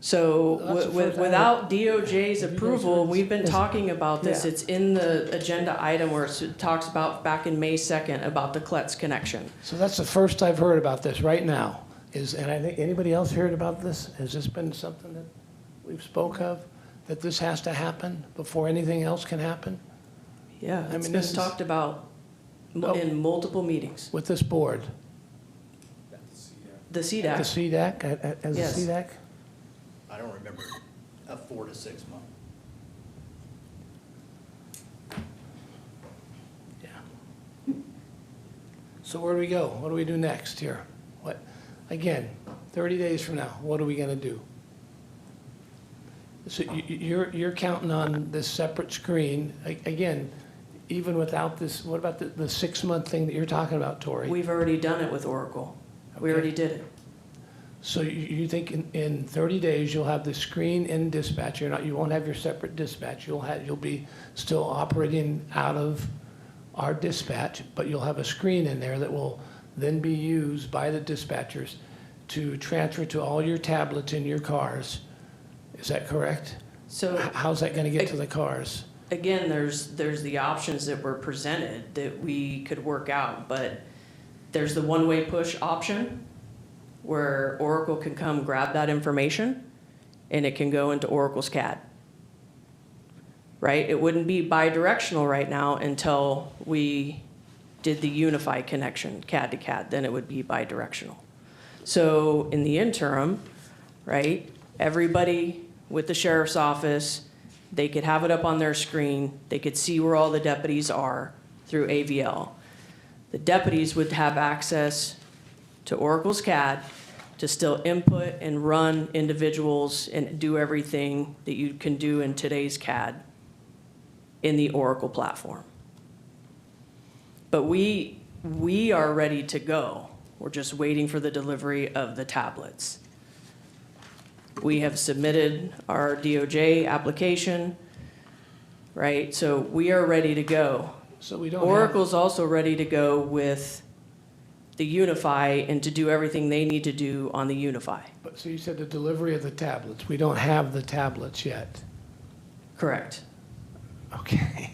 So without DOJ's approval, we've been talking about this. Yeah. It's in the agenda item where it talks about back in May 2nd about the CLETS connection. So that's the first I've heard about this right now. And I think anybody else heard about this? Has this been something that we've spoke of? That this has to happen before anything else can happen? Yeah, it's been talked about in multiple meetings. With this board? The CDAC. The CDAC, as Yes. the CDAC? I don't remember, 4 to 6 months. Yeah. So where do we go? What do we do next here? Again, 30 days from now, what are we going to do? So you're counting on this separate screen. Again, even without this, what about the 6-month thing that you're talking about, Tori? We've already done it with Oracle. We already did it. So you think in 30 days you'll have the screen in dispatch? You won't have your separate dispatch. You'll be still operating out of our dispatch, but you'll have a screen in there that will then be used by the dispatchers to transfer to all your tablets in your cars. Is that correct? So how's that going to get to the cars? Again, there's the options that were presented that we could work out, but there's the one-way push option where Oracle can come grab that information and it can go into Oracle's CAD. Right? It wouldn't be bi-directional right now until we did the unified connection, CAD to CAD, then it would be bi-directional. So in the interim, right, everybody with the sheriff's office, they could have it up on their screen, they could see where all the deputies are through AVL. The deputies would have access to Oracle's CAD to still input and run individuals and do everything that you can do in today's CAD in the Oracle platform. But we are ready to go. We're just waiting for the delivery of the tablets. We have submitted our DOJ application, right? So we are ready to go. So we don't Oracle's also ready to go with the Unify and to do everything they need to do on the Unify. But so you said the delivery of the tablets. We don't have the tablets yet. Correct. Okay.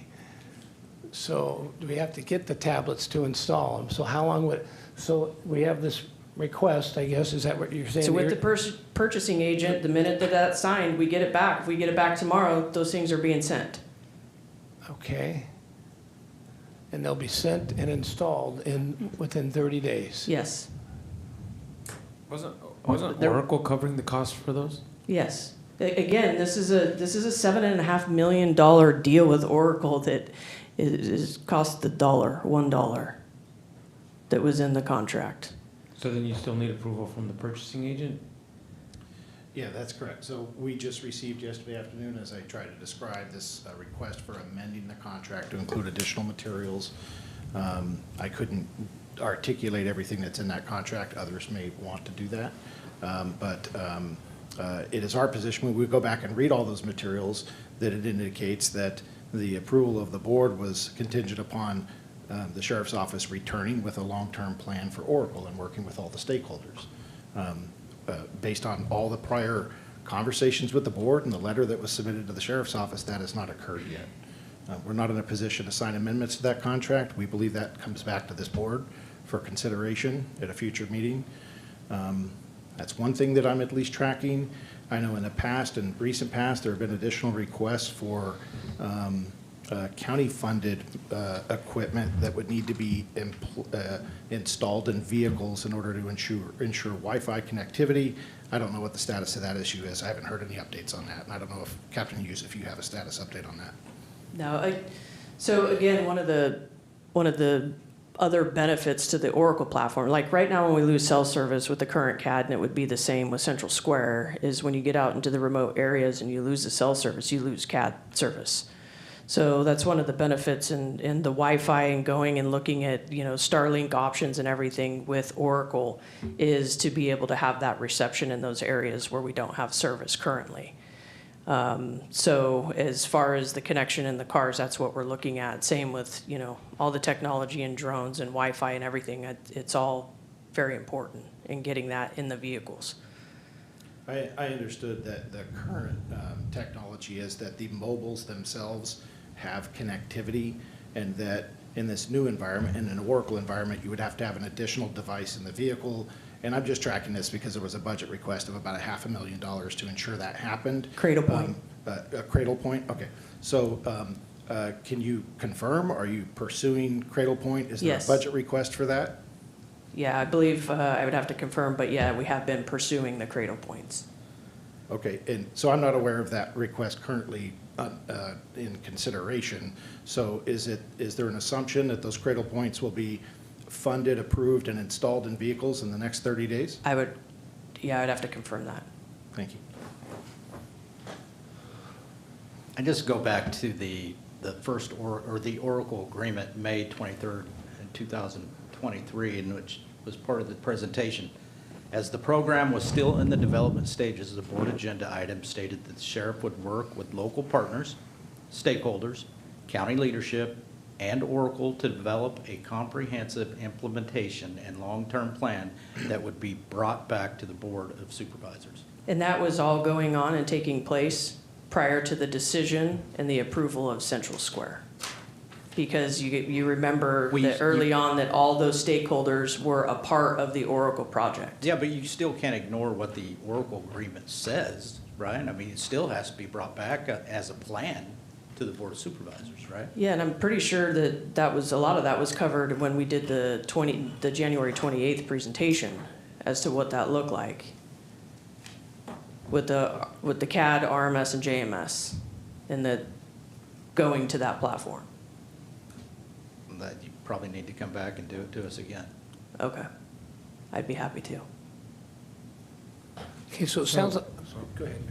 So do we have to get the tablets to install them? So how long would, so we have this request, I guess, is that what you're saying? So with the purchasing agent, the minute that that's signed, we get it back. If we get it back tomorrow, those things are being sent. Okay. And they'll be sent and installed within 30 days? Yes. Wasn't Oracle covering the cost for those? Yes. Again, this is a $7.5 million deal with Oracle that is cost $1 that was in the contract. So then you still need approval from the purchasing agent? Yeah, that's correct. So we just received yesterday afternoon, as I tried to describe, this request for amending the contract to include additional materials. I couldn't articulate everything that's in that contract. Others may want to do that. But it is our position, when we go back and read all those materials, that it indicates that the approval of the board was contingent upon the sheriff's office returning with a long-term plan for Oracle and working with all the stakeholders. Based on all the prior conversations with the board and the letter that was submitted to the sheriff's office, that has not occurred yet. We're not in a position to sign amendments to that contract. We believe that comes back to this board for consideration at a future meeting. That's one thing that I'm at least tracking. I know in the past, in recent past, there have been additional requests for county-funded equipment that would need to be installed in vehicles in order to ensure Wi-Fi connectivity. I don't know what the status of that issue is. I haven't heard any updates on that, and I don't know if, Captain Hughes, if you have a status update on that. No, so again, one of the other benefits to the Oracle platform, like right now when we lose cell service with the current CAD, and it would be the same with Central Square, is when you get out into the remote areas and you lose the cell service, you lose CAD service. So that's one of the benefits in the Wi-Fi and going and looking at, Starlink options and everything with Oracle, is to be able to have that reception in those areas where we don't have service currently. So as far as the connection in the cars, that's what we're looking at. Same with, all the technology and drones and Wi-Fi and everything. It's all very important in getting that in the vehicles. I understood that the current technology is that the mobiles themselves have connectivity, and that in this new environment, in an Oracle environment, you would have to have an additional device in the vehicle. And I'm just tracking this because there was a budget request of about $500,000 to ensure that happened. Cradle Point. Cradle Point, okay. So can you confirm, are you pursuing Cradle Point? Is there Yes. a budget request for that? Yeah, I believe I would have to confirm, but yeah, we have been pursuing the Cradle Points. Okay, and so I'm not aware of that request currently in consideration. So is there an assumption that those Cradle Points will be funded, approved, and installed in vehicles in the next 30 days? I'd have to confirm that. Thank you. I just go back to the first the Oracle agreement, May 23rd, 2023, in which was part of the presentation. As the program was still in the development stages, the board agenda item stated that the sheriff would work with local partners, stakeholders, county leadership, and Oracle to develop a comprehensive implementation and long-term plan that would be brought back to the Board of Supervisors. And that was all going on and taking place prior to the decision and the approval of Central Square. Because you remember that early on that all those stakeholders were a part of the Oracle project. Yeah, but you still can't ignore what the Oracle agreement says, right? I mean, it still has to be brought back as a plan to the Board of Supervisors, right? Yeah, and I'm pretty sure that was a lot of that was covered when we did the January 28th presentation as to what that looked like with the CAD, RMS, and JMS, and the going to that platform. That you probably need to come back and do it to us again. Okay, I'd be happy to. Okay, so it sounds like, go ahead.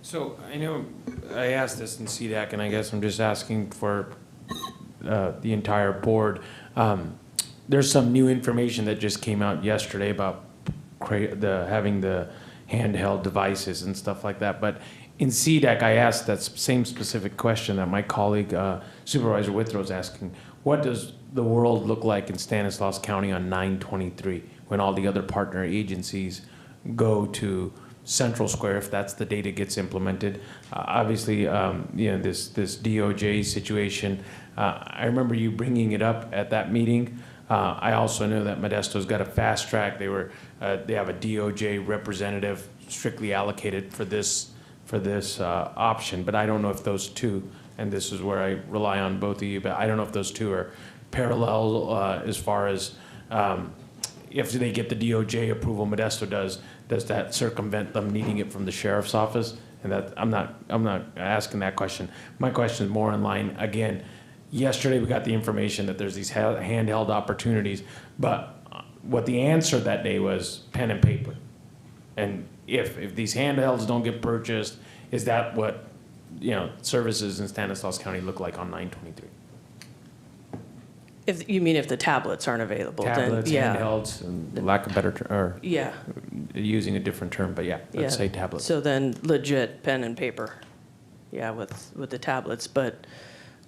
So I know I asked this in CDAC, and I guess I'm just asking for the entire board. There's some new information that just came out yesterday about having the handheld devices and stuff like that. But in CDAC, I asked that same specific question that my colleague Supervisor Withrow's asking. What does the world look like in Stanislaus County on 9/23 when all the other partner agencies go to Central Square, if that's the date it gets implemented? Obviously, this DOJ situation, I remember you bringing it up at that meeting. I also know that Modesto's got a fast track. They have a DOJ representative strictly allocated for this option, but I don't know if those two, and this is where I rely on both of you, but I don't know if those two are parallel as far as if they get the DOJ approval, Modesto does that circumvent them needing it from the sheriff's office? And that, I'm not asking that question. My question is more in line, again, yesterday we got the information that there's these handheld opportunities, but what the answer that day was pen and paper. And if these handhelds don't get purchased, is that what, services in Stanislaus County look like on 923? If, you mean if the tablets aren't available, Tablets, then, yeah. handhelds, and lack of better, or Yeah. using a different term, but yeah, let's say tablets. So then legit pen and paper, yeah, with the tablets. But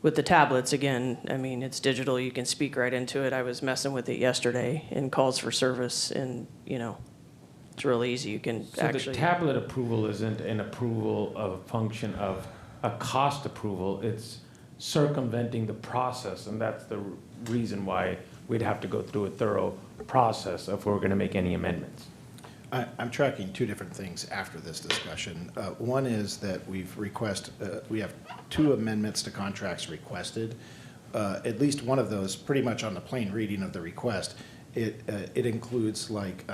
with the tablets, again, I mean, it's digital. You can speak right into it. I was messing with it yesterday in calls for service, and, it's real easy. You can So actually. the tablet approval isn't an approval of a function of a cost approval, it's circumventing the process, and that's the reason why we'd have to go through a thorough process if we're gonna make any amendments. I'm tracking two different things after this discussion. One is that we have 2 amendments to contracts requested. At least one of those, pretty much on the plain reading of the request, it includes like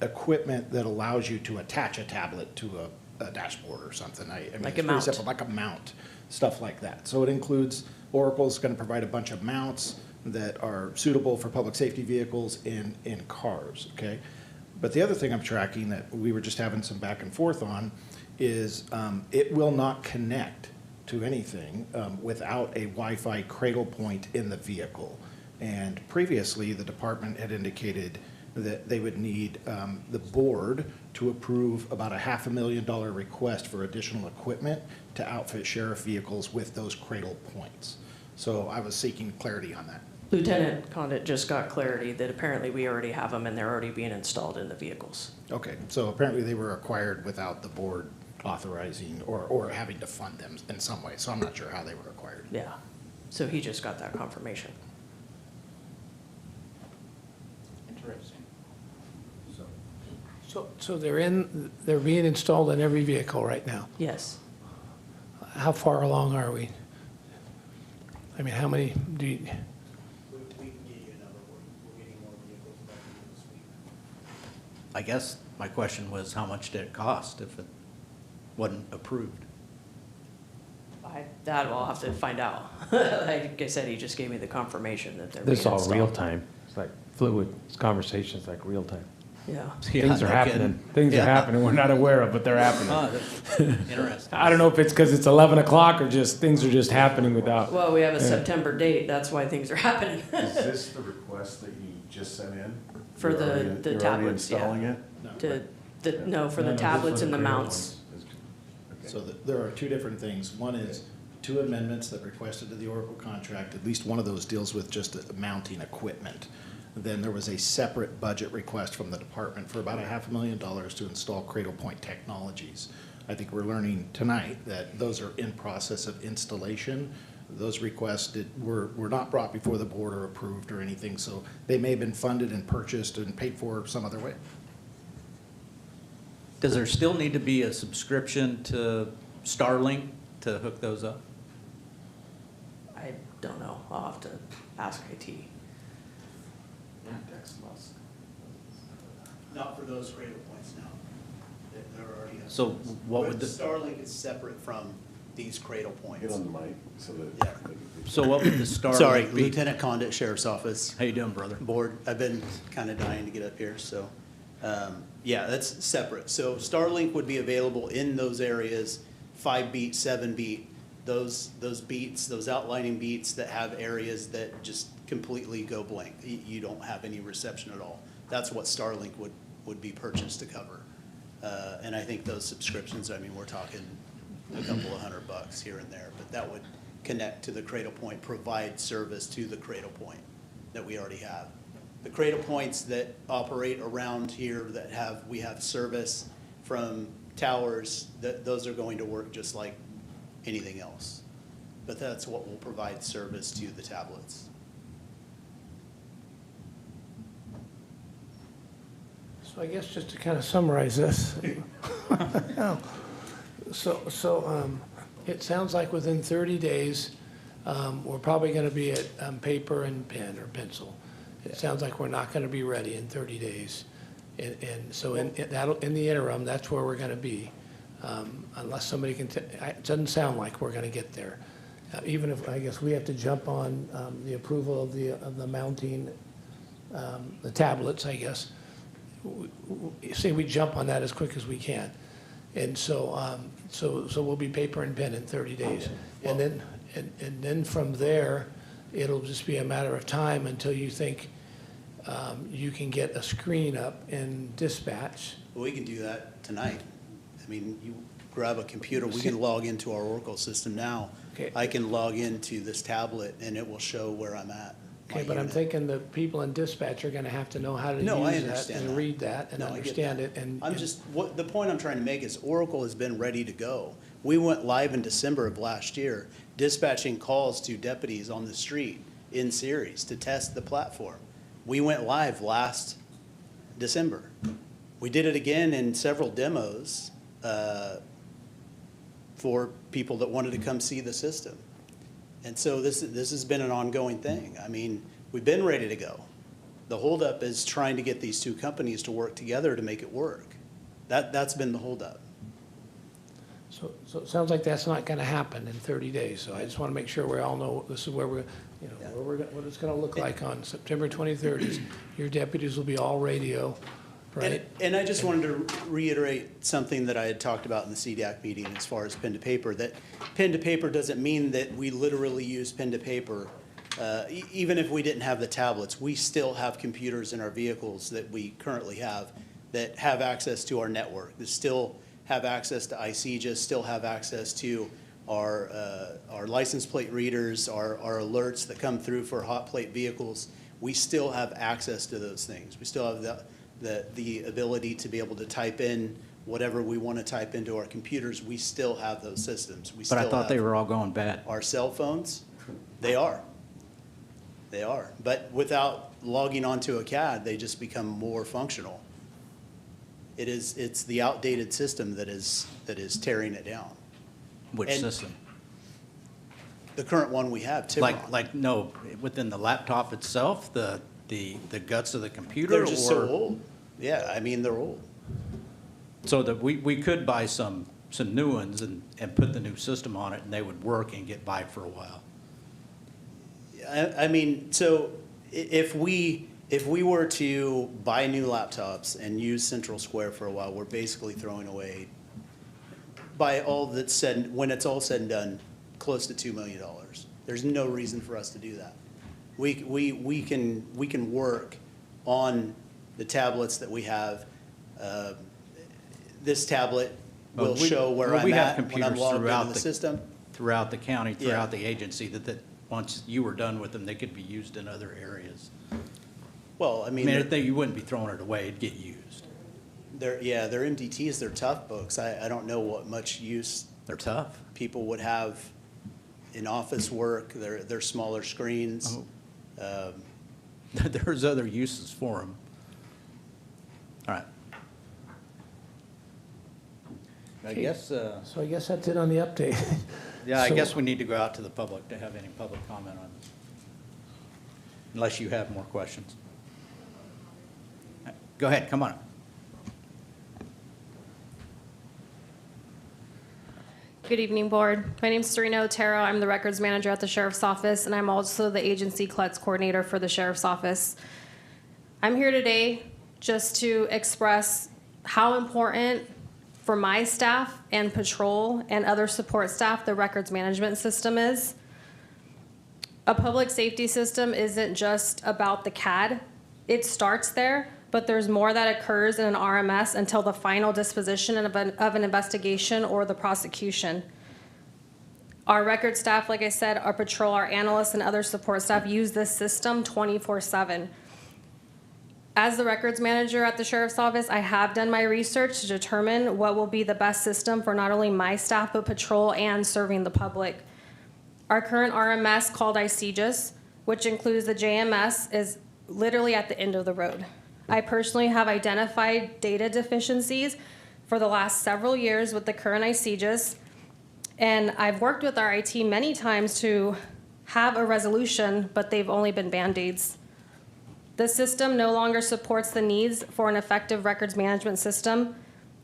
equipment that allows you to attach a tablet to a dashboard or something. I mean, Like it's a pretty mount. simple, like a mount, stuff like that. So it includes, Oracle's going to provide a bunch of mounts that are suitable for public safety vehicles in cars, okay? But the other thing I'm tracking that we were just having some back and forth on is it will not connect to anything without a Wi-Fi cradle point in the vehicle. And previously, the department had indicated that they would need the board to approve about a $500,000 request for additional equipment to outfit sheriff vehicles with those cradle points. So I was seeking clarity on that. Lieutenant Condit just got clarity that apparently we already have them and they're already being installed in the vehicles. Okay, so apparently they were acquired without the board authorizing or having to fund them in some way. So I'm not sure how they were acquired. Yeah, so he just got that confirmation. Interesting. So they're being installed in every vehicle right now? Yes. How far along are we? I mean, how many do you? I guess my question was, how much did it cost if it wasn't approved? That I'll have to find out. Like I said, he just gave me the confirmation that they're being This is all installed. real time. It's like fluid, it's conversations like real time. Yeah. Things are no happening. kidding. Things are Yeah. happening we're not aware of, but they're happening. Oh, that's interesting. I don't know if it's because it's 11 o'clock or just things are just happening without. Well, we have a Yeah. September date, that's why things are happening. Is this the request that you just sent in? For You're the already- the you're already tablets, yeah. installing it? No, for the this tablets was and the a cradle mounts. So there are 2 different things. One is 2 amendments that requested to the Oracle contract. At least one of those deals with just mounting equipment. Then there was a separate budget request from the department for about a $500,000 to install Cradle Point technologies. I think we're learning tonight that those are in process of installation. Those requests were not brought before the board or approved or anything, so they may have been funded and purchased and paid for some other way. Does there still need to be a subscription to Starlink to hook those up? I don't know, I'll have to ask IT. Not for those cradle points now. They're already. So what would the- Starlink is separate from these cradle points. Get on the mic so that. Yeah. So what would the Starlink Sorry, be? Lieutenant Condit, Sheriff's Office. How you doing, brother? Board, I've been kind of dying to get up here, so, yeah, that's separate. So Starlink would be available in those areas, 5 beat, 7 beat, those beats, those outlining beats that have areas that just completely go blank. You don't have any reception at all. That's what Starlink would be purchased to cover. And I think those subscriptions, I mean, we're talking a couple of $100 here and there, but that would connect to the Cradle Point, provide service to the Cradle Point that we already have. The Cradle Points that operate around here that we have service from towers, those are going to work just like anything else. But that's what will provide service to the tablets. So I guess just to kind of summarize this. So it sounds like within 30 days, we're probably going to be at paper and pen or pencil. It sounds like we're not going to be ready in 30 days. And so in the interim, that's where we're going to be. Unless somebody can, it doesn't sound like we're going to get there. Even if, I guess we have to jump on the approval of the mounting, the tablets, I guess. Say we jump on that as quick as we can. And so, so we'll be paper and pen in 30 days. And then from there, it'll just be a matter of time until you think you can get a screen up in dispatch. Well, we can do that tonight. I mean, you grab a computer, we can log into our Oracle system now. Okay. I can log into this tablet and it will show where I'm at. Okay, but I'm thinking the people in dispatch are gonna have to know how to No, I use that understand and that. read that and No, I get understand that. it. And I'm just, the point I'm trying to make is Oracle has been ready to go. We went live in December of last year, dispatching calls to deputies on the street in series to test the platform. We went live last December. We did it again in several demos for people that wanted to come see the system. And so this has been an ongoing thing. I mean, we've been ready to go. The holdup is trying to get these two companies to work together to make it work. That's been the holdup. so it sounds like that's not gonna happen in 30 days. So I just wanna make sure we all know this is where we're, you know, what it's gonna look like on September 23rd is your deputies will be all radio, right? And I just wanted to reiterate something that I had talked about in the CDAC meeting as far as pen to paper, that pen to paper doesn't mean that we literally use pen to paper. Even if we didn't have the tablets, we still have computers in our vehicles that we currently have that have access to our network, that still have access to IHSS, still have access to our license plate readers, our alerts that come through for hot plate vehicles. We still have access to those things. We still have the ability to be able to type in whatever we want to type into our computers. We still have those systems. But I thought they were all going bad. Our cell phones, they are. They are. But without logging onto a CAD, they just become more functional. It's the outdated system that is tearing it down. Which And system? The current one we have, Tiburon. No, within the laptop itself, the guts of the computer? They're just so or- old. Yeah, I mean, they're old. So that we could buy some new ones and put the new system on it and they would work and get by for a while. I mean, so if we were to buy new laptops and use Central Square for a while, we're basically throwing away, by all that's said, when it's all said and done, close to $2 million. There's no reason for us to do that. We can work on the tablets that we have. This tablet will show where I'm at when I'm logged into the system. Throughout the county, throughout the agency, that once you were done with them, they could be used in other areas. Well, I mean, you wouldn't be throwing it away, it'd get used. they're MDTs, they're tough books. I don't know what much use. They're tough. People would have in office work, they're smaller screens. There's other uses for them. All right. I guess. So I guess that's it on the update. Yeah, I So- guess we need to go out to the public to have any public comment on this. Unless you have more questions. Go ahead, come on up. Good evening, Board. My name is Serena Otero. I'm the records manager at the Sheriff's Office, and I'm also the agency CLETS coordinator for the Sheriff's Office. I'm here today just to express how important for my staff and patrol and other support staff the records management system is. A public safety system isn't just about the CAD. It starts there, but there's more that occurs in an RMS until the final disposition of an investigation or the prosecution. Our record staff, like I said, our patrol, our analysts, and other support staff use this system 24/7. As the records manager at the Sheriff's Office, I have done my research to determine what will be the best system for not only my staff, but patrol and serving the public. Our current RMS, called IHSS, which includes the JMS, is literally at the end of the road. I personally have identified data deficiencies for the last several years with the current IHSS, and I've worked with our IT many times to have a resolution, but they've only been Band-Aids. The system no longer supports the needs for an effective records management system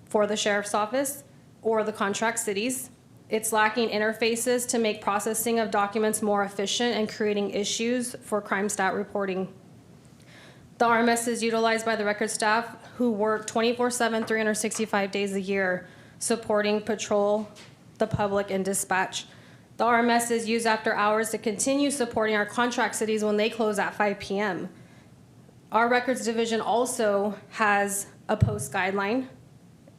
for the sheriff's office or the contract cities. It's lacking interfaces to make processing of documents more efficient and creating issues for crime stat reporting. The RMS is utilized by the record staff who work 24/7, 365 days a year, supporting patrol, the public, and dispatch. The RMS is used after hours to continue supporting our contract cities when they close at 5 p.m. Our records division also has a post guideline,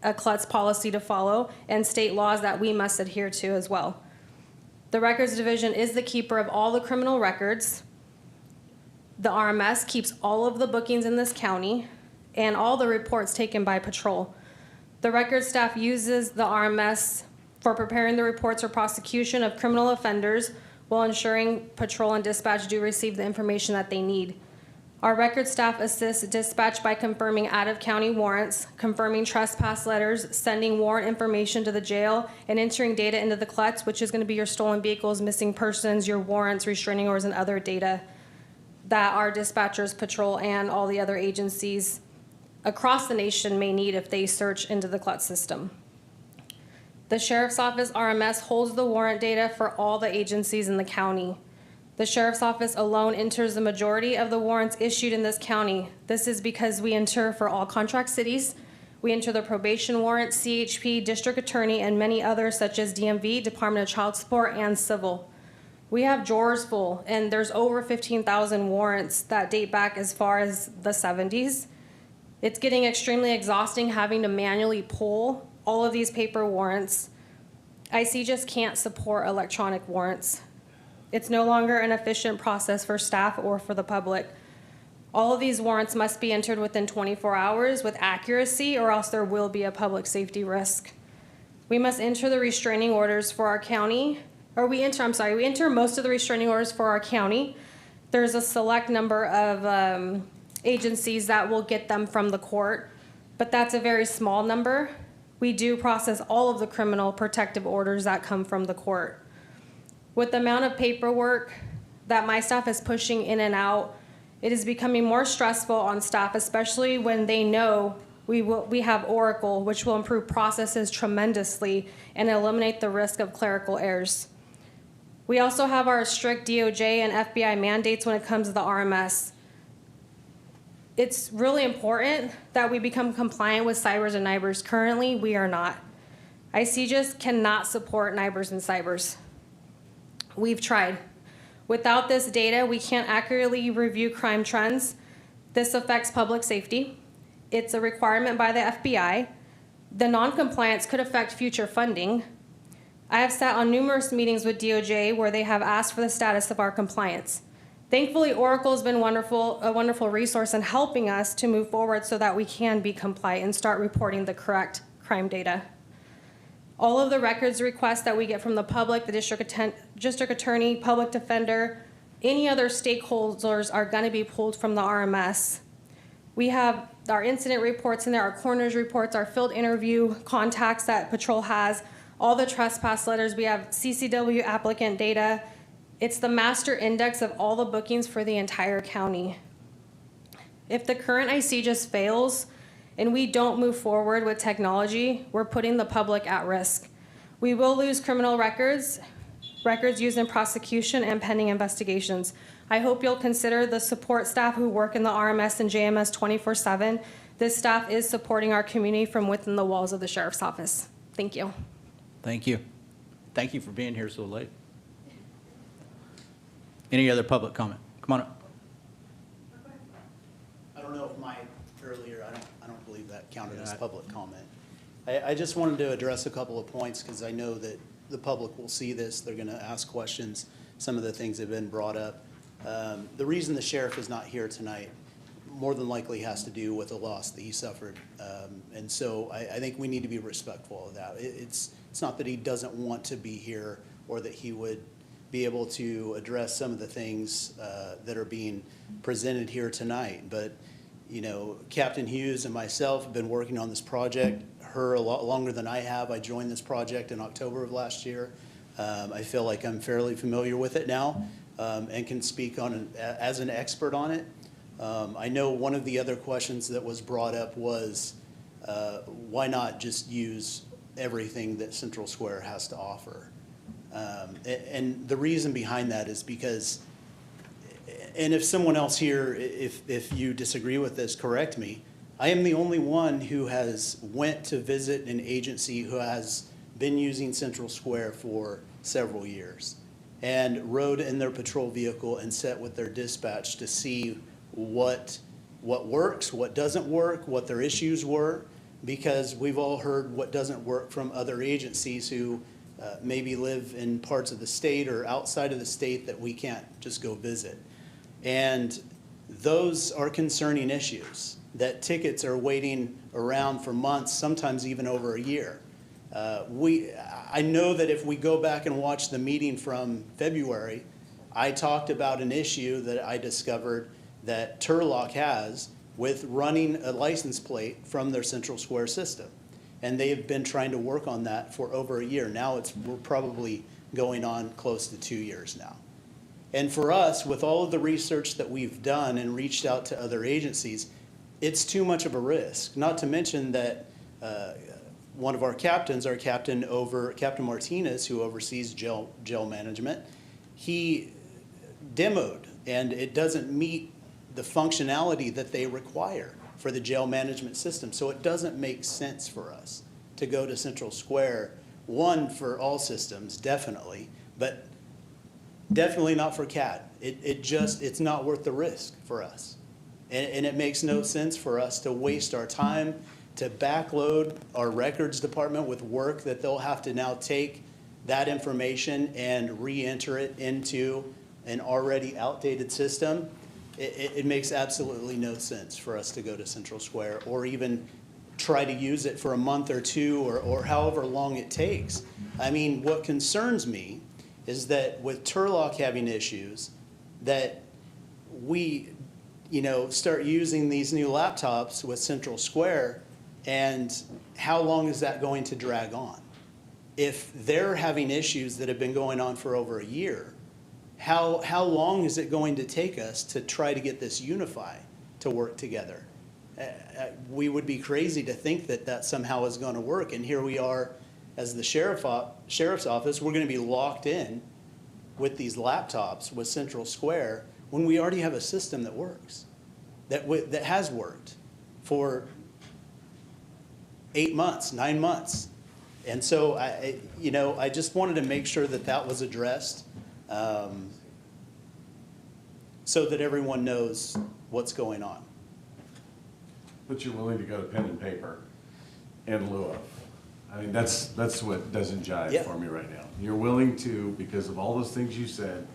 a CLUTS policy to follow, and state laws that we must adhere to as well. The records division is the keeper of all the criminal records. The RMS keeps all of the bookings in this county and all the reports taken by patrol. The records staff uses the RMS for preparing the reports for prosecution of criminal offenders while ensuring patrol and dispatch do receive the information that they need. Our records staff assists dispatch by confirming out-of-county warrants, confirming trespass letters, sending warrant information to the jail, and entering data into the CLUTS, which is going to be your stolen vehicles, missing persons, your warrants, restraining orders, and other data that our dispatchers, patrol, and all the other agencies across the nation may need if they search into the CLUTS system. The Sheriff's Office RMS holds the warrant data for all the agencies in the county. The Sheriff's Office alone enters the majority of the warrants issued in this county. This is because we enter for all contract cities. We enter the probation warrant, CHP, district attorney, and many others such as DMV, Department of Child Support, and civil. We have drawers full, and there's over 15,000 warrants that date back as far as the 70s. It's getting extremely exhausting having to manually pull all of these paper warrants. IC just can't support electronic warrants. It's no longer an efficient process for staff or for the public. All of these warrants must be entered within 24 hours with accuracy, or else there will be a public safety risk. We must enter the restraining orders for our county, we enter most of the restraining orders for our county. There's a select number of agencies that will get them from the court, but that's a very small number. We do process all of the criminal protective orders that come from the court. With the amount of paperwork that my staff is pushing in and out, it is becoming more stressful on staff, especially when they know we have Oracle, which will improve processes tremendously and eliminate the risk of clerical errors. We also have our strict DOJ and FBI mandates when it comes to the RMS. It's really important that we become compliant with cybers and NIBRs. Currently, we are not. ICJS cannot support NIBRs and cybers. We've tried. Without this data, we can't accurately review crime trends. This affects public safety. It's a requirement by the FBI. The non-compliance could affect future funding. I have sat on numerous meetings with DOJ where they have asked for the status of our compliance. Thankfully, Oracle has been a wonderful resource in helping us to move forward so that we can be compliant and start reporting the correct crime data. All of the records requests that we get from the public, the district attorney, public defender, any other stakeholders are going to be pulled from the RMS. We have our incident reports in there, our coroner's reports, our field interview contacts that patrol has, all the trespass letters. We have CCW applicant data. It's the master index of all the bookings for the entire county. If the current IC just fails and we don't move forward with technology, we're putting the public at risk. We will lose criminal records used in prosecution and pending investigations. I hope you'll consider the support staff who work in the RMS and JMS 24/7. This staff is supporting our community from within the walls of the Sheriff's Office. Thank you. Thank you. Thank you for being here so late. Any other public comment? Come on up. I don't know if my earlier, I don't believe that counted as public comment. I just wanted to address a couple of points because I know that the public will see this. They're going to ask questions. Some of the things have been brought up. The reason the sheriff is not here tonight more than likely has to do with the loss that he suffered. And so I think we need to be respectful of that. It's not that he doesn't want to be here or that he would be able to address some of the things that are being presented here tonight. But, you know, Captain Hughes and myself have been working on this project, her a lot longer than I have. I joined this project in October of last year. I feel like I'm fairly familiar with it now and can speak on as an expert on it. I know one of the other questions that was brought up was, why not just use everything that Central Square has to offer? And the reason behind that is because, and if someone else here, if you disagree with this, correct me, I am the only one who has went to visit an agency who has been using Central Square for several years and rode in their patrol vehicle and sat with their dispatch to see what works, what doesn't work, what their issues were, because we've all heard what doesn't work from other agencies who maybe live in parts of the state or outside of the state that we can't just go visit. And those are concerning issues, that tickets are waiting around for months, sometimes even over a year. I know that if we go back and watch the meeting from February, I talked about an issue that I discovered that Turlock has with running a license plate from their Central Square system. And they have been trying to work on that for over a year. Now we're probably going on close to 2 years now. And for us, with all of the research that we've done and reached out to other agencies, it's too much of a risk. Not to mention that one of our captains, Captain Martinez, who oversees jail management, he demoed, and it doesn't meet the functionality that they require for the jail management system. So it doesn't make sense for us to go to Central Square, one, for all systems, definitely, but definitely not for CAD. It's not worth the risk for us. And it makes no sense for us to waste our time to backload our records department with work that they'll have to now take that information and re-enter it into an already outdated system. It makes absolutely no sense for us to go to Central Square or even try to use it for a month or two or however long it takes. I mean, what concerns me is that with Turlock having issues, that we, start using these new laptops with Central Square, and how long is that going to drag on? If they're having issues that have been going on for over a year, how long is it going to take us to try to get this unified to work together? We would be crazy to think that somehow is going to work, and here we are as the sheriff's office, we're going to be locked in with these laptops with Central Square when we already have a system that works, that has worked for 8 months, 9 months. And so I just wanted to make sure that was addressed, so that everyone knows what's going on. But you're willing to go to pen and paper in lieu of. I mean, that's what doesn't jive for me right now. You're willing to, because of all those things you said,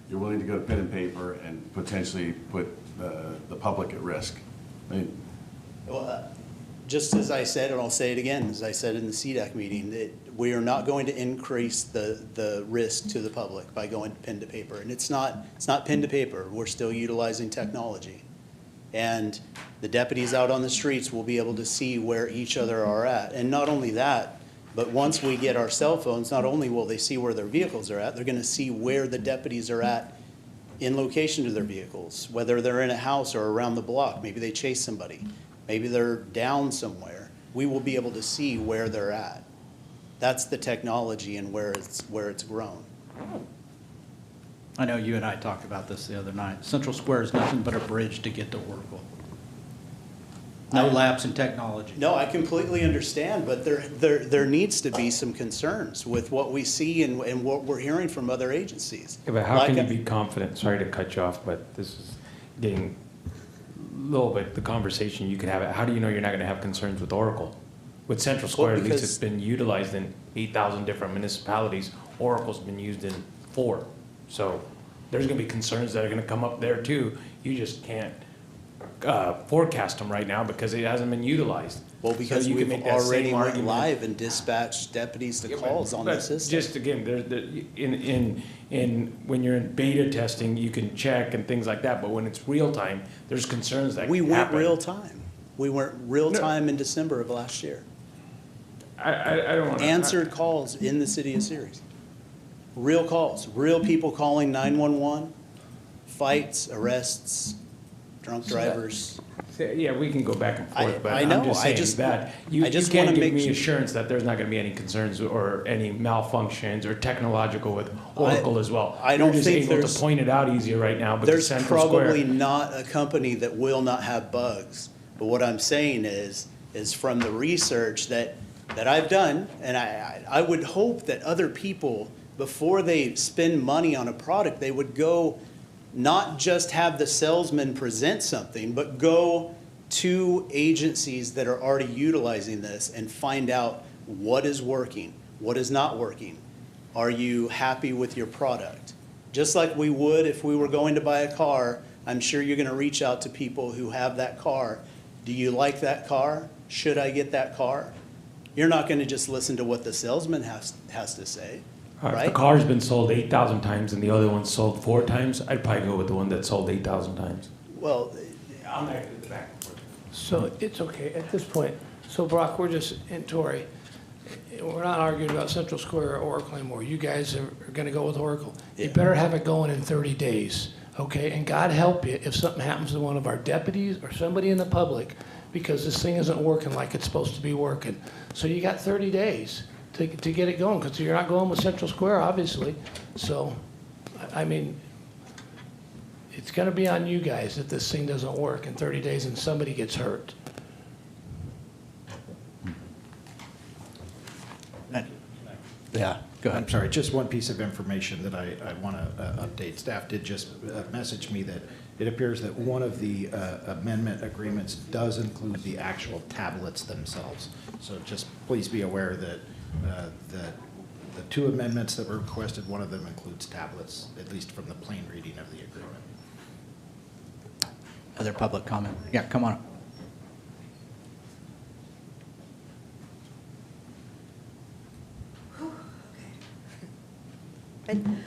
you're willing to go to pen and paper and potentially put the public at risk. I mean, Well, just as I said, and I'll say it again, as I said in the CDAC meeting, that we are not going to increase the risk to the public by going pen to paper. And it's not pen to paper. We're still utilizing technology. And the deputies out on the streets will be able to see where each other are at. And not only that, but once we get our cell phones, not only will they see where their vehicles are at, they're going to see where the deputies are at in location to their vehicles, whether they're in a house or around the block. Maybe they chase somebody. Maybe they're down somewhere. We will be able to see where they're at. That's the technology and where it's grown. I know you and I talked about this the other night. Central Square is nothing but a bridge to get to Oracle. No lapse in technology. No, I completely understand, but there needs to be some concerns with what we see and what we're hearing from other agencies. Yeah, but how can you be confident, sorry to cut you off, but this is getting a little bit the conversation you could have. How do you know you're not going to have concerns with Oracle? With Central Square, at least it's been utilized in 8,000 different municipalities. Oracle's been used in 4. So there's going to be concerns that are going to come up there too. You just can't forecast them right now because it hasn't been utilized. Well, because so we've already went live and dispatched deputies to calls on the system. Just again, when you're in beta testing, you can check and things like that. But when it's real time, there's concerns that we can went happen. real time. We went real time in December of last year. I don't want to answered calls in the city of Ceres. Real calls, real people calling 911, fights, arrests, drunk drivers. Yeah, we can go back and forth, but I know, I'm just I saying just- that I you just can't wanna give make me sure- assurance that there's not gonna be any concerns or any malfunctions or technological with Oracle as well. I don't You're think just able there's- to point it out easier right now because There's Central Square. probably not a company that will not have bugs. But what I'm saying is from the research that I've done, and I would hope that other people, before they spend money on a product, they would go not just have the salesman present something, but go to agencies that are already utilizing this and find out what is working, what is not working. Are you happy with your product? Just like we would if we were going to buy a car, I'm sure you're gonna reach out to people who have that car. Do you like that car? Should I get that car? You're not gonna just listen to what the salesman has to say, If right? the car's been sold 8,000 times and the other one's sold 4 times, I'd probably go with the one that sold 8,000 times. Well, I'm back to the back. So it's okay at this point. So Brock, we're just, and Tori, we're not arguing about Central Square or Oracle anymore. You guys are gonna go with Oracle. You better have it going in 30 days, okay? And God help you if something happens to one of our deputies or somebody in the public, because this thing isn't working like it's supposed to be working. So you got 30 days to get it going, because you're not going with Central Square, obviously. So, I mean, it's gonna be on you guys if this thing doesn't work in 30 days and somebody gets hurt. Yeah, go ahead. I'm sorry, just one piece of information that I want to update. Staff did just message me that it appears that one of the amendment agreements does include the actual tablets themselves. So just please be aware that the 2 amendments that were requested, one of them includes tablets, at least from the plain reading of the agreement. Other public comment? Yeah, come on up.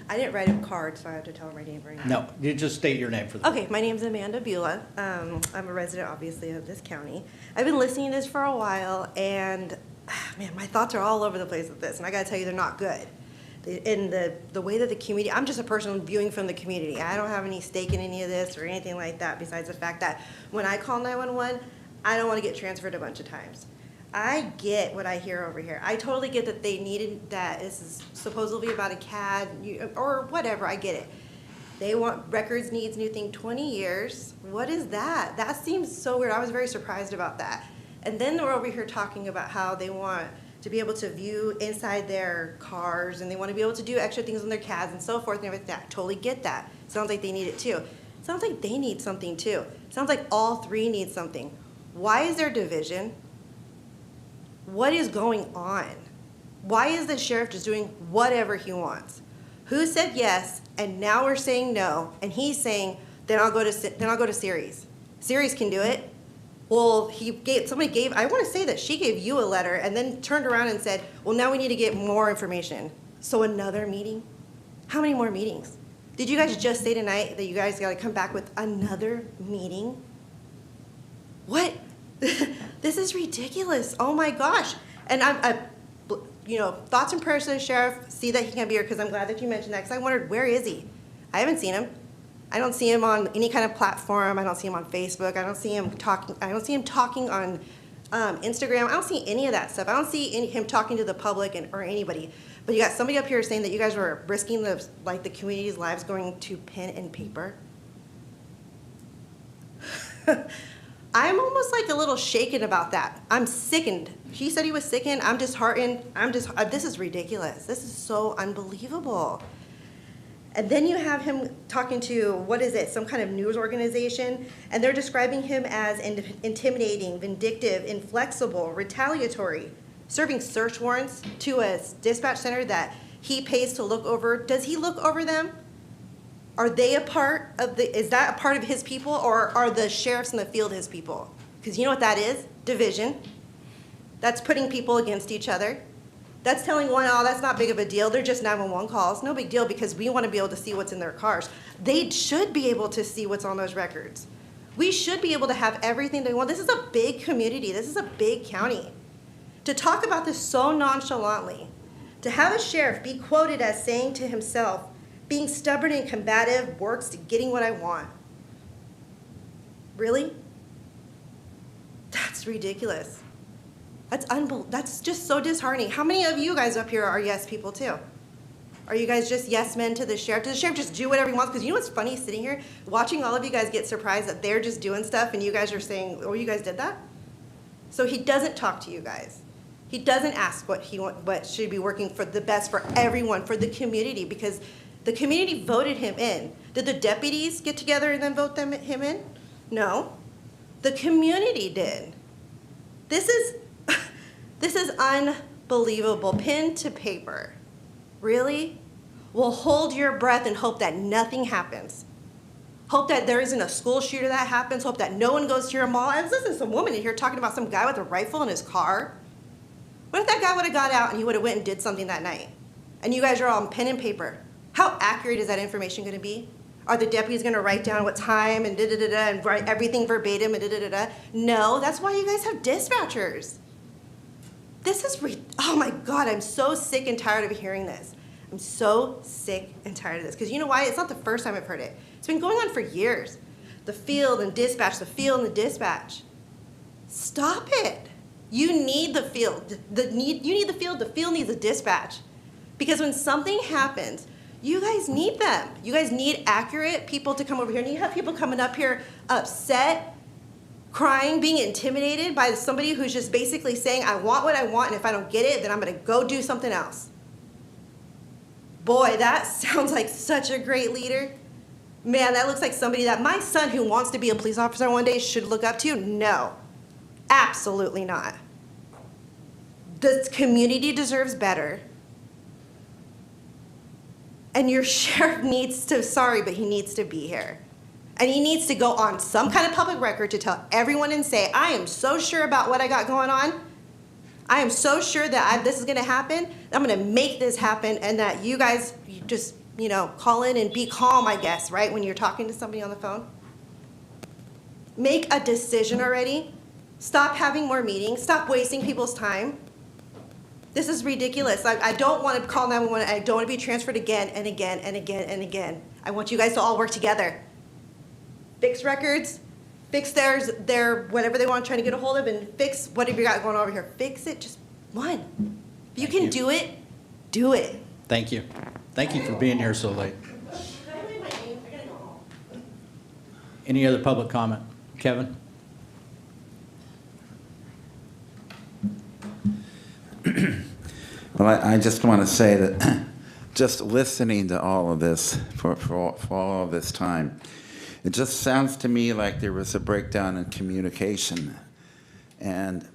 I didn't write a card, so I have to tell my name right now. No, you just state your name for the. Okay, my name's Amanda Beulah. I'm a resident, obviously, of this county. I've been listening to this for a while, and man, my thoughts are all over the place with this, and I gotta tell you, they're not good. In the way that the community, I'm just a person viewing from the community. I don't have any stake in any of this or anything like that, besides the fact that when I call 911, I don't want to get transferred a bunch of times. I get what I hear over here. I totally get that they needed that. This is supposedly about a CAD or whatever. I get it. They want records needs new thing 20 years. What is that? That seems so weird. I was very surprised about that. And then they're over here talking about how they want to be able to view inside their cars and they want to be able to do extra things on their CADs and so forth and everything. I totally get that. Sounds like they need it too. Sounds like they need something too. Sounds like all 3 need something. Why is there division? What is going on? Why is the sheriff just doing whatever he wants? Who said yes, and now we're saying no, and he's saying, then I'll go to Ceres. Ceres can do it. Well, somebody gave, I want to say that she gave you a letter and then turned around and said, well, now we need to get more information. So another meeting? How many more meetings? Did you guys just say tonight that you guys got to come back with another meeting? What? This is ridiculous. Oh my gosh. And thoughts and prayers to the sheriff. See that he can't be here, because I'm glad that you mentioned that, because I wondered, where is he? I haven't seen him. I don't see him on any kind of platform. I don't see him on Facebook. I don't see him talking. I don't see him talking on Instagram. I don't see any of that stuff. I don't see him talking to the public or anybody. But you got somebody up here saying that you guys were risking the community's lives going to pen and paper. I'm almost like a little shaken about that. I'm sickened. He said he was sickened. I'm disheartened. This is ridiculous. This is so unbelievable. And then you have him talking to, what is it, some kind of news organization, and they're describing him as intimidating, vindictive, inflexible, retaliatory, serving search warrants to a dispatch center that he pays to look over. Does he look over them? Are they is that a part of his people, or are the sheriffs in the field his people? Because you know what that is? Division. That's putting people against each other. That's telling one, oh, that's not big of a deal. They're just 911 calls. No big deal, because we want to be able to see what's in their cars. They should be able to see what's on those records. We should be able to have everything they want. This is a big community. This is a big county. To talk about this so nonchalantly, to have a sheriff be quoted as saying to himself, being stubborn and combative works to getting what I want. Really? That's ridiculous. That's just so disheartening. How many of you guys up here are yes people too? Are you guys just yes men to the sheriff? Does the sheriff just do whatever he wants? Because you know what's funny, sitting here, watching all of you guys get surprised that they're just doing stuff and you guys are saying, oh, you guys did that? So he doesn't talk to you guys. He doesn't ask what should be working for the best for everyone, for the community, because the community voted him in. Did the deputies get together and then vote him in? No. The community did. This is unbelievable. Pen to paper. Really? Well, hold your breath and hope that nothing happens. Hope that there isn't a school shooter that happens. Hope that no one goes to your mall. I was listening to some woman in here talking about some guy with a rifle in his car. What if that guy would have got out and he would have went and did something that night? And you guys are all on pen and paper. How accurate is that information going to be? Are the deputies going to write down what time and da-da-da-da and write everything verbatim and da-da-da-da? No, that's why you guys have dispatchers. This is, oh my God, I'm so sick and tired of hearing this. I'm so sick and tired of this. Because you know why? It's not the first time I've heard it. It's been going on for years. The field and dispatch, the field and the dispatch. Stop it. You need the field. You need the field needs a dispatch. Because when something happens, you guys need them. You guys need accurate people to come over here. And you have people coming up here upset, crying, being intimidated by somebody who's just basically saying, I want what I want, and if I don't get it, then I'm going to go do something else. Boy, that sounds like such a great leader. Man, that looks like somebody that my son who wants to be a police officer one day should look up to. No, absolutely not. The community deserves better. And your sheriff needs to, sorry, but he needs to be here. And he needs to go on some kind of public record to tell everyone and say, I am so sure about what I got going on. I am so sure that this is going to happen. I'm going to make this happen, and that you guys just, call in and be calm, I guess, right, when you're talking to somebody on the phone. Make a decision already. Stop having more meetings. Stop wasting people's time. This is ridiculous. I don't want to call 911. I don't want to be transferred again and again and again and again. I want you guys to all work together. Fix records, fix their whatever they want, trying to get a hold of, and fix whatever you got going over here. Fix it, just one. If you can do it, do it. Thank you. Thank you for being here so late. Any other public comment? Kevin? Well, I just want to say that just listening to all of this for all of this time, it just sounds to me like there was a breakdown in communication. And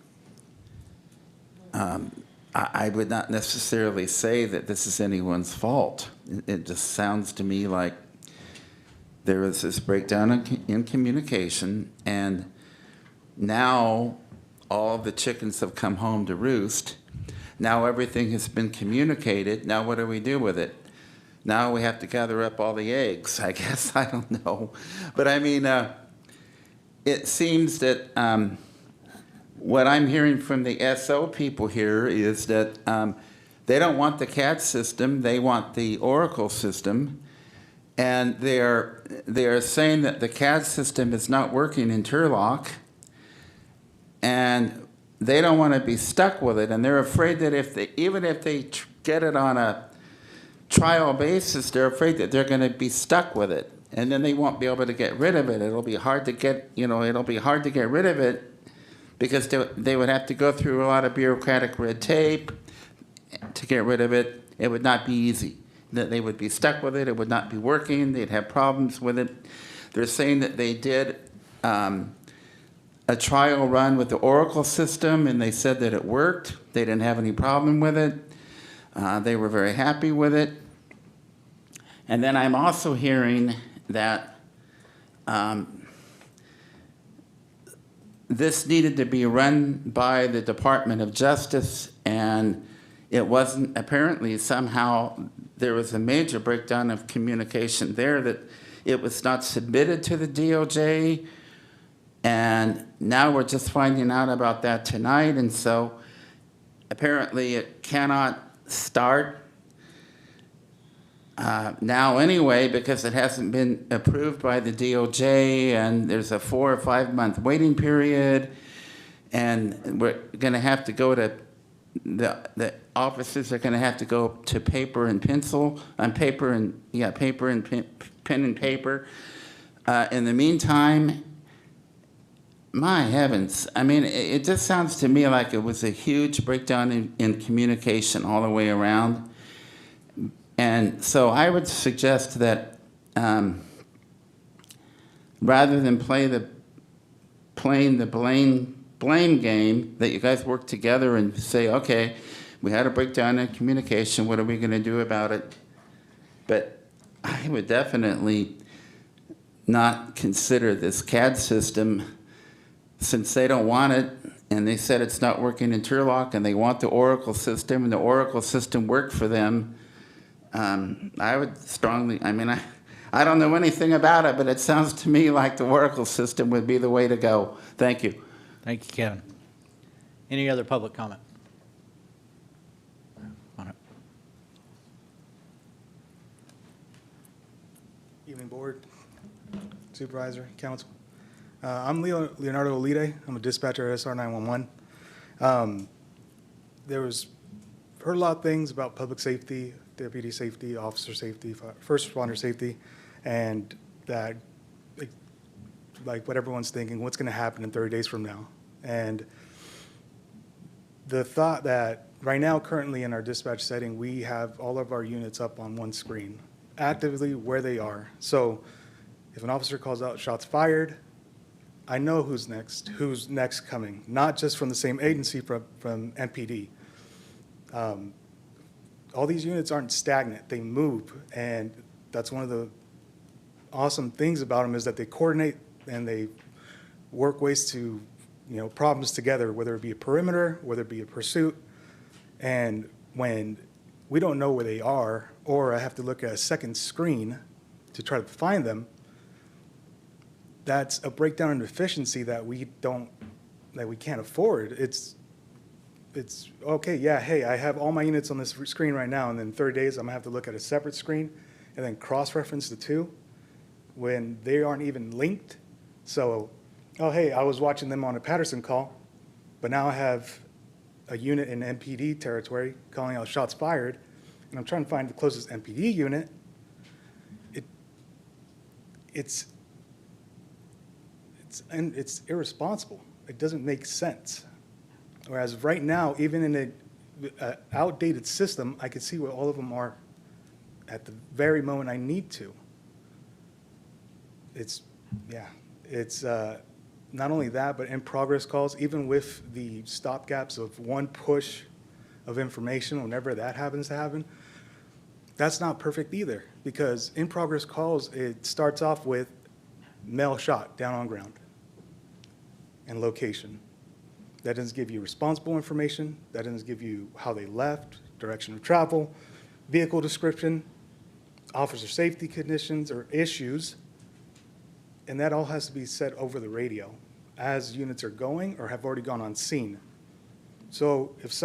I would not necessarily say that this is anyone's fault. It just sounds to me like there was this breakdown in communication, and now all the chickens have come home to roost. Now everything has been communicated. Now what do we do with it? Now we have to gather up all the eggs, I guess. I don't know. But I mean, it seems that what I'm hearing from the SO people here is that they don't want the CAD system. They want the Oracle system. And they are saying that the CAD system is not working in Turlock. And they don't want to be stuck with it, and they're afraid that even if they get it on a trial basis, they're afraid that they're going to be stuck with it, and then they won't be able to get rid of it. It'll be hard to get, it'll be hard to get rid of it because they would have to go through a lot of bureaucratic red tape to get rid of it. It would not be easy. That they would be stuck with it. It would not be working. They'd have problems with it. They're saying that they did a trial run with the Oracle system, and they said that it worked. They didn't have any problem with it. They were very happy with it. And then I'm also hearing that this needed to be run by the Department of Justice, and it wasn't. Apparently, somehow, there was a major breakdown of communication there, that it was not submitted to the DOJ. And now we're just finding out about that tonight, and so apparently it cannot start now anyway, because it hasn't been approved by the DOJ, and there's a 4 or 5 month waiting period, and we're going to have to go to the offices are going to have to go to paper and pencil, on paper and pen and paper. In the meantime, my heavens, I mean, it just sounds to me like it was a huge breakdown in communication all the way around. And so I would suggest that rather than playing the blame game, that you guys work together and say, okay, we had a breakdown in communication, what are we going to do about it? But I would definitely not consider this CAD system, since they don't want it, and they said it's not working in Turlock, and they want the Oracle system, and the Oracle system worked for them. I would strongly, I mean, I don't know anything about it, but it sounds to me like the Oracle system would be the way to go. Thank you. Thank you, Kevin. Any other public comment? On it. Evening, Board, Supervisor, Council. I'm Leonardo Olide. I'm a dispatcher at SR 911. Heard a lot of things about public safety, deputy safety, officer safety, first responder safety, and that, like what everyone's thinking, what's going to happen in 30 days from now. And the thought that right now, currently in our dispatch setting, we have all of our units up on one screen, actively where they are. So if an officer calls out shots fired, I know who's next coming, not just from the same agency, from NPD. All these units aren't stagnant, they move, and that's one of the awesome things about them, is that they coordinate and they work ways to, problems together, whether it be a perimeter, whether it be a pursuit. And when we don't know where they are, or I have to look at a second screen to try to find them, that's a breakdown in efficiency that we can't afford. It's okay, yeah, hey, I have all my units on this screen right now, and then in 30 days I'm gonna have to look at a separate screen and then cross-reference the two when they aren't even linked. So, oh, hey, I was watching them on a Patterson call, but now I have a unit in NPD territory calling out shots fired, and I'm trying to find the closest NPD unit. It's irresponsible. It doesn't make sense. Whereas right now, even in an outdated system, I can see where all of them are at the very moment I need to. It's not only that, but in progress calls, even with the stopgaps of one push of information, whenever that happens to happen, that's not perfect either, because in progress calls, it starts off with male shot down on ground and location. That doesn't give you responsible information. That doesn't give you how they left, direction of travel, vehicle description, officer safety conditions or issues. And that all has to be said over the radio as units are going or have already gone on scene. So if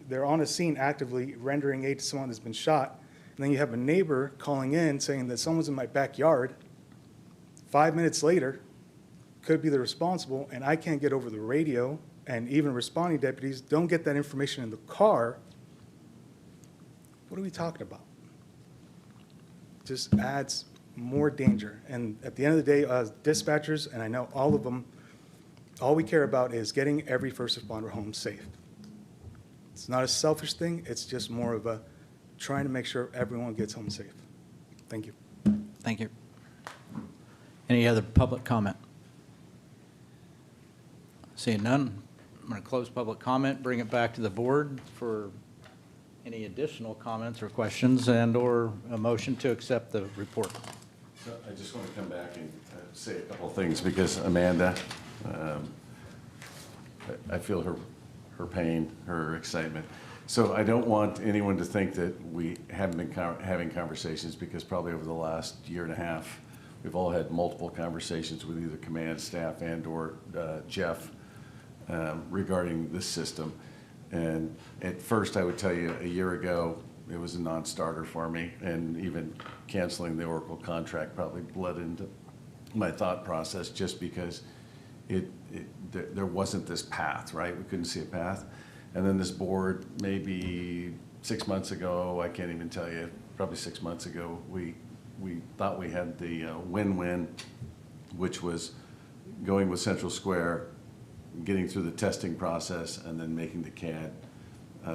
they're on a scene actively rendering aid to someone that's been shot, and then you have a neighbor calling in saying that someone's in my backyard, 5 minutes later, could be the responsible, and I can't get over the radio, and even responding deputies don't get that information in the car, what are we talking about? Just adds more danger. And at the end of the day, as dispatchers, and I know all of them, all we care about is getting every first responder home safe. It's not a selfish thing, it's just more of a trying to make sure everyone gets home safe. Thank you. Thank you. Any other public comment? Seeing none, I'm going to close public comment, bring it back to the board for any additional comments or questions and/or a motion to accept the report. So I just want to come back and say a couple of things, because Amanda, I feel her pain, her excitement. So I don't want anyone to think that we haven't been having conversations, because probably over the last year and a half, we've all had multiple conversations with either command staff and/or Jeff regarding this system. And at first, I would tell you, a year ago, it was a non-starter for me, and even canceling the Oracle contract probably bled into my thought process, just because there wasn't this path, right? We couldn't see a path. And then this board, maybe 6 months ago, I can't even tell you, probably 6 months ago, we thought we had the win-win, which was going with Central Square, getting through the testing process, and then making the CAD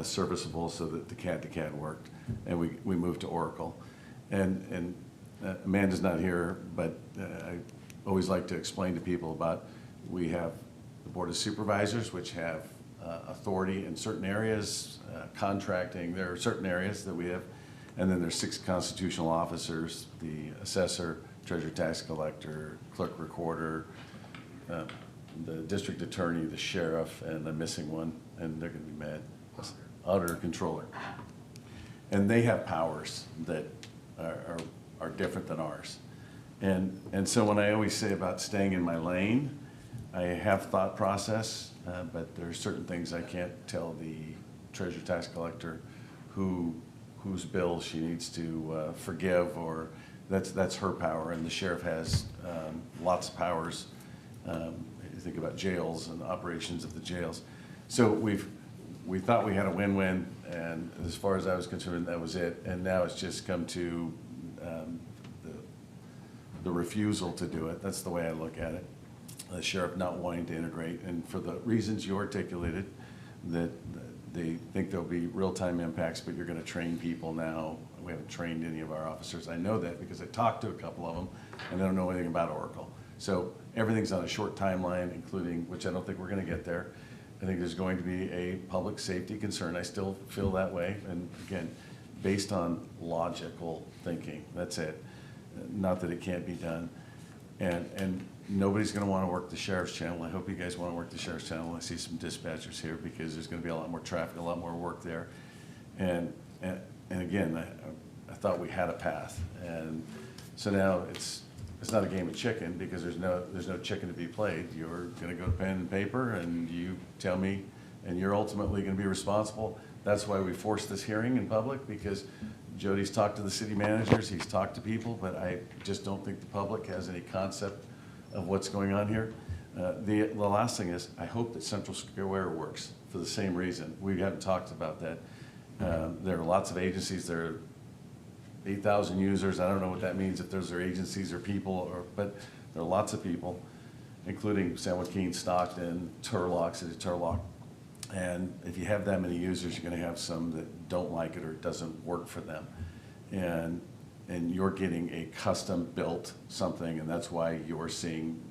serviceable so that the CAD to CAD worked. And we moved to Oracle. And Amanda's not here, but I always like to explain to people about, we have the Board of Supervisors, which have authority in certain areas, contracting, there are certain areas that we have, and then there's 6 constitutional officers, the assessor, treasurer, tax collector, clerk, recorder, the district attorney, the sheriff, and the missing one, and they're gonna be mad, auditor, controller. And they have powers that are different than ours. And so when I always say about staying in my lane, I have thought process, but there are certain things I can't tell the treasurer, tax collector whose bill she needs to forgive, or that's her power, and the sheriff has lots of powers. You think about jails and operations of the jails. So we thought we had a win-win, and as far as I was concerned, that was it. And now it's just come to the refusal to do it. That's the way I look at it. The sheriff not wanting to integrate, and for the reasons you articulated, that they think there'll be real-time impacts, but you're going to train people now. We haven't trained any of our officers. I know that because I talked to a couple of them, and they don't know anything about Oracle. So everything's on a short timeline, including, which I don't think we're going to get there. I think there's going to be a public safety concern. I still feel that way, and again, based on logical thinking. That's it. Not that it can't be done. And nobody's going to want to work the sheriff's channel. I hope you guys want to work the sheriff's channel. I see some dispatchers here because there's going to be a lot more traffic, a lot more work there. And again, I thought we had a path. And so now it's not a game of chicken, because there's no chicken to be played. You're going to go to pen and paper, and you tell me, and you're ultimately going to be responsible. That's why we forced this hearing in public, because Jody's talked to the city managers, he's talked to people, but I just don't think the public has any concept of what's going on here. The last thing is, I hope that Central Square works for the same reason. We haven't talked about that. There are lots of agencies. There are 8,000 users. I don't know what that means, if those are agencies or people, but there are lots of people, including San Joaquin, Stockton, Turlock, City of Turlock. And if you have that many users, you're going to have some that don't like it or it doesn't work for them. And you're getting a custom-built something, and that's why you're seeing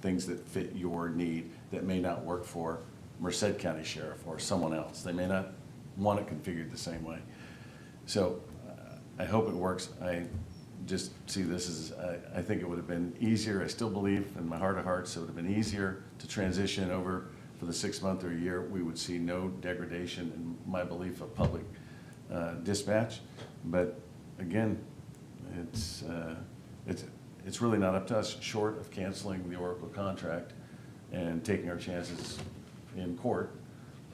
things that fit your need that may not work for Merced County Sheriff or someone else. They may not want it configured the same way. So I hope it works. I just see this as, I think it would have been easier. I still believe in my heart of hearts it would have been easier to transition over for the 6 month or a year. We would see no degradation in my belief of public dispatch. But again, it's really not up to us, short of canceling the Oracle contract and taking our chances in court,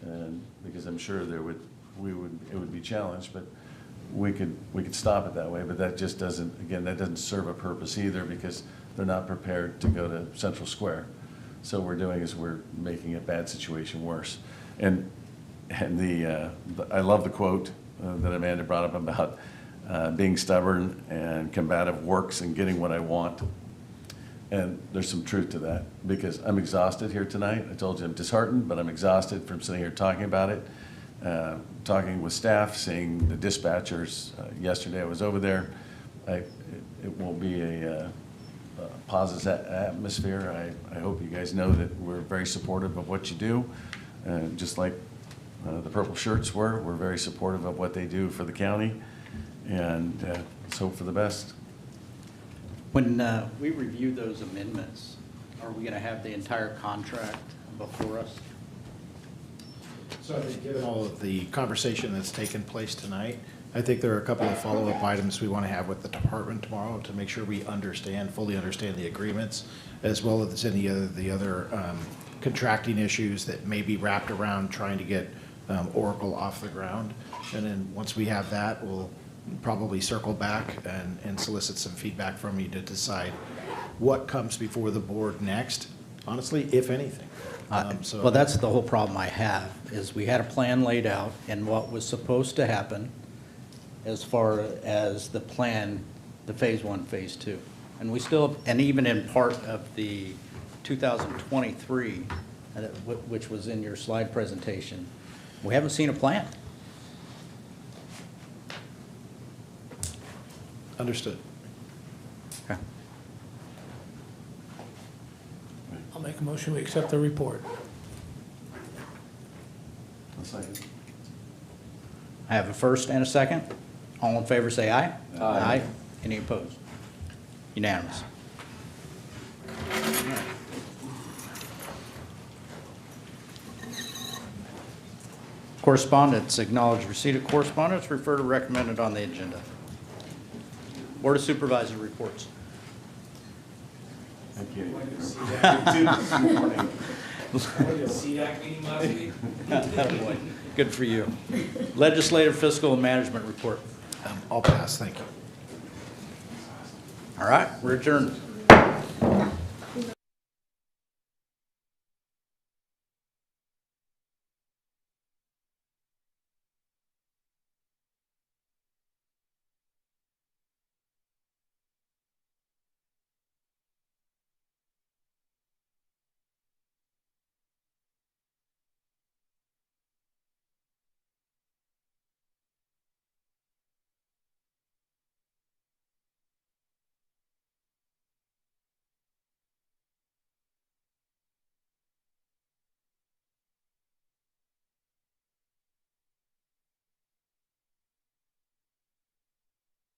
and because I'm sure it would be challenged, but we could stop it that way. But that just doesn't, again, that doesn't serve a purpose either, because they're not prepared to go to Central Square. So what we're doing is we're making a bad situation worse. And I love the quote that Amanda brought up about being stubborn and combative works and getting what I want. And there's some truth to that, because I'm exhausted here tonight. I told you I'm disheartened, but I'm exhausted from sitting here talking about it, talking with staff, seeing the dispatchers. Yesterday I was over there. It won't be a positive atmosphere. I hope you guys know that we're very supportive of what you do, just like the purple shirts were. We're very supportive of what they do for the county, and let's hope for the best. When we review those amendments, are we going to have the entire contract before us? So I think, given all of the conversation that's taken place tonight, I think there are a couple of follow-up items we want to have with the department tomorrow to make sure we fully understand the agreements, as well as any of the other contracting issues that may be wrapped around trying to get Oracle off the ground. And then once we have that, we'll probably circle back and solicit some feedback from you to decide what comes before the board next, honestly, if anything. Well, that's the whole problem I have, is we had a plan laid out and what was supposed to happen as far as the plan, the phase 1, phase 2. And we still, and even in part of the 2023, which was in your slide presentation, we haven't seen a plan. Understood. Okay. I'll make a motion, we accept the report. I have a first and a second. All in favor, say aye. Aye. Any opposed? Unanimous. Correspondence, acknowledge receipt of correspondence, refer to recommended on the agenda. Board of Supervisors reports. Thank you. Attaboy. Good for you. Legislative, fiscal, and management report. I'll pass, thank you. All right, we're adjourned.